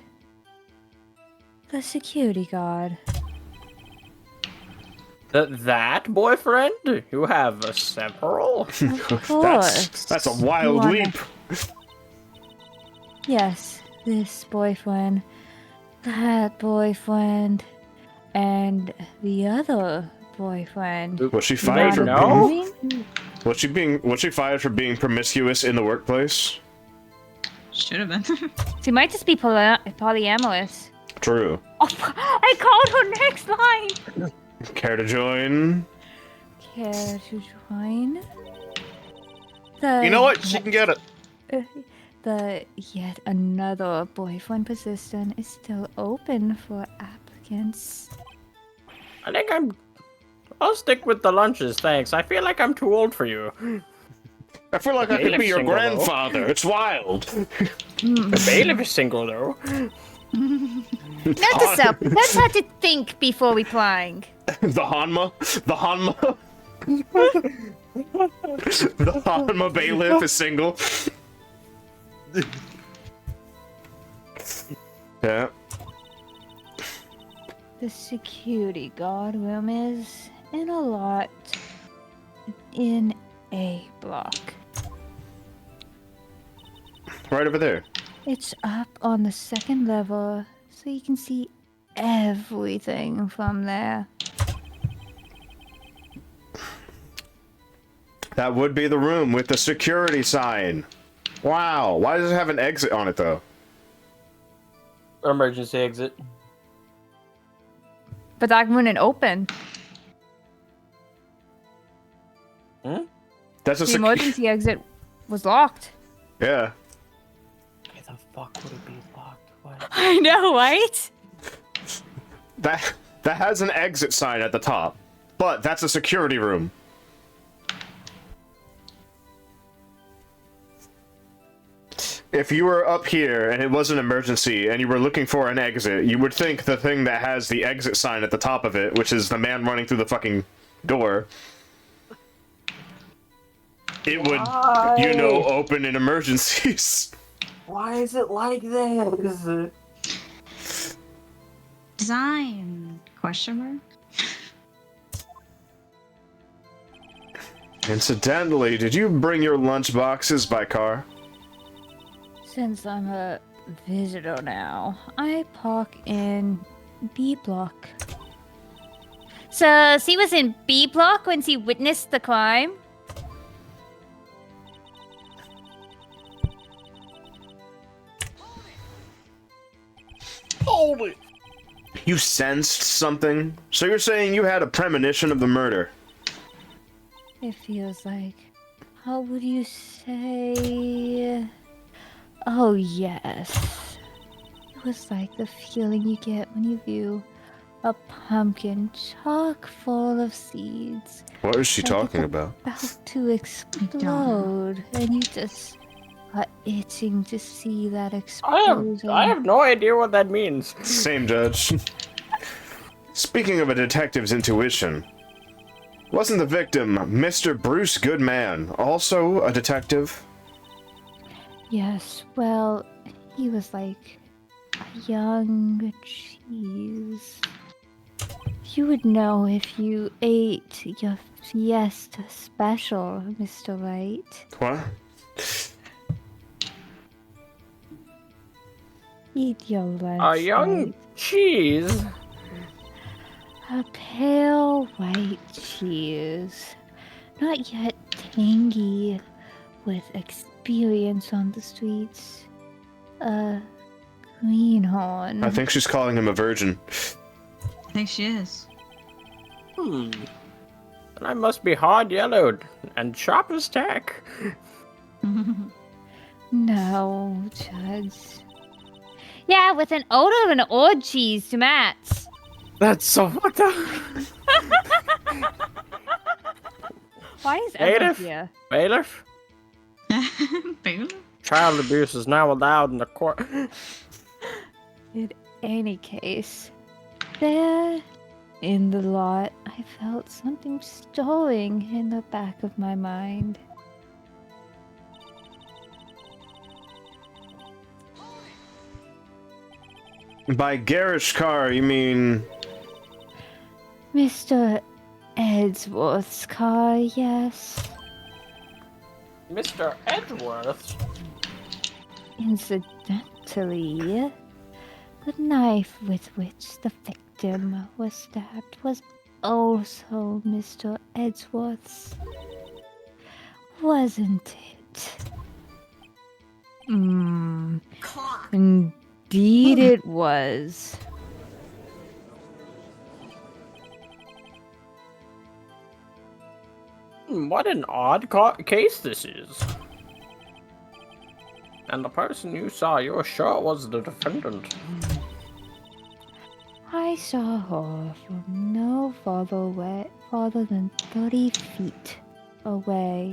The security guard. That boyfriend? You have several? Of course. That's a wild Wanna- leap. Yes, this boyfriend, that boyfriend, and the other boyfriend. Was she fired for No. being, was she fired for being promiscuous in the workplace? Should have been. She might just be polyamorous. True. Oh, I called her next line. Care to join? Care to join? You know what? She can get it. The yet another boyfriend position is still open for applicants. I think I'll stick with the lunches, thanks. I feel like I'm too old for you. I feel like I could be your Single, though. grandfather. It's wild. The bailiff is single, though. Note to self, let's have to think before replying. The Hanma? The Hanma? The Hanma bailiff is single. Yeah. The security guard room is in a lot in A block. Right over there. It's up on the second level, so you can see everything from there. That would be the room with the security sign. Wow. Why does it have an exit on it, though? Emergency exit. But that wouldn't open. That's a The emergency exit was locked. Yeah. Why the fuck would it be locked? What? I know, right? That has an exit sign at the top. But that's a security room. If you were up here and it was an emergency and you were looking for an exit, you would think the thing that has the exit sign at the top of it, which is the man running through the fucking door, it would, you know, open in emergencies. Why is it like this? Design? Question mark? Incidentally, did you bring your lunch boxes by car? Since I'm a visitor now, I park in B block. So she was in B block when she witnessed the crime? Hold it! You sensed something? So you're saying you had a premonition of the murder? It feels like, how would you say? Oh, yes. It was like the feeling you get when you view a pumpkin chock full of seeds. What is she like talking it's about? About to explode, and you just are itching to see that explosion. I have no idea what that means. Same, Judge. Speaking of a detective's intuition, wasn't the victim Mr. Bruce Goodman also a detective? Yes, well, he was like a young cheese. You would know if you ate your fiesta special, Mr. Wright. What? Eat your lunch. A young Wright. cheese. A pale white cheese. Not yet tangy, with experience on the streets. A greenhorn. I think she's calling him a virgin. I think she is. And I must be hard yellowed and sharp as tack. No, Judge. Yeah, with an odor of an old cheese to match. That's so fucked up. Why is Emma Bailiff? here? Bailiff? Bailiff? Child abuse is now allowed in the court. In any case, there in the lot, I felt something stirring in the back of my mind. By garish car, you mean... Mr. Edgeworth's car, yes. Mr. Edgeworth? Incidentally, the knife with which the victim was stabbed was also Mr. Edgeworth's. Wasn't it? Indeed it was. What an odd case this is. And the person you saw, you're sure was the defendant. I saw her from no farther than 30 feet away.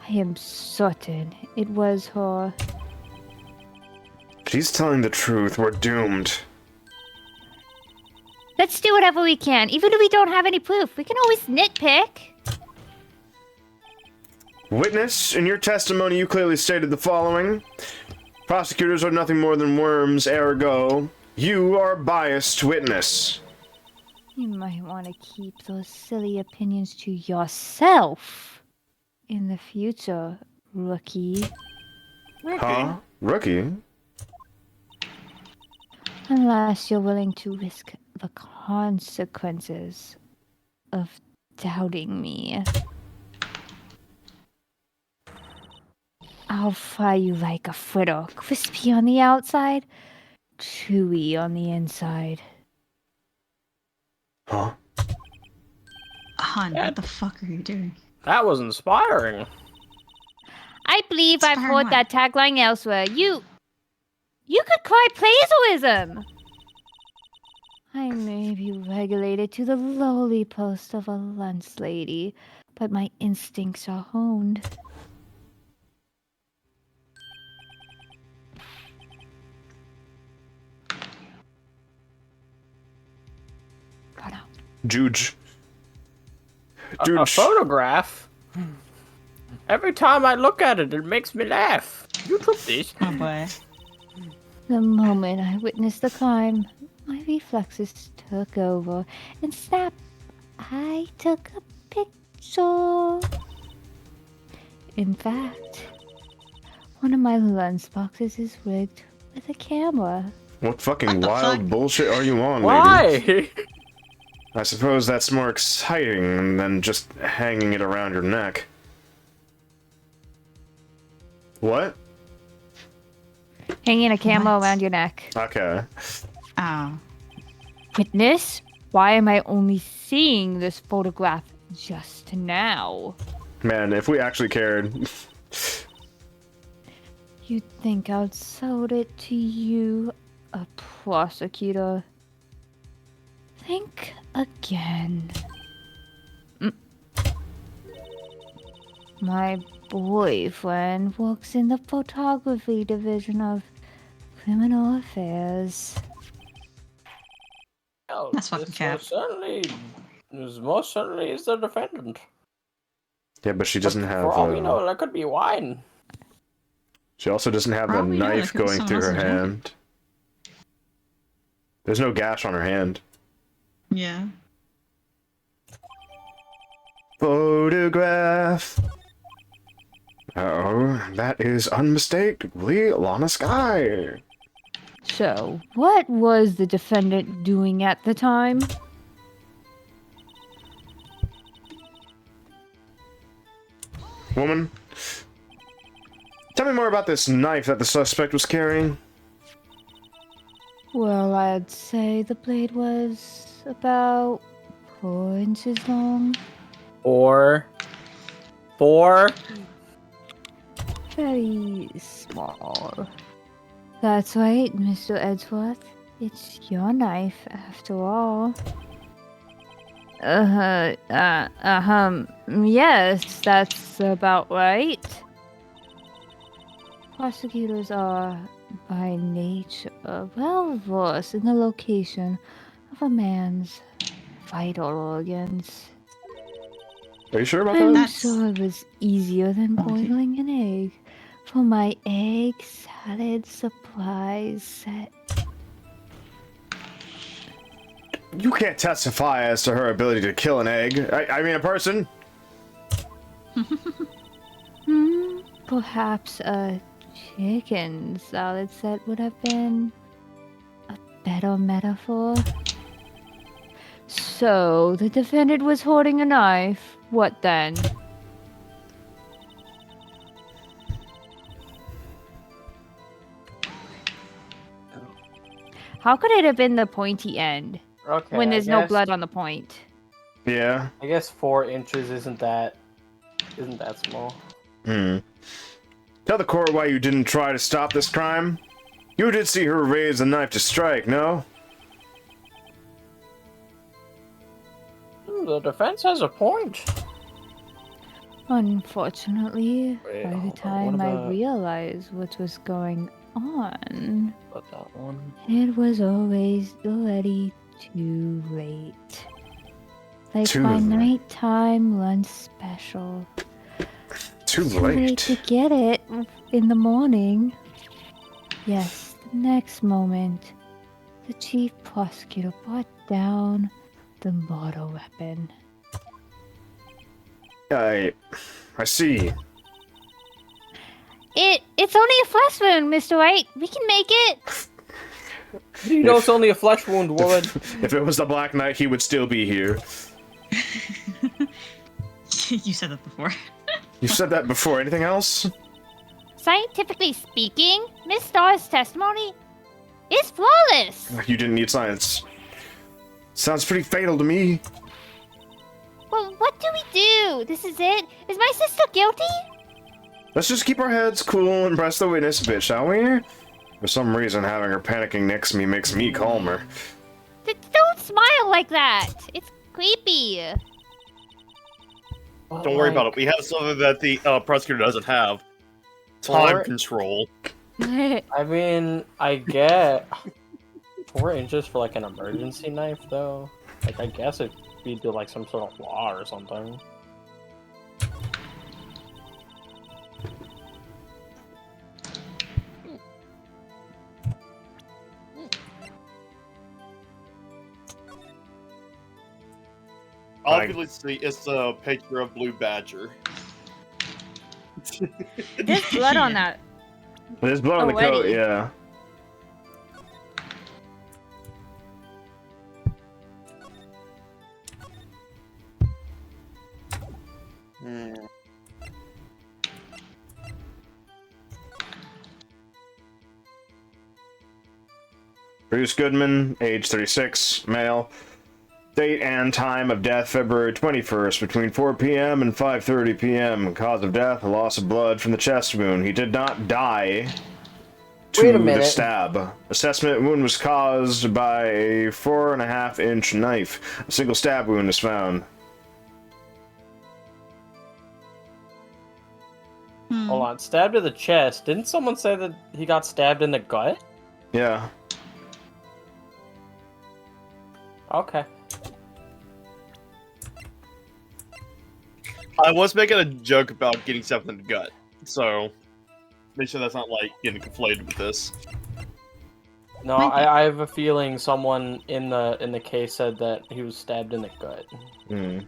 I am certain it was her. She's telling the truth. We're doomed. Let's do whatever we can, even if we don't have any proof. We can always nitpick. Witness, in your testimony you clearly stated the following. Prosecutors are nothing more than worms, ergo, you are a biased witness. You might want to keep those silly opinions to yourself in the future, rookie. Huh? Rookie? Unless you're willing to risk the consequences of doubting me. I'll fry you like a fritter, crispy on the outside, chewy on the inside. Huh? Hun, what the fuck are you doing? That was inspiring. I believe I've Inspiring heard what? that tagline elsewhere. You could cry plagiarism. I may be regulated to the lowly post of a lunch lady, but my instincts are honed. Juge. A Juge. photograph? Every time I look at it, it makes me laugh. You took this. Oh boy. The moment I witnessed the crime, my reflexes took over, and snap, I took a So, in fact, one of my lunch boxes is rigged with a camera. What fucking What the wild fuck? bullshit are you on, lady? Why? I suppose that's more exciting than just hanging it around your neck. What? Hanging a camera What? around your neck. Okay. Oh. Witness, why am I only seeing this photograph just now? Man, if we actually cared. You'd think I'd sold it to you, a prosecutor. Think again. My boyfriend works in the photography division of criminal affairs. Oh, That's fucking this cap. most certainly is the defendant. Yeah, but she doesn't have. For all we know, that could be wine. She also doesn't have For the all we know, knife that could be going through her someone else's hand. There's no gash on her hand. Yeah. Photograph. Oh, that is unmistakably Lana Sky. So, what was the defendant doing at the time? Woman, tell me more about this knife that the suspect was carrying. Well, I'd say the blade was about 4 inches long. Four. Very small. That's right, Mr. Edgeworth. It's your knife, after all. Yes, that's about right. Prosecutors are, by nature, well versed in the location of a man's vital organs. Are you sure about I'm that? sure it was easier than boiling an egg for my egg salad surprise set. You can't testify as to her ability to kill an egg. I mean a person. Perhaps a chicken salad set would have been a better metaphor. So, the defendant was holding a knife. What then? How could it have been the pointy end Okay. when I there's no guess- blood on the point? Yeah. I guess 4 inches isn't that small. Tell the court why you didn't try to stop this crime. You did see her raise the knife to strike, no? The defense has a point. Unfortunately, Wait, by the hold on, time what I about- realized what was going on, But that one. it was already too late. Like Too my late. nighttime lunch special. Too Too late late. to get it in the morning. Yes, the next moment, the chief prosecutor brought down the mortal weapon. I see. It's only a flesh wound, Mr. Wright. We can make it. You know it's only a flesh wound, woman. If it was the Black Knight, he would still be here. You said that before. You said that before. Anything else? Scientifically speaking, Miss Starr's testimony is flawless. You didn't need science. Sounds pretty fatal to me. Well, what do we do? This is it? Is my sister guilty? Let's just keep our heads cool and press the witness a bit, shall we? For some reason, having her panicking next to me makes me calmer. Don't smile like that. It's creepy. Don't worry about it. We have something that the prosecutor doesn't have. Time Or- control. I mean, I get 4 inches for like an emergency knife, though. Like, I guess it'd be to like some sort of law or something. Obviously, it's a picture of Blue Badger. There's blood on that. There's blood on the coat, Already. yeah. Bruce Goodman, age 36, male. Date and time of death, February 21st, between 4 p.m. and 5:30 p.m. Cause of death, a loss of blood from the chest wound. He did not die to Wait a the minute. stab. Assessment wound was caused by a 4.5-inch knife. A single stab wound is found. Hold on, stabbed to the chest. Didn't someone say that he got stabbed in the gut? Yeah. Okay. I was making a joke about getting stabbed in the gut, so make sure that's not like getting conflated with this. No, I have a feeling someone in the case said that he was stabbed in the gut. Hmm.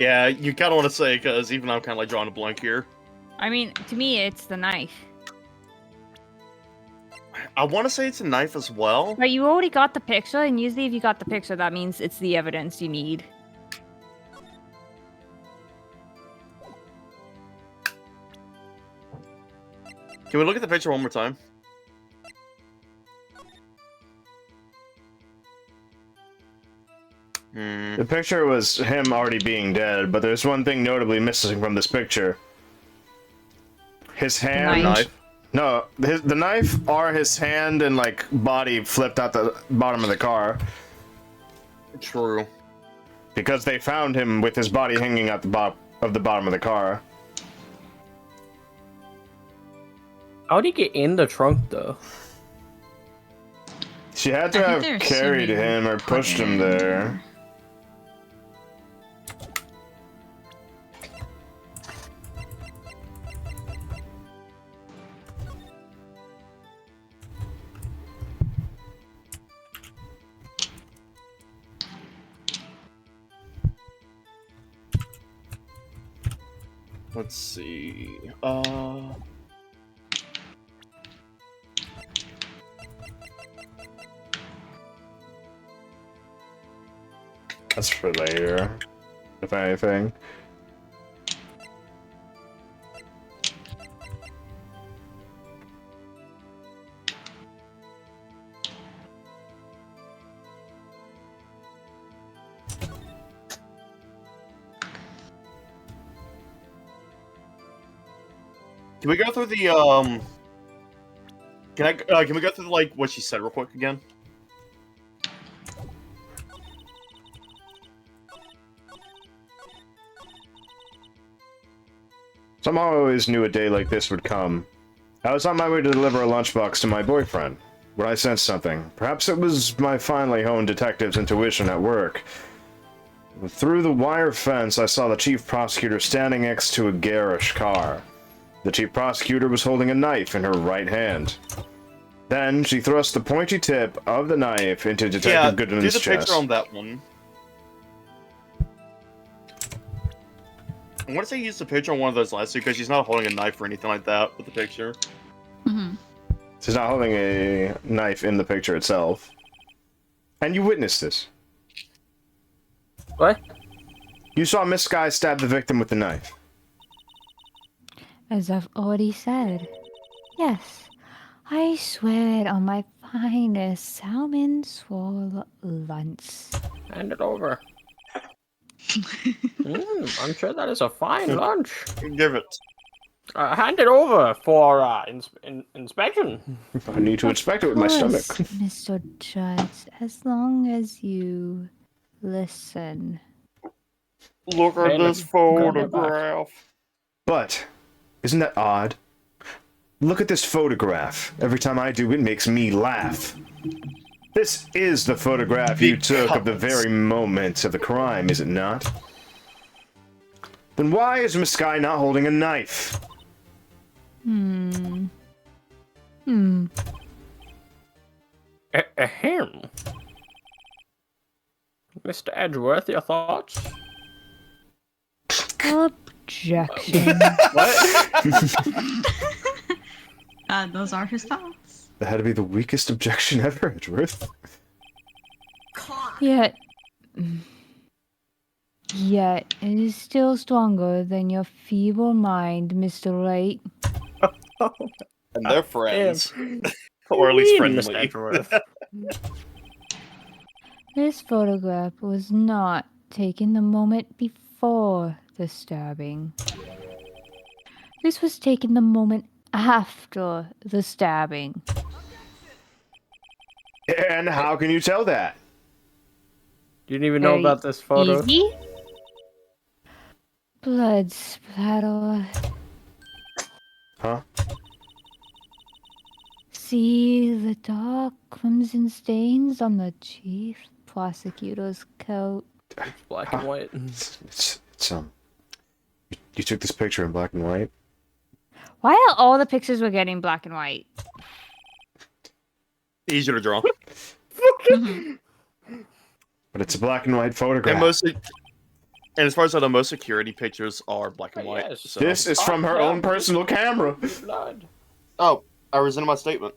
Yeah, you kind of want to say, because even I'm kind of like drawing a blank here. I mean, to me, it's the knife. I want to say it's a knife as well. But you already got the picture, and usually if you got the picture, that means it's the evidence you need. Can we look at the picture one more time? The picture was him already being dead, but there's one thing notably missing from this picture. His hand... Knife. No, the knife or his hand and, like, body flipped out the bottom of the car. True. Because they found him with his body hanging out the bottom of the car. How'd he get in the trunk, though? She had to I think have they're carried assuming him or put pushed him in. there. Let's see. That's for later, if anything. Can we go through the Can we go through like what she said real quick again? Somehow I always knew a day like this would come. I was on my way to deliver a lunchbox to my boyfriend, when I sensed something. Perhaps it was my finely honed detective's intuition at work. Through the wire fence, I saw the chief prosecutor standing next to a garish car. The chief prosecutor was holding a knife in her right hand. Then she thrust the pointy tip of the knife into Detective Goodman's do the chest. picture on that one. I want to say use the picture on one of those last two because she's not holding a knife or anything like that with the picture. Mm-hmm. She's not holding a knife in the picture itself. And you witnessed this. What? You saw Miss Sky stab the victim with the knife. As I've already said, yes, I swear it on my finest salmon swirl lunch. Hand it over. I'm sure that is a fine lunch. Give it. Hand it over for inspection. I need to inspect it with my stomach. Mr. Judge, as long as you listen. Look at Payment. this photograph. But, isn't that odd? Look at this photograph. Every time I do, it makes me laugh. This is the photograph you took of the very moment of the crime, is it not? Then why is Miss Sky not holding a knife? Ahem. Mr. Edgeworth, your thoughts? Objection. Those are his thoughts. That had to be the weakest objection ever, Edgeworth. Yet it is still stronger than your feeble mind, Mr. Wright. And they're friends. Or at least Mr. friendly. Edgeworth. This photograph was not taken the moment before the stabbing. This was taken the moment after the stabbing. And how can you tell that? You didn't even know Very about this photo? Easy. Blood splatter. Huh? See the dark crimson stains on the chief prosecutor's coat. It's black and white. It's you took this picture in black and white? Why are all the pictures we're getting black and white? Easier to draw. But it's a black and white photograph. And as far as I know, most security pictures are black and white. Yes. So. This is from her own personal camera. Blood. Oh, I rescind my statement.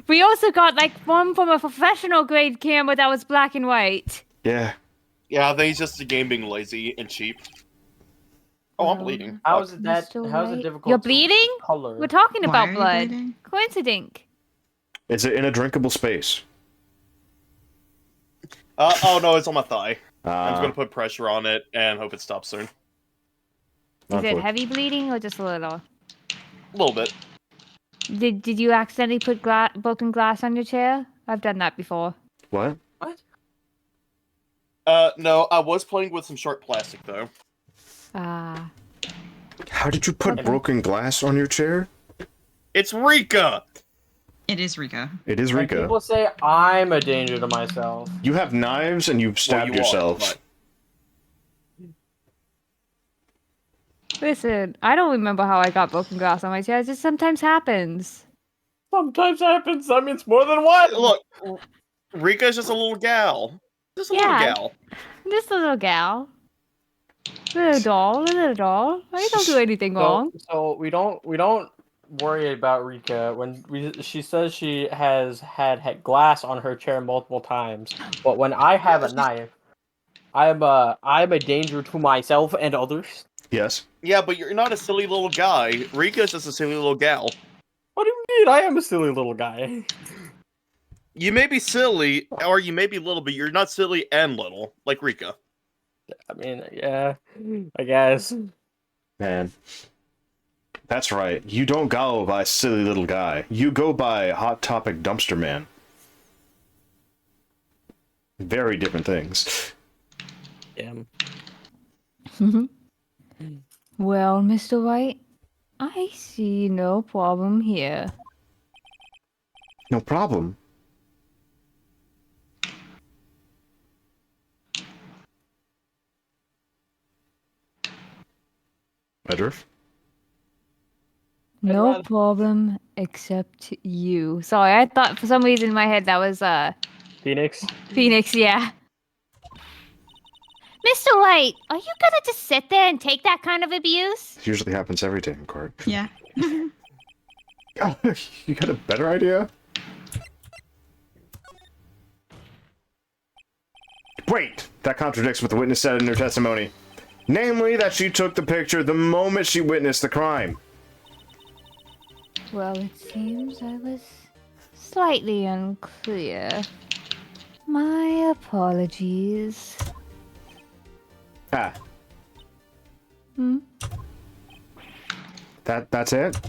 We also got like one from a professional grade camera that was black and white. Yeah. Yeah, I think it's just the game being lazy and cheap. Oh, I'm bleeding. How is it that? Mr. How's it Wright? difficult? You're to bleeding? Color. We're talking Why about are you blood. bleeding? Coincidence. It's in a drinkable space. Oh no, it's on my thigh. I'm Uh, just gonna put pressure on it and hope it stops soon. Is it heavy bleeding or just a little? A little bit. Did you accidentally put broken glass on your chair? I've done that before. What? No, I was playing with some sharp plastic though. Ah. How did you put broken glass on your chair? It's Rika! It is Rika. It is When Rika. people say I'm a danger to myself. You have knives and you've stabbed you are, yourself. but- Listen, I don't remember how I got broken glass on my chair. It just sometimes happens. Sometimes happens. That means more than one. Look, Rika's just a little gal. Just a Yeah. little gal. I'm just a little gal. Little doll. I don't do anything wrong. So we don't worry about Rika when she says she has had glass on her chair multiple times. But when I have a knife, I'm a danger to myself and others. Yes. Yeah, but you're not a silly little guy. Rika's just a silly little gal. What do you mean? I am a silly little guy. You may be silly, or you may be little, but you're not silly and little, like Rika. I mean, yeah, I guess. Man. That's right. You don't go by silly little guy. You go by Hot Topic Dumpster Man. Very different things. Damn. Well, Mr. White, I see no problem here. No problem. Edriff? No rather- problem except you. Sorry, I thought for some reason in my head that was Phoenix. Phoenix, yeah. Mr. White, are you gonna just sit there and take that kind of abuse? This usually happens every day in court. Yeah. Oh, you got a better idea? Wait! That contradicts what the witness said in her testimony. Namely, that she took the picture the moment she witnessed the crime. Well, it seems I was slightly unclear. My apologies. Ah, Hmm? that's it?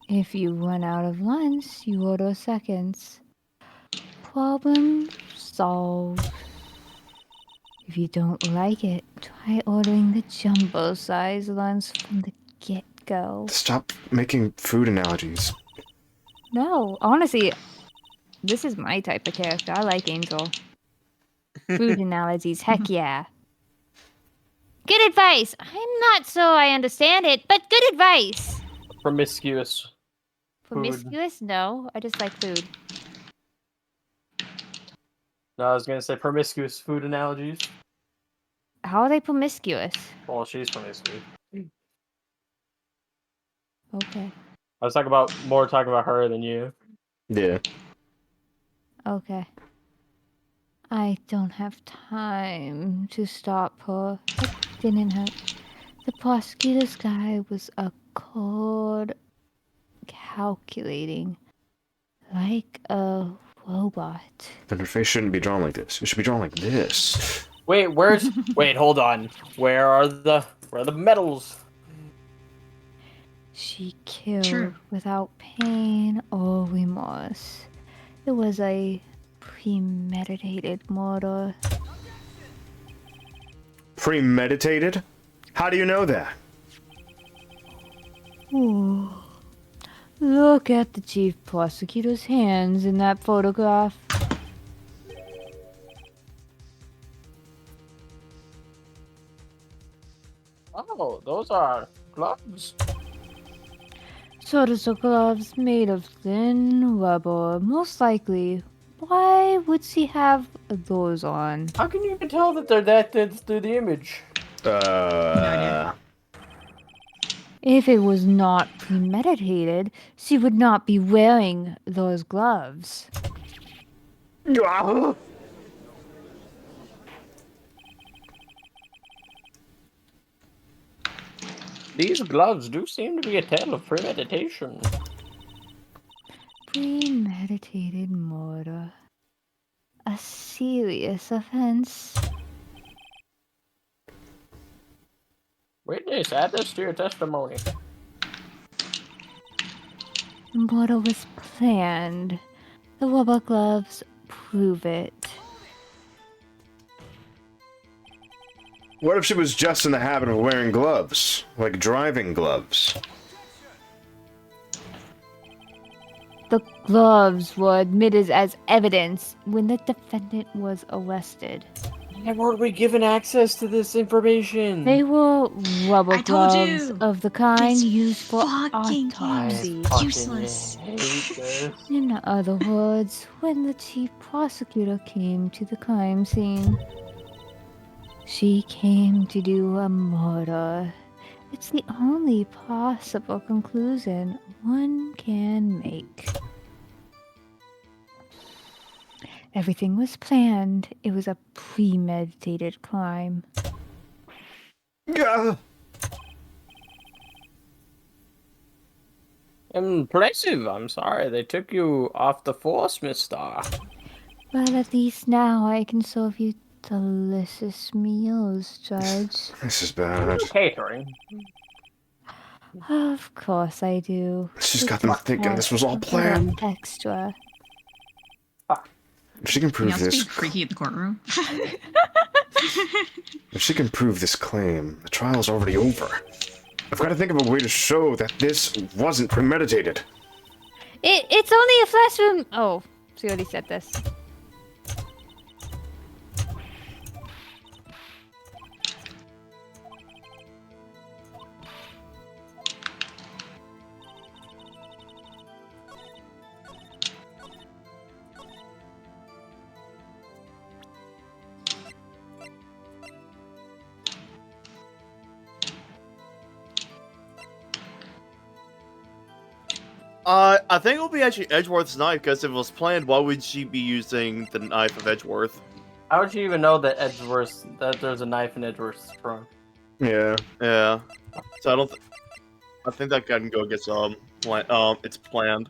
If you run out of lunch, you order seconds. Problem solved. If you don't like it, try ordering the jumbo size lunch from the get-go. Stop making food analogies. No, honestly, this is my type of character. I like Angel. Food analogies, heck yeah. Good advice. I'm not so I understand it, but good advice. Promiscuous. Promiscuous? No, I just like food. No, I was gonna say promiscuous food analogies. How are they promiscuous? Well, she's promiscuous. Okay. I was talking about her than you. Yeah. Okay. I don't have time to stop her. It didn't hurt. The prosecutor's guy was a cold, calculating, like a robot. Then her face shouldn't be drawn like this. It should be drawn like this. Wait, wait, hold on. Where are the medals? She killed True. without pain or remorse. It was a premeditated murder. Premeditated? How do you know that? Ooh. Look at the chief prosecutor's hands in that photograph. Oh, those are gloves. Surgical gloves made of thin rubber, most likely. Why would she have those on? How can you even tell that they're that thin through the image? idea. If it was not premeditated, she would not be wearing those gloves. These gloves do seem to be a tale of premeditation. Premeditated murder. A serious offense. Witness, add this to your testimony. Murder was planned. The rubber gloves prove it. What if she was just in the habit of wearing gloves? Like driving gloves? The gloves were admitted as evidence when the defendant was arrested. Why weren't we given access to this information? They were rubber I told gloves you. of the kind It's used for fucking autopsy. fucking useless. hate this. In other words, when the chief prosecutor came to the crime scene, she came to do a murder. It's the only possible conclusion one can make. Everything was planned. It was a premeditated crime. Yeah. Impressive, I'm sorry. They took you off the force, mister. But at least now I can serve you delicious meals, Judge. This is bad. Catering. Of course I do. She's got them thinking this was all planned. Extra. If she can You prove know, it's being this, freaky in the courtroom. if she can prove this claim, the trial's already over. I've got to think of a way to show that this wasn't premeditated. It's only a flashroom. Oh, she already said this. I think it'll be actually Edgeworth's knife, because if it was planned, why would she be using the knife of Edgeworth? How would you even know that that there's a knife in Edgeworth's trunk? Yeah. Yeah. So I think that can go against It's planned.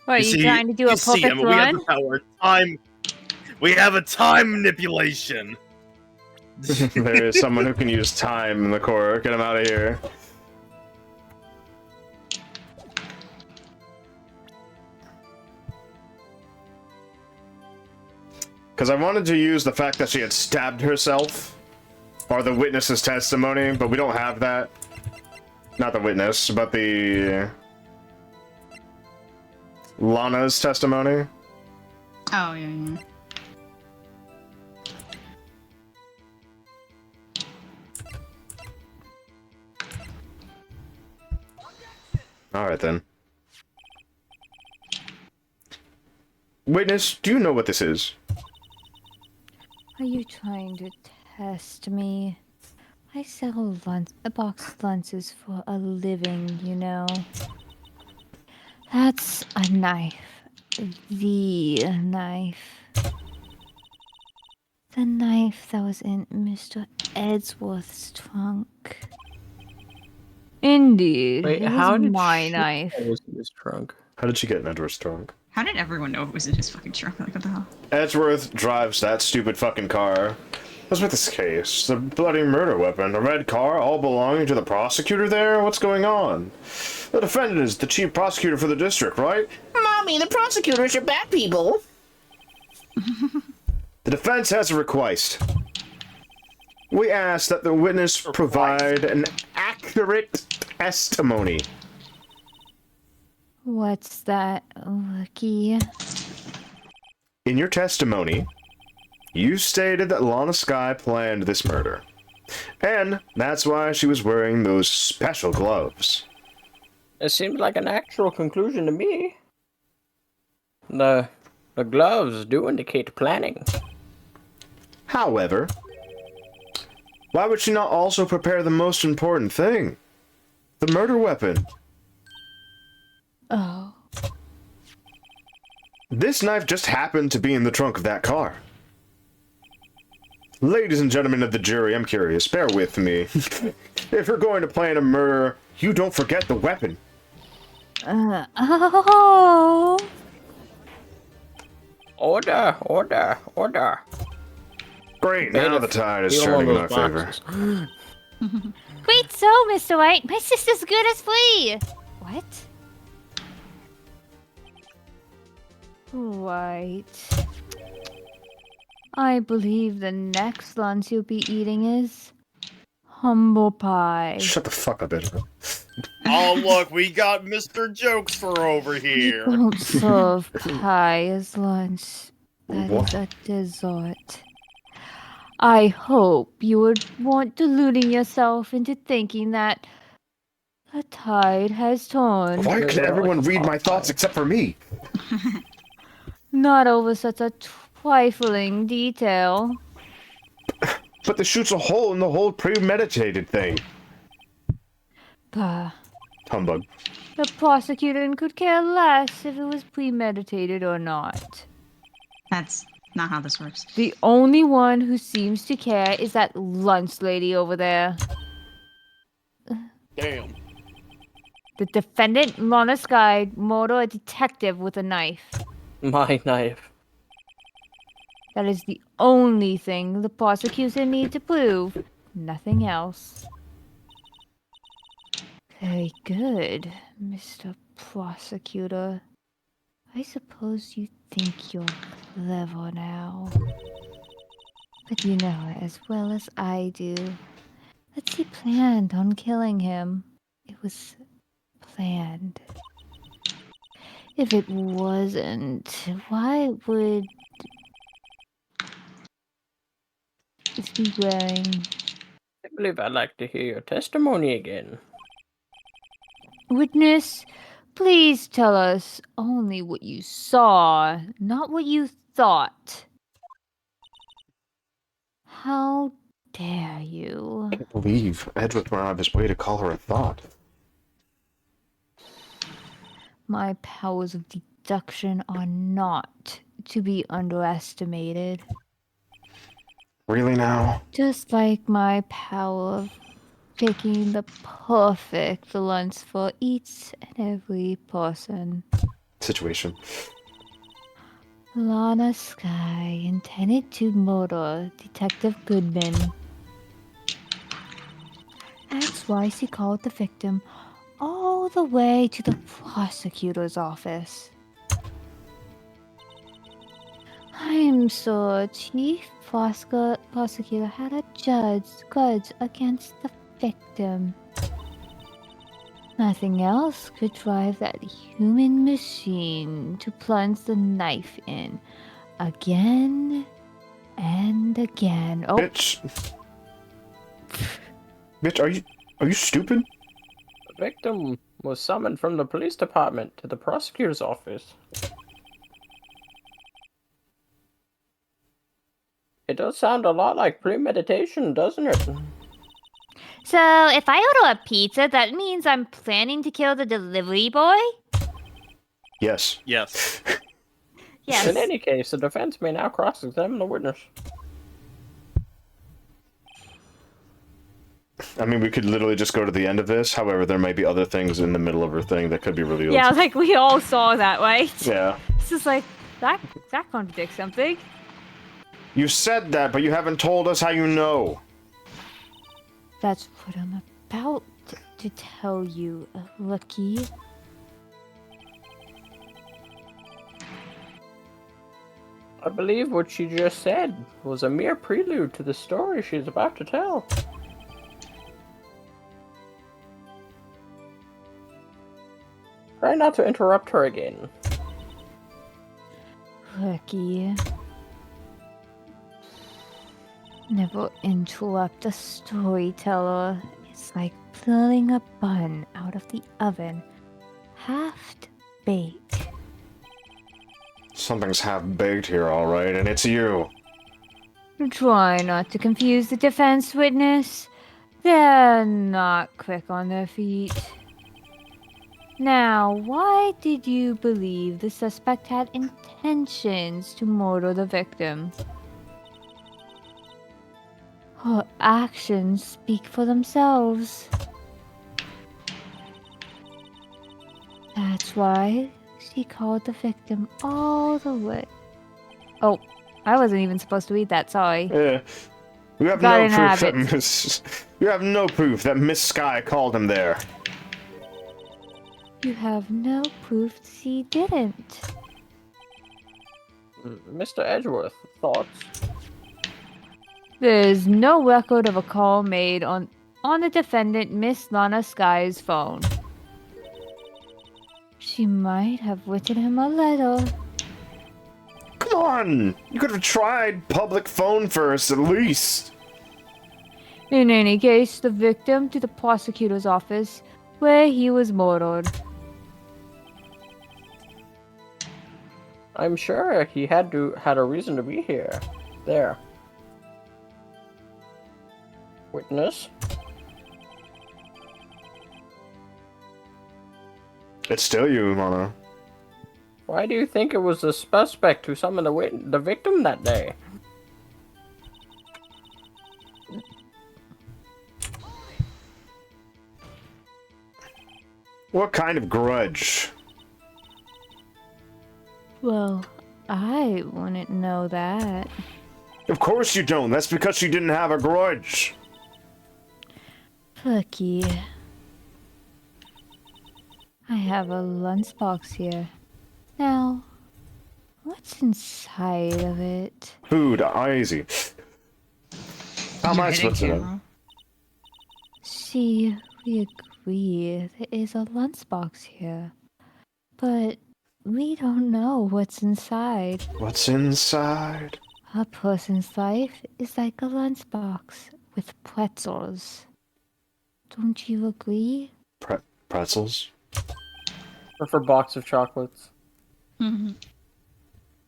What, are you trying to do a perfect Emma, we have run? the power. Time. We have a time manipulation. There is someone who can use time in the core. Get him out of here. Because I wanted to use the fact that she had stabbed herself, or the witness's testimony, but we don't have that. Not the witness, but the... Lana's testimony. Oh, yeah. Alright then. Witness, do you know what this is? Are you trying to test me? I sell box lunches for a living, you know. That's a knife. The knife. The knife that was in Mr. Edgeworth's trunk. Indeed. Wait, it how was did my she knife. know it was in his trunk? How did she get in Edgeworth's trunk? How did everyone know it was in his fucking trunk? Like, what the hell? Edgeworth drives that stupid fucking car. What's with this case? The bloody murder weapon, a red car, all belonging to the prosecutor there? What's going on? The defendant is the chief prosecutor for the district, right? Mommy, the prosecutors are bad people. The defense has a request. We ask that the witness provide an accurate testimony. What's that, Rookie? In your testimony, you stated that Lana Skye planned this murder. And that's why she was wearing those special gloves. It seems like an actual conclusion to me. The gloves do indicate planning. However, why would she not also prepare the most important thing? The murder weapon. Oh. This knife just happened to be in the trunk of that car. Ladies and gentlemen of the jury, I'm curious. Bear with me. If you're going to plan a murder, you don't forget the weapon. Oh. Order, order, order. Great, now the tide is turning in our favor. Great so, Mr. White. My sister's good as flea. What? Right. I believe the next lunch you'll be eating is humble pie. Shut the fuck up, Edward. Oh, look, we got Mr. Jokester over here. Don't serve pie as lunch. That What? is a dessert. I hope you would want deluding yourself into thinking that the tide has turned. Why can everyone read my thoughts except for me? Not over such a trifling detail. But this shoots a hole in the whole premeditated thing. Bah. Humbug. The prosecutor could care less if it was premeditated or not. That's not how this works. The only one who seems to care is that lunch lady over there. Damn. The defendant, Lana Skye, murdered a detective with a knife. My knife. That is the only thing the prosecutor needs to prove. Nothing else. Very good, Mr. Prosecutor. I suppose you think you're clever now. But you know as well as I do that she planned on killing him. It was planned. If it wasn't, why would it be wearing... I believe I'd like to hear your testimony again. Witness, please tell us only what you saw, not what you thought. How dare you? I can't believe Edward went out of his way to call her a thought. My powers of deduction are not to be underestimated. Really now? Just like my power of picking the perfect lunch for each and every person. Situation. Lana Sky intended to murder Detective Goodman. That's why she called the victim all the way to the prosecutor's office. I'm sure Chief Prosecutor had a grudge against the victim. Nothing else could drive that human machine to plunge the knife in again and again. Oh, Bitch. Bitch, are you stupid? The victim was summoned from the police department to the prosecutor's office. It does sound a lot like premeditation, doesn't it? So, if I order a pizza, that means I'm planning to kill the delivery boy? Yes. Yes. Yes. In any case, the defense may now cross-examine the witness. I mean, we could literally just go to the end of this. However, there might be other things in the middle of her thing that could be revealed. yeah, like we all saw that, right? Yeah. It's just like, that contradicts something. You said that, but you haven't told us how you know. That's what I'm about to tell you, rookie. I believe what she just said was a mere prelude to the story she's about to tell. Try not to interrupt her again. Rookie. Never interrupt a storyteller. It's like pulling a bun out of the oven. Half-baked. Something's half-baked here, alright, and it's you. Try not to confuse the defense witness. They're not quick on their feet. Now, why did you believe the suspect had intentions to murder the victim? Her actions speak for themselves. That's why she called the victim all the way. Oh, I wasn't even supposed to read that, sorry. Yeah. We have Got no in proof that habit. You have no proof that Miss Sky called him there. You have no proof she didn't. Mr. Edgeworth, thoughts? There's no record of a call made on the defendant Miss Lana Sky's phone. She might have written him a letter. Come on! You could have tried public phone first, at least. In any case, the victim to the prosecutor's office, where he was murdered. I'm sure he had a reason to be here. There. Witness? It's still you, Lana. Why do you think it was the suspect who summoned the victim that day? What kind of grudge? Well, I wouldn't know that. Of course you don't. That's because she didn't have a grudge. Plucky. I have a lunchbox here. Now, what's inside of it? Food, easy. How am I You're supposed to hitting know? camera. See, we agree there is a lunchbox here. But we don't know what's inside. What's inside? A person's life is like a lunchbox with pretzels. Don't you agree? Pretzels? Or for a box of chocolates? Mhm.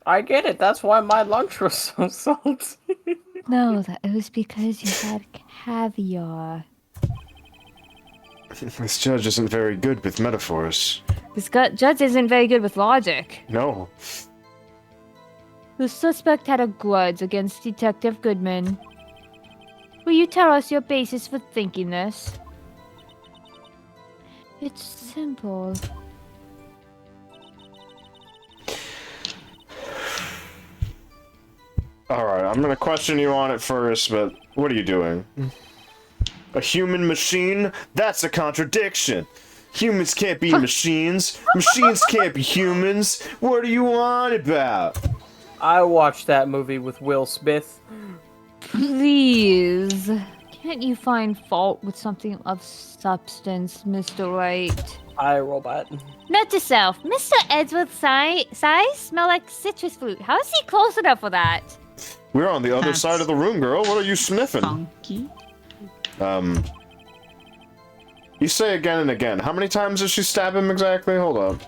I get it. That's why my lunch was so salty. No, that it was because you had caviar. This judge isn't very good with metaphors. This judge isn't very good with logic. No. The suspect had a grudge against Detective Goodman. Were you you tell us your basis for thinking this? It's simple. Alright, I'm gonna question you on it first, but what are you doing? A human machine? That's a contradiction! Humans can't be machines. Machines can't be humans. What are you on about? I watched that movie with Will Smith. Please. Can't you find fault with something of substance, Mr. Wright? I, Robot. Note to self, Mr. Edgeworth's size smell like citrus fruit. How is he close enough for that? We're on the other That's side of the room, girl. What are you sniffing? Funky. You say again and again. How many times did she stab him exactly? Hold up.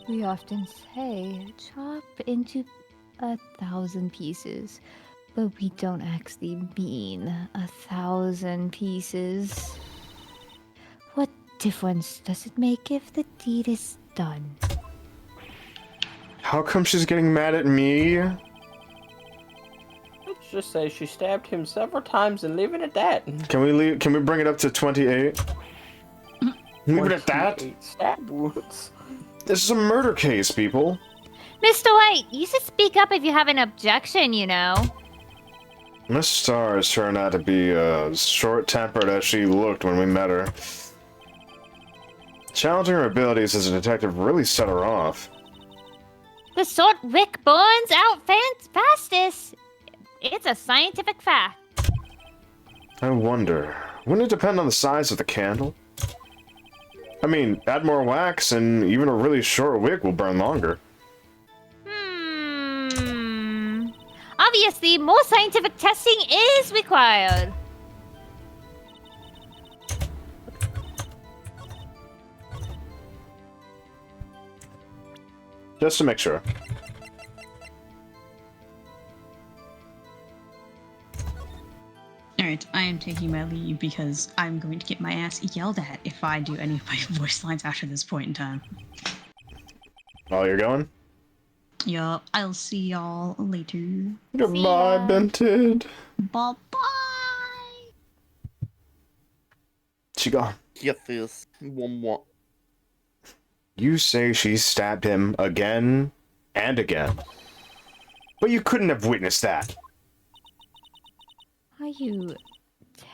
We often say chop into 1,000 pieces, but we don't actually mean 1,000 pieces. What difference does it make if the deed is done? How come she's getting mad at me? Let's just say she stabbed him several times and leave it at that. Can we bring it up to 28? Leave it at that? 28 stab wounds. This is a murder case, people. Mr. White, you should speak up if you have an objection, you know. Miss Stars turned out to be as short-tempered as she looked when we met her. Challenging her abilities as a detective really set her off. The sort Rick burns out fastest. It's a scientific fact. I wonder, wouldn't it depend on the size of the candle? I mean, add more wax and even a really short wick will burn longer. Obviously, more scientific testing is required. Just to make sure. Alright, I am taking my leave because I'm going to get my ass yelled at if I do any of my voice lines after this point in time. Oh, you're going? Yup, I'll see y'all later. Goodbye, Bented. Bye-bye! She gone. Get this. One more. You say she stabbed him again and again. But you couldn't have witnessed that. Are you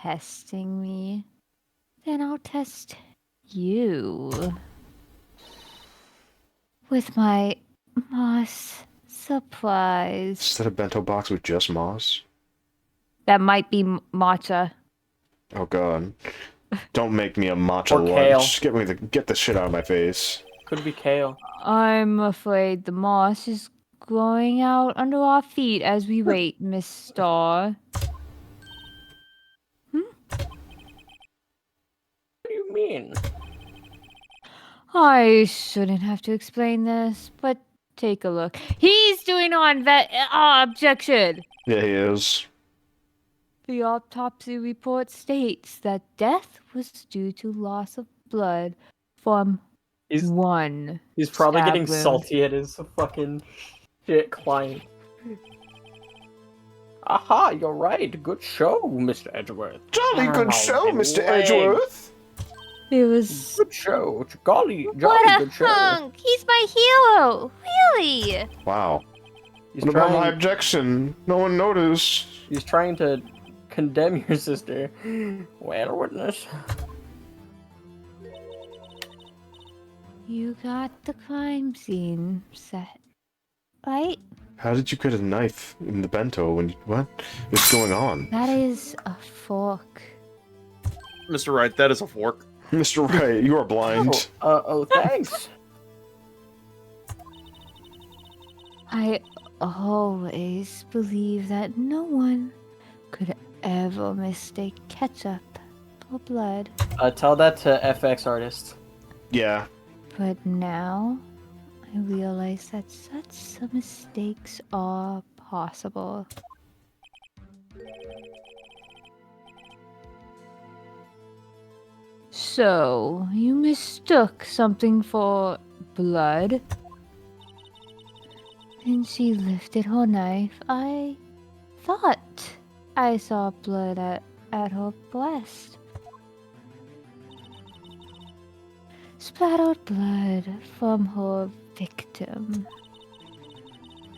testing me? Then I'll test you. With my moss surprise. Is that a bento box with just moss? That might be matcha. Oh god. Don't make me a matcha Or kale. lunch. Get the shit out of my face. Could be kale. I'm afraid the moss is growing out under our feet as we wait, Miss Star. What do you mean? I shouldn't have to explain this, but take a look. He's doing objection. Yeah, he is. The autopsy report states that death was due to loss of blood from one. He's probably stab getting wound. salty at his fucking shit client. Aha, you're right. Good show, Mr. Edgeworth. Jolly good show, and Mr. leg. Edgeworth. It was Good show. Jolly What a good show. hunk! He's my hero! Really? Wow. He's What about my trying, objection? No one noticed. he's trying to condemn your sister. Well, witness. You got the crime scene set, right? How did you get a knife in the bento when what is going on? That is a fork. Mr. Wright, that is a fork. Mr. Wright, you are blind. Oh, thanks. I always believe that no one could ever mistake ketchup for blood. Tell that to FX artists. Yeah. But now, I realize that such mistakes are possible. So, you mistook something for blood? When she lifted her knife, I thought I saw blood at her breast. Splattered blood from her victim.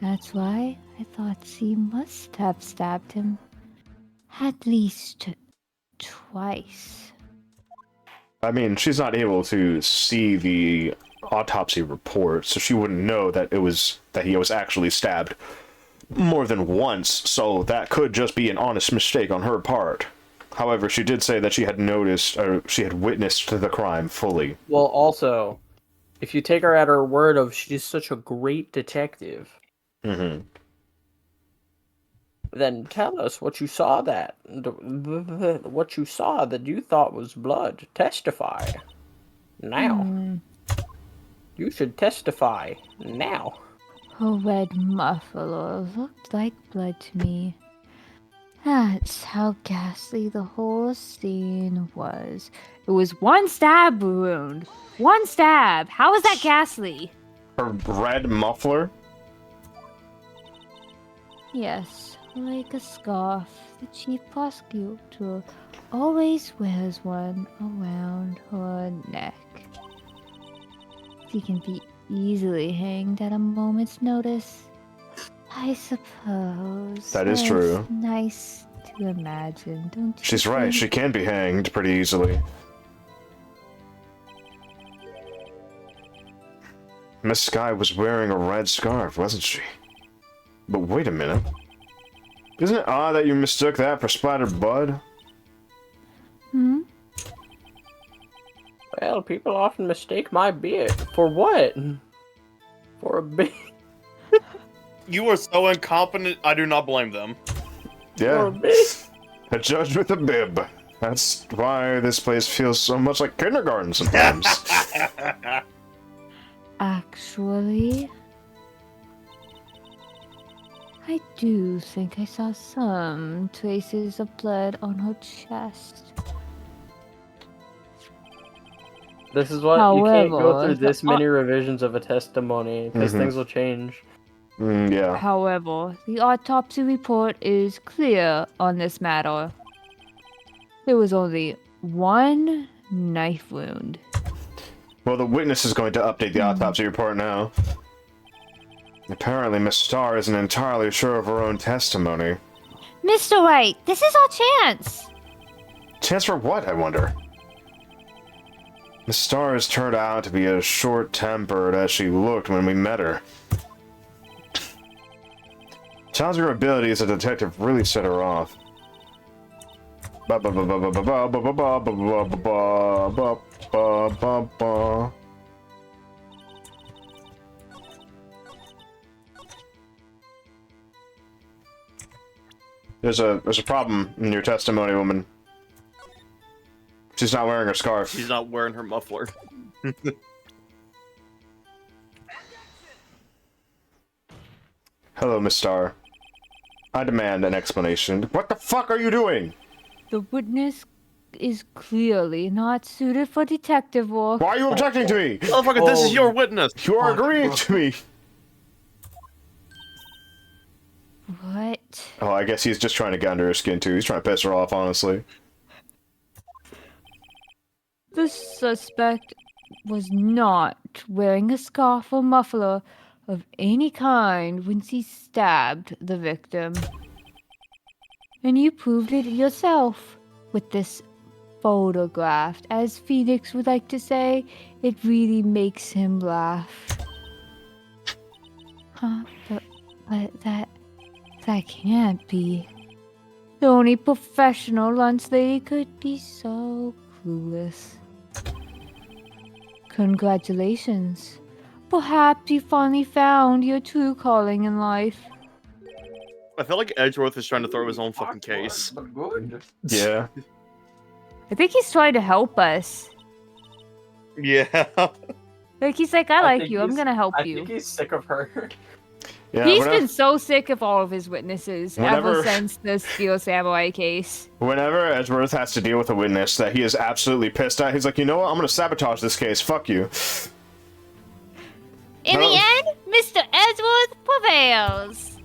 That's why I thought she must have stabbed him at least twice. I mean, she's not able to see the autopsy report, so she wouldn't know that he was actually stabbed more than once, so that could just be an honest mistake on her part. However, she did say that she had witnessed the crime fully. Well, also, if you take her at her word of she's such a great detective, Mm-hmm. then tell us what you saw that you thought was blood. Testify. Now. You should testify. Now. Her red muffler looked like blood to me. That's how ghastly the whole scene was. It was one stab wound. One stab. How is that ghastly? Her red muffler? Yes, like a scarf. The chief prosecutor always wears one around her neck. She can be easily hanged at a moment's notice. I suppose. That is true. Nice to imagine, don't you? She's right, she can be hanged pretty easily. Miss Sky was wearing a red scarf, wasn't she? But wait a minute. Isn't it odd that you mistook that for splattered blood? Hmm? Well, people often mistake my beard. For what? For a beard. You are so incompetent, I do not blame them. Yeah. A judge with a bib. That's why this place feels so much like kindergarten sometimes. Actually, I do think I saw some traces of blood on her chest. This is why you can't go However, through this many revisions of a testimony, because things will change. Yeah. However, the autopsy report is clear on this matter. There was only one knife wound. Well, the witness is going to update the autopsy report now. Apparently, Miss Starr isn't entirely sure of her own testimony. Mr. Wright, this is our chance! Chance for what, I wonder? Miss Starr has turned out to be as short-tempered as she looked when we met her. Sounds your ability as a detective really set her off. There's a problem in your testimony, woman. She's not wearing her scarf. She's not wearing her muffler. Hello, Miss Starr. I demand an explanation. What the fuck are you doing? The witness is clearly not suited for detective work. Why are you objecting to me? Motherfucker, this is your witness. You are agreeing to me. What? Oh, I guess he's just trying to get under her skin too. He's trying to piss her off, honestly. The suspect was not wearing a scarf or muffler of any kind when she stabbed the victim. And you proved it yourself with this photograph. As Phoenix would like to say, it really makes him laugh. Huh? But that can't be. The only professional lunch lady could be so clueless. Congratulations. Perhaps you finally found your true calling in life. I feel like Edgeworth is trying to throw his own fucking case. Yeah. I think he's trying to help us. Yeah. Like, he's like, I like think you, I'm he's- gonna help I you. think he's sick of her. Yeah. He's whenever, been so sick of all of his witnesses Whenever- ever since the Steel Samurai case. whenever Edgeworth has to deal with a witness that he is absolutely pissed at, he's like, you know what? I'm gonna sabotage this case. Fuck you. In the Oh. end, Mr. Edgeworth prevails.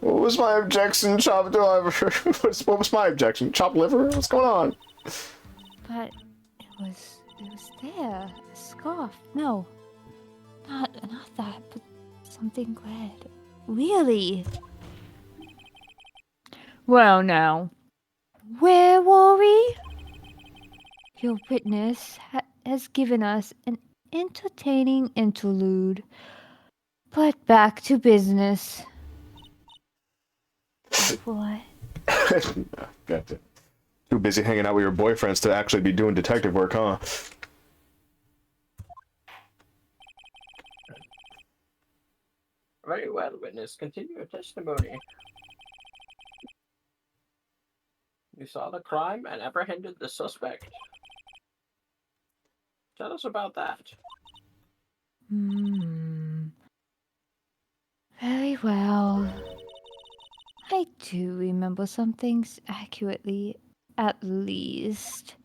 What was my objection? Chop what was my objection? Chop liver? What's going on? But it was there. A scarf. No. Not that, but something red. Really? Well, now. Where were we? Your witness has given us an entertaining interlude. But back to business. What? Gotcha. Too busy hanging out with your boyfriends to actually be doing detective work, huh? Very well, witness. Continue your testimony. You saw the crime and apprehended the suspect. Tell us about that. Very well. I do remember some things accurately, at least.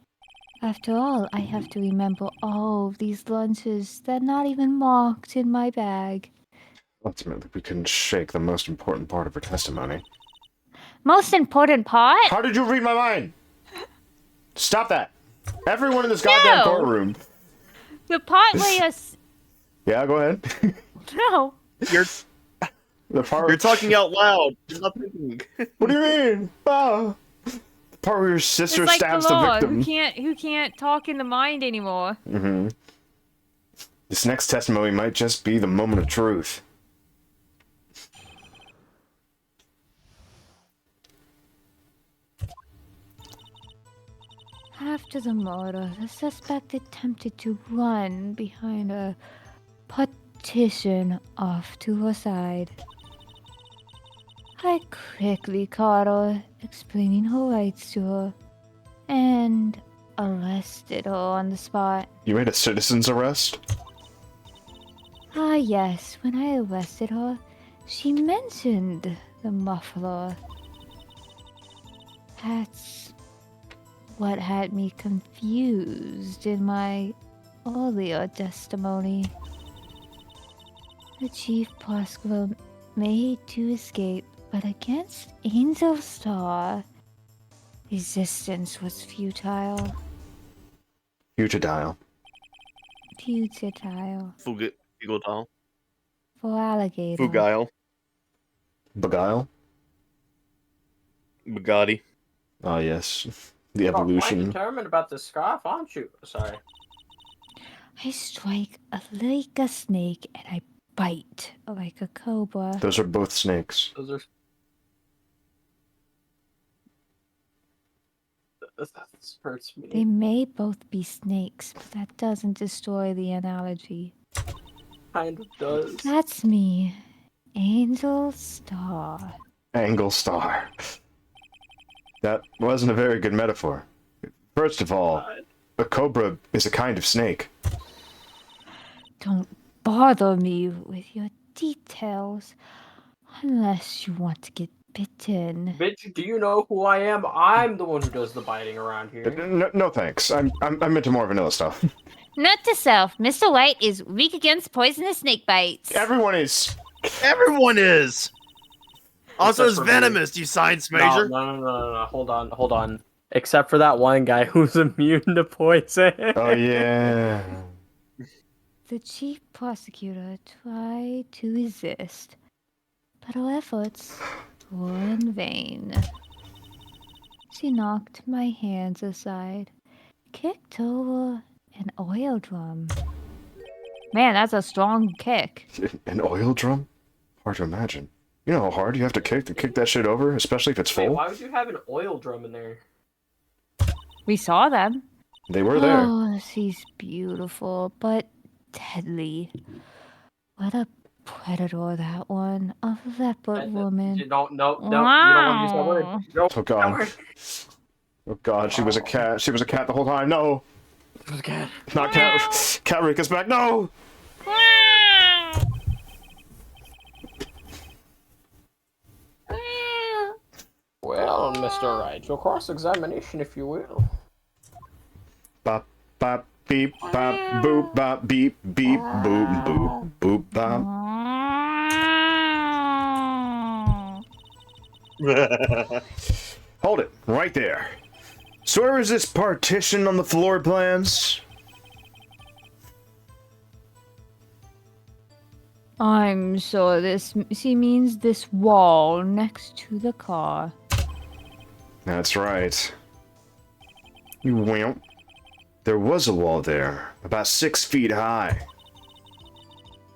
After all, I have to remember all of these lunches that are not even marked in my bag. Ultimately, we couldn't shake the most important part of her testimony. Most important part? How did you read my mind? Stop that! Everyone in this goddamn courtroom. The part where you're... Yeah, go ahead. No. You're The part you're talking out loud. You're not thinking. What do you mean? Ah. The part where your sister It's like stabs the the law, victim. who can't talk in the mind anymore. Mm-hmm. This next testimony might just be the moment of truth. After the murder, the suspect attempted to run behind a partition off to her side. I quickly caught her, explaining her rights to her, and arrested her on the spot. You made a citizen's arrest? Ah, yes, when I arrested her, she mentioned the muffler. That's what had me confused in my earlier testimony. The chief prosecutor made to escape, but against Angel Star, resistance was futile. Futile. Futile. Fugile. For alligator. Fugile. Beguile? Bugatti. Ah, yes. The Quite evolution. determined about the scarf, aren't you? Sorry. I strike like a snake and I bite like a cobra. Those are both snakes. Those are. That hurts me. They may both be snakes, but that doesn't destroy the analogy. Kind of does. That's me, Angel Star. Angle star. That wasn't a very good metaphor. First of all, a cobra is a kind of snake. Don't bother me with your details, unless you want to get bitten. Bitch, do you know who I am? I'm the one who does the biting around here. No thanks. I'm into more vanilla stuff. Note to self, Mr. White is weak against poisonous snake bites. Everyone is. Everyone is. Also, Except it's for me. venomous, you science major. No. Hold on. Except for that one guy who's immune to poison. Oh, yeah. The chief prosecutor tried to resist, but her efforts were in vain. She knocked my hands aside, kicked over an oil drum. Man, that's a strong kick. An oil drum? Hard to imagine. You know how hard you have to kick that shit over, especially if it's Wait, full? why would you have an oil drum in there? We saw them. They were there. Oh, she's beautiful, but deadly. What a predator, that one. A leopard woman. No, you don't want to use that word. No, Oh, God. Oh, God, she was a cat. She was a cat the whole time. No! Okay. Not cat. Cat Rika's back. No! Well, Mr. Wright, your cross-examination, if you will. Bop, bop, beep, bop, boop, bop, beep, beep, boop, boop, boop, bop. Hold it, right there. So where is this partition on the floor plans? I'm sure she means this wall next to the car. That's right. You wimp. There was a wall there, about 6 feet high.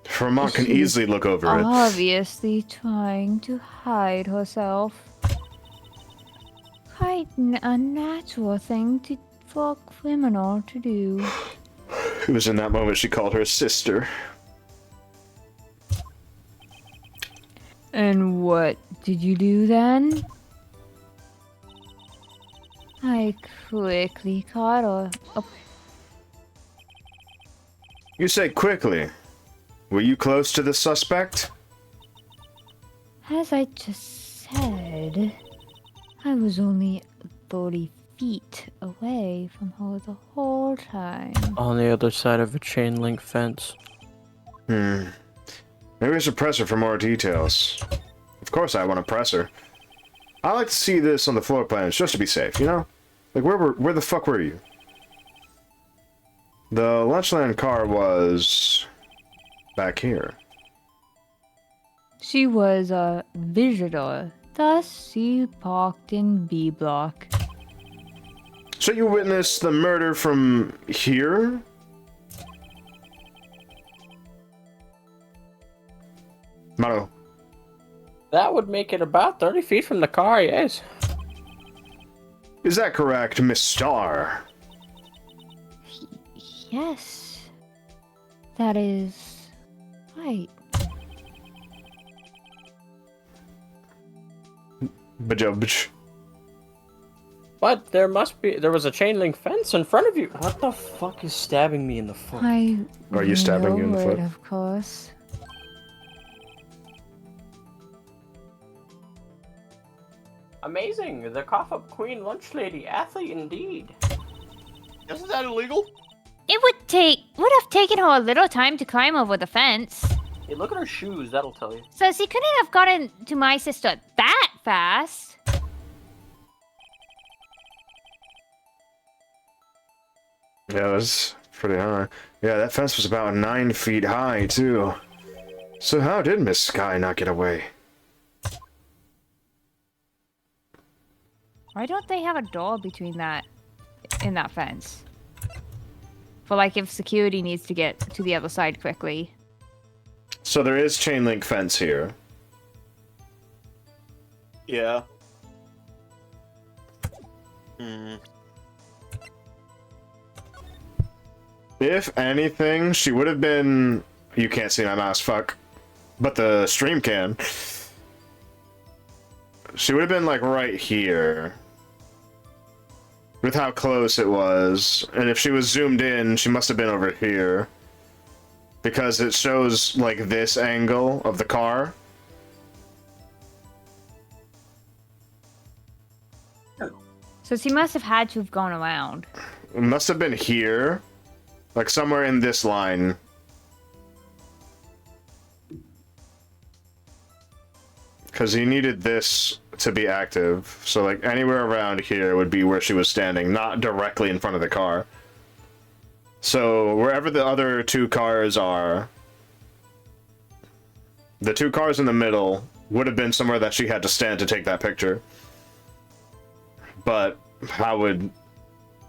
Vermont can She's easily look over it. Obviously trying to hide herself. Quite an unnatural thing for a criminal to do. It was in that moment she called her sister. And what did you do then? I quickly caught her. You say quickly. Were you close to the suspect? As I just said, I was only 30 feet away from her the whole time. On the other side of a chain link fence. Maybe I should press her for more details. Of course I want to press her. I like to see this on the floor plans just to be safe, you know? Like, where the fuck were you? The Lunchland car was back here. She was a visitor, thus she parked in B block. So you witnessed the murder from here? Mano. That would make it about 30 feet from the car, yes. Is that correct, Miss Starr? Yes, that is right. Bajubj. But there was a chain link fence in front of you. What the fuck is stabbing me in the foot? Are you stabbing you in the foot? Of course. Amazing. The cough-up queen lunch lady athlete indeed. Isn't that illegal? It would have taken her a little time to climb over the fence. Hey, look at her shoes. That'll tell you. So she couldn't have gotten to my sister that fast. Yeah, it was pretty high. Yeah, that fence was about 9 feet high, too. So how did Miss Sky not get away? Why don't they have a door between in that fence? For like if security needs to get to the other side quickly. So there is chain link fence here. Yeah. If anything, she would have been... You can't see my mouse, fuck. But the stream can. She would have been, like, right here. With how close it was. And if she was zoomed in, she must have been over here. Because it shows, like, this angle of the car. So she must have had to have gone around. It must have been here. Like, somewhere in this line. Because he needed this to be active. So, like, anywhere around here would be where she was standing, not directly in front of the car. So, wherever the other two cars are, the two cars in the middle would have been somewhere that she had to stand to take that picture. But how would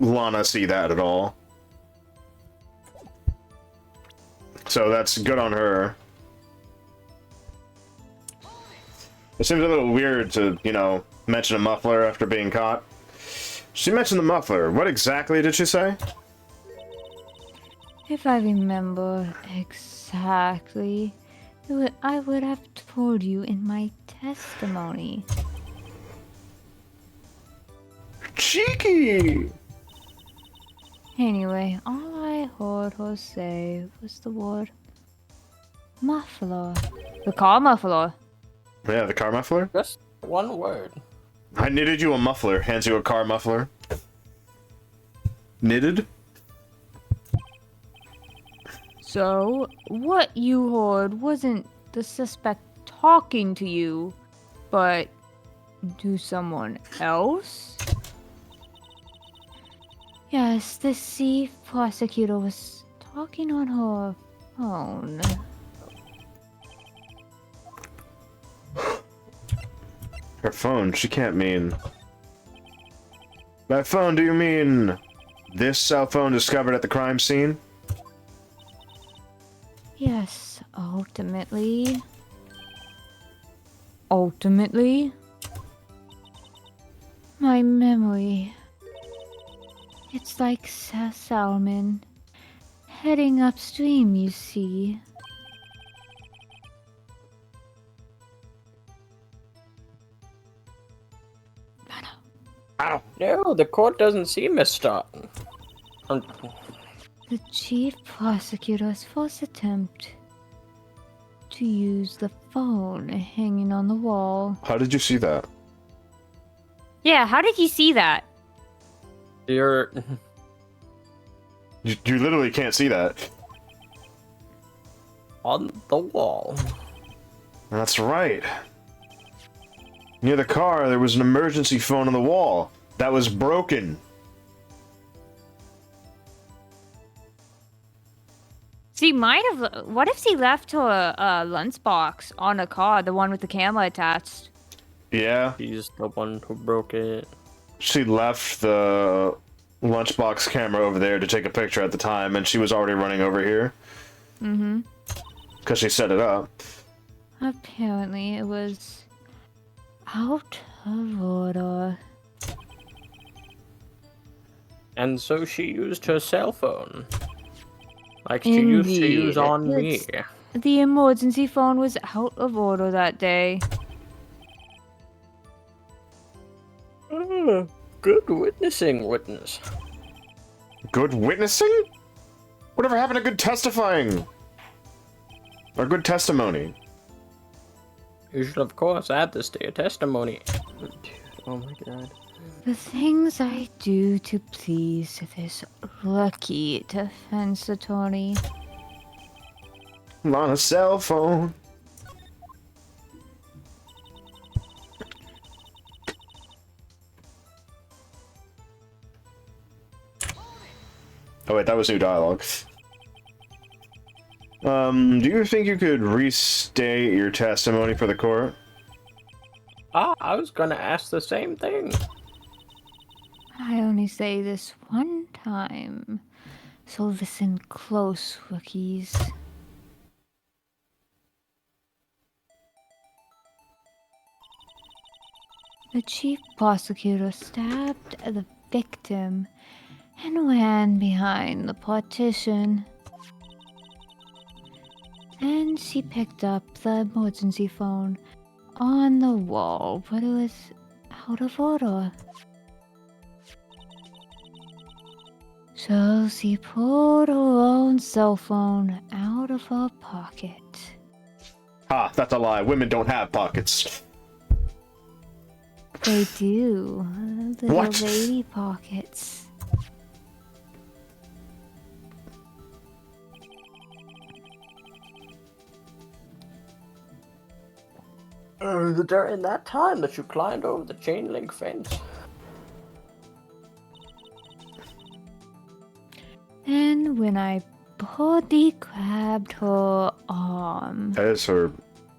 Lana see that at all? So that's good on her. It seems a little weird to, you know, mention a muffler after being caught. She mentioned the muffler. What exactly did she say? If I remember exactly, I would have told you in my testimony. Cheeky! Anyway, all I heard her say was the word muffler. The car muffler. Yeah, the car muffler? Just one word. I knitted you a muffler. Hands you a car muffler. Knitted? So, what you heard wasn't the suspect talking to you, but To someone else? Yes, the chief prosecutor was talking on her phone. Her phone? She can't mean... By phone, do you mean... this cell phone discovered at the crime scene? Yes, ultimately. Ultimately? My memory. It's like salmon. Heading upstream, you see. Ow! No, the court doesn't seem as start. The chief prosecutor's first attempt to use the phone hanging on the wall. How did you see that? Yeah, how did you see that? You're You literally can't see that. on the wall. That's right. Near the car, there was an emergency phone on the wall that was broken. She might have. What if she left her lunchbox on a car, the one with the camera attached? Yeah, She's the one who broke it. she left the lunchbox camera over there to take a picture at the time, and she was already running over here. Mm-hmm. Because she set it up. Apparently, it was out of order. And so she used her cell phone. Like she used to use Indeed. on me. The emergency phone was out of order that day. Good witnessing, witness. Good witnessing? Whatever happened to good testifying? Or good testimony? You should, of course, add this to your testimony. Oh my god. The things I do to please this lucky defense attorney. On a cell phone. Oh wait, that was new dialogue. Do you think you could restate your testimony for the court? I was gonna ask the same thing. I only say this one time, so listen close, rookies. The chief prosecutor stabbed the victim and ran behind the partition. And she picked up the emergency phone on the wall, but it was out of order. So she pulled her own cell phone out of her pocket. Ha, that's a lie. Women don't have pockets. They do. Little What? lady pockets. During that time that you climbed over the chain link fence. And when I boldly grabbed her arm, That is her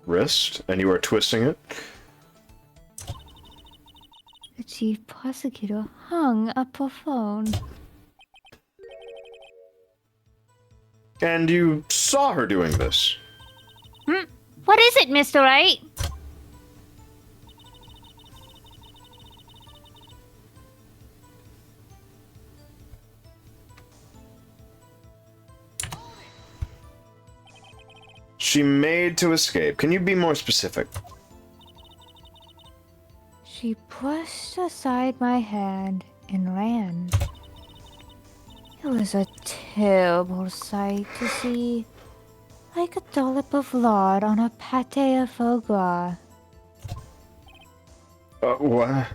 wrist, and you are twisting it. the chief prosecutor hung up her phone. And you saw her doing this. What is it, Mr. Wright? She made to escape. Can you be more specific? She pushed aside my hand and ran. It was a terrible sight to see, like a dollop of lard on a pate of foie gras. What?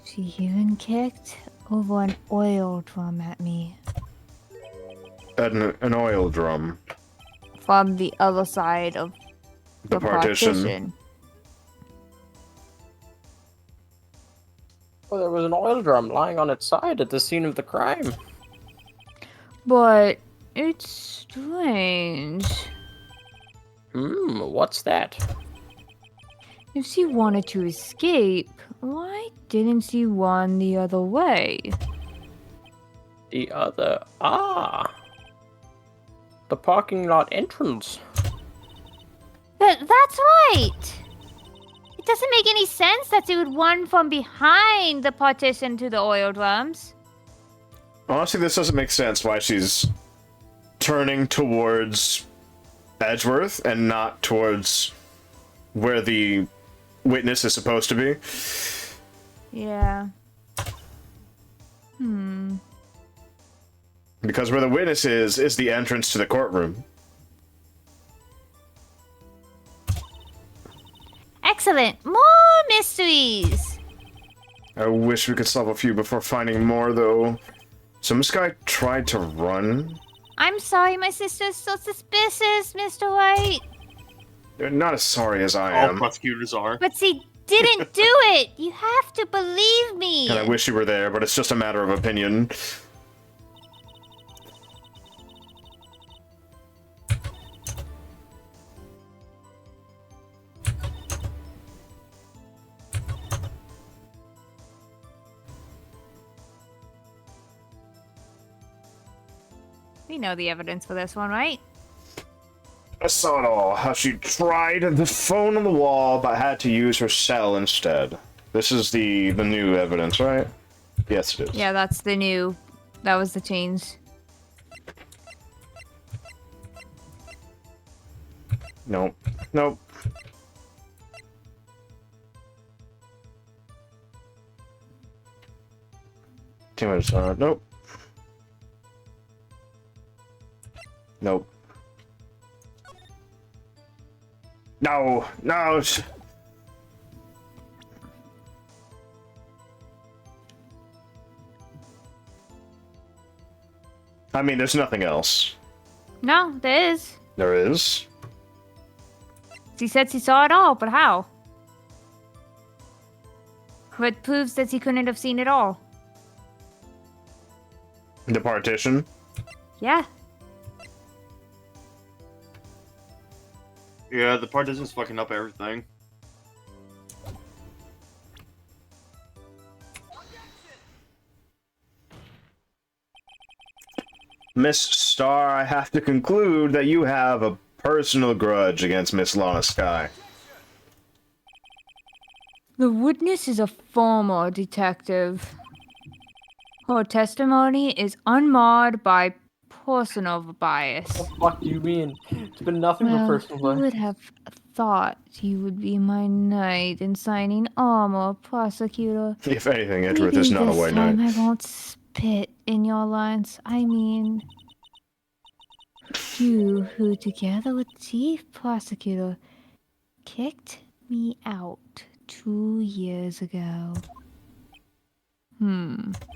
She even kicked over an oil drum at me An oil drum. from the other side of The partition. Well, there was an oil drum lying on its side at the scene of the crime. But it's strange. What's that? If she wanted to escape, why didn't she run the other way? The other... The parking lot entrance. That's right! It doesn't make any sense that she would run from behind the partition to the oil drums. Honestly, this doesn't make sense why she's turning towards Edgeworth and not towards where the witness is supposed to be. Yeah. Because where the witness is the entrance to the courtroom. Excellent! More mysteries! I wish we could solve a few before finding more, though. So this guy tried to run? I'm sorry my sister's so suspicious, Mr. White. You're not as sorry as I All am. prosecutors are. But she didn't do it! You have to believe me! And I wish you were there, but it's just a matter of opinion. We know the evidence for this one, right? I saw it all. How she tried the phone on the wall, but had to use her cell instead. This is the new evidence, right? Yes, it is. Yeah, that's the new... That was the change. Nope. Nope. Too much. Nope. Nope. No. No. I mean, there's nothing else. No, there is. There is. She said she saw it all, but how? What proves that she couldn't have seen it all? The partition. Yeah. Yeah, the partition's fucking up everything. Miss Starr, I have to conclude that you have a personal grudge against Miss Lana Sky. The witness is a former detective. Her testimony is unmarred by personal bias. What the fuck do you mean? It's been nothing but Well, personal who life. would have thought you would be my knight in signing armor, prosecutor? If anything, Edgeworth Maybe is not a this white time knight. I won't spit in your lines. I mean, you who, together with Chief Prosecutor, kicked me out 2 years ago.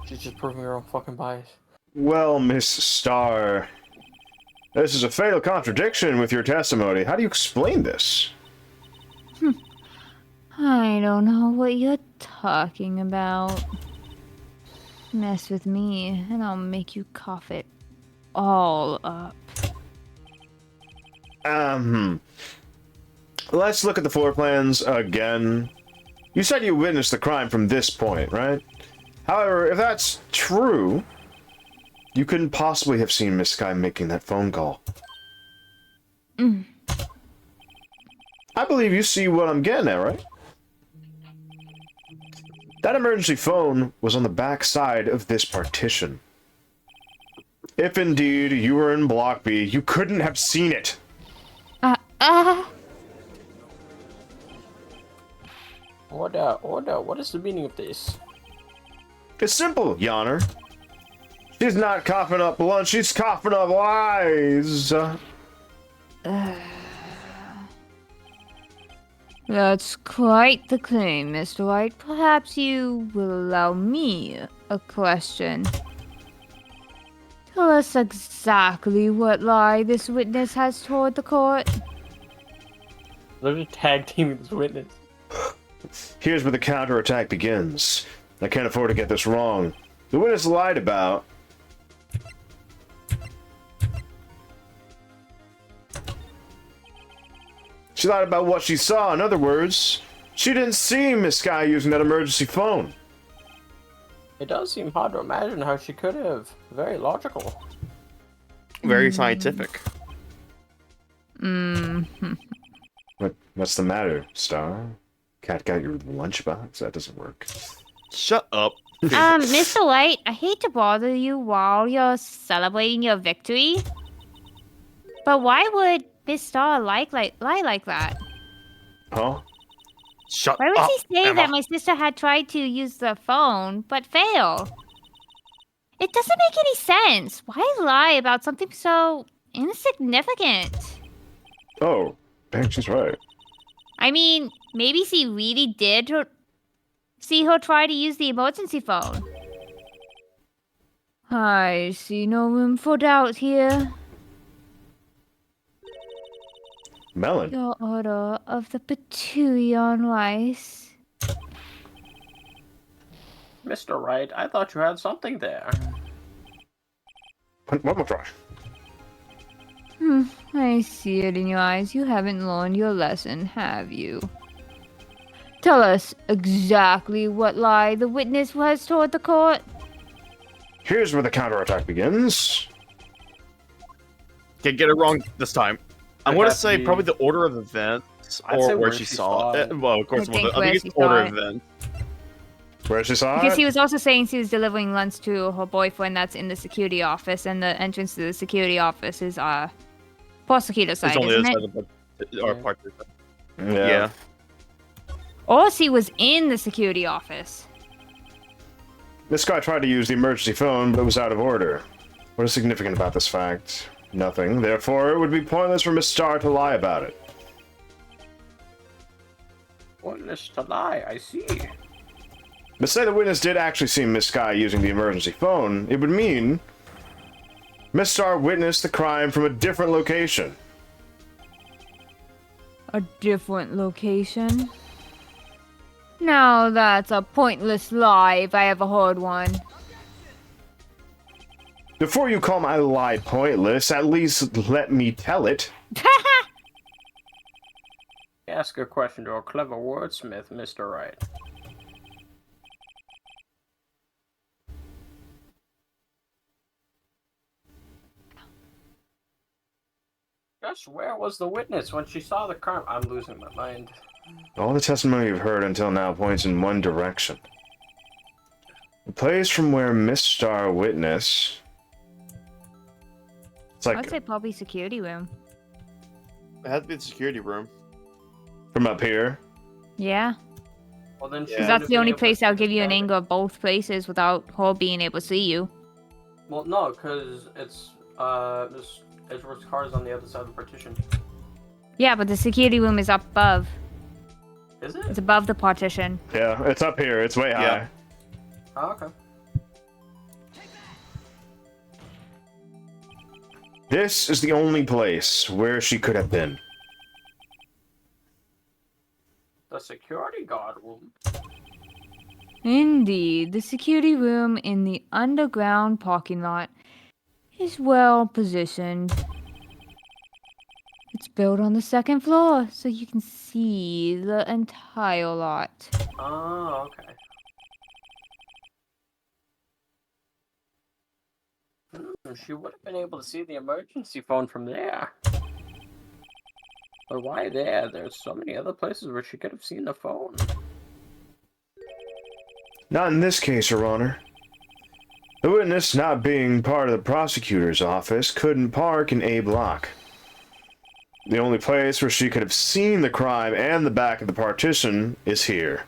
She's just proving her own fucking bias. Well, Miss Starr, this is a fatal contradiction with your testimony. How do you explain this? I don't know what you're talking about. Mess with me, and I'll make you cough it all up. Let's look at the floor plans again. You said you witnessed the crime from this point, right? However, if that's true, you couldn't possibly have seen Miss Sky making that phone call. I believe you see what I'm getting at, right? That emergency phone was on the back side of this partition. If indeed you were in Block B, you couldn't have seen it. What is the meaning of this? It's simple, Yonner. She's not coughing up blood, she's coughing up lies. That's quite the claim, Mr. White. Perhaps you will allow me a question. Tell us exactly what lie this witness has told the court. They're just tag teaming this witness. Here's where the counterattack begins. I can't afford to get this wrong. The witness lied about... She lied about what she saw. In other words, she didn't see Miss Sky using that emergency phone. It does seem hard to imagine how she could have. Very logical. Very scientific. What's the matter, Star? Cat got your lunchbox? That doesn't work. Shut up. Mr. White, I hate to bother you while you're celebrating your victory, but why would Miss Star lie like that? Huh? Shut Why would up, she say Emma. that my sister had tried to use the phone but failed? It doesn't make any sense. Why lie about something so insignificant? Oh, dang, she's right. I mean, maybe she really did see her try to use the emergency phone. I see no room for doubt here. Melon. Your order of the Petulion rice. Mr. Wright, I thought you had something there. One more try. I see it in your eyes. You haven't learned your lesson, have you? Tell us exactly what lie the witness has told the court. Here's where the counterattack begins. Can't get it wrong this time. I'm It going to has to say be- probably the order of events, I'd say or where where she she saw saw it. it. Well, of course, I think I where think she it's order saw of it. events. Where she saw Because it? he was also saying she was delivering lunch to her boyfriend that's in the security office, and the entrance to the security office is prosecutor's It's side, only isn't this it? side of or part of it. Yeah. Yeah. Or she was in the security office. This guy tried to use the emergency phone, but it was out of order. What is significant about this fact? Nothing. Therefore, it would be pointless for Miss Star to lie about it. Witness to lie, I see. But say the witness did actually see Miss Sky using the emergency phone, it would mean Miss Star witnessed the crime from a different location. A different location? Now that's a pointless lie if I ever heard one. Before you call my lie pointless, at least let me tell it. Ask a question to a clever wordsmith, Mr. Wright. Just where was the witness when she saw the crime? I'm losing my mind. All the testimony you've heard until now points in one direction. The place from where Miss Star witnessed... It's I'd like say probably security room. It has to be the security room. from up here. Yeah. Well, then she Yeah. Because wouldn't that's have the been only able to place see that'll the give you an camera. angle of both places without her being able to see you. Well, no, because it's Miss Edgeworth's car is on the other side of the partition. Yeah, but the security room is up above. Is it? It's above the partition. Yeah, it's up here. It's way Yeah. high. Oh, okay. This is the only place where she could have been. The security guard room. Indeed, the security room in the underground parking lot is well positioned. It's built on the second floor, so you can see the entire lot. Oh, okay. She would have been able to see the emergency phone from there. But why there? There's so many other places where she could have seen the phone. Not in this case, Your Honor. The witness, not being part of the prosecutor's office, couldn't park in A block. The only place where she could have seen the crime and the back of the partition is here.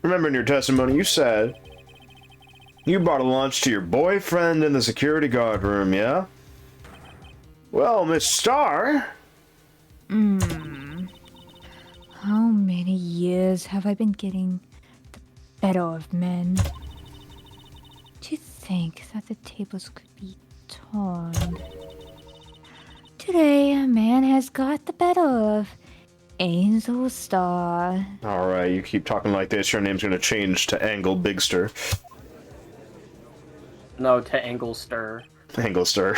Remember in your testimony you said you brought a lunch to your boyfriend in the security guard room, yeah? Well, Miss Starr... How many years have I been getting the better of men? Do you think that the tables could be turned? Today, a man has got the better of Angel Star. Alright, you keep talking like this, your name's gonna change to Angle Bigster. No, to Anglestir. Anglester.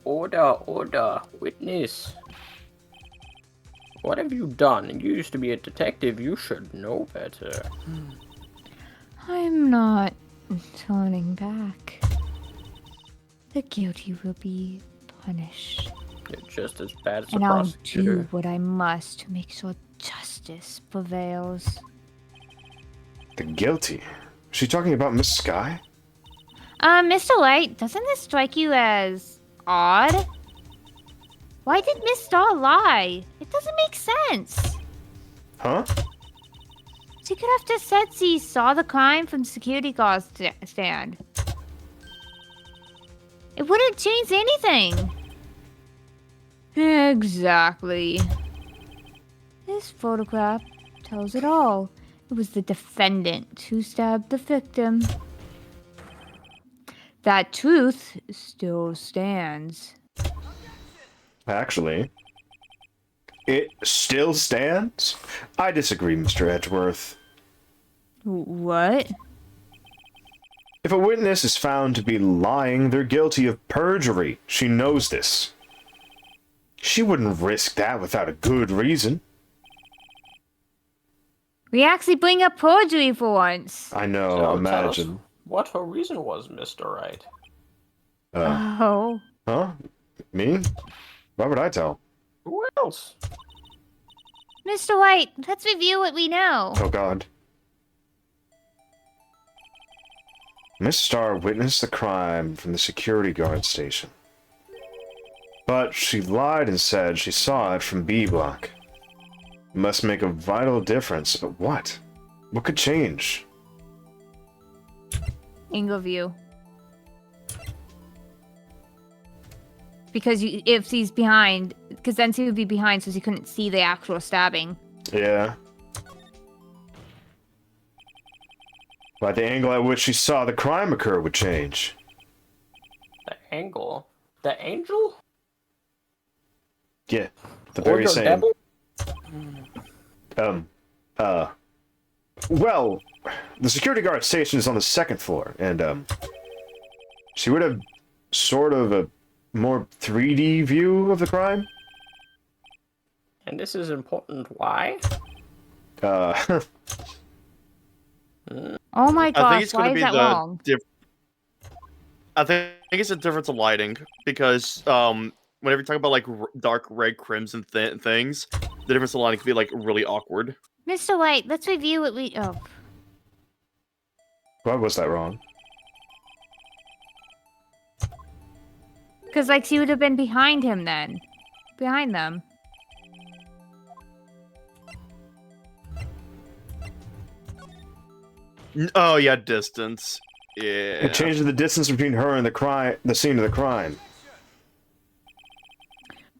Order, witness. What have you done? You used to be a detective, you should know better. I'm not turning back. The guilty will be punished. You're just as bad as a And I'll do prosecutor. what I must to make sure justice prevails. The guilty? Is she talking about Miss Sky? Mr. White, doesn't this strike you as odd? Why did Miss Star lie? It doesn't make sense. Huh? She could have just said she saw the crime from security guard stand. It wouldn't change anything. Exactly. This photograph tells it all. It was the defendant who stabbed the victim. That truth still stands. Actually, it still stands? I disagree, Mr. Edgeworth. What? If a witness is found to be lying, they're guilty of perjury. She knows this. She wouldn't risk that without a good reason. We actually bring up perjury for once. I know, So imagine. tell us what her reason was, Mr. Wright. Oh. Huh? Me? Why would I tell? Who else? Mr. White, let's review what we know. Oh god. Miss Starr witnessed the crime from the security guard station. But she lied and said she saw it from B Block. It must make a vital difference, but what? What could change? Angle view. Because if he's behind, because then he would be behind, so he couldn't see the actual stabbing. Yeah. But the angle at which she saw the crime occur would change. The angle? The angel? Yeah, the very Order same. devil? Well, the security guard station is on the second floor, and, she would have sort of a more 3D view of the crime. And this is important. Why? Oh my I gosh, think it's why gonna is be that the wrong? I think it's a difference of lighting because whenever you talk about like dark red crimson things, the difference of lighting can be like really awkward. Mr. White, let's review what we... Oh. Why was that wrong? Because, like, she would have been behind him then. Behind them. Oh yeah, distance. Yeah. It changes the distance between her and the scene of the crime.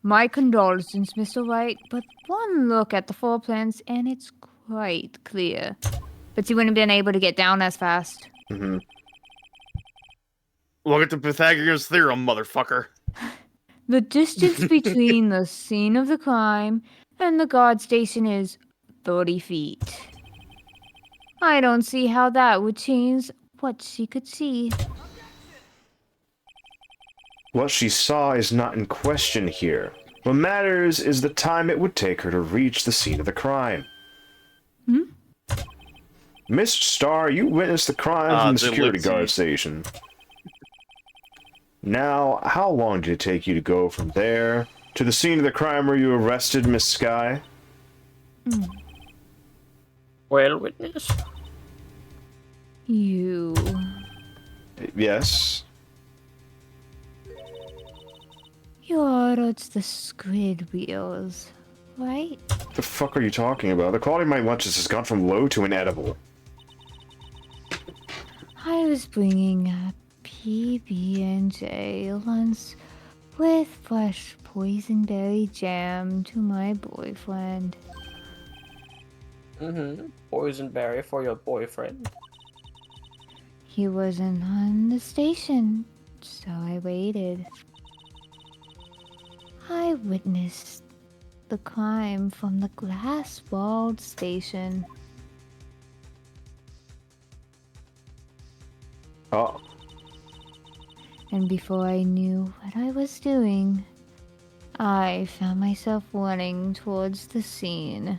My condolences, Mr. White, but one look at the floor plans and it's quite clear. But she wouldn't have been able to get down as fast. Mm-hmm. Look at the Pythagorean theorem, motherfucker. The distance between the scene of the crime and the guard station is 30 feet. I don't see how that would change what she could see. What she saw is not in question here. What matters is the time it would take her to reach the scene of the crime. Miss Starr, you witnessed the crime from the security guard station. Now, how long did it take you to go from there to the scene of the crime where you arrested Miss Sky? Well, witness. You... Yes. You ordered the squid wheels, right? The fuck are you talking about? The quality of my lunches has gone from low to inedible. I was bringing a PB&J lunch with fresh boysenberry jam to my boyfriend. Boysenberry for your boyfriend. He wasn't on the station, so I waited. I witnessed the crime from the glass-walled station. Oh, And before I knew what I was doing, I found myself running towards the scene.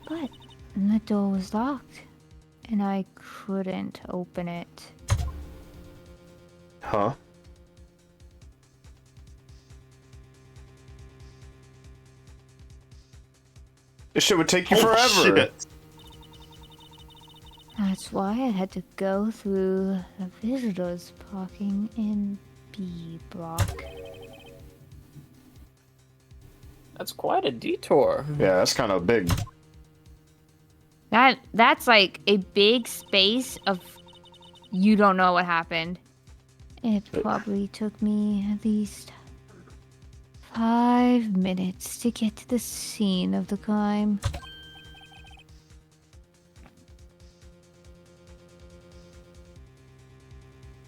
But the door was locked, and I couldn't open it. huh? This shit would take you Oh, forever. shit. That's why I had to go through the visitors parking in B block. That's quite a detour. Yeah, that's kind of big. That's like a big space of you don't know what happened. It probably took me at least 5 minutes to get to the scene of the crime.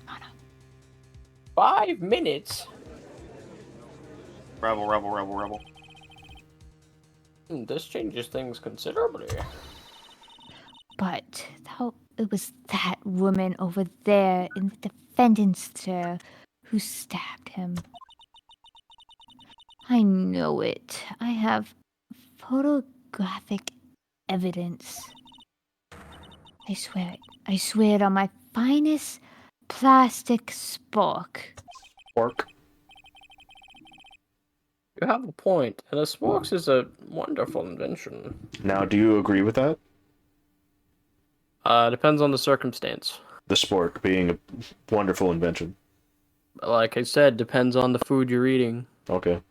Oh no. 5 minutes? Rebel. This changes things considerably. But it was that woman over there in the defendant's chair who stabbed him. I know it. I have photographic evidence. I swear it. I swear it on my finest plastic spork. Work. You have a point, and a sporks is a wonderful invention. Now, do you agree with that? Depends on the circumstance. The spork being a wonderful invention. Like I said, depends on the food you're eating. Okay.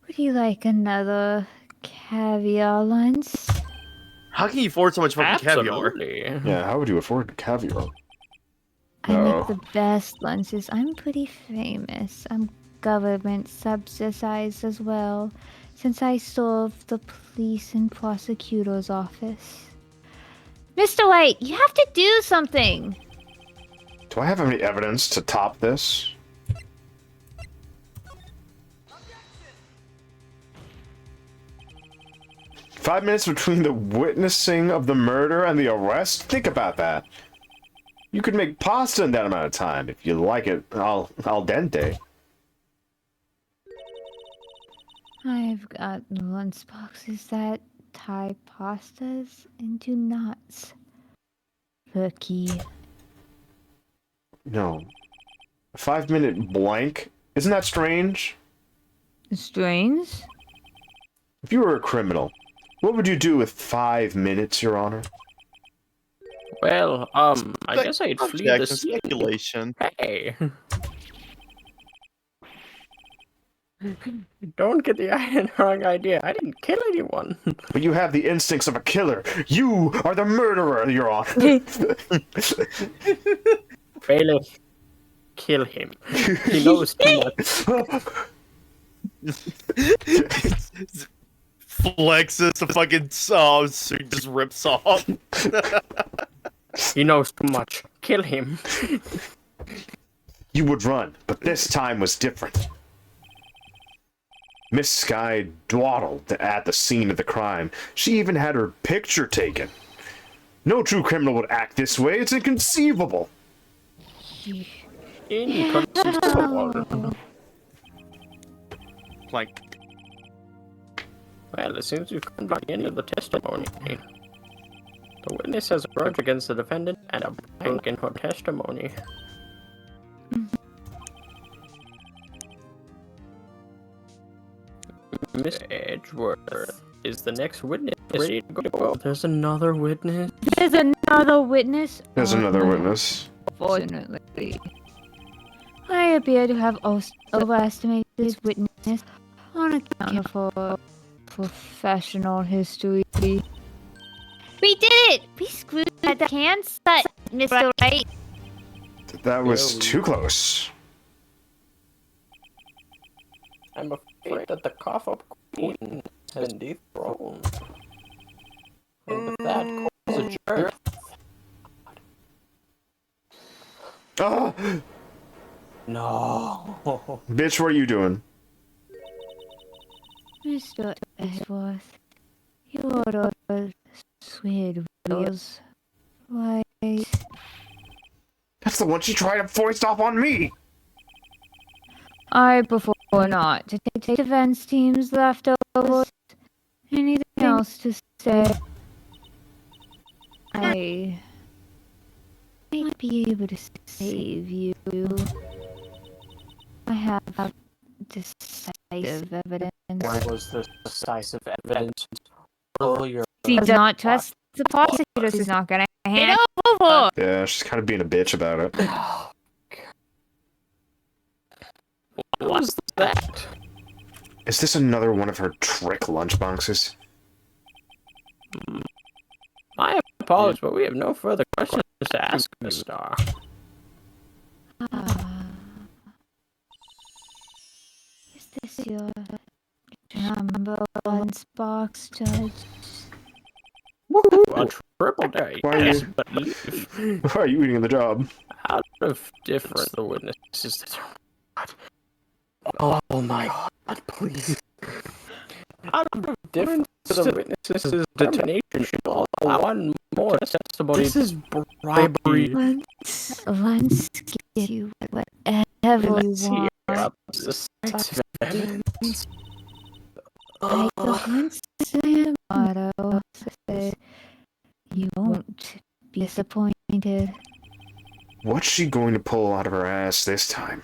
Would you like another caviar lunch? How can you afford so much fucking caviar? Absolutely. Yeah, how would you afford caviar? I Oh. make the best lunches. I'm pretty famous. I'm government subsidized as well, since I serve the police and prosecutor's office. Mr. White, you have to do something! Do I have any evidence to top this? Five minutes between the witnessing of the murder and the arrest? Think about that. You could make pasta in that amount of time if you like it al dente. I've got lunch boxes that tie pastas into knots. Rookie. No. A 5-minute blank? Isn't that strange? Strange? If you were a criminal, what would you do with 5 minutes, Your Honor? Well, I guess I'd flee the Objection, scene. speculation. Hey. Don't get the wrong idea. I didn't kill anyone. But you have the instincts of a killer. You are the murderer, Your Honor. Bailiff, kill him. He knows too much. Flexes the fucking suit just rips off. He knows too much. Kill him. You would run, but this time was different. Miss Sky dawdled at the scene of the crime. She even had her picture taken. No true criminal would act this way. It's inconceivable. Inconceivable. Like, Well, it seems we've come to the end of the testimony. The witness has a grudge against the defendant and a blank in her testimony. Miss Edgeworth is the next witness ready to go. There's another witness. There's another witness? There's another witness. Fortunately. I appear to have overestimated this witness on account of her professional history. We did it! We screwed at the handset, Mr. Wright. That was too close. I'm afraid that the cough-up queen has been dethroned. And with that calls adjourned. Ah! No. Bitch, what are you doing? Mr. Edgeworth, your sweet wheels. Why? That's the one she tried to foist off on me! I prefer not to take defense teams leftovers. Anything else to say? I might be able to save you. I have decisive evidence. Where was the decisive evidence earlier? He does not trust the prosecutors. Is not gonna hand over. Yeah, she's kind of being a bitch about it. What was that? Is this another one of her trick lunchboxes? My apologies, but we have no further questions to ask, Miss Star. Is this your number one box, Judge? A triple day. Why are Yes, you- but leave Why are you eating the job? out of different the witnesses that are. Oh my God! Please. Out of different the witnesses' determination should allow one more testimony. This is bribery. Once give you whatever you Let's hear want. up the decisive evidence. Like the once motto said, you won't be disappointed. What's she going to pull out of her ass this time?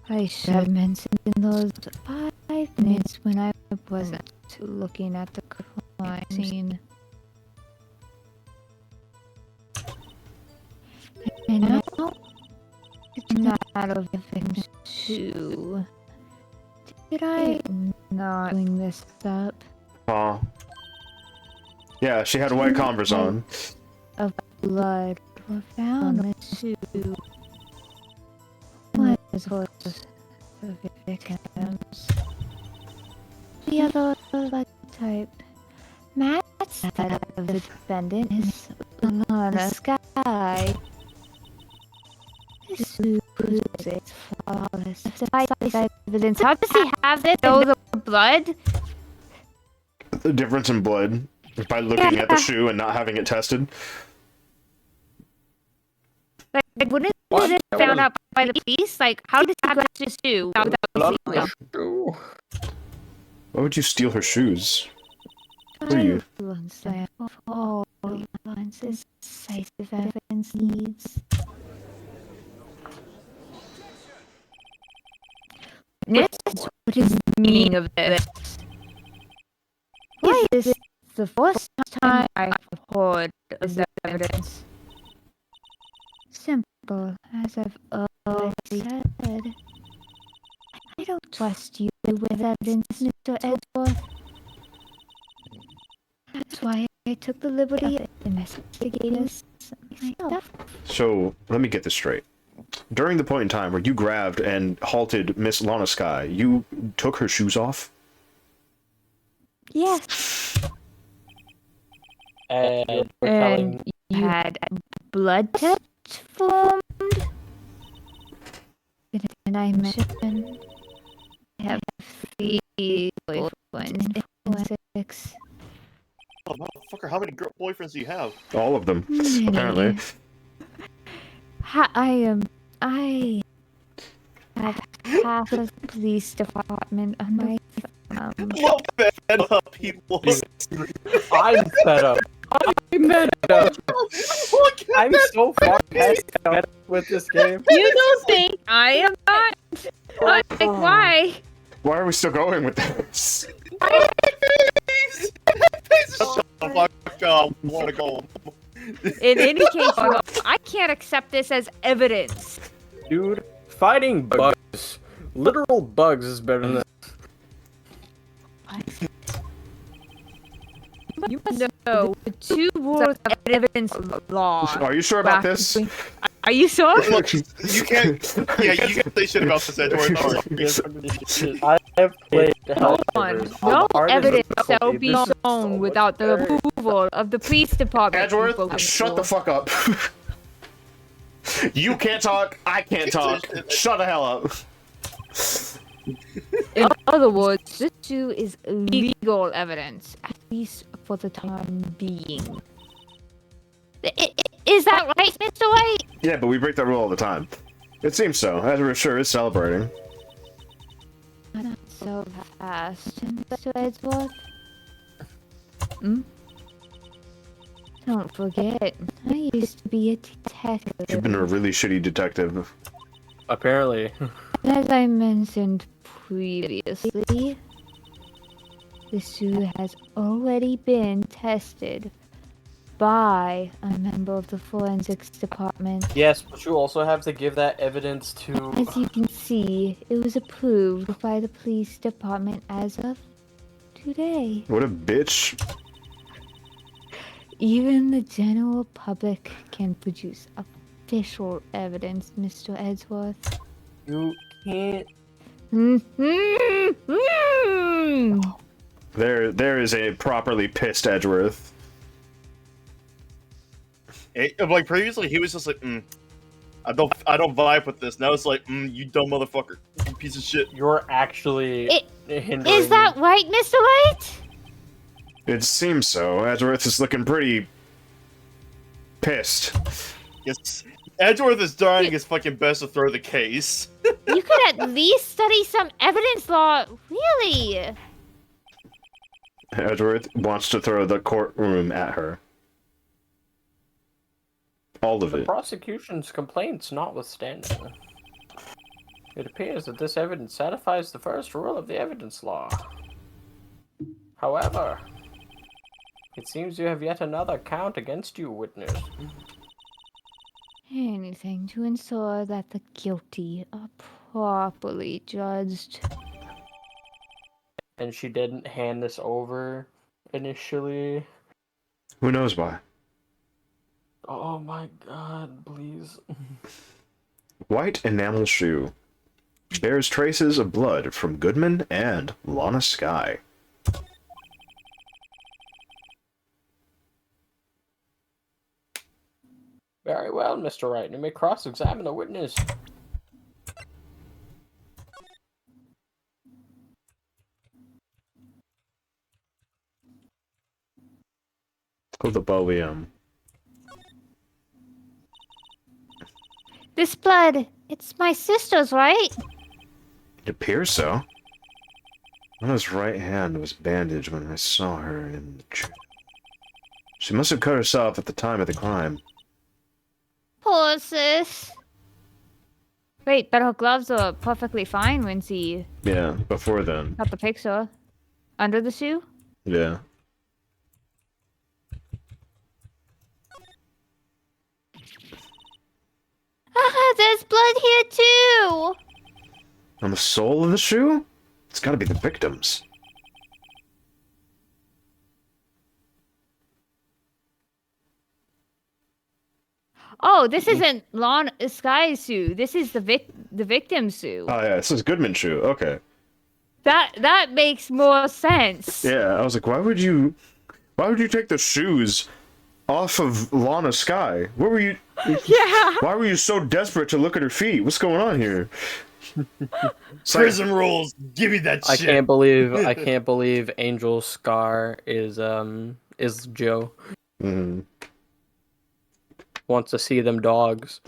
I should have mentioned in those 5 minutes when I wasn't looking at the crime scene. And now, it's a matter of different shoe. Did I not bring this up? Yeah, she had white Converse on. Of blood were found on the shoe. One was the victims. The other blood type. Matt's side of the defendant is Lana Sky. This proves it's flawless. Decisive evidence. How does he have it? Oh, the blood? The difference in blood is by looking at the shoe and not having it tested. Like wouldn't it have found out by the police? Like, how does he grab his shoe without seeing it? Why would you steal her shoes? Who are you? All is decisive evidence needs. What is the meaning of this? Why is this the first time I've heard of this evidence? Simple, as I've always said. I don't trust you with evidence, Mr. Edgeworth. That's why I took the liberty of investigating this myself. So, let me get this straight. During the point in time where you grabbed and halted Miss Lana Sky, you took her shoes off? Yes. And we're telling you had a blood test formed? Didn't I mention I have 3 boyfriends and 6? Oh, motherfucker, how many boyfriends do you have? All of them, Many. apparently. I have half of the police department on my Well, fed up people. I'm fed up. I'm fed up. I'm so far past fed up with this game. You don't think I am not? Like, why? Why are we still going with this? Shut the fuck up. I wanna go. In any case, I can't accept this as evidence. Dude, fighting bugs, literal bugs, is better than this. You must know the 2 rules of evidence law. Are you sure about this? Are you sure? Look, you can't. Yeah, you can't say shit about this, Edward. I have played Hold on. Helldivers. No The hardest evidence difficulty. shall be This is so shown much without the better. approval of the police department. Edgeworth, shut the fuck up. You can't talk, I can't talk. Shut the hell up. In other words, this shoe is legal evidence, at least for the time being. Is that right, Mr. White? Yeah, but we break that rule all the time. It seems so. Edgeworth sure is celebrating. Not so fast, Mr. Edgeworth. Hmm? Don't forget, I used to be a detective. You've been a really shitty detective. Apparently. As I mentioned previously, the shoe has already been tested by a member of the forensics department. Yes, but you also have to give that evidence to... As you can see, it was approved by the police department as of today. What a bitch. Even the general public can produce official evidence, Mr. Edgeworth. You can't... There is a properly pissed Edgeworth. Like previously, he was just like, I don't vibe with this. Now it's like, you dumb motherfucker, you piece of shit. You're actually hindering... Is that right, Mr. White? It seems so. Edgeworth is looking pretty pissed. Yes, Edgeworth is trying his fucking best to throw the case. You could at least study some evidence law, really. Edgeworth wants to throw the courtroom at her. All of The it. prosecution's complaints notwithstanding, it appears that this evidence satisfies the first rule of the evidence law. However, it seems you have yet another count against you, witness. Anything to ensure that the guilty are properly judged. And she didn't hand this over initially. Who knows why? Oh my god, please. White enamel shoe. Bears traces of blood from Goodman and Lana Skye. Very well, Mr. Wright. You may cross-examine the witness. Oh, the Bowium. This blood, it's my sister's, right? It appears so. Lana's right hand was bandaged when I saw her in the church. She must have cut herself at the time of the crime. Poor sis. Wait, but her gloves are perfectly fine when she Yeah, before then. got the picture. Under the shoe? Yeah. There's blood here too. On the sole of the shoe? It's gotta be the victim's. Oh, this isn't Lon Sky's shoe. This is the victim's shoe. Oh yeah, this is Goodman's shoe. Okay. That makes more sense. Yeah, I was like, why would you take the shoes off of Lana Skye? What were you? Yeah. Why were you so desperate to look at her feet? What's going on here? Prison rules. Give me that I shit. can't believe Angel Scar is Joe. Mm-hmm. Wants to see them dogs.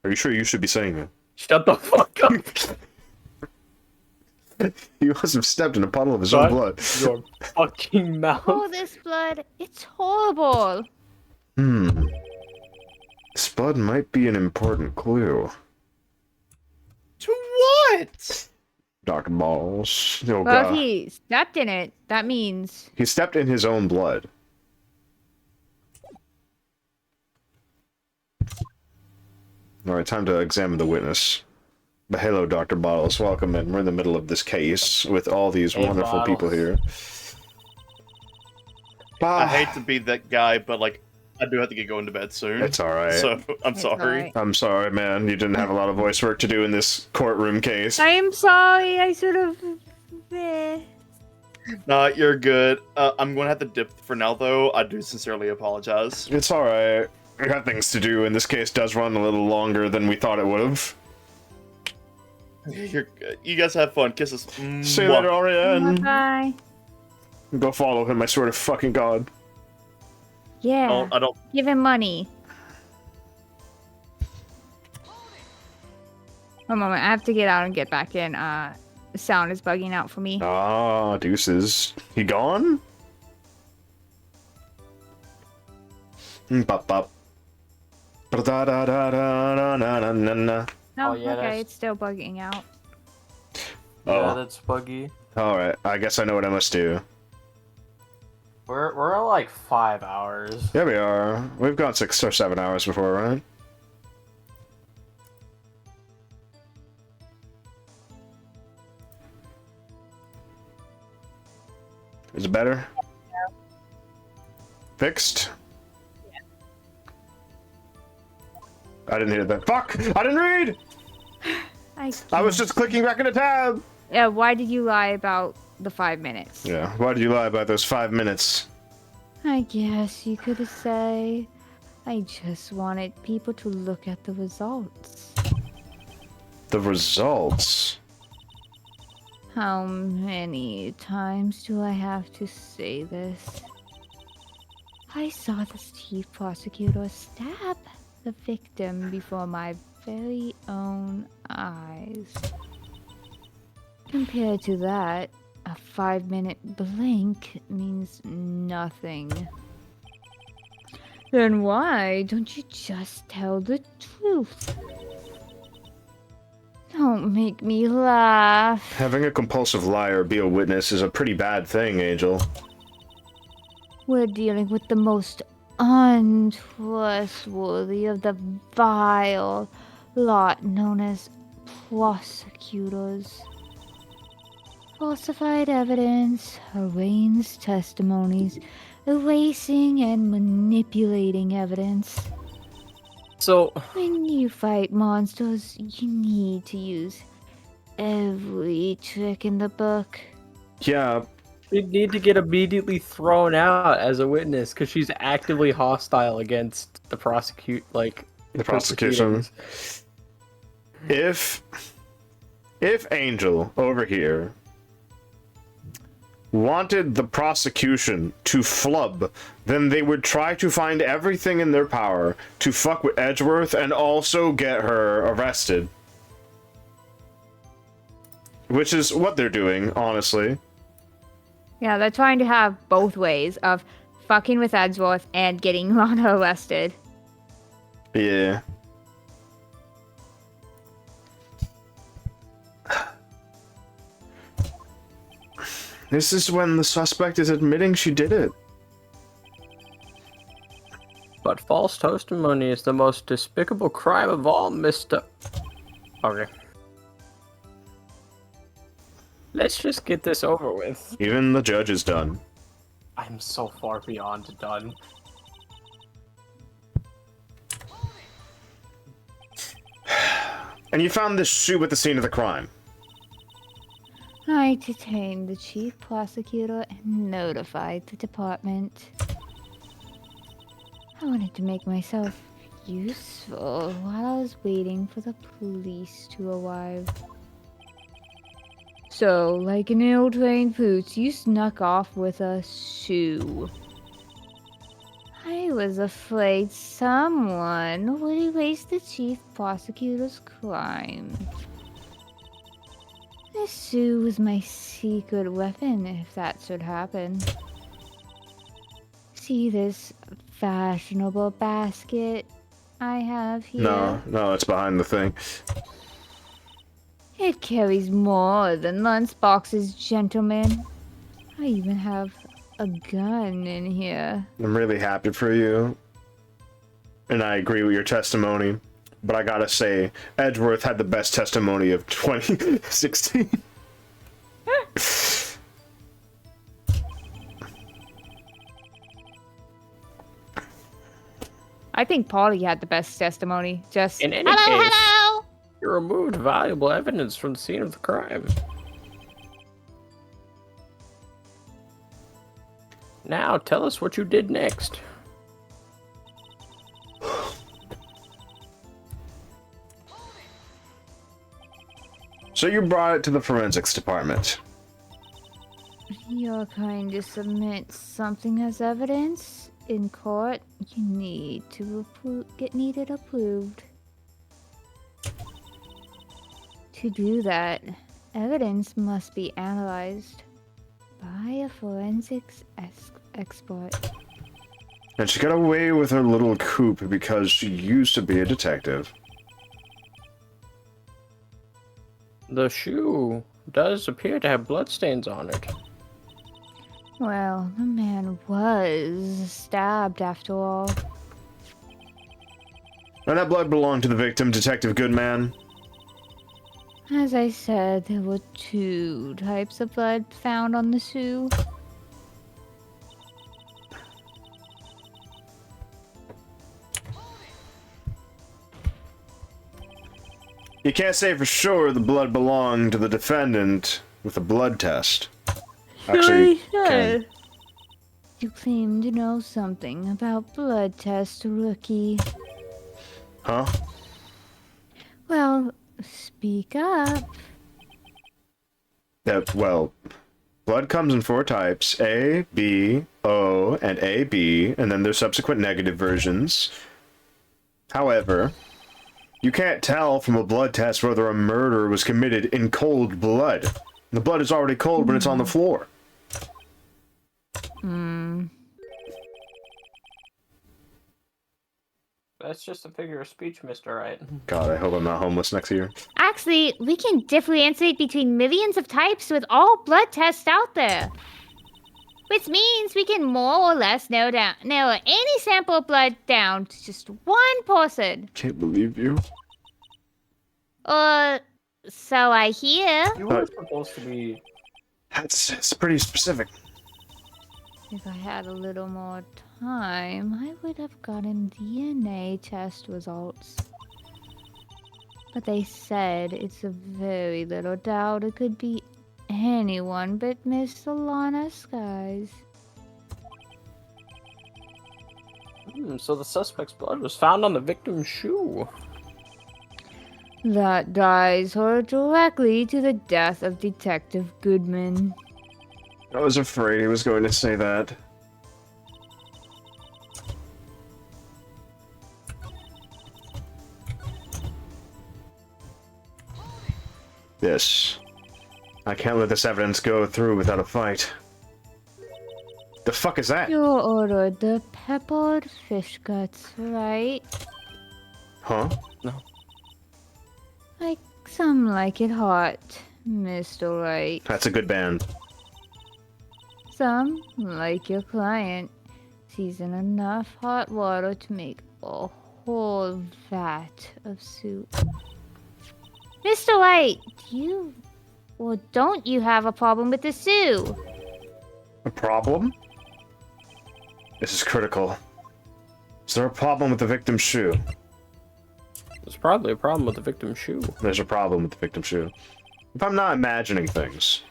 Are you sure you should be saying that? Shut the fuck up. He must have stepped in a puddle of his own blood. Your fucking mouth. Oh, this blood, it's horrible. This blood might be an important clue. To what? Dr. Balls. Oh, Well, God. if he stepped in it, that means... He stepped in his own blood. Alright, time to examine the witness. But hello, Dr. Bottles. Welcome in. We're in the middle of this case with all these Hey, wonderful Bottles. people here. I hate to be that guy, but like, I do have to get going to bed soon. It's alright. So I'm It's sorry. alright. I'm sorry, man. You didn't have a lot of voice work to do in this courtroom case. I am sorry. I sort of. Eh. Nah, you're good. I'm gonna have to dip for now, though. I do sincerely apologize. It's alright. We got things to do, and this case does run a little longer than we thought it would have. You're good. You guys have fun. Kisses. See you later, Ariane. Bye. Go follow him, I swear to fucking God. Yeah. I don't. Give him money. One moment. I have to get out and get back in. The sound is bugging out for me. Ah, deuces. He gone? Bop bop. Ba-da-da-da-da-da-da-da-da. No, Oh, yeah, okay. that's- It's still bugging out. Yeah, Oh. that's buggy. Alright, I guess I know what I must do. We're at like 5 hours. Yeah, we are. We've gone 6 or 7 hours before, right? Is it better? Yeah. Fixed? Yeah. I didn't hear that. Fuck! I didn't read! I was just clicking back in a tab! Yeah, why did you lie about the 5 minutes? Yeah, why did you lie about those 5 minutes? I guess you could say I just wanted people to look at the results. The results? How many times do I have to say this? I saw the chief prosecutor stab the victim before my very own eyes. Compared to that, a 5-minute blink means nothing. Then why don't you just tell the truth? Don't make me laugh. Having a compulsive liar be a witness is a pretty bad thing, Angel. We're dealing with the most untrustworthy of the vile lot known as prosecutors. Falsified evidence, arranged testimonies, erasing and manipulating evidence. So, When you fight monsters, you need to use every trick in the book. Yeah, she'd need to get immediately thrown out as a witness because she's actively hostile against the the prosecution. If Angel over here wanted the prosecution to flub, then they would try to find everything in their power to fuck with Edgeworth and also get her arrested. Which is what they're doing, honestly. Yeah, they're trying to have both ways of fucking with Edgeworth and getting Lana arrested. Yeah. This is when the suspect is admitting she did it. But false testimony is the most despicable crime of all, Mr. Okay. Let's just get this over with. Even the judge is done. I'm so far beyond done. And you found this shoe at the scene of the crime. I detained the chief prosecutor and notified the department. I wanted to make myself useful while I was waiting for the police to arrive. So, like an ill-trained pooch, you snuck off with a shoe. I was afraid someone would erase the chief prosecutor's crime. This shoe was my secret weapon if that should happen. See this fashionable basket I have here? No, it's behind the thing. It carries more than lunchboxes, gentlemen. I even have a gun in here. I'm really happy for you. And I agree with your testimony. But I gotta say, Edgeworth had the best testimony of 2016. I think Polly had the best testimony. Just In any Hello, case, hello. you removed valuable evidence from the scene of the crime. Now, tell us what you did next. So you brought it to the forensics department. you're going to submit something as evidence in court. You need to get it approved. To do that, evidence must be analyzed by a forensics expert. And she got away with her little coup because she used to be a detective. The shoe does appear to have bloodstains on it. Well, the man was stabbed after all. And that blood belonged to the victim, Detective Goodman. As I said, there were 2 types of blood found on the shoe. You can't say for sure the blood belonged to the defendant with a blood test. Actually, can. You claim to know something about blood test, rookie. Huh? Well, speak up. Well, blood comes in 4 types: A, B, O, and AB, and then there's subsequent negative versions. However, you can't tell from a blood test whether a murder was committed in cold blood. The blood is already cold when it's on the floor. That's just a figure of speech, Mr. Wright. God, I hope I'm not homeless next year. Actually, we can differentiate between millions of types with all blood tests out there. Which means we can more or less narrow any sample of blood down to just one person. Can't believe you. So I hear. You were supposed to be... It's pretty specific. If I had a little more time, I would have gotten DNA test results. But they said it's a very little doubt it could be anyone but Miss Solana Skies. So the suspect's blood was found on the victim's shoe. That ties her directly to the death of Detective Goodman. I was afraid he was going to say that. This. I can't let this evidence go through without a fight. The fuck is that? You ordered the peppered fish guts, right? Huh? Like some like it hot, Mr. Wright. That's a good band. Some, like your client, season enough hot water to make a whole vat of soup. Mr. White, don't you have a problem with the Sioux? A problem? This is critical. Is there a problem with the victim's shoe? There's probably a problem with the victim's shoe. There's a problem with the victim's shoe. If I'm not imagining things,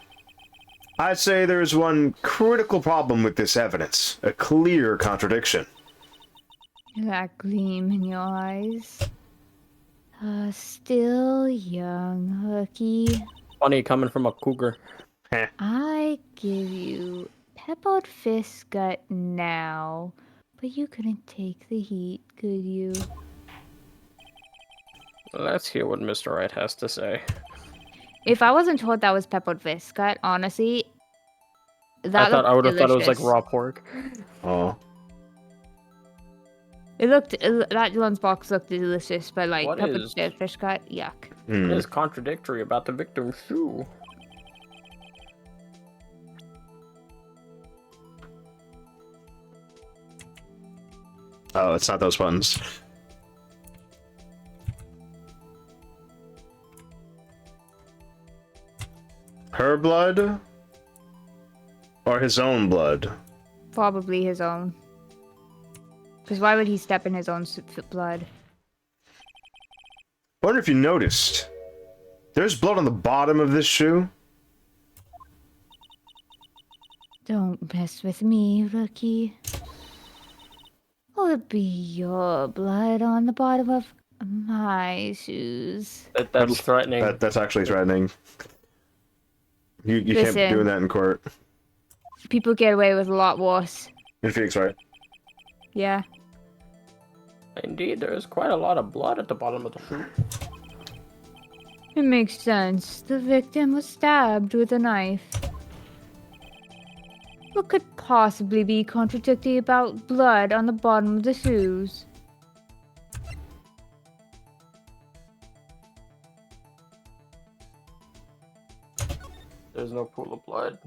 I'd say there's one critical problem with this evidence. A clear contradiction. That gleam in your eyes. Still young, rookie. Funny coming from a cougar. I give you peppered fish gut now, but you couldn't take the heat, could you? Let's hear what Mr. Wright has to say. If I wasn't told that was peppered fish gut, honestly, I would have thought it was like raw pork. Oh. That lunchbox looked delicious, but like What peppered is- fish gut, yuck. It is contradictory about the victim's shoe. Oh, it's not those buttons. Her blood? Or his own blood? Probably his own. Because why would he step in his own blood? Wonder if you noticed. There's blood on the bottom of this shoe. Don't mess with me, rookie. Will it be your blood on the bottom of my shoes? That's threatening. That's actually threatening. You can't be Listen. doing that in court. People get away with a lot worse. In Phoenix, right? Yeah. Indeed, there is quite a lot of blood at the bottom of the shoe. It makes sense. The victim was stabbed with a knife. What could possibly be contradictory about blood on the bottom of the shoes? There's no pool of blood.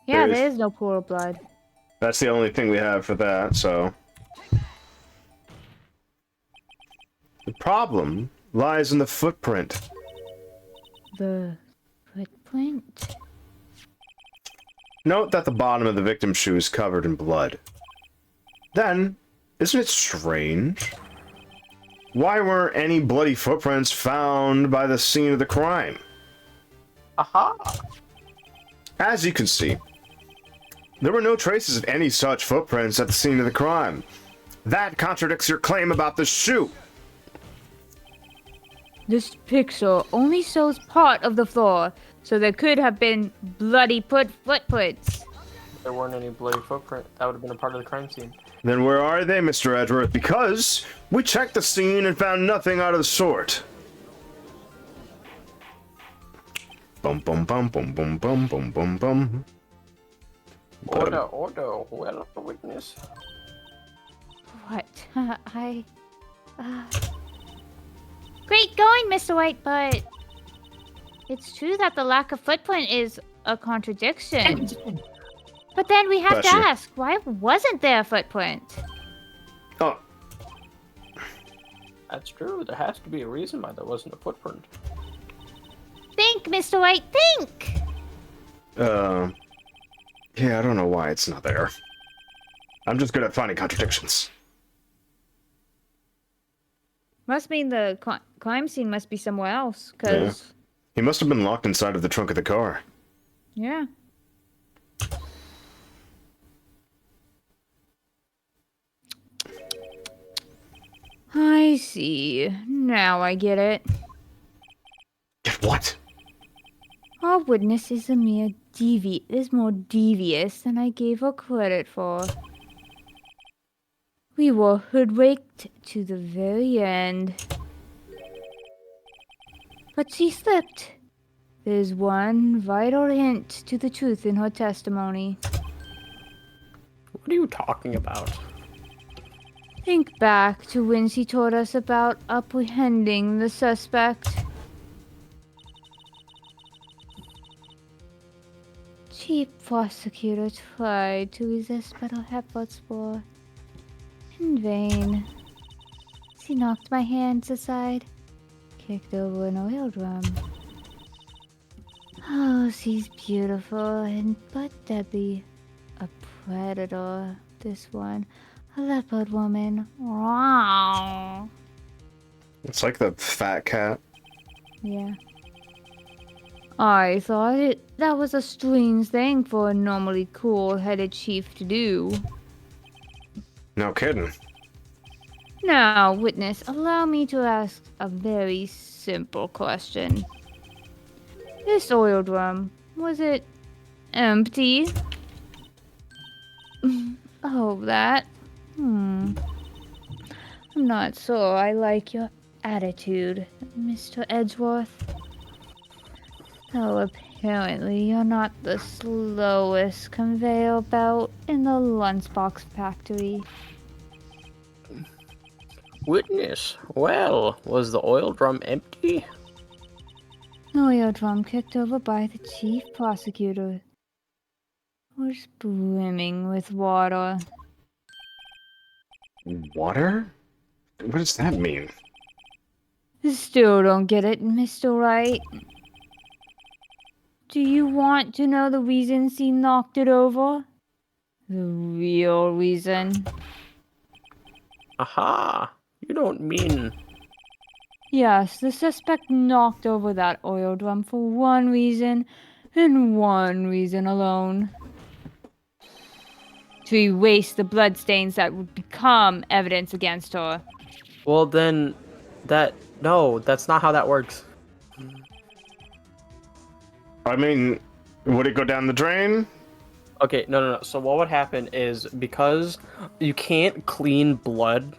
Yeah, There is. there is no pool of blood. That's the only thing we have for that, so... The problem lies in the footprint. The footprint? Note that the bottom of the victim's shoe is covered in blood. Then, isn't it strange? Why weren't any bloody footprints found by the scene of the crime? Aha! As you can see, there were no traces of any such footprints at the scene of the crime. That contradicts your claim about the shoe. This picture only shows part of the floor, so there could have been bloody footprints. There weren't any bloody footprint. That would have been a part of the crime scene. Then where are they, Mr. Edgeworth? Because we checked the scene and found nothing out of the sort. Bum bum bum bum bum bum bum bum bum. Order, well, witness. What? Great going, Mr. White, but it's true that the lack of footprint is a contradiction. But then we have to ask, why wasn't there a footprint? Oh, That's true. There has to be a reason why there wasn't a footprint. Think, Mr. White, think! yeah, I don't know why it's not there. I'm just good at finding contradictions. Must mean the crime scene must be somewhere else, because... He must have been locked inside of the trunk of the car. Yeah. I see. Now I get it. Get what? Our witness is more devious than I gave her credit for. We were hoodwinked to the very end. But she slipped. There's one vital hint to the truth in her testimony. What are you talking about? Think back to when she told us about apprehending the suspect. Chief prosecutor tried to resist, but her efforts were in vain. She knocked my hands aside, kicked over an oil drum. Oh, she's beautiful but deadly. A predator, this one. A leopard woman. Wow. It's like the fat cat. Yeah. I thought that was a strange thing for a normally cool-headed chief to do. No kidding. Now, witness, allow me to ask a very simple question. This oil drum, was it empty? Oh, that? I'm not sure I like your attitude, Mr. Edgeworth. Though apparently you're not the slowest conveyor belt in the lunchbox factory. Witness, well, was the oil drum empty? Oil drum kicked over by the chief prosecutor was brimming with water. Water? What does that mean? Still don't get it, Mr. Wright. Do you want to know the reason she knocked it over? The real real reason. Aha! You don't mean... Yes, the suspect knocked over that oil drum for one reason, and one reason alone. To erase the bloodstains that would become evidence against her. Well then, no, that's not how that works. I mean, would it go down the drain? Okay, no. So what would happen is, because you can't clean blood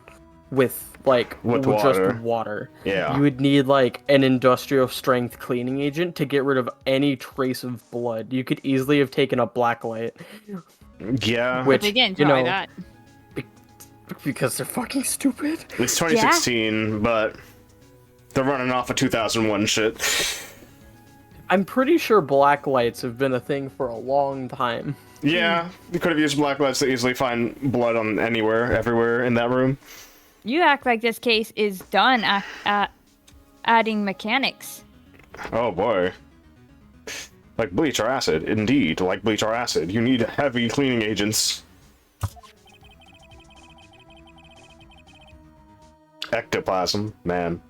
with water. just water. Yeah. You would need like an industrial strength cleaning agent to get rid of any trace of blood. You could easily have taken a black light. Yeah. Which, We didn't you try know, that. because they're fucking stupid. It's 2016, but they're running off of 2001 shit. I'm pretty sure black lights have been a thing for a long time. Yeah, you could have used black lights to easily find blood on everywhere in that room. You act like this case is done at adding mechanics. Oh boy. Like bleach or acid, indeed, like bleach or acid. You need heavy cleaning agents. Ectoplasm, man.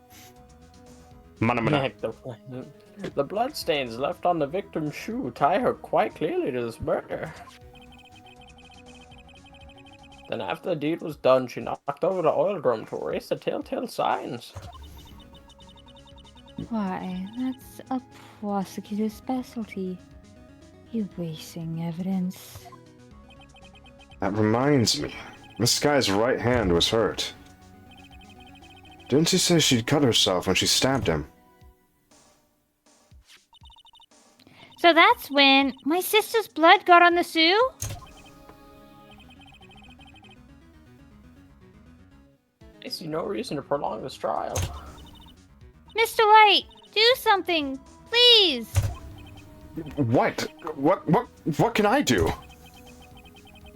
Mana. The bloodstains left on the victim's shoe tie her quite clearly to this murder. Then after the deed was done, she knocked over the oil drum to erase the telltale signs. Why, that's a prosecutor's specialty. Erasing evidence. That reminds me. This guy's right hand was hurt. Didn't she say she'd cut herself when she stabbed him? So that's when my sister's blood got on the shoe? I see no reason to prolong this trial. Mr. Wright, do something, please. What? What can I do?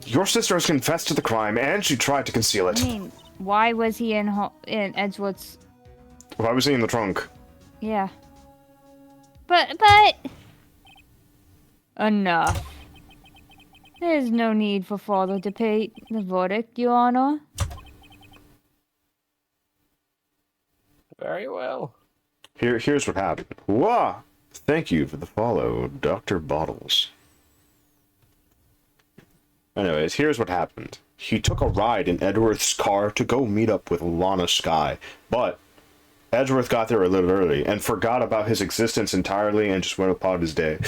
Your sister has confessed to the crime, and she tried to conceal it. I mean, why was he in Edgewood's... Why was he in the trunk? Yeah. But... Enough. There's no need for further debate. The verdict, Your Honor. Very well. Here's what happened. Whoa! Thank you for the follow, Dr. Bottles. Anyways, here's what happened. He took a ride in Edgeworth's car to go meet up with Lana Skye, but Edgeworth got there a little early and forgot about his existence entirely and just went about his day.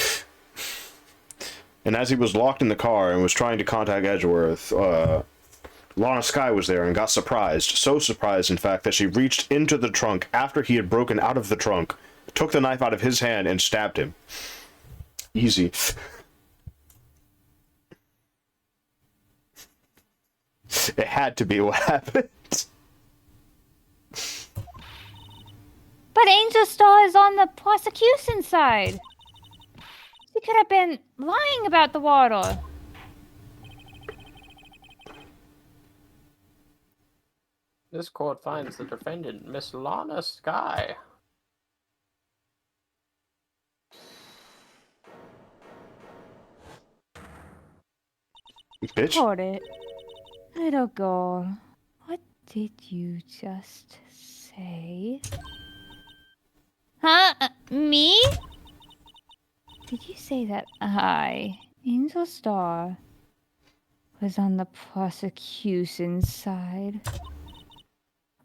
And as he was locked in the car and was trying to contact Edgeworth, Lana Skye was there and got surprised. So surprised, in fact, that she reached into the trunk after he had broken out of the trunk, took the knife out of his hand, and stabbed him. Easy. It had to be what happened. But Angel Star is on the prosecution side. She could have been lying about the water. This court finds the defendant, Miss Lana Skye. Bitch. Hold it. Little girl, what did you just say? Huh? Me? Did you say that I, Angel Star, was on the prosecution side?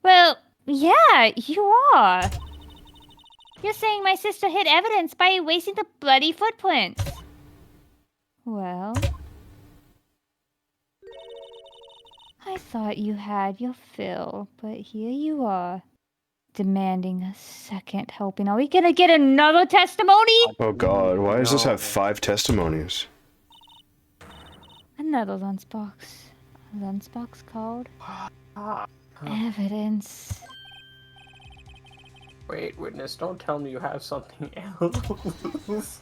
Well, yeah, you are. You're saying my sister hid evidence by erasing the bloody footprints. Well, I thought you had your fill, but here you are, demanding a second helping. Are we gonna get another testimony? Oh god, why does this have 5 testimonies? Another lunchbox. A lunchbox called evidence. Wait, witness, don't tell me you have something else.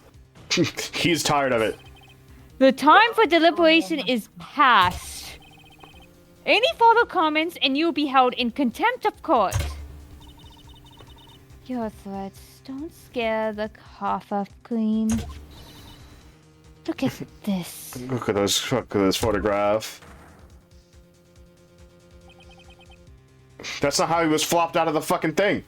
He's tired of it. The time for deliberation is past. Any further comments and you'll be held in contempt of court. Your threats don't scare the cough up clean. Look at this. Look at this photograph. That's not how he was flopped out of the fucking thing.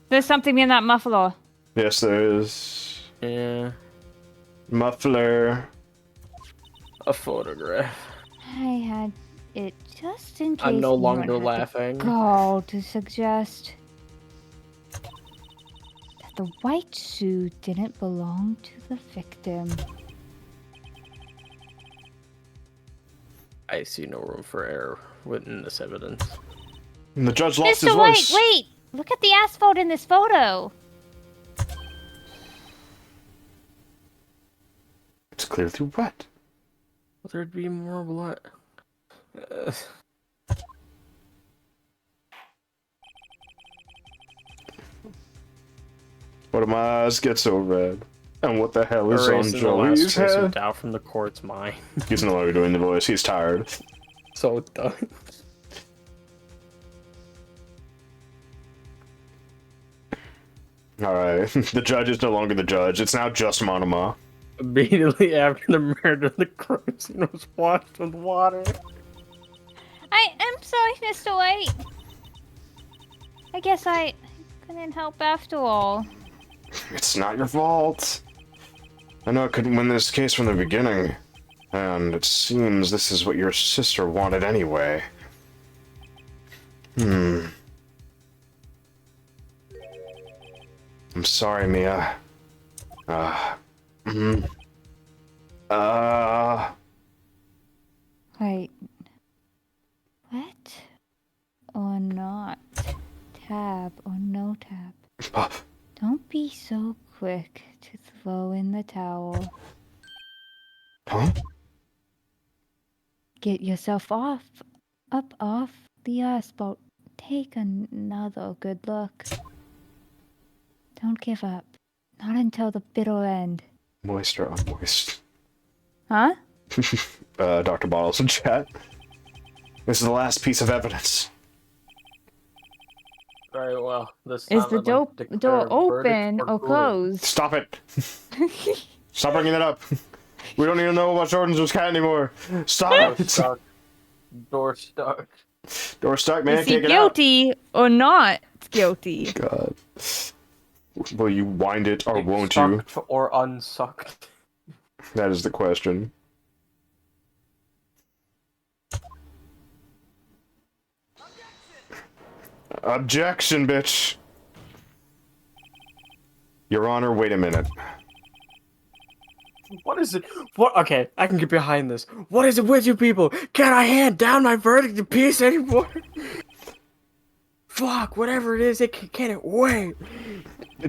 There's something in that muffler. Yes, there is. Yeah. Muffler. A photograph. I had it just in case. I'm no anyone longer had the laughing. gall to suggest that the white suit didn't belong to the victim. I see no room for error within this evidence. And the judge lost his Mr. White, voice. wait! Look at the asphalt in this photo. It's clearly wet. There'd be more blood. What do my eyes get so red? And what the hell is on Erasing the last Joey's trace of head? doubt from the court's mind. He's no longer doing the voice. He's tired. So done. Alright. The judge is no longer the judge. It's now just Monoma. Immediately after the murder, the crime scene was washed with water. I'm sorry, Mr. White. I guess I couldn't help after all. It's not your fault. I know I couldn't win this case from the beginning. And it seems this is what your sister wanted anyway. I'm sorry, Mia. Wait. What? Or not? Tab or no tab? Don't be so quick to throw in the towel. Huh? Get yourself off the asphalt. Take another good look. Don't give up. Not until the bitter end. Moist or unmoist? Huh? Dr. Bottles in chat. This is the last piece of evidence. Very well. This Is time the I'd like to door declare a open verdict or for closed? Stop it! Stop bringing it up. We don't even know about Jordan's cat anymore. Stop Door it! stuck. Door stuck. Door stuck, man. Is he Can't get out. guilty or not guilty? God. Will you wind it or won't you? Sucked or unsucked? That is the question. Objection, bitch. Your Honor, wait a minute. What is it? What? Okay, I can get behind this. What is it with you people? Can't I hand down my verdict in peace anymore? Fuck, whatever it is, can it wait?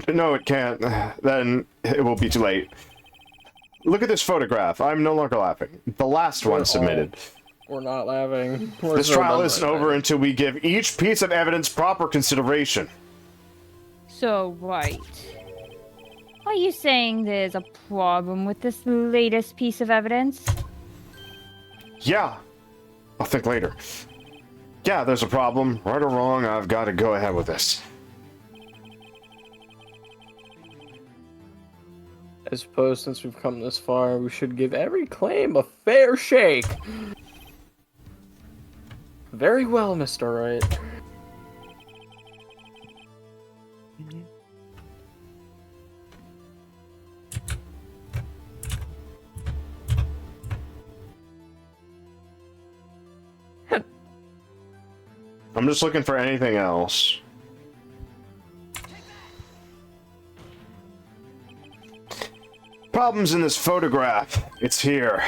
No, it can't. Then it will be too late. Look at this photograph. I'm no longer laughing. The last one submitted. We're not laughing. This trial isn't over until we give each piece of evidence proper consideration. So, right. Are you saying there's a problem with this latest piece of evidence? Yeah. I'll think later. Yeah, there's a problem. Right or wrong, I've got to go ahead with this. I suppose since we've come this far, we should give every claim a fair shake. Very well, Mr. Wright. I'm just looking for anything else. Problems in this photograph. It's here.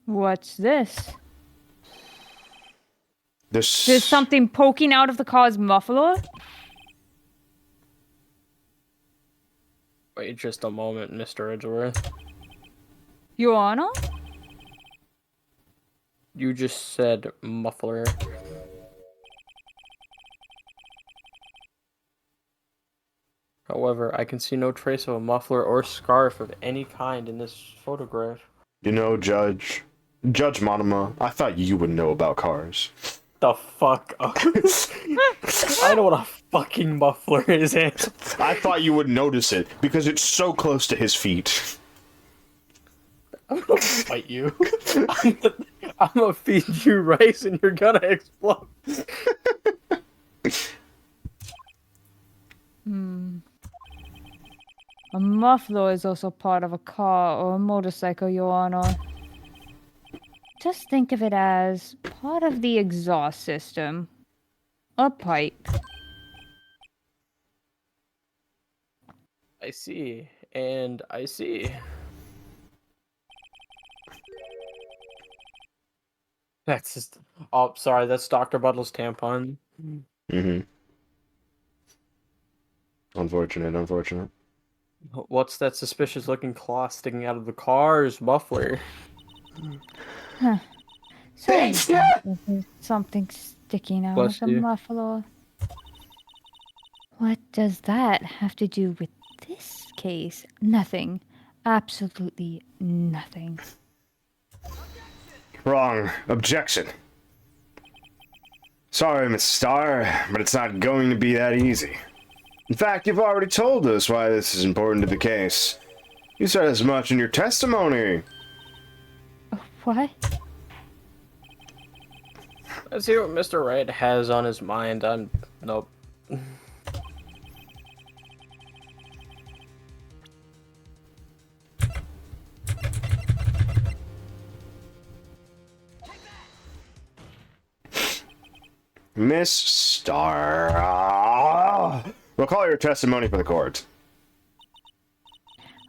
What's this? This... There's something poking out of the car's muffler? Wait just a moment, Mr. Edgeworth. Your Honor? You just said muffler. However, I can see no trace of a muffler or scarf of any kind in this photograph. You know, Judge Monoma, I thought you would know about cars. The fuck up. I know what a fucking muffler is. I thought you would notice it because it's so close to his feet. I'm gonna fight you. I'm gonna feed you rice and you're gonna explode. A muffler is also part of a car or a motorcycle, Your Honor. Just think of it as part of the exhaust system. A pipe. I see, and I see. That's just. Oh, sorry, that's Dr. Buttle's tampon. Mm-hmm. Unfortunate. What's that suspicious looking claw sticking out of the car's muffler? Huh. Something sticking out Bless of the you. muffler. What does that have to do with this case? Nothing. Absolutely nothing. Wrong. Objection. Sorry, Miss Starr, but it's not going to be that easy. In fact, you've already told us why this is important to the case. You said as much in your testimony. What? Let's hear what Mr. Wright has on his mind. Nope. Miss Starr, recall your testimony for the court.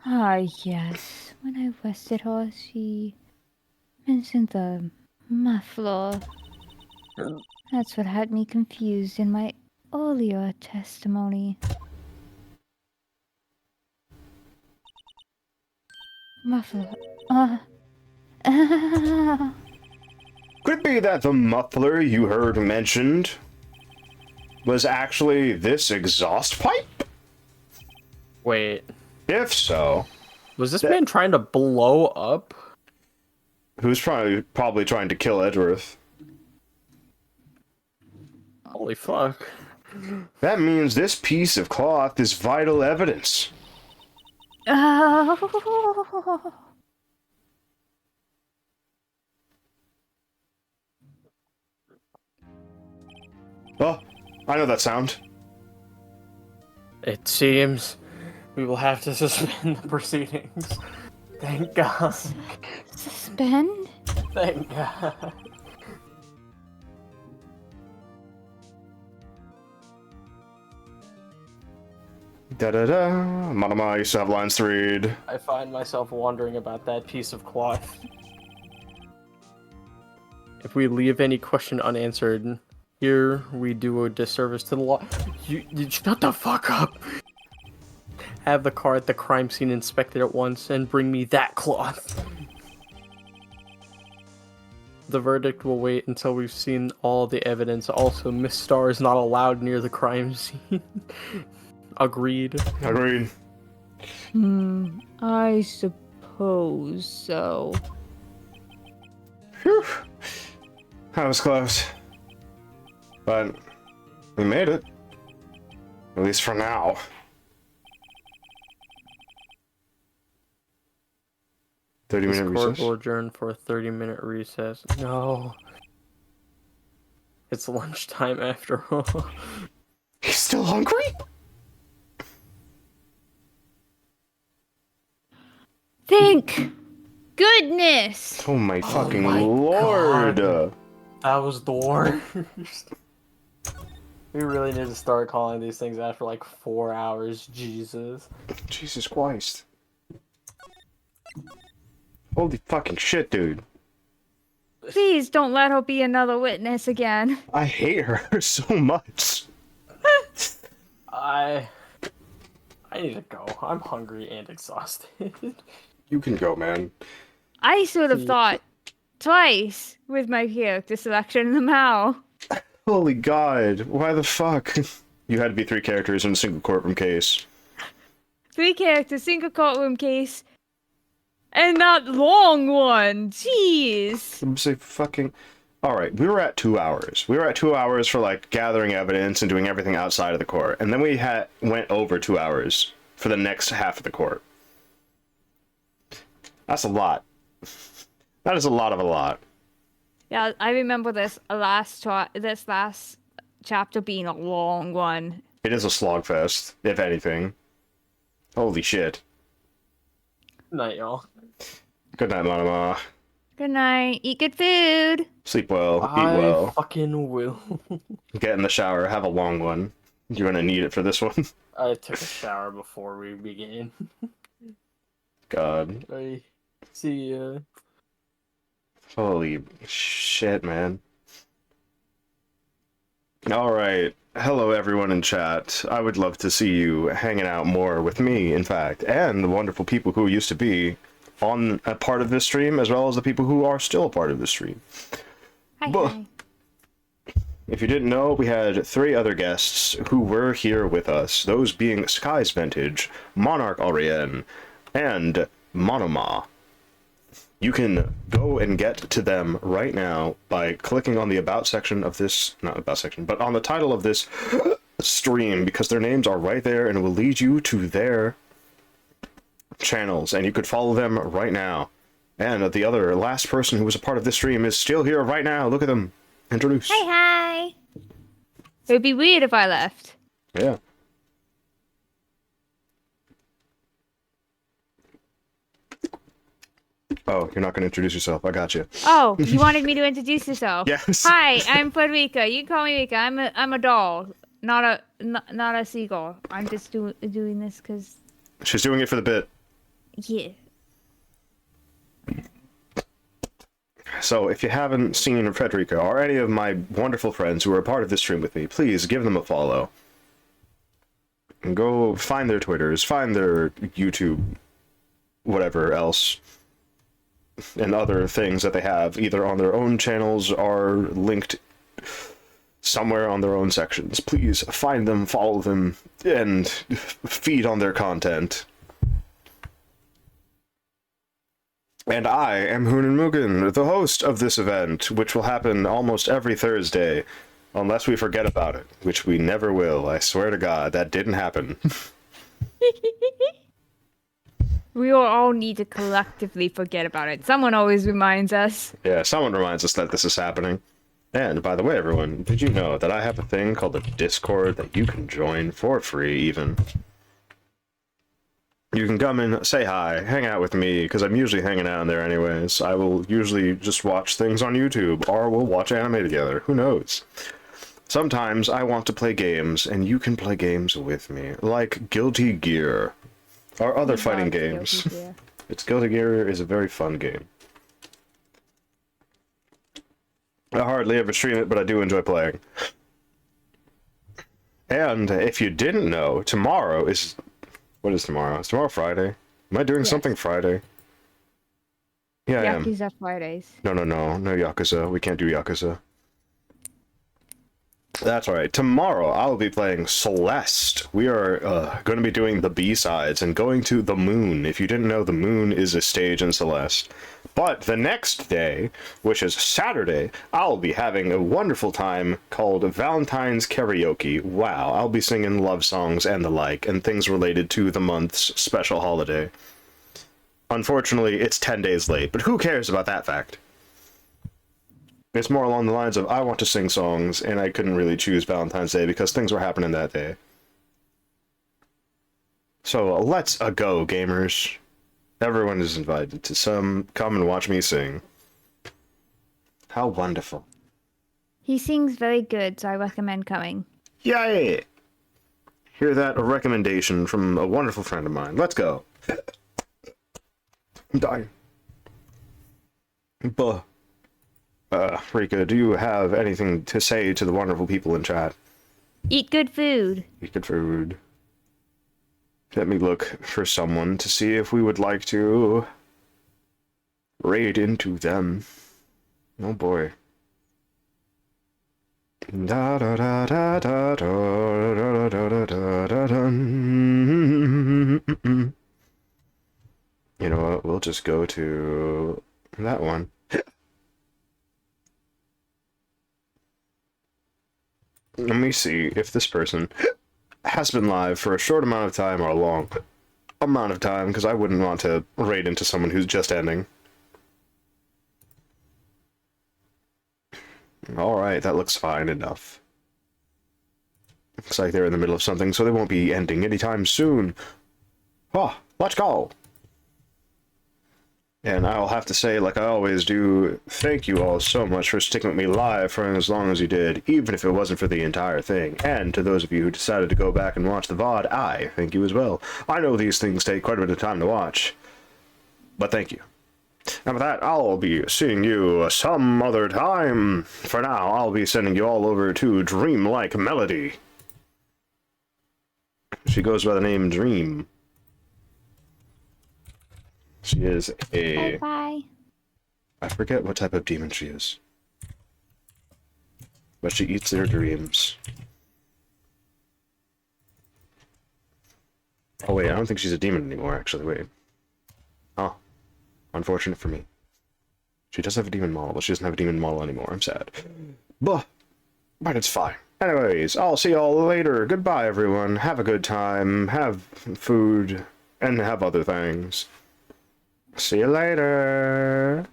Ah, yes. When I arrested her, she mentioned the muffler. That's what had me confused in my earlier testimony. Muffler. Could it be that the muffler you heard mentioned was actually this exhaust pipe? Wait. If so, Was this man trying to blow up? who's probably trying to kill Edgeworth? Holy fuck. That means this piece of cloth is vital evidence. Oh. Oh, I know that sound. It seems we will have to suspend the proceedings. Thank God. Suspend? Thank God. Da-da-da. Manama used to have lines to read. I find myself wondering about that piece of cloth. If we leave any question unanswered, here we do a disservice to the law. You shut the fuck up! Have the car at the crime scene inspected at once and bring me that cloth. The verdict will wait until we've seen all the evidence. Also, Miss Starr is not allowed near the crime scene. Agreed. Agreed. I suppose so. Whew. That was close. But we made it. At least for now. This 30-minute court recess. will adjourn for a 30-minute recess. No. It's lunchtime after all. He's still hungry? Thank goodness! Oh my fucking my lord. God. That was the worst. We really need to start calling these things after like 4 hours. Jesus. Jesus Christ. Holy fucking shit, dude. Please don't let her be another witness again. I hate her so much. I need to go. I'm hungry and exhausted. You can go, man. I should have thought twice with my character selection in the mouth. Holy god, why the fuck? You had to be 3 characters in a single courtroom case. 3 characters, single courtroom case, and that long one. Jeez. I'm say fucking. Alright, we were at 2 hours. We were at 2 hours for like gathering evidence and doing everything outside of the court. And then we went over 2 hours for the next half of the court. That's a lot. That is a lot of a lot. Yeah, I remember this last chapter being a long one. It is a slogfest, if anything. Holy shit. Night, y'all. Good night, Mama. Good night. Eat good food. Sleep well, eat I well. fucking will. Get in the shower, have a long one. You're gonna need it for this one. I took a shower before we began. God. I see ya. Holy shit, man. Alright. Hello, everyone in chat. I would love to see you hanging out more with me, in fact, and the wonderful people who used to be on a part of this stream, as well as the people who are still a part of this stream. Hi. If you didn't know, we had 3 other guests who were here with us, those being Sky's Vintage, Monarch Aurien, and Monoma. You can go and get to them right now by clicking on the About section of this, not About section, but on the title of this stream, because their names are right there and it will lead you to their channels, and you could follow them right now. And the other last person who was a part of this stream is still here right now. Look at them. Introduce. Hi. It would be weird if I left. Yeah. Oh, you're not going to introduce yourself. I got you. Oh, you wanted me to introduce yourself? Yes. Hi, I'm Frederica. You can call me Rika. I'm a doll, not a seagull. I'm just doing this because. She's doing it for the bit. Yeah. So, if you haven't seen Frederica or any of my wonderful friends who are a part of this stream with me, please give them a follow. And go find their Twitters, find their YouTube, whatever else, and other things that they have, either on their own channels or linked somewhere on their own sections. Please find them, follow them, and feed on their content. And I am Hoonin Mugen, the host of this event, which will happen almost every Thursday, unless we forget about it, which we never will. I swear to God, that didn't happen. We will all need to collectively forget about it. Someone always reminds us. Yeah, someone reminds us that this is happening. And, by the way, everyone, did you know that I have a thing called a Discord that you can join for free, even? You can come in, say hi, hang out with me, because I'm usually hanging out in there anyways. I will usually just watch things on YouTube, or we'll watch anime together. Who knows? Sometimes I want to play games, and you can play games with me, like Guilty Gear, or other fighting games. Guilty Gear is a very fun game. I hardly ever stream it, but I do enjoy playing. And if you didn't know, tomorrow is... What is tomorrow? Is tomorrow Friday? Am I doing something Friday? Yeah, I am. Yakuza Fridays. No Yakuza. We can't do Yakuza. That's alright. Tomorrow, I'll be playing Celeste. We are going to be doing the B-sides and going to the moon. If you didn't know, the moon is a stage in Celeste. But the next day, which is Saturday, I'll be having a wonderful time called Valentine's Karaoke. Wow, I'll be singing love songs and the like, and things related to the month's special holiday. Unfortunately, it's 10 days late, but who cares about that fact? It's more along the lines of, I want to sing songs, and I couldn't really choose Valentine's Day because things were happening that day. So, let's go, gamers. Everyone is invited to come and watch me sing. How wonderful. He sings very good, so I recommend coming. Yay! Hear that? A recommendation from a wonderful friend of mine. Let's go. I'm dying. Buh. Rika, do you have anything to say to the wonderful people in chat? Eat good food. Eat good food. Let me look for someone to see if we would like to raid into them. Oh boy. Da da da da da da da da da da da. You know what? We'll just go to that one. Let me see if this person has been live for a short amount of time or a long amount of time, because I wouldn't want to raid into someone who's just ending. Alright, that looks fine enough. Looks like they're in the middle of something, so they won't be ending anytime soon. Oh, let's go! And I'll have to say, like I always do, thank you all so much for sticking with me live for as long as you did, even if it wasn't for the entire thing. And to those of you who decided to go back and watch the VOD, I thank you as well. I know these things take quite a bit of time to watch, but thank you. And with that, I'll be seeing you some other time. For now, I'll be sending you all over to Dreamlike Melody. She goes by the name Dream. She is a... Bye. I forget what type of demon she is. But she eats their dreams. Oh wait, I don't think she's a demon anymore, actually, wait. Oh. Unfortunate for me. She does have a demon model, but she doesn't have a demon model anymore. I'm sad. But it's fine. Anyways, I'll see y'all later. Goodbye, everyone. Have a good time. Have food. And have other things. See you later.